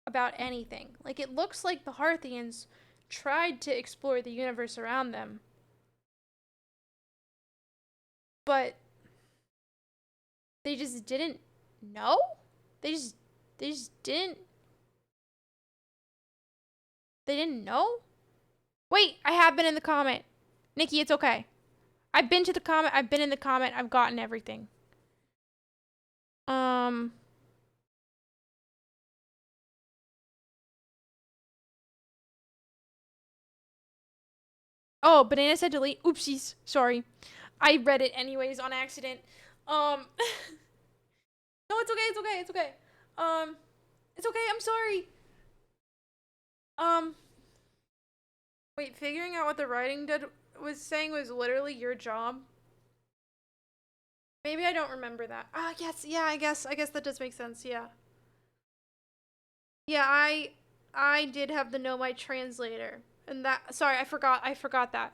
about anything. Like, it looks like the Hearthians tried to explore the universe around them, but they just didn't know? They just didn't... They didn't know? Wait, I have been in the comment. Nikki, it's okay. I've been to the comment. I've been in the comment. I've gotten everything. Oh, Banana said delete. Oopsies. Sorry. I read it anyways on accident. No, it's okay. It's okay. It's okay. It's okay. I'm sorry. Wait, figuring out what the writing was saying was literally your job? Maybe I don't remember that. Ah, yes, yeah, I guess that does make sense, yeah. Yeah, I did have the Know My Translator. And that, sorry, I forgot that.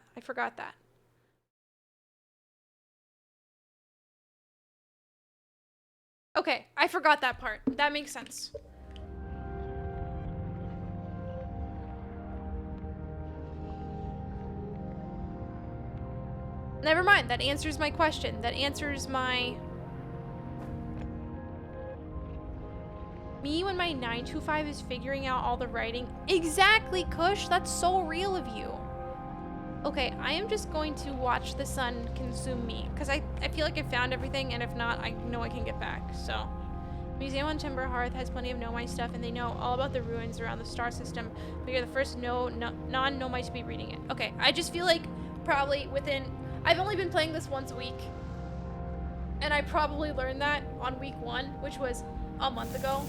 Okay, I forgot that part. That makes sense. Never mind, that answers my question. That answers my... Me when my 925 is figuring out all the writing. Exactly, Kush! That's so real of you. Okay, I am just going to watch the sun consume me. Because I feel like I found everything, and if not, I know I can get back. So, Museum on Timber Hearth has plenty of Nomai stuff, and they know all about the ruins around the star system, but you're the first non-Nomai to be reading it. Okay, I just feel like probably within... I've only been playing this once a week, and I probably learned that on week 1, which was a month ago.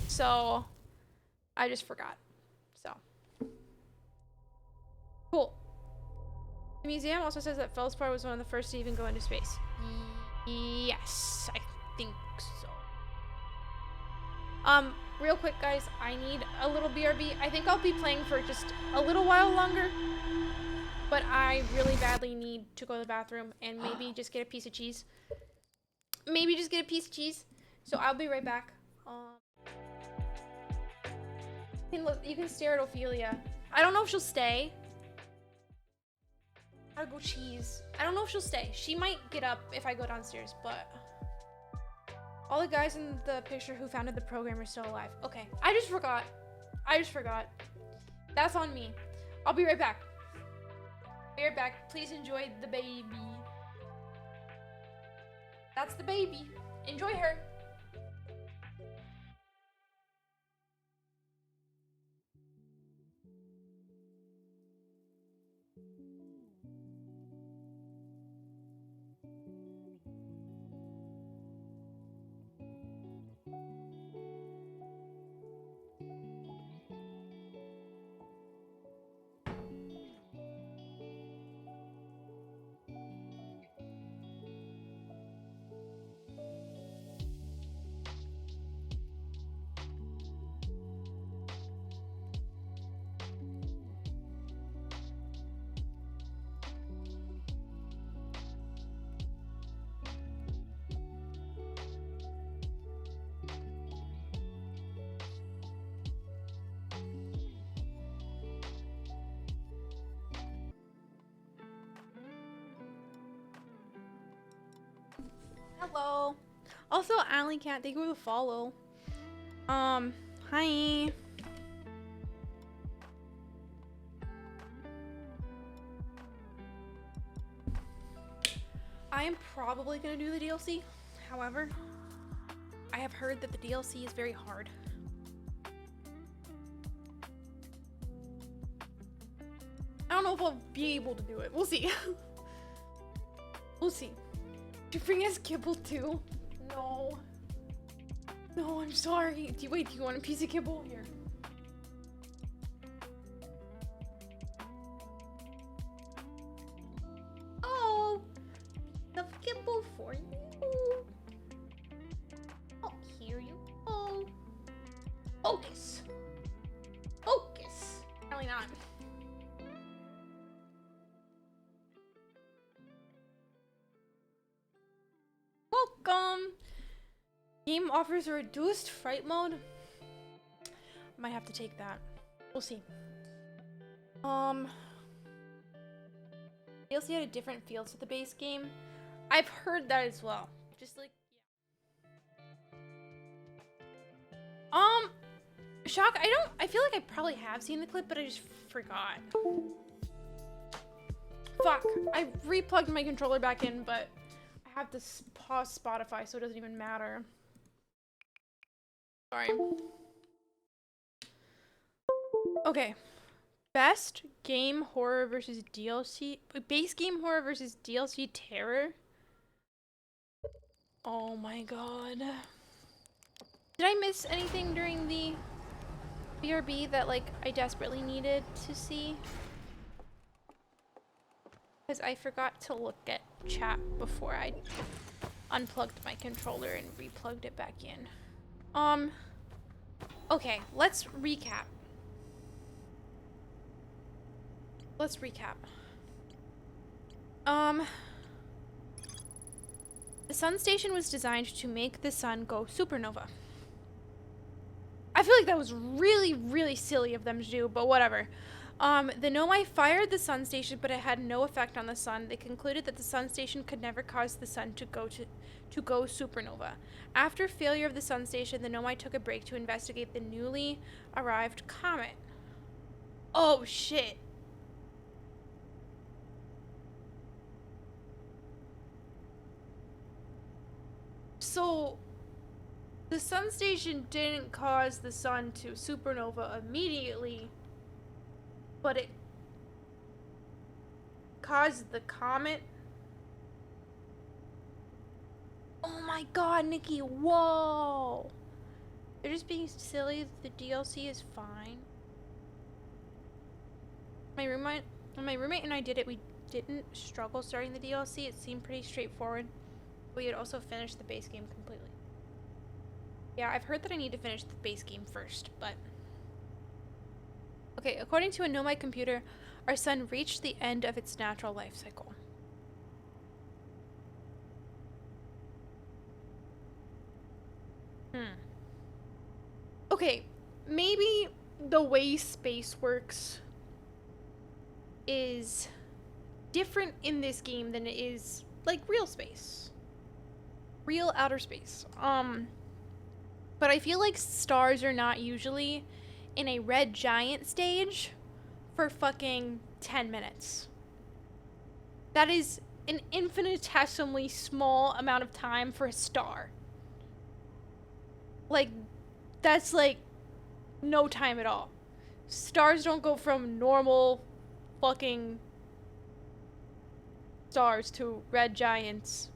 So, I just forgot. So. Cool. The museum also says that Feldspar was one of the first to even go into space. Yes, I think so. Real quick, guys, I need a little BRB. I think I'll be playing for just a little while longer, but I really badly need to go to the bathroom and maybe just get a piece of cheese. Maybe just get a piece of cheese. So I'll be right back. You can stare at Ophelia. I don't know if she'll stay. I'll go cheese. I don't know if she'll stay. She might get up if I go downstairs, but all the guys in the picture who founded the program are still alive. Okay, I just forgot. That's on me. I'll be right back. Be right back. Please enjoy the baby. That's the baby. Enjoy her. Hello. Also, Alley Cat, thank you for the follow. Hi. I am probably gonna do the DLC. However, I have heard that the DLC is very hard. I don't know if I'll be able to do it. We'll see. We'll see. Do you bring us kibble too? No. No, I'm sorry. Do you want a piece of kibble? Here. Oh, the kibble for you. Oh, here you go. Focus. Focus. Apparently not. Welcome. Game offers a reduced fright mode. Might have to take that. We'll see. DLC had a different feel to the base game. I've heard that as well. Just like, yeah. Shock, I feel like I probably have seen the clip, but I just forgot. Fuck, I replugged my controller back in, but I have to pause Spotify, so it doesn't even matter. Sorry. Okay. Best game horror versus DLC. Base game horror versus DLC terror. Oh my god. Did I miss anything during the BRB that, like, I desperately needed to see? Because I forgot to look at chat before I unplugged my controller and replugged it back in. Okay, let's recap. The sun station was designed to make the sun go supernova. I feel like that was really, really silly of them to do, but whatever. The Nomai fired the sun station, but it had no effect on the sun. They concluded that the sun station could never cause the sun to go supernova. After failure of the sun station, the Nomai took a break to investigate the newly arrived comet. Oh shit. So The sun station didn't cause the sun to supernova immediately, but it caused the comet. Oh my god, Nikki, whoa! They're just being silly. The DLC is fine. My roommate and I did it. We didn't struggle starting the DLC. It seemed pretty straightforward. We had also finished the base game completely. Yeah, I've heard that I need to finish the base game first, but... Okay, according to a Nomad computer, our sun reached the end of its natural life cycle. Okay, maybe the way space works is different in this game than it is, like, real space. Real outer space. But I feel like stars are not usually in a red giant stage for fucking 10 minutes. That is an infinitesimally small amount of time for a star. Like, that's like no time at all. Stars don't go from normal fucking stars to red giants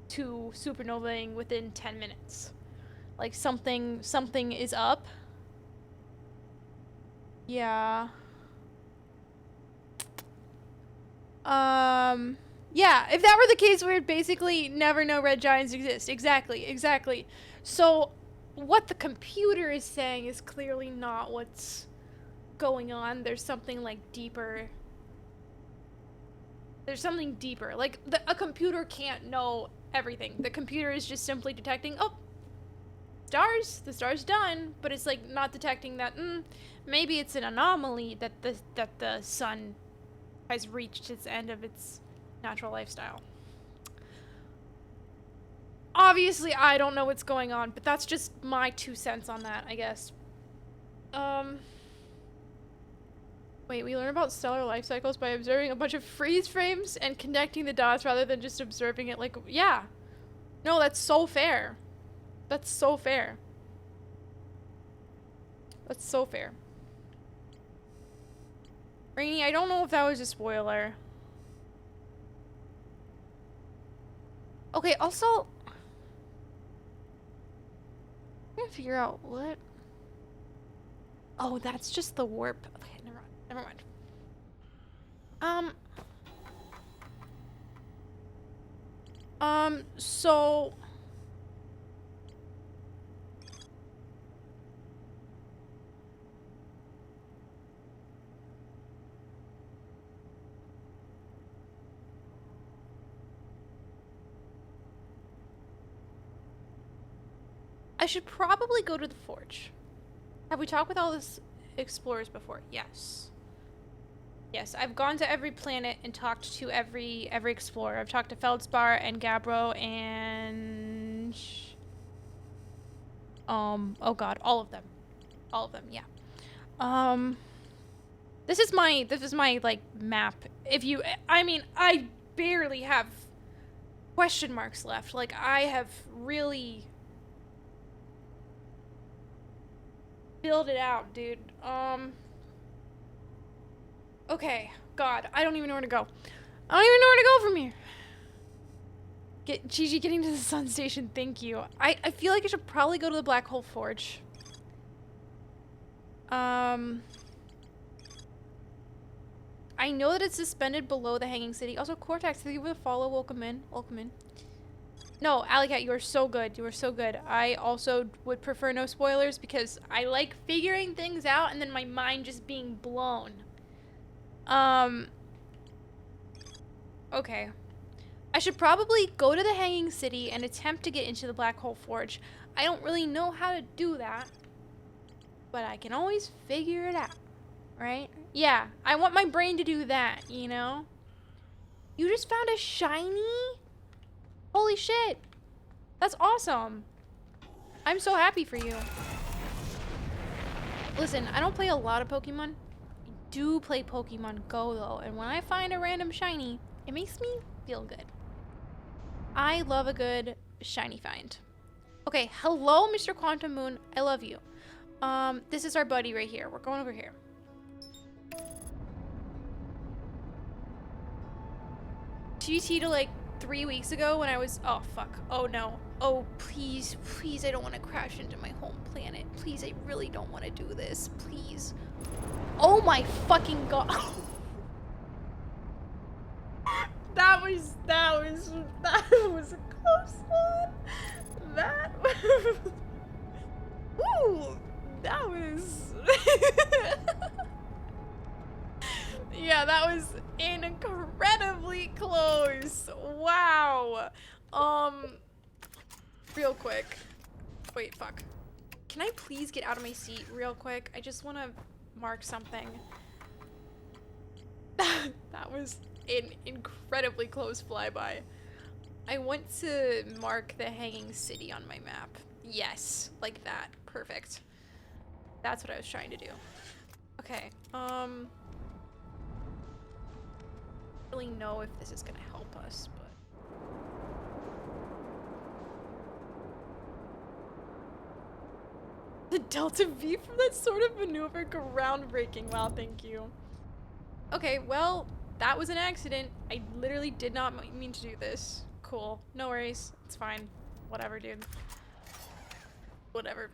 to supernovaing within 10 minutes. Like something is up. Yeah. Yeah, if that were the case, we would basically never know red giants exist. Exactly. So, what the computer is saying is clearly not what's going on. There's something, like, deeper. There's something deeper. Like, a computer can't know everything. The computer is just simply detecting, oh, stars, the star's done, but it's, like, not detecting that, maybe it's an anomaly that the sun has reached its end of its natural lifestyle. Obviously, I don't know what's going on, but that's just my 2 cents on that, I guess. Wait, we learn about stellar life cycles by observing a bunch of freeze frames and connecting the dots rather than just observing it like, yeah. No, that's so fair. That's so fair. That's so fair. Rainy, I don't know if that was a spoiler. Okay, also... I'm gonna figure out what... Oh, that's just the warp. Okay, never mind. So... I should probably go to the forge. Have we talked with all the explorers before? Yes. Yes, I've gone to every planet and talked to every explorer. I've talked to Feldspar and Gabbro and... oh god, all of them. All of them, yeah. This is my, like, map. I mean, I barely have question marks left. Like, I have really... build it out, dude. Okay. God, I don't even know where to go. I don't even know where to go from here. Gigi getting to the sun station, thank you. I feel like I should probably go to the Black Hole Forge. I know that it's suspended below the Hanging City. Also, Cortex, thank you for the follow. Welcome in. Welcome in. No, Alleycat, you are so good. You are so good. I also would prefer no spoilers because I like figuring things out and then my mind just being blown. Okay. I should probably go to the Hanging City and attempt to get into the Black Hole Forge. I don't really know how to do that, but I can always figure it out, right? Yeah, I want my brain to do that, you know? You just found a shiny? Holy shit. That's awesome. I'm so happy for you. Listen, I don't play a lot of Pokemon. I do play Pokemon Go, though. And when I find a random shiny, it makes me feel good. I love a good shiny find. Okay, hello, Mr. Quantum Moon. I love you. This is our buddy right here. We're going over here. GT to like 3 weeks ago when I was, oh fuck, oh no, oh please, please, I don't want to crash into my home planet. Please, I really don't want to do this, please. Oh my fucking god. that was a close one. That Woo! That was yeah, that was incredibly close. Wow. Real quick. Wait, fuck. Can I please get out of my seat real quick? I just want to mark something. That was an incredibly close flyby. I want to mark the hanging city on my map. Yes, like that. Perfect. That's what I was trying to do. Okay, really know if this is gonna help us, but the Delta V from that sort of maneuver, groundbreaking. Wow, thank you. Okay, well, that was an accident. I literally did not mean to do this. Cool, no worries, it's fine. Whatever, dude. Whatever.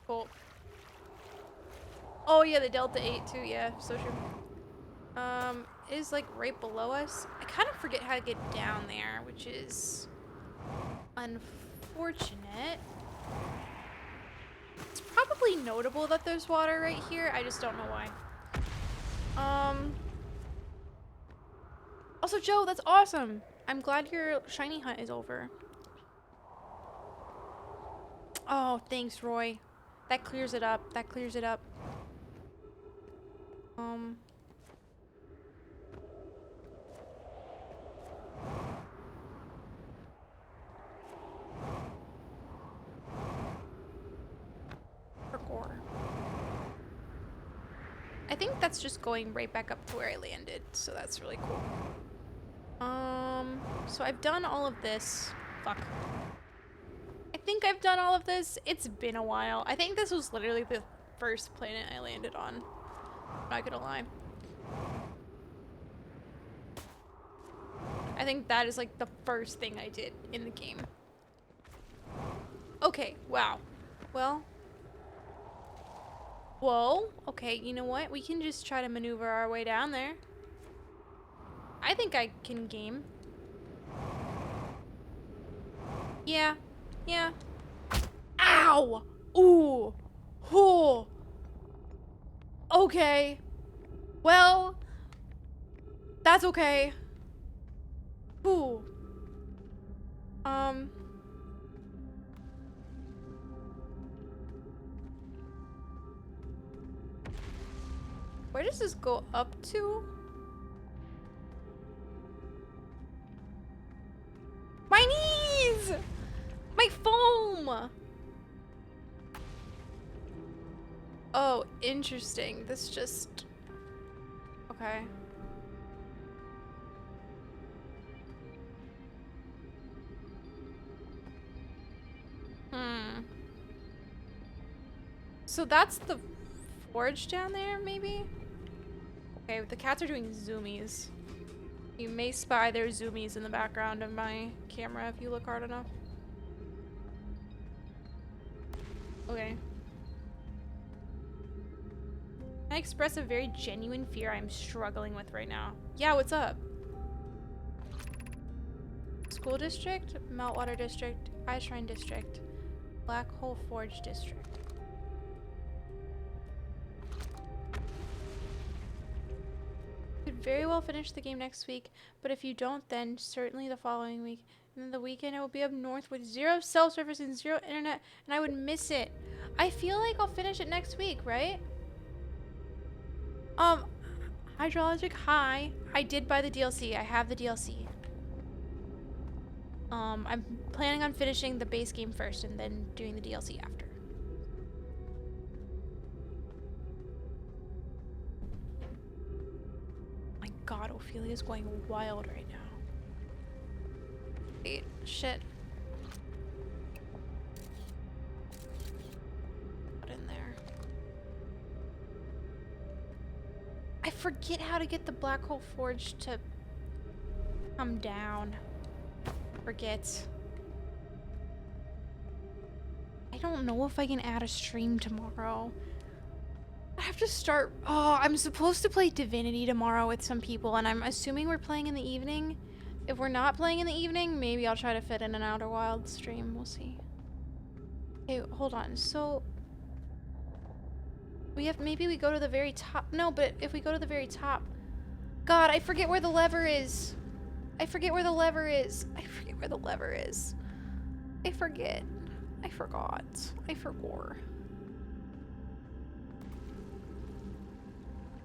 Cool. Oh yeah, the Delta 8 too, yeah, so true. Is like right below us. I kind of forget how to get down there, which is unfortunate. It's probably notable that there's water right here, I just don't know why. Also, Joe, that's awesome. I'm glad your shiny hunt is over. Oh, thanks, Roy. That clears it up. That clears it up. Parkour. I think that's just going right back up to where I landed, so that's really cool. So I've done all of this. Fuck. I think I've done all of this. It's been a while. I think this was literally the first planet I landed on. I'm not gonna lie. I think that is like the first thing I did in the game. Okay, wow. Well. Whoa. Okay, you know what? We can just try to maneuver our way down there. I think I can game. Yeah. Yeah. Ow! Ooh. Ooh. Okay. Well, that's okay. Ooh. Where does this go up to? My knees! My foam! Oh, interesting. This just... Okay. So that's the forge down there, maybe? Okay, the cats are doing zoomies. You may spy their zoomies in the background of my camera if you look hard enough. Okay. I express a very genuine fear I'm struggling with right now. Yeah, what's up? School district, Meltwater district, Ice Shrine district, Black Hole Forge district. Could very well finish the game next week, but if you don't, then certainly the following week. And then the weekend I will be up north with 0 cell service and 0 internet, and I would miss it. I feel like I'll finish it next week, right? Hydrologic High. I did buy the DLC. I have the DLC. I'm planning on finishing the base game first and then doing the DLC after. My god, Ophelia's going wild right now. Wait, shit. Put in there. I forget how to get the Black Hole Forge to come down. Forget. I don't know if I can add a stream tomorrow. I have to start. Oh, I'm supposed to play Divinity tomorrow with some people, and I'm assuming we're playing in the evening. If we're not playing in the evening, maybe I'll try to fit in an Outer Wilds stream. We'll see. Okay, hold on. So maybe we go to the very top. No, but if we go to the very top, God, I forget where the lever is. I forget where the lever is. I forget where the lever is. I forget. I forgot. I forgot.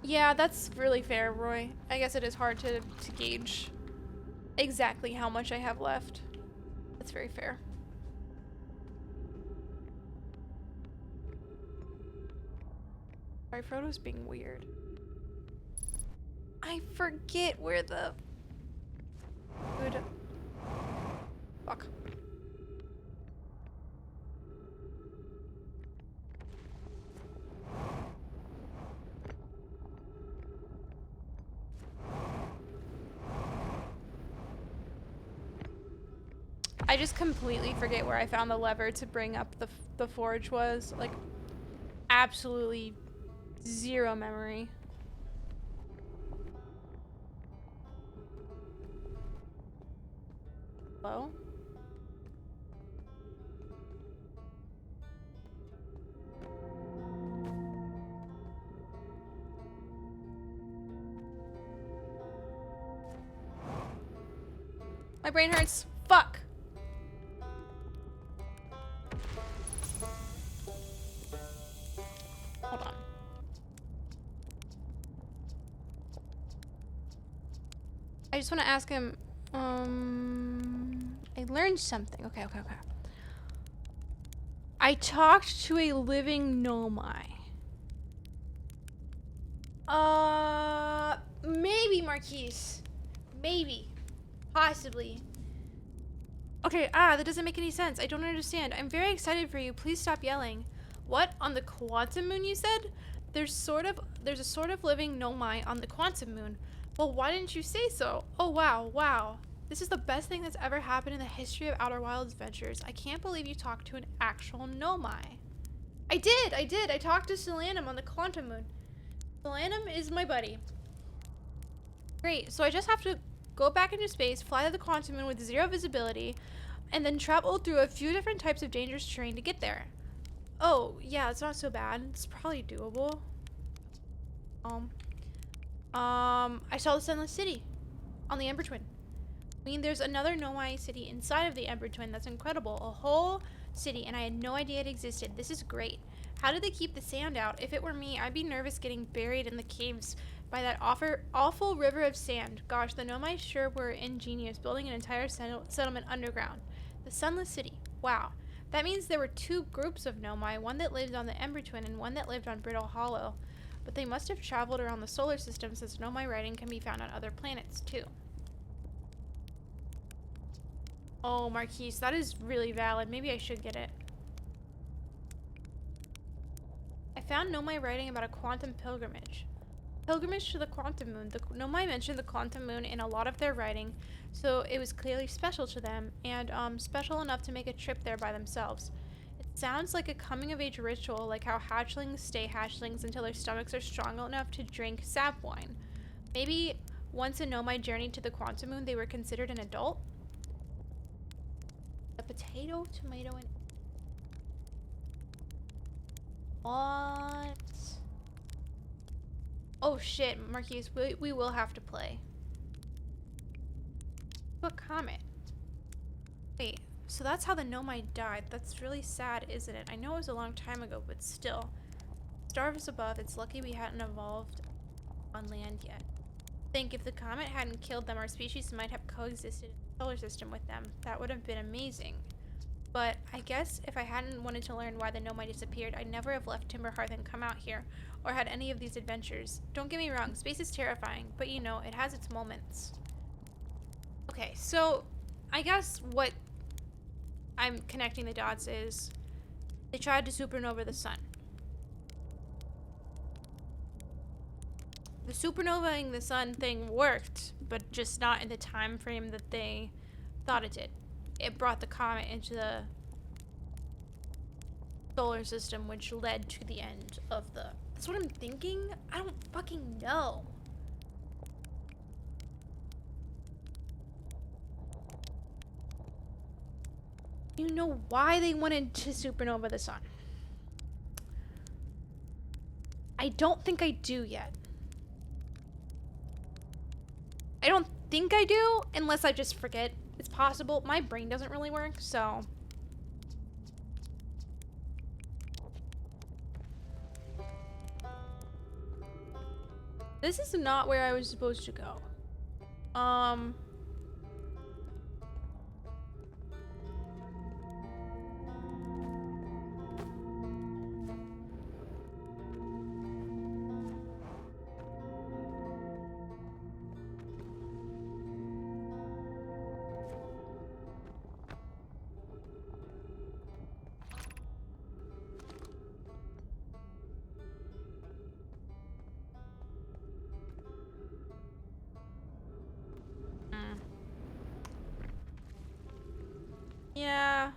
Yeah, that's really fair, Roy. I guess it is hard to gauge exactly how much I have left. That's very fair. Sorry, Frodo's being weird. I forget where the... Good. Fuck. I just completely forget where I found the lever to bring up the forge was. Like, absolutely zero memory. Hello? My brain hurts. Fuck. Hold on. I just want to ask him, I learned something. Okay. I talked to a living Nomai. Maybe, Marquise. Maybe. Possibly. Okay, that doesn't make any sense. I don't understand. I'm very excited for you. Please stop yelling. What? On the Quantum Moon, you said? There's a sort of living Nomai on the Quantum Moon. Well, why didn't you say so? Oh, wow. This is the best thing that's ever happened in the history of Outer Wilds adventures. I can't believe you talked to an actual Nomai. I did. I talked to Solanum on the Quantum Moon. Solanum is my buddy. Great, so I just have to go back into space, fly to the Quantum Moon with 0 visibility, and then travel through a few different types of dangerous terrain to get there. Oh, yeah, it's not so bad. It's probably doable. I saw the Sunless City on the Ember Twin. I mean, there's another Nomai city inside of the Ember Twin that's incredible. A whole city, and I had no idea it existed. This is great. How did they keep the sand out? If it were me, I'd be nervous getting buried in the caves by that awful river of sand. Gosh, the Nomai sure were ingenious, building an entire settlement underground. The Sunless City. Wow. That means there were 2 groups of Nomai, one that lived on the Ember Twin and one that lived on Brittle Hollow. But they must have traveled around the solar system, since Nomai writing can be found on other planets, too. Oh, Marquise, that is really valid. Maybe I should get it. I found Nomai writing about a quantum pilgrimage. Pilgrimage to the Quantum Moon. The Nomai mentioned the Quantum Moon in a lot of their writing, so it was clearly special to them, and special enough to make a trip there by themselves. It sounds like a coming-of-age ritual, like how hatchlings stay hatchlings until their stomachs are strong enough to drink sap wine. Maybe once a Nomai journeyed to the Quantum Moon, they were considered an adult? A potato, tomato, and... What? Oh shit, Marquise, we will have to play. What comet? Wait, so that's how the Nomai died. That's really sad, isn't it? I know it was a long time ago, but still. Stars above, it's lucky we hadn't evolved on land yet. Think if the comet hadn't killed them, our species might have coexisted in the solar system with them. That would have been amazing. But I guess if I hadn't wanted to learn why the Nomai disappeared, I'd never have left Timberhearth and come out here, or had any of these adventures. Don't get me wrong, space is terrifying, but you know, it has its moments. Okay, so I guess what I'm connecting the dots is they tried to supernova the sun. The supernovaing the sun thing worked, but just not in the time frame that they thought it did. It brought the comet into the solar system, which led to the end of the... That's what I'm thinking? I don't fucking know. You know why they wanted to supernova the sun? I don't think I do yet. I don't think I do, unless I just forget. It's possible. My brain doesn't really work, so... This is not where I was supposed to go. Yeah.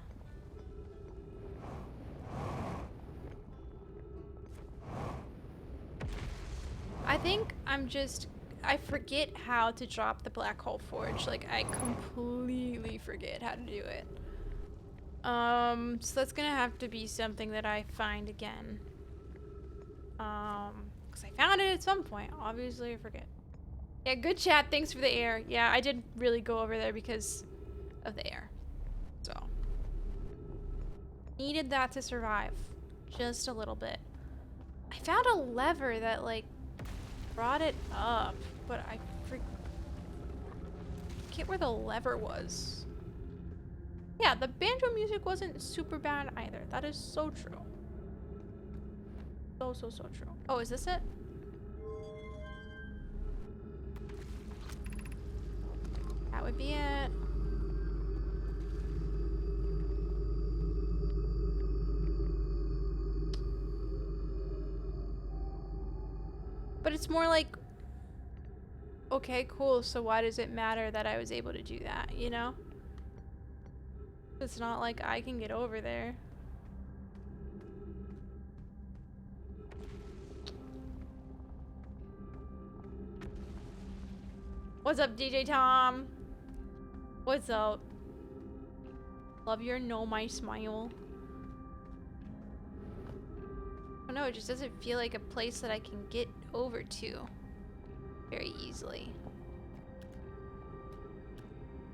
I think I forget how to drop the Black Hole Forge. Like, I completely forget how to do it. So that's gonna have to be something that I find again. Because I found it at some point. Obviously, I forget. Yeah, good chat. Thanks for the air. Yeah, I did really go over there because of the air. So. Needed that to survive. Just a little bit. I found a lever that, like, brought it up, but I forget where the lever was. Yeah, the banjo music wasn't super bad either. That is so true. So true. Oh, is this it? That would be it. But it's more like, okay, cool, so why does it matter that I was able to do that, you know? It's not like I can get over there. What's up, DJ Tom? What's up? Love your Nomai smile. Oh no, it just doesn't feel like a place that I can get over to very easily.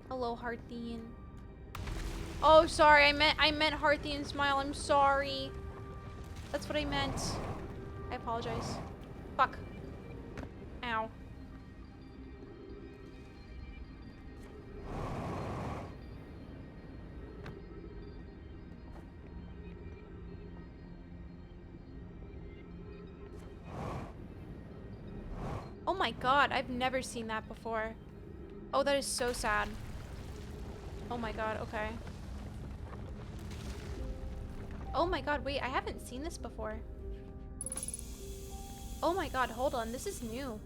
Hello, Hearthian. Oh, sorry, I meant Hearthian smile. I'm sorry. That's what I meant. I apologize. Fuck. Ow. Oh my god, I've never seen that before. Oh, that is so sad. Oh my god, okay. Oh my god, wait, I haven't seen this before. Oh my god, hold on, this is new.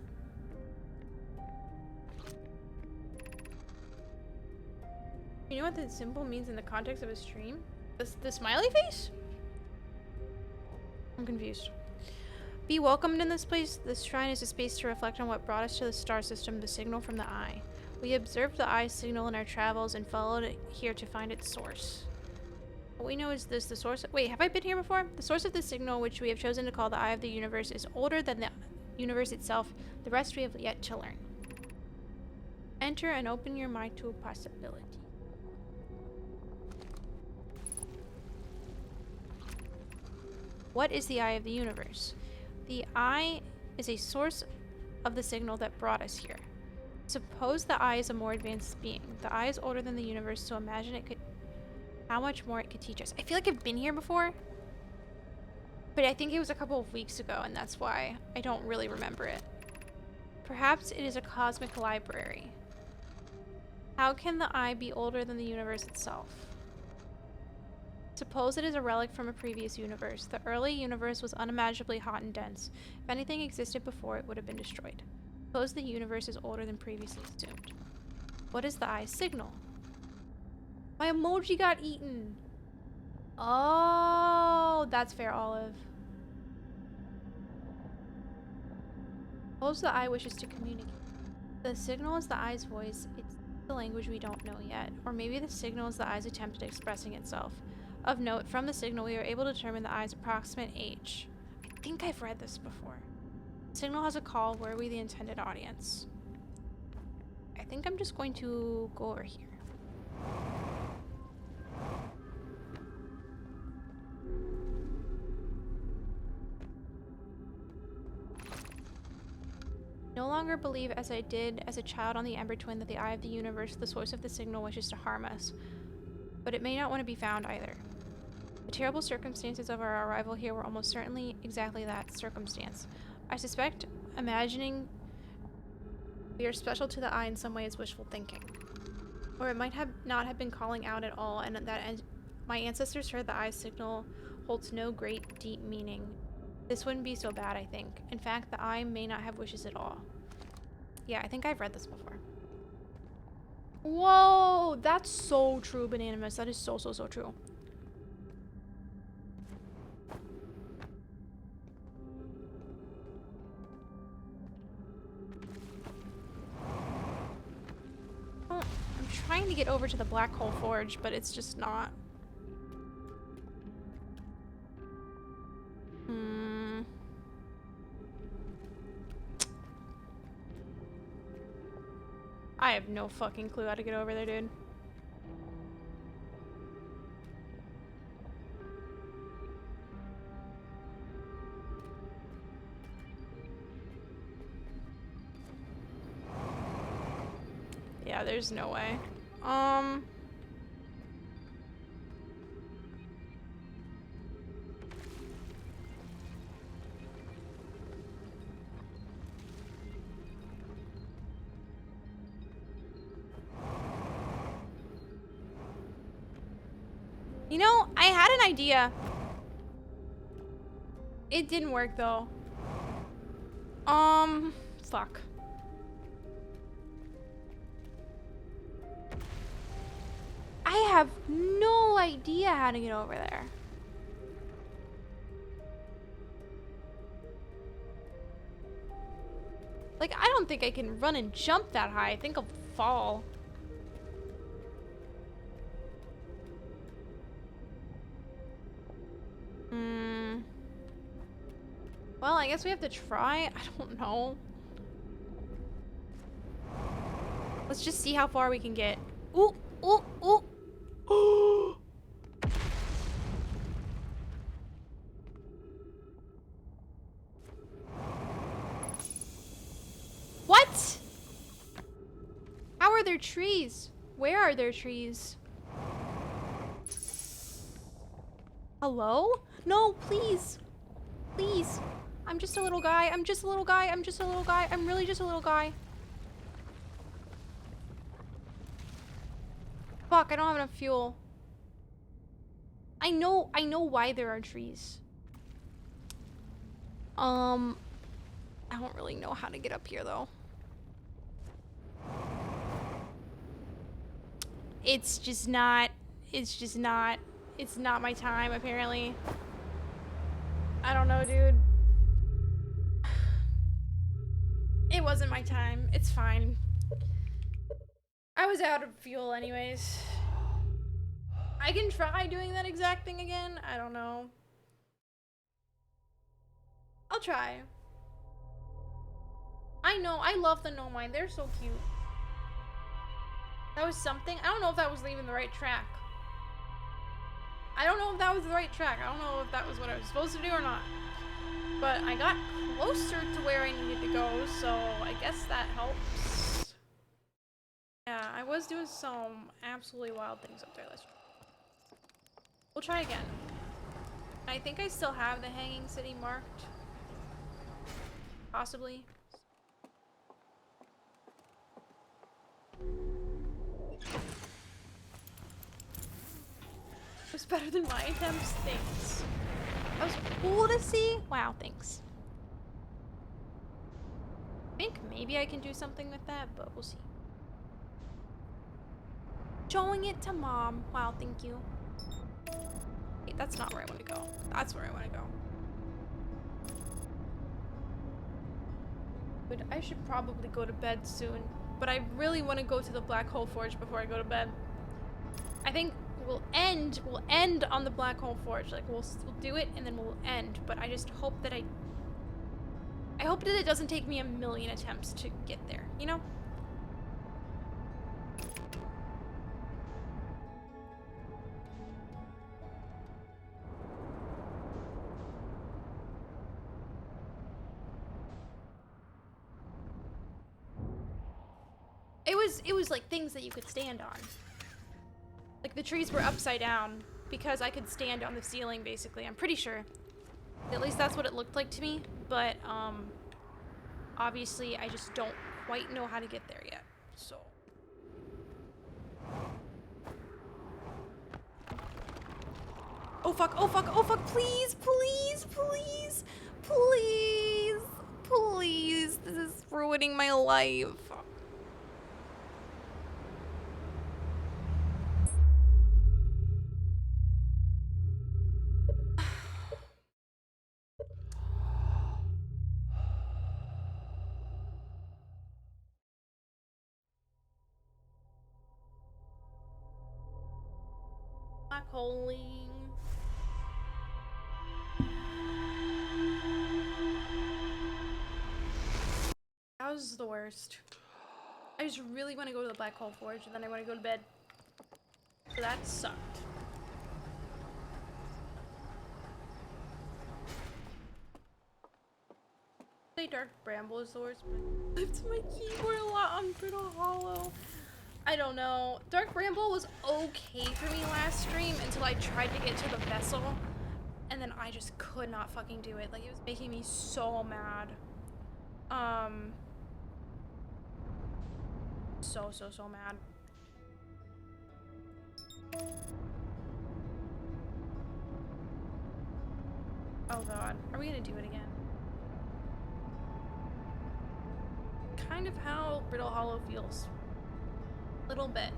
You know what the symbol means in the context of a stream? The smiley face? I'm confused. Be welcomed in this place. This shrine is a space to reflect on what brought us to the star system, the signal from the eye. We observed the eye signal in our travels and followed it here to find its source. What we know is this, the source... Wait, have I been here before? The source of the signal, which we have chosen to call the eye of the universe, is older than the universe itself. The rest we have yet to learn. Enter and open your mind to a possibility. What is the eye of the universe? The eye is a source of the signal that brought us here. Suppose the eye is a more advanced being. The eye is older than the universe, so imagine it could How much more it could teach us. I feel like I've been here before, but I think it was a couple of weeks ago, and that's why I don't really remember it. Perhaps it is a cosmic library. How can the eye be older than the universe itself? Suppose it is a relic from a previous universe. The early universe was unimaginably hot and dense. If anything existed before, it would have been destroyed. Suppose the universe is older than previously assumed. What is the eye's signal? My emoji got eaten. Oh, that's fair, Olive. Suppose the eye wishes to communicate. The signal is the eye's voice. It's the language we don't know yet. Or maybe the signal is the eye's attempt at expressing itself. Of note, from the signal, we are able to determine the eye's approximate age. I think I've read this before. The signal has a call. Were we the intended audience? I think I'm just going to go over here. No longer believe as I did as a child on the Ember Twin that the eye of the universe, the source of the signal, wishes to harm us. But it may not want to be found either. The terrible circumstances of our arrival here were almost certainly exactly that circumstance. I suspect imagining we are special to the eye in some way is wishful thinking. Or it might not have been calling out at all, and that my ancestors heard the eye's signal holds no great deep meaning. This wouldn't be so bad, I think. In fact, the eye may not have wishes at all. Yeah, I think I've read this before. Whoa, that's so true, Bananimus. That is so true. Oh, I'm trying to get over to the Black Hole Forge, but it's just not. I have no fucking clue how to get over there, dude. Yeah, there's no way. You know, I had an idea. It didn't work though. Fuck. I have no idea how to get over there. Like, I don't think I can run and jump that high. I think I'll fall. Well, I guess we have to try. I don't know. Let's just see how far we can get. Ooh, ooh, ooh. Ooh. What? How are there trees? Where are there trees? Hello? No, please. Please. I'm just a little guy. I'm just a little guy. I'm just a little guy. I'm really just a little guy. Fuck, I don't have enough fuel. I know why there are trees. I don't really know how to get up here though. It's not my time apparently. I don't know, dude. It wasn't my time. It's fine. I was out of fuel anyways. I can try doing that exact thing again. I don't know. I'll try. I know. I love the No Mine. They're so cute. That was something. I don't know if that was even the right track. I don't know if that was the right track. I don't know if that was what I was supposed to do or not. But I got closer to where I needed to go, so I guess that helps. Yeah, I was doing some absolutely wild things up there. Let's try. We'll try again. I think I still have the Hanging City marked. Possibly. It was better than my attempts. Thanks. That was cool to see. Wow, thanks. I think maybe I can do something with that, but we'll see. Showing it to mom. Wow, thank you. Wait, that's not where I want to go. That's where I want to go. But I should probably go to bed soon. But I really want to go to the Black Hole Forge before I go to bed. I think we'll end on the Black Hole Forge. Like we'll do it and then we'll end. But I just hope that I hope that it doesn't take me a million attempts to get there, you know? It was like things that you could stand on. Like the trees were upside down because I could stand on the ceiling basically. I'm pretty sure. At least that's what it looked like to me, but obviously I just don't quite know how to get there yet. So oh fuck, oh fuck, oh fuck, please, please, please, please, please. This is ruining my life. Black holing. That was the worst. I just really want to go to the Black Hole Forge and then I want to go to bed. So that sucked. Say Dark Bramble is the worst, but I flipped my keyboard a lot on Brittle Hollow. I don't know. Dark Bramble was okay for me last stream until I tried to get to the vessel. And then I just could not fucking do it. Like, it was making me so mad. So mad. Oh god. Are we gonna do it again? Kind of how Brittle Hollow feels. Little bit.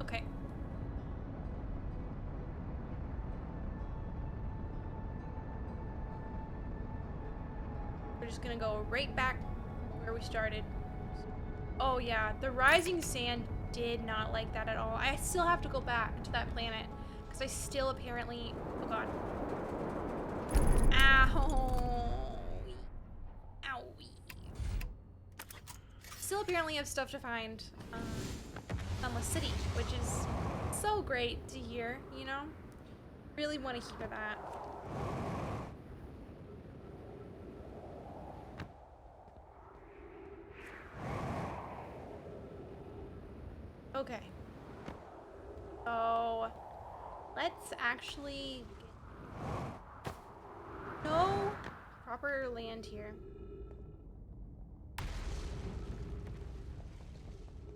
Okay. We're just gonna go right back where we started. Oh yeah, the Rising Sand did not like that at all. I still have to go back to that planet because I still apparently, oh god. Ow. Owie. Still apparently have stuff to find Sunless City, which is so great to hear, you know? Really want to hear that. Okay. So, let's actually no proper land here.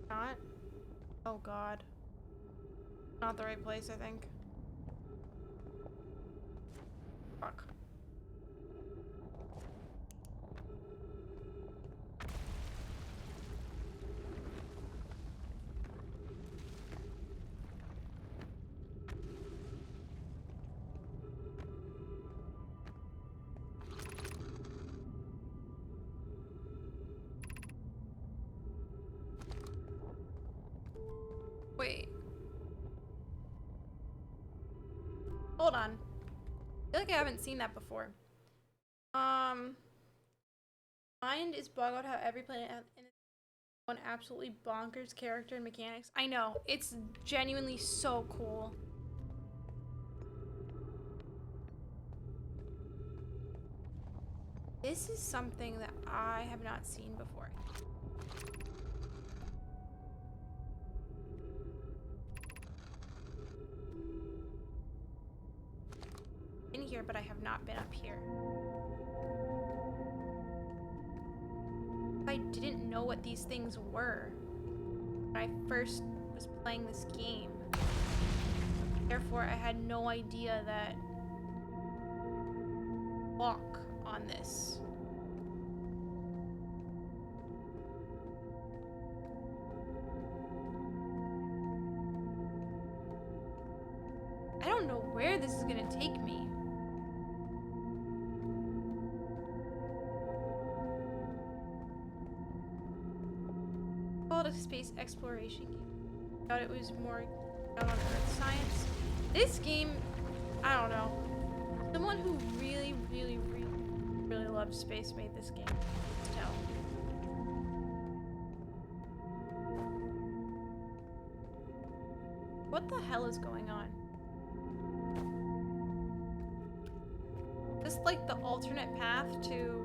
Not? Oh god. Not the right place, I think. Fuck. Wait. Hold on. I feel like I haven't seen that before. Mind is boggled how every planet has one absolutely bonkers character and mechanics. I know. It's genuinely so cool. This is something that I have not seen before. have not been up here. I didn't know what these things were when I first was playing this game. Therefore, I had no idea that walk on this. I don't know where this is gonna take me. Called a space exploration game. Thought it was more out on Earth science. This game, I don't know. Someone who really loved space made this game. Tell. What the hell is going on? Is this like the alternate path to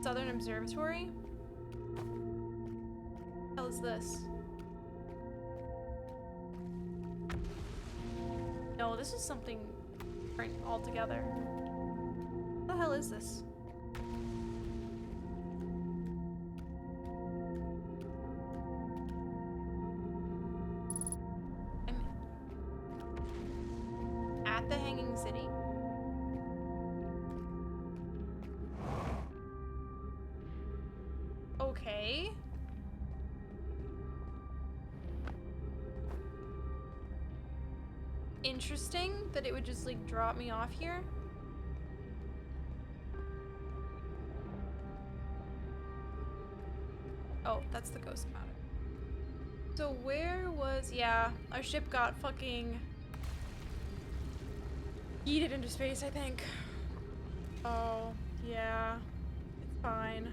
Southern Observatory? What the hell is this? No, this is something different altogether. What the hell is this? I'm at the Hanging City. Okay. Interesting that it would just like drop me off here. Oh, that's the ghost about it. So where was, yeah, our ship got fucking yeeted into space, I think. Oh, yeah, it's fine.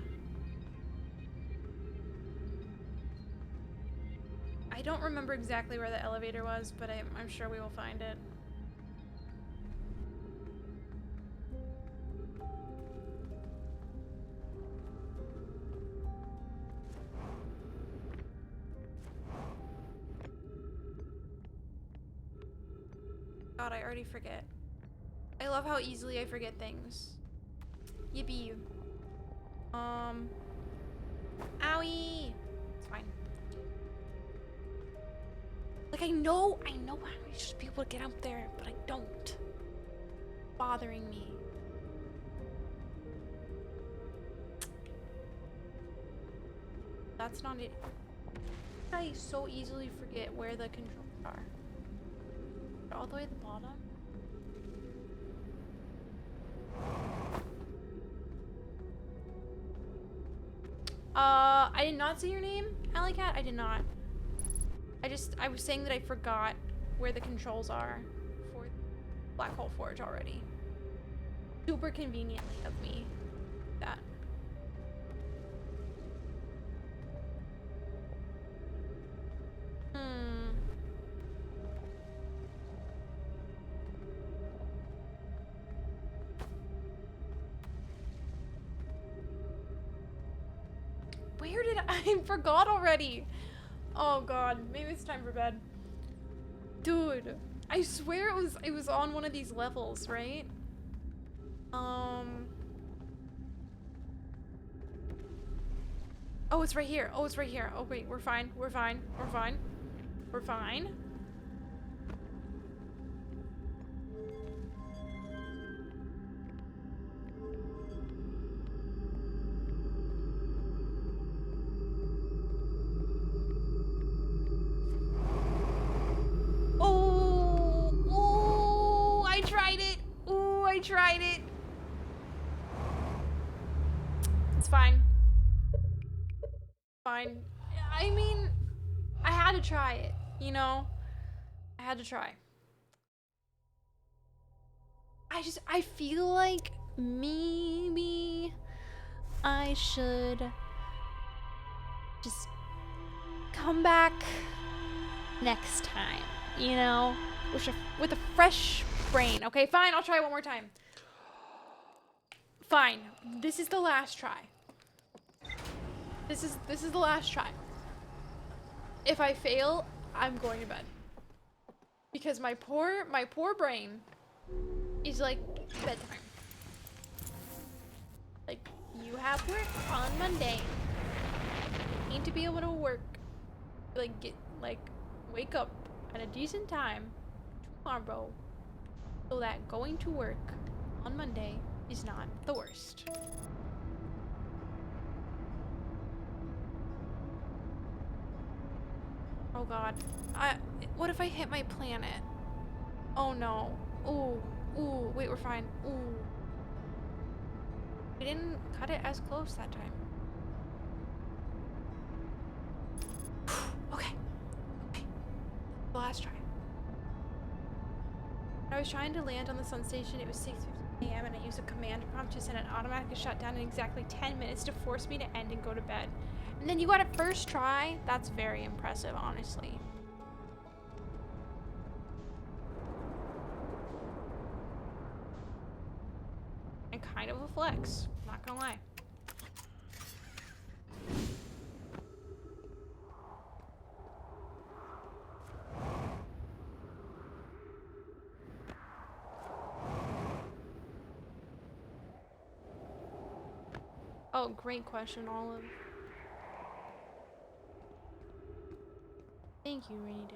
I don't remember exactly where the elevator was, but I'm sure we will find it. God, I already forget. I love how easily I forget things. Yippee. Owie! It's fine. Like, I know I should be able to get up there, but I don't. It's bothering me. That's not it. I so easily forget where the controls are. They're all the way at the bottom. I did not say your name, Alley Cat. I did not. I was saying that I forgot where the controls are for Black Hole Forge already. Super conveniently of me. That. Where did I forgot already? Oh god, maybe it's time for bed. Dude, I swear it was on one of these levels, right? Oh, it's right here. Oh, it's right here. Oh wait, we're fine. We're fine. We're fine. We're fine. I tried it. It's fine. Fine. I mean, I had to try it, you know? I had to try. I feel like maybe I should just come back next time, you know? With a fresh brain. Okay, fine, I'll try one more time. Fine. This is the last try. This is the last try. If I fail, I'm going to bed. Because my poor brain is like bedtime. Like, you have work on Monday. You need to be able to work. Wake up at a decent time tomorrow so that going to work on Monday is not the worst. Oh god. What if I hit my planet? Oh no. Ooh. Ooh. Wait, we're fine. Ooh. We didn't cut it as close that time. Okay. Okay. The last try. I was trying to land on the sun station. It was 6:50 a.m. and I used a command prompt to send an automatic shutdown in exactly 10 minutes to force me to end and go to bed. And then you got it first try? That's very impressive, honestly. And kind of a flex, not gonna lie. Oh, great question, Olive. Thank you, Rainy Day.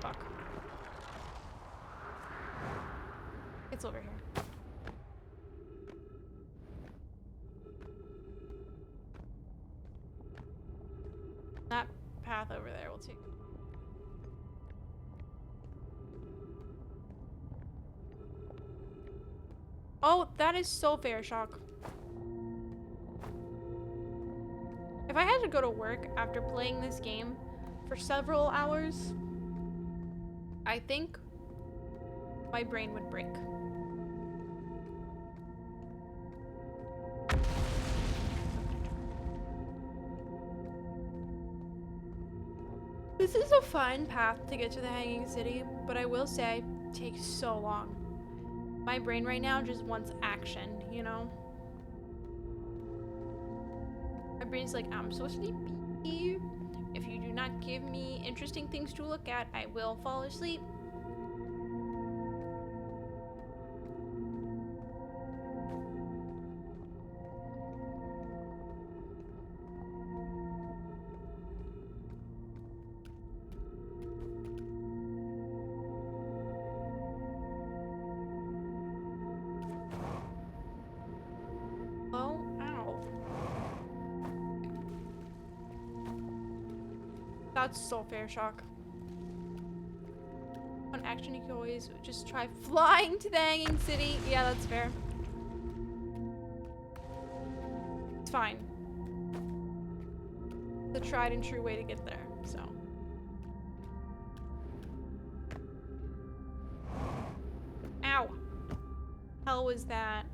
Fuck. It's over here. That path over there will take. Oh, that is so fair, Shock. If I had to go to work after playing this game for several hours, I think my brain would break. This is a fine path to get to the Hanging City, but I will say, it takes so long. My brain right now just wants action, you know? My brain's like, I'm so sleepy. If you do not give me interesting things to look at, I will fall asleep. Oh, ow. That's so fair, Shock. On action, you can always just try flying to the Hanging City. Yeah, that's fair. It's fine. The tried and true way to get there, so. Ow. Hell was that?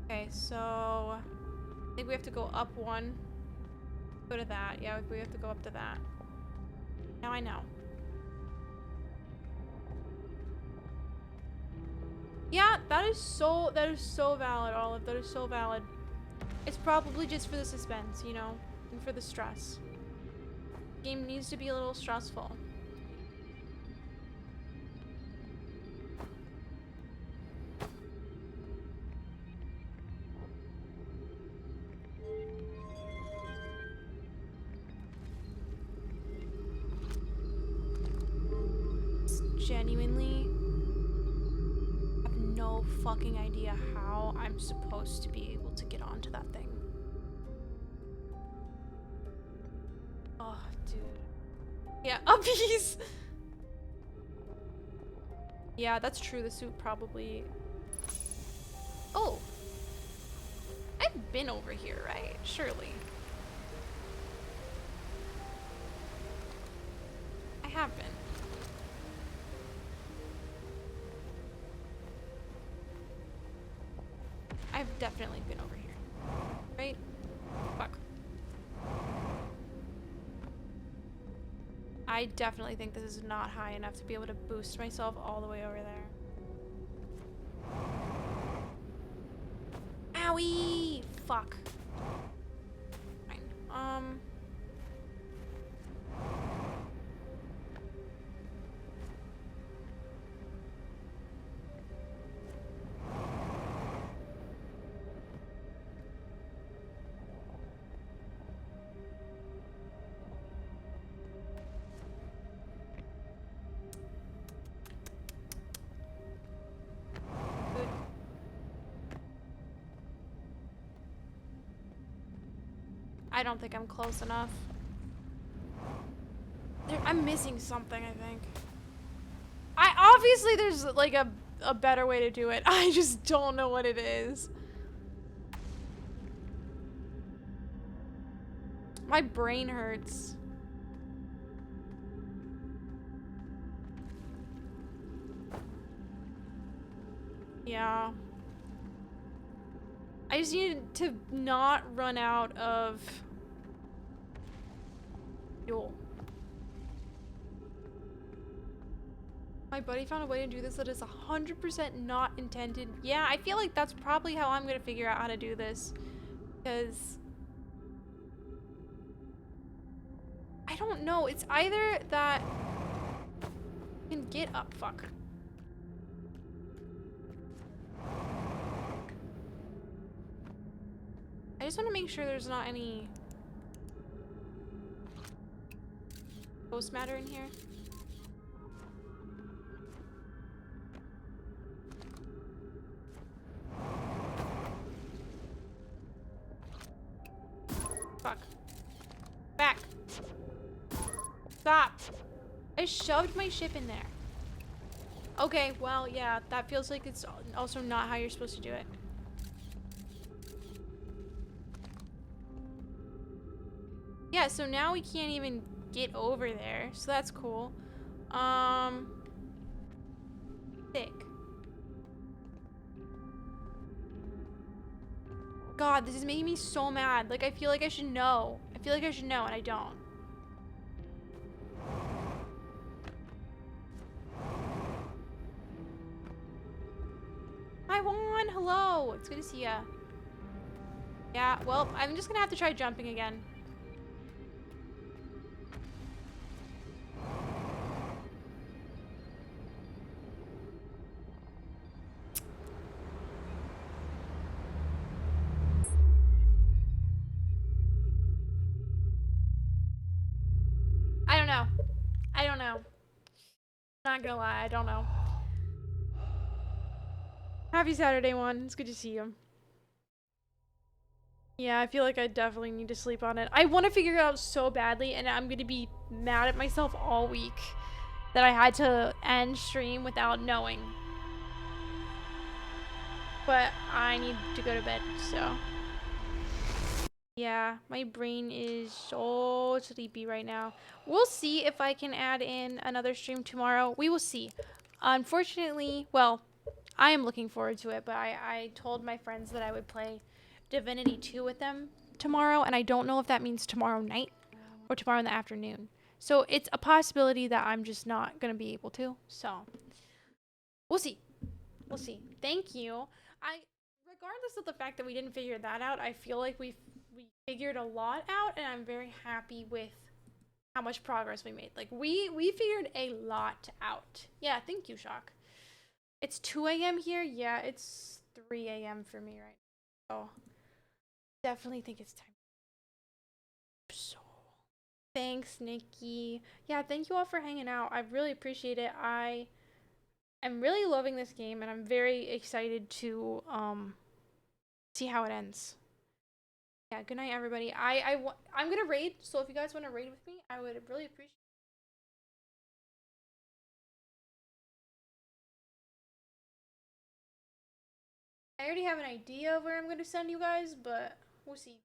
Okay, so I think we have to go up one. Go to that. Yeah, we have to go up to that. Now I know. Yeah, that is so valid, Olive. That is so valid. It's probably just for the suspense, you know, and for the stress. Game needs to be a little stressful. Genuinely have no fucking idea how I'm supposed to be able to get onto that thing. Oh, dude. Yeah, uppies! Yeah, that's true. The suit probably... Oh! I've been over here, right? Surely. I have been. I've definitely been over here. Right? Fuck. I definitely think this is not high enough to be able to boost myself all the way over there. Owie! Fuck. Fine. Good. I don't think I'm close enough. I'm missing something, I think. Obviously there's like a better way to do it. I just don't know what it is. My brain hurts. Yeah. I just need to not run out of fuel. My buddy found a way to do this that is 100% not intended. Yeah, I feel like that's probably how I'm gonna figure out how to do this. Because I don't know. It's either that I can get up. Fuck. I just want to make sure there's not any ghost matter in here. Fuck. Back. Stop. I shoved my ship in there. Okay, well, yeah, that feels like it's also not how you're supposed to do it. Yeah, so now we can't even get over there, so that's cool. Thick. God, this is making me so mad. Like, I feel like I should know. I feel like I should know, and I don't. Hi, Juan. Hello. It's good to see ya. Yeah, well, I'm just gonna have to try jumping again. I don't know. I don't know. Not gonna lie, I don't know. Happy Saturday, Juan. It's good to see you. Yeah, I feel like I definitely need to sleep on it. I want to figure it out so badly, and I'm gonna be mad at myself all week that I had to end stream without knowing. But I need to go to bed, so. Yeah, my brain is so sleepy right now. We'll see if I can add in another stream tomorrow. We will see. Unfortunately, well, I am looking forward to it, but I told my friends that I would play Divinity 2 with them tomorrow, and I don't know if that means tomorrow night or tomorrow in the afternoon. So it's a possibility that I'm just not going to be able to. So we'll see. We'll see. Thank you. Regardless of the fact that we didn't figure that out, I feel like we figured a lot out, and I'm very happy with how much progress we made. Like, we figured a lot out. Yeah, thank you, Shock. It's 2 a.m. here. Yeah, it's 3 a.m. for me right now. So definitely think it's time. So thanks, Nikki. Yeah, thank you all for hanging out. I really appreciate it. I am really loving this game, and I'm very excited to see how it ends. Yeah, good night, everybody. I'm gonna raid, so if you guys want to raid with me, I would really appreciate it. I already have an idea of where I'm gonna send you guys, but we'll see.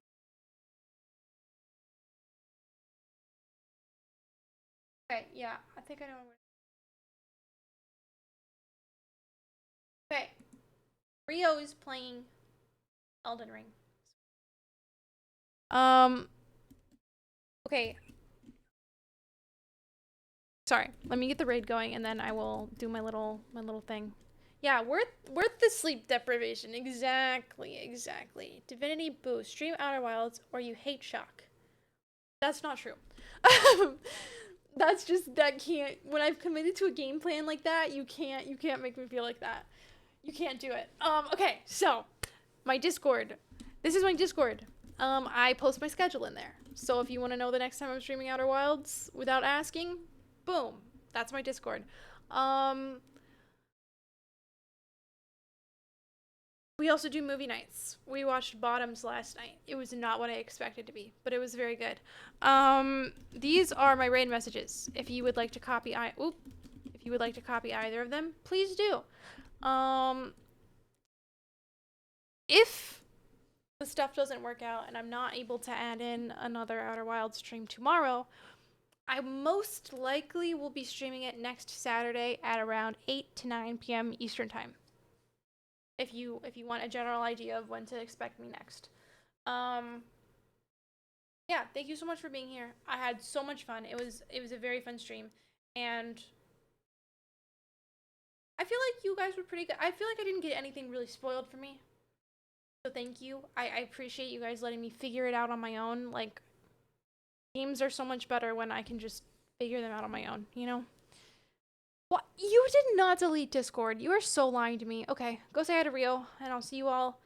Okay, yeah, I think I know where. Okay. Rio is playing Elden Ring. Okay. Sorry, let me get the raid going, and then I will do my little thing. Yeah, worth the sleep deprivation. Exactly. Divinity boost. Stream Outer Wilds or you hate shock. That's not true. That's just that can't. When I've committed to a game plan like that, you can't make me feel like that. You can't do it. Okay, so my Discord. This is my Discord. I post my schedule in there. So if you want to know the next time I'm streaming Outer Wilds without asking, boom, that's my Discord. We also do movie nights. We watched Bottoms last night. It was not what I expected to be, but it was very good. These are my raid messages. If you would like to copy if you would like to copy either of them, please do. If the stuff doesn't work out and I'm not able to add in another Outer Wilds stream tomorrow, I most likely will be streaming it next Saturday at around 8 to 9 p.m. Eastern time. If you want a general idea of when to expect me next. Yeah, thank you so much for being here. I had so much fun. It was a very fun stream, and I feel like you guys were pretty good. I feel like I didn't get anything really spoiled for me. So thank you. I appreciate you guys letting me figure it out on my own. Like, games are so much better when I can just figure them out on my own, you know? What? You did not delete Discord. You are so lying to me. Okay, go say hi to Rio, and I'll see you all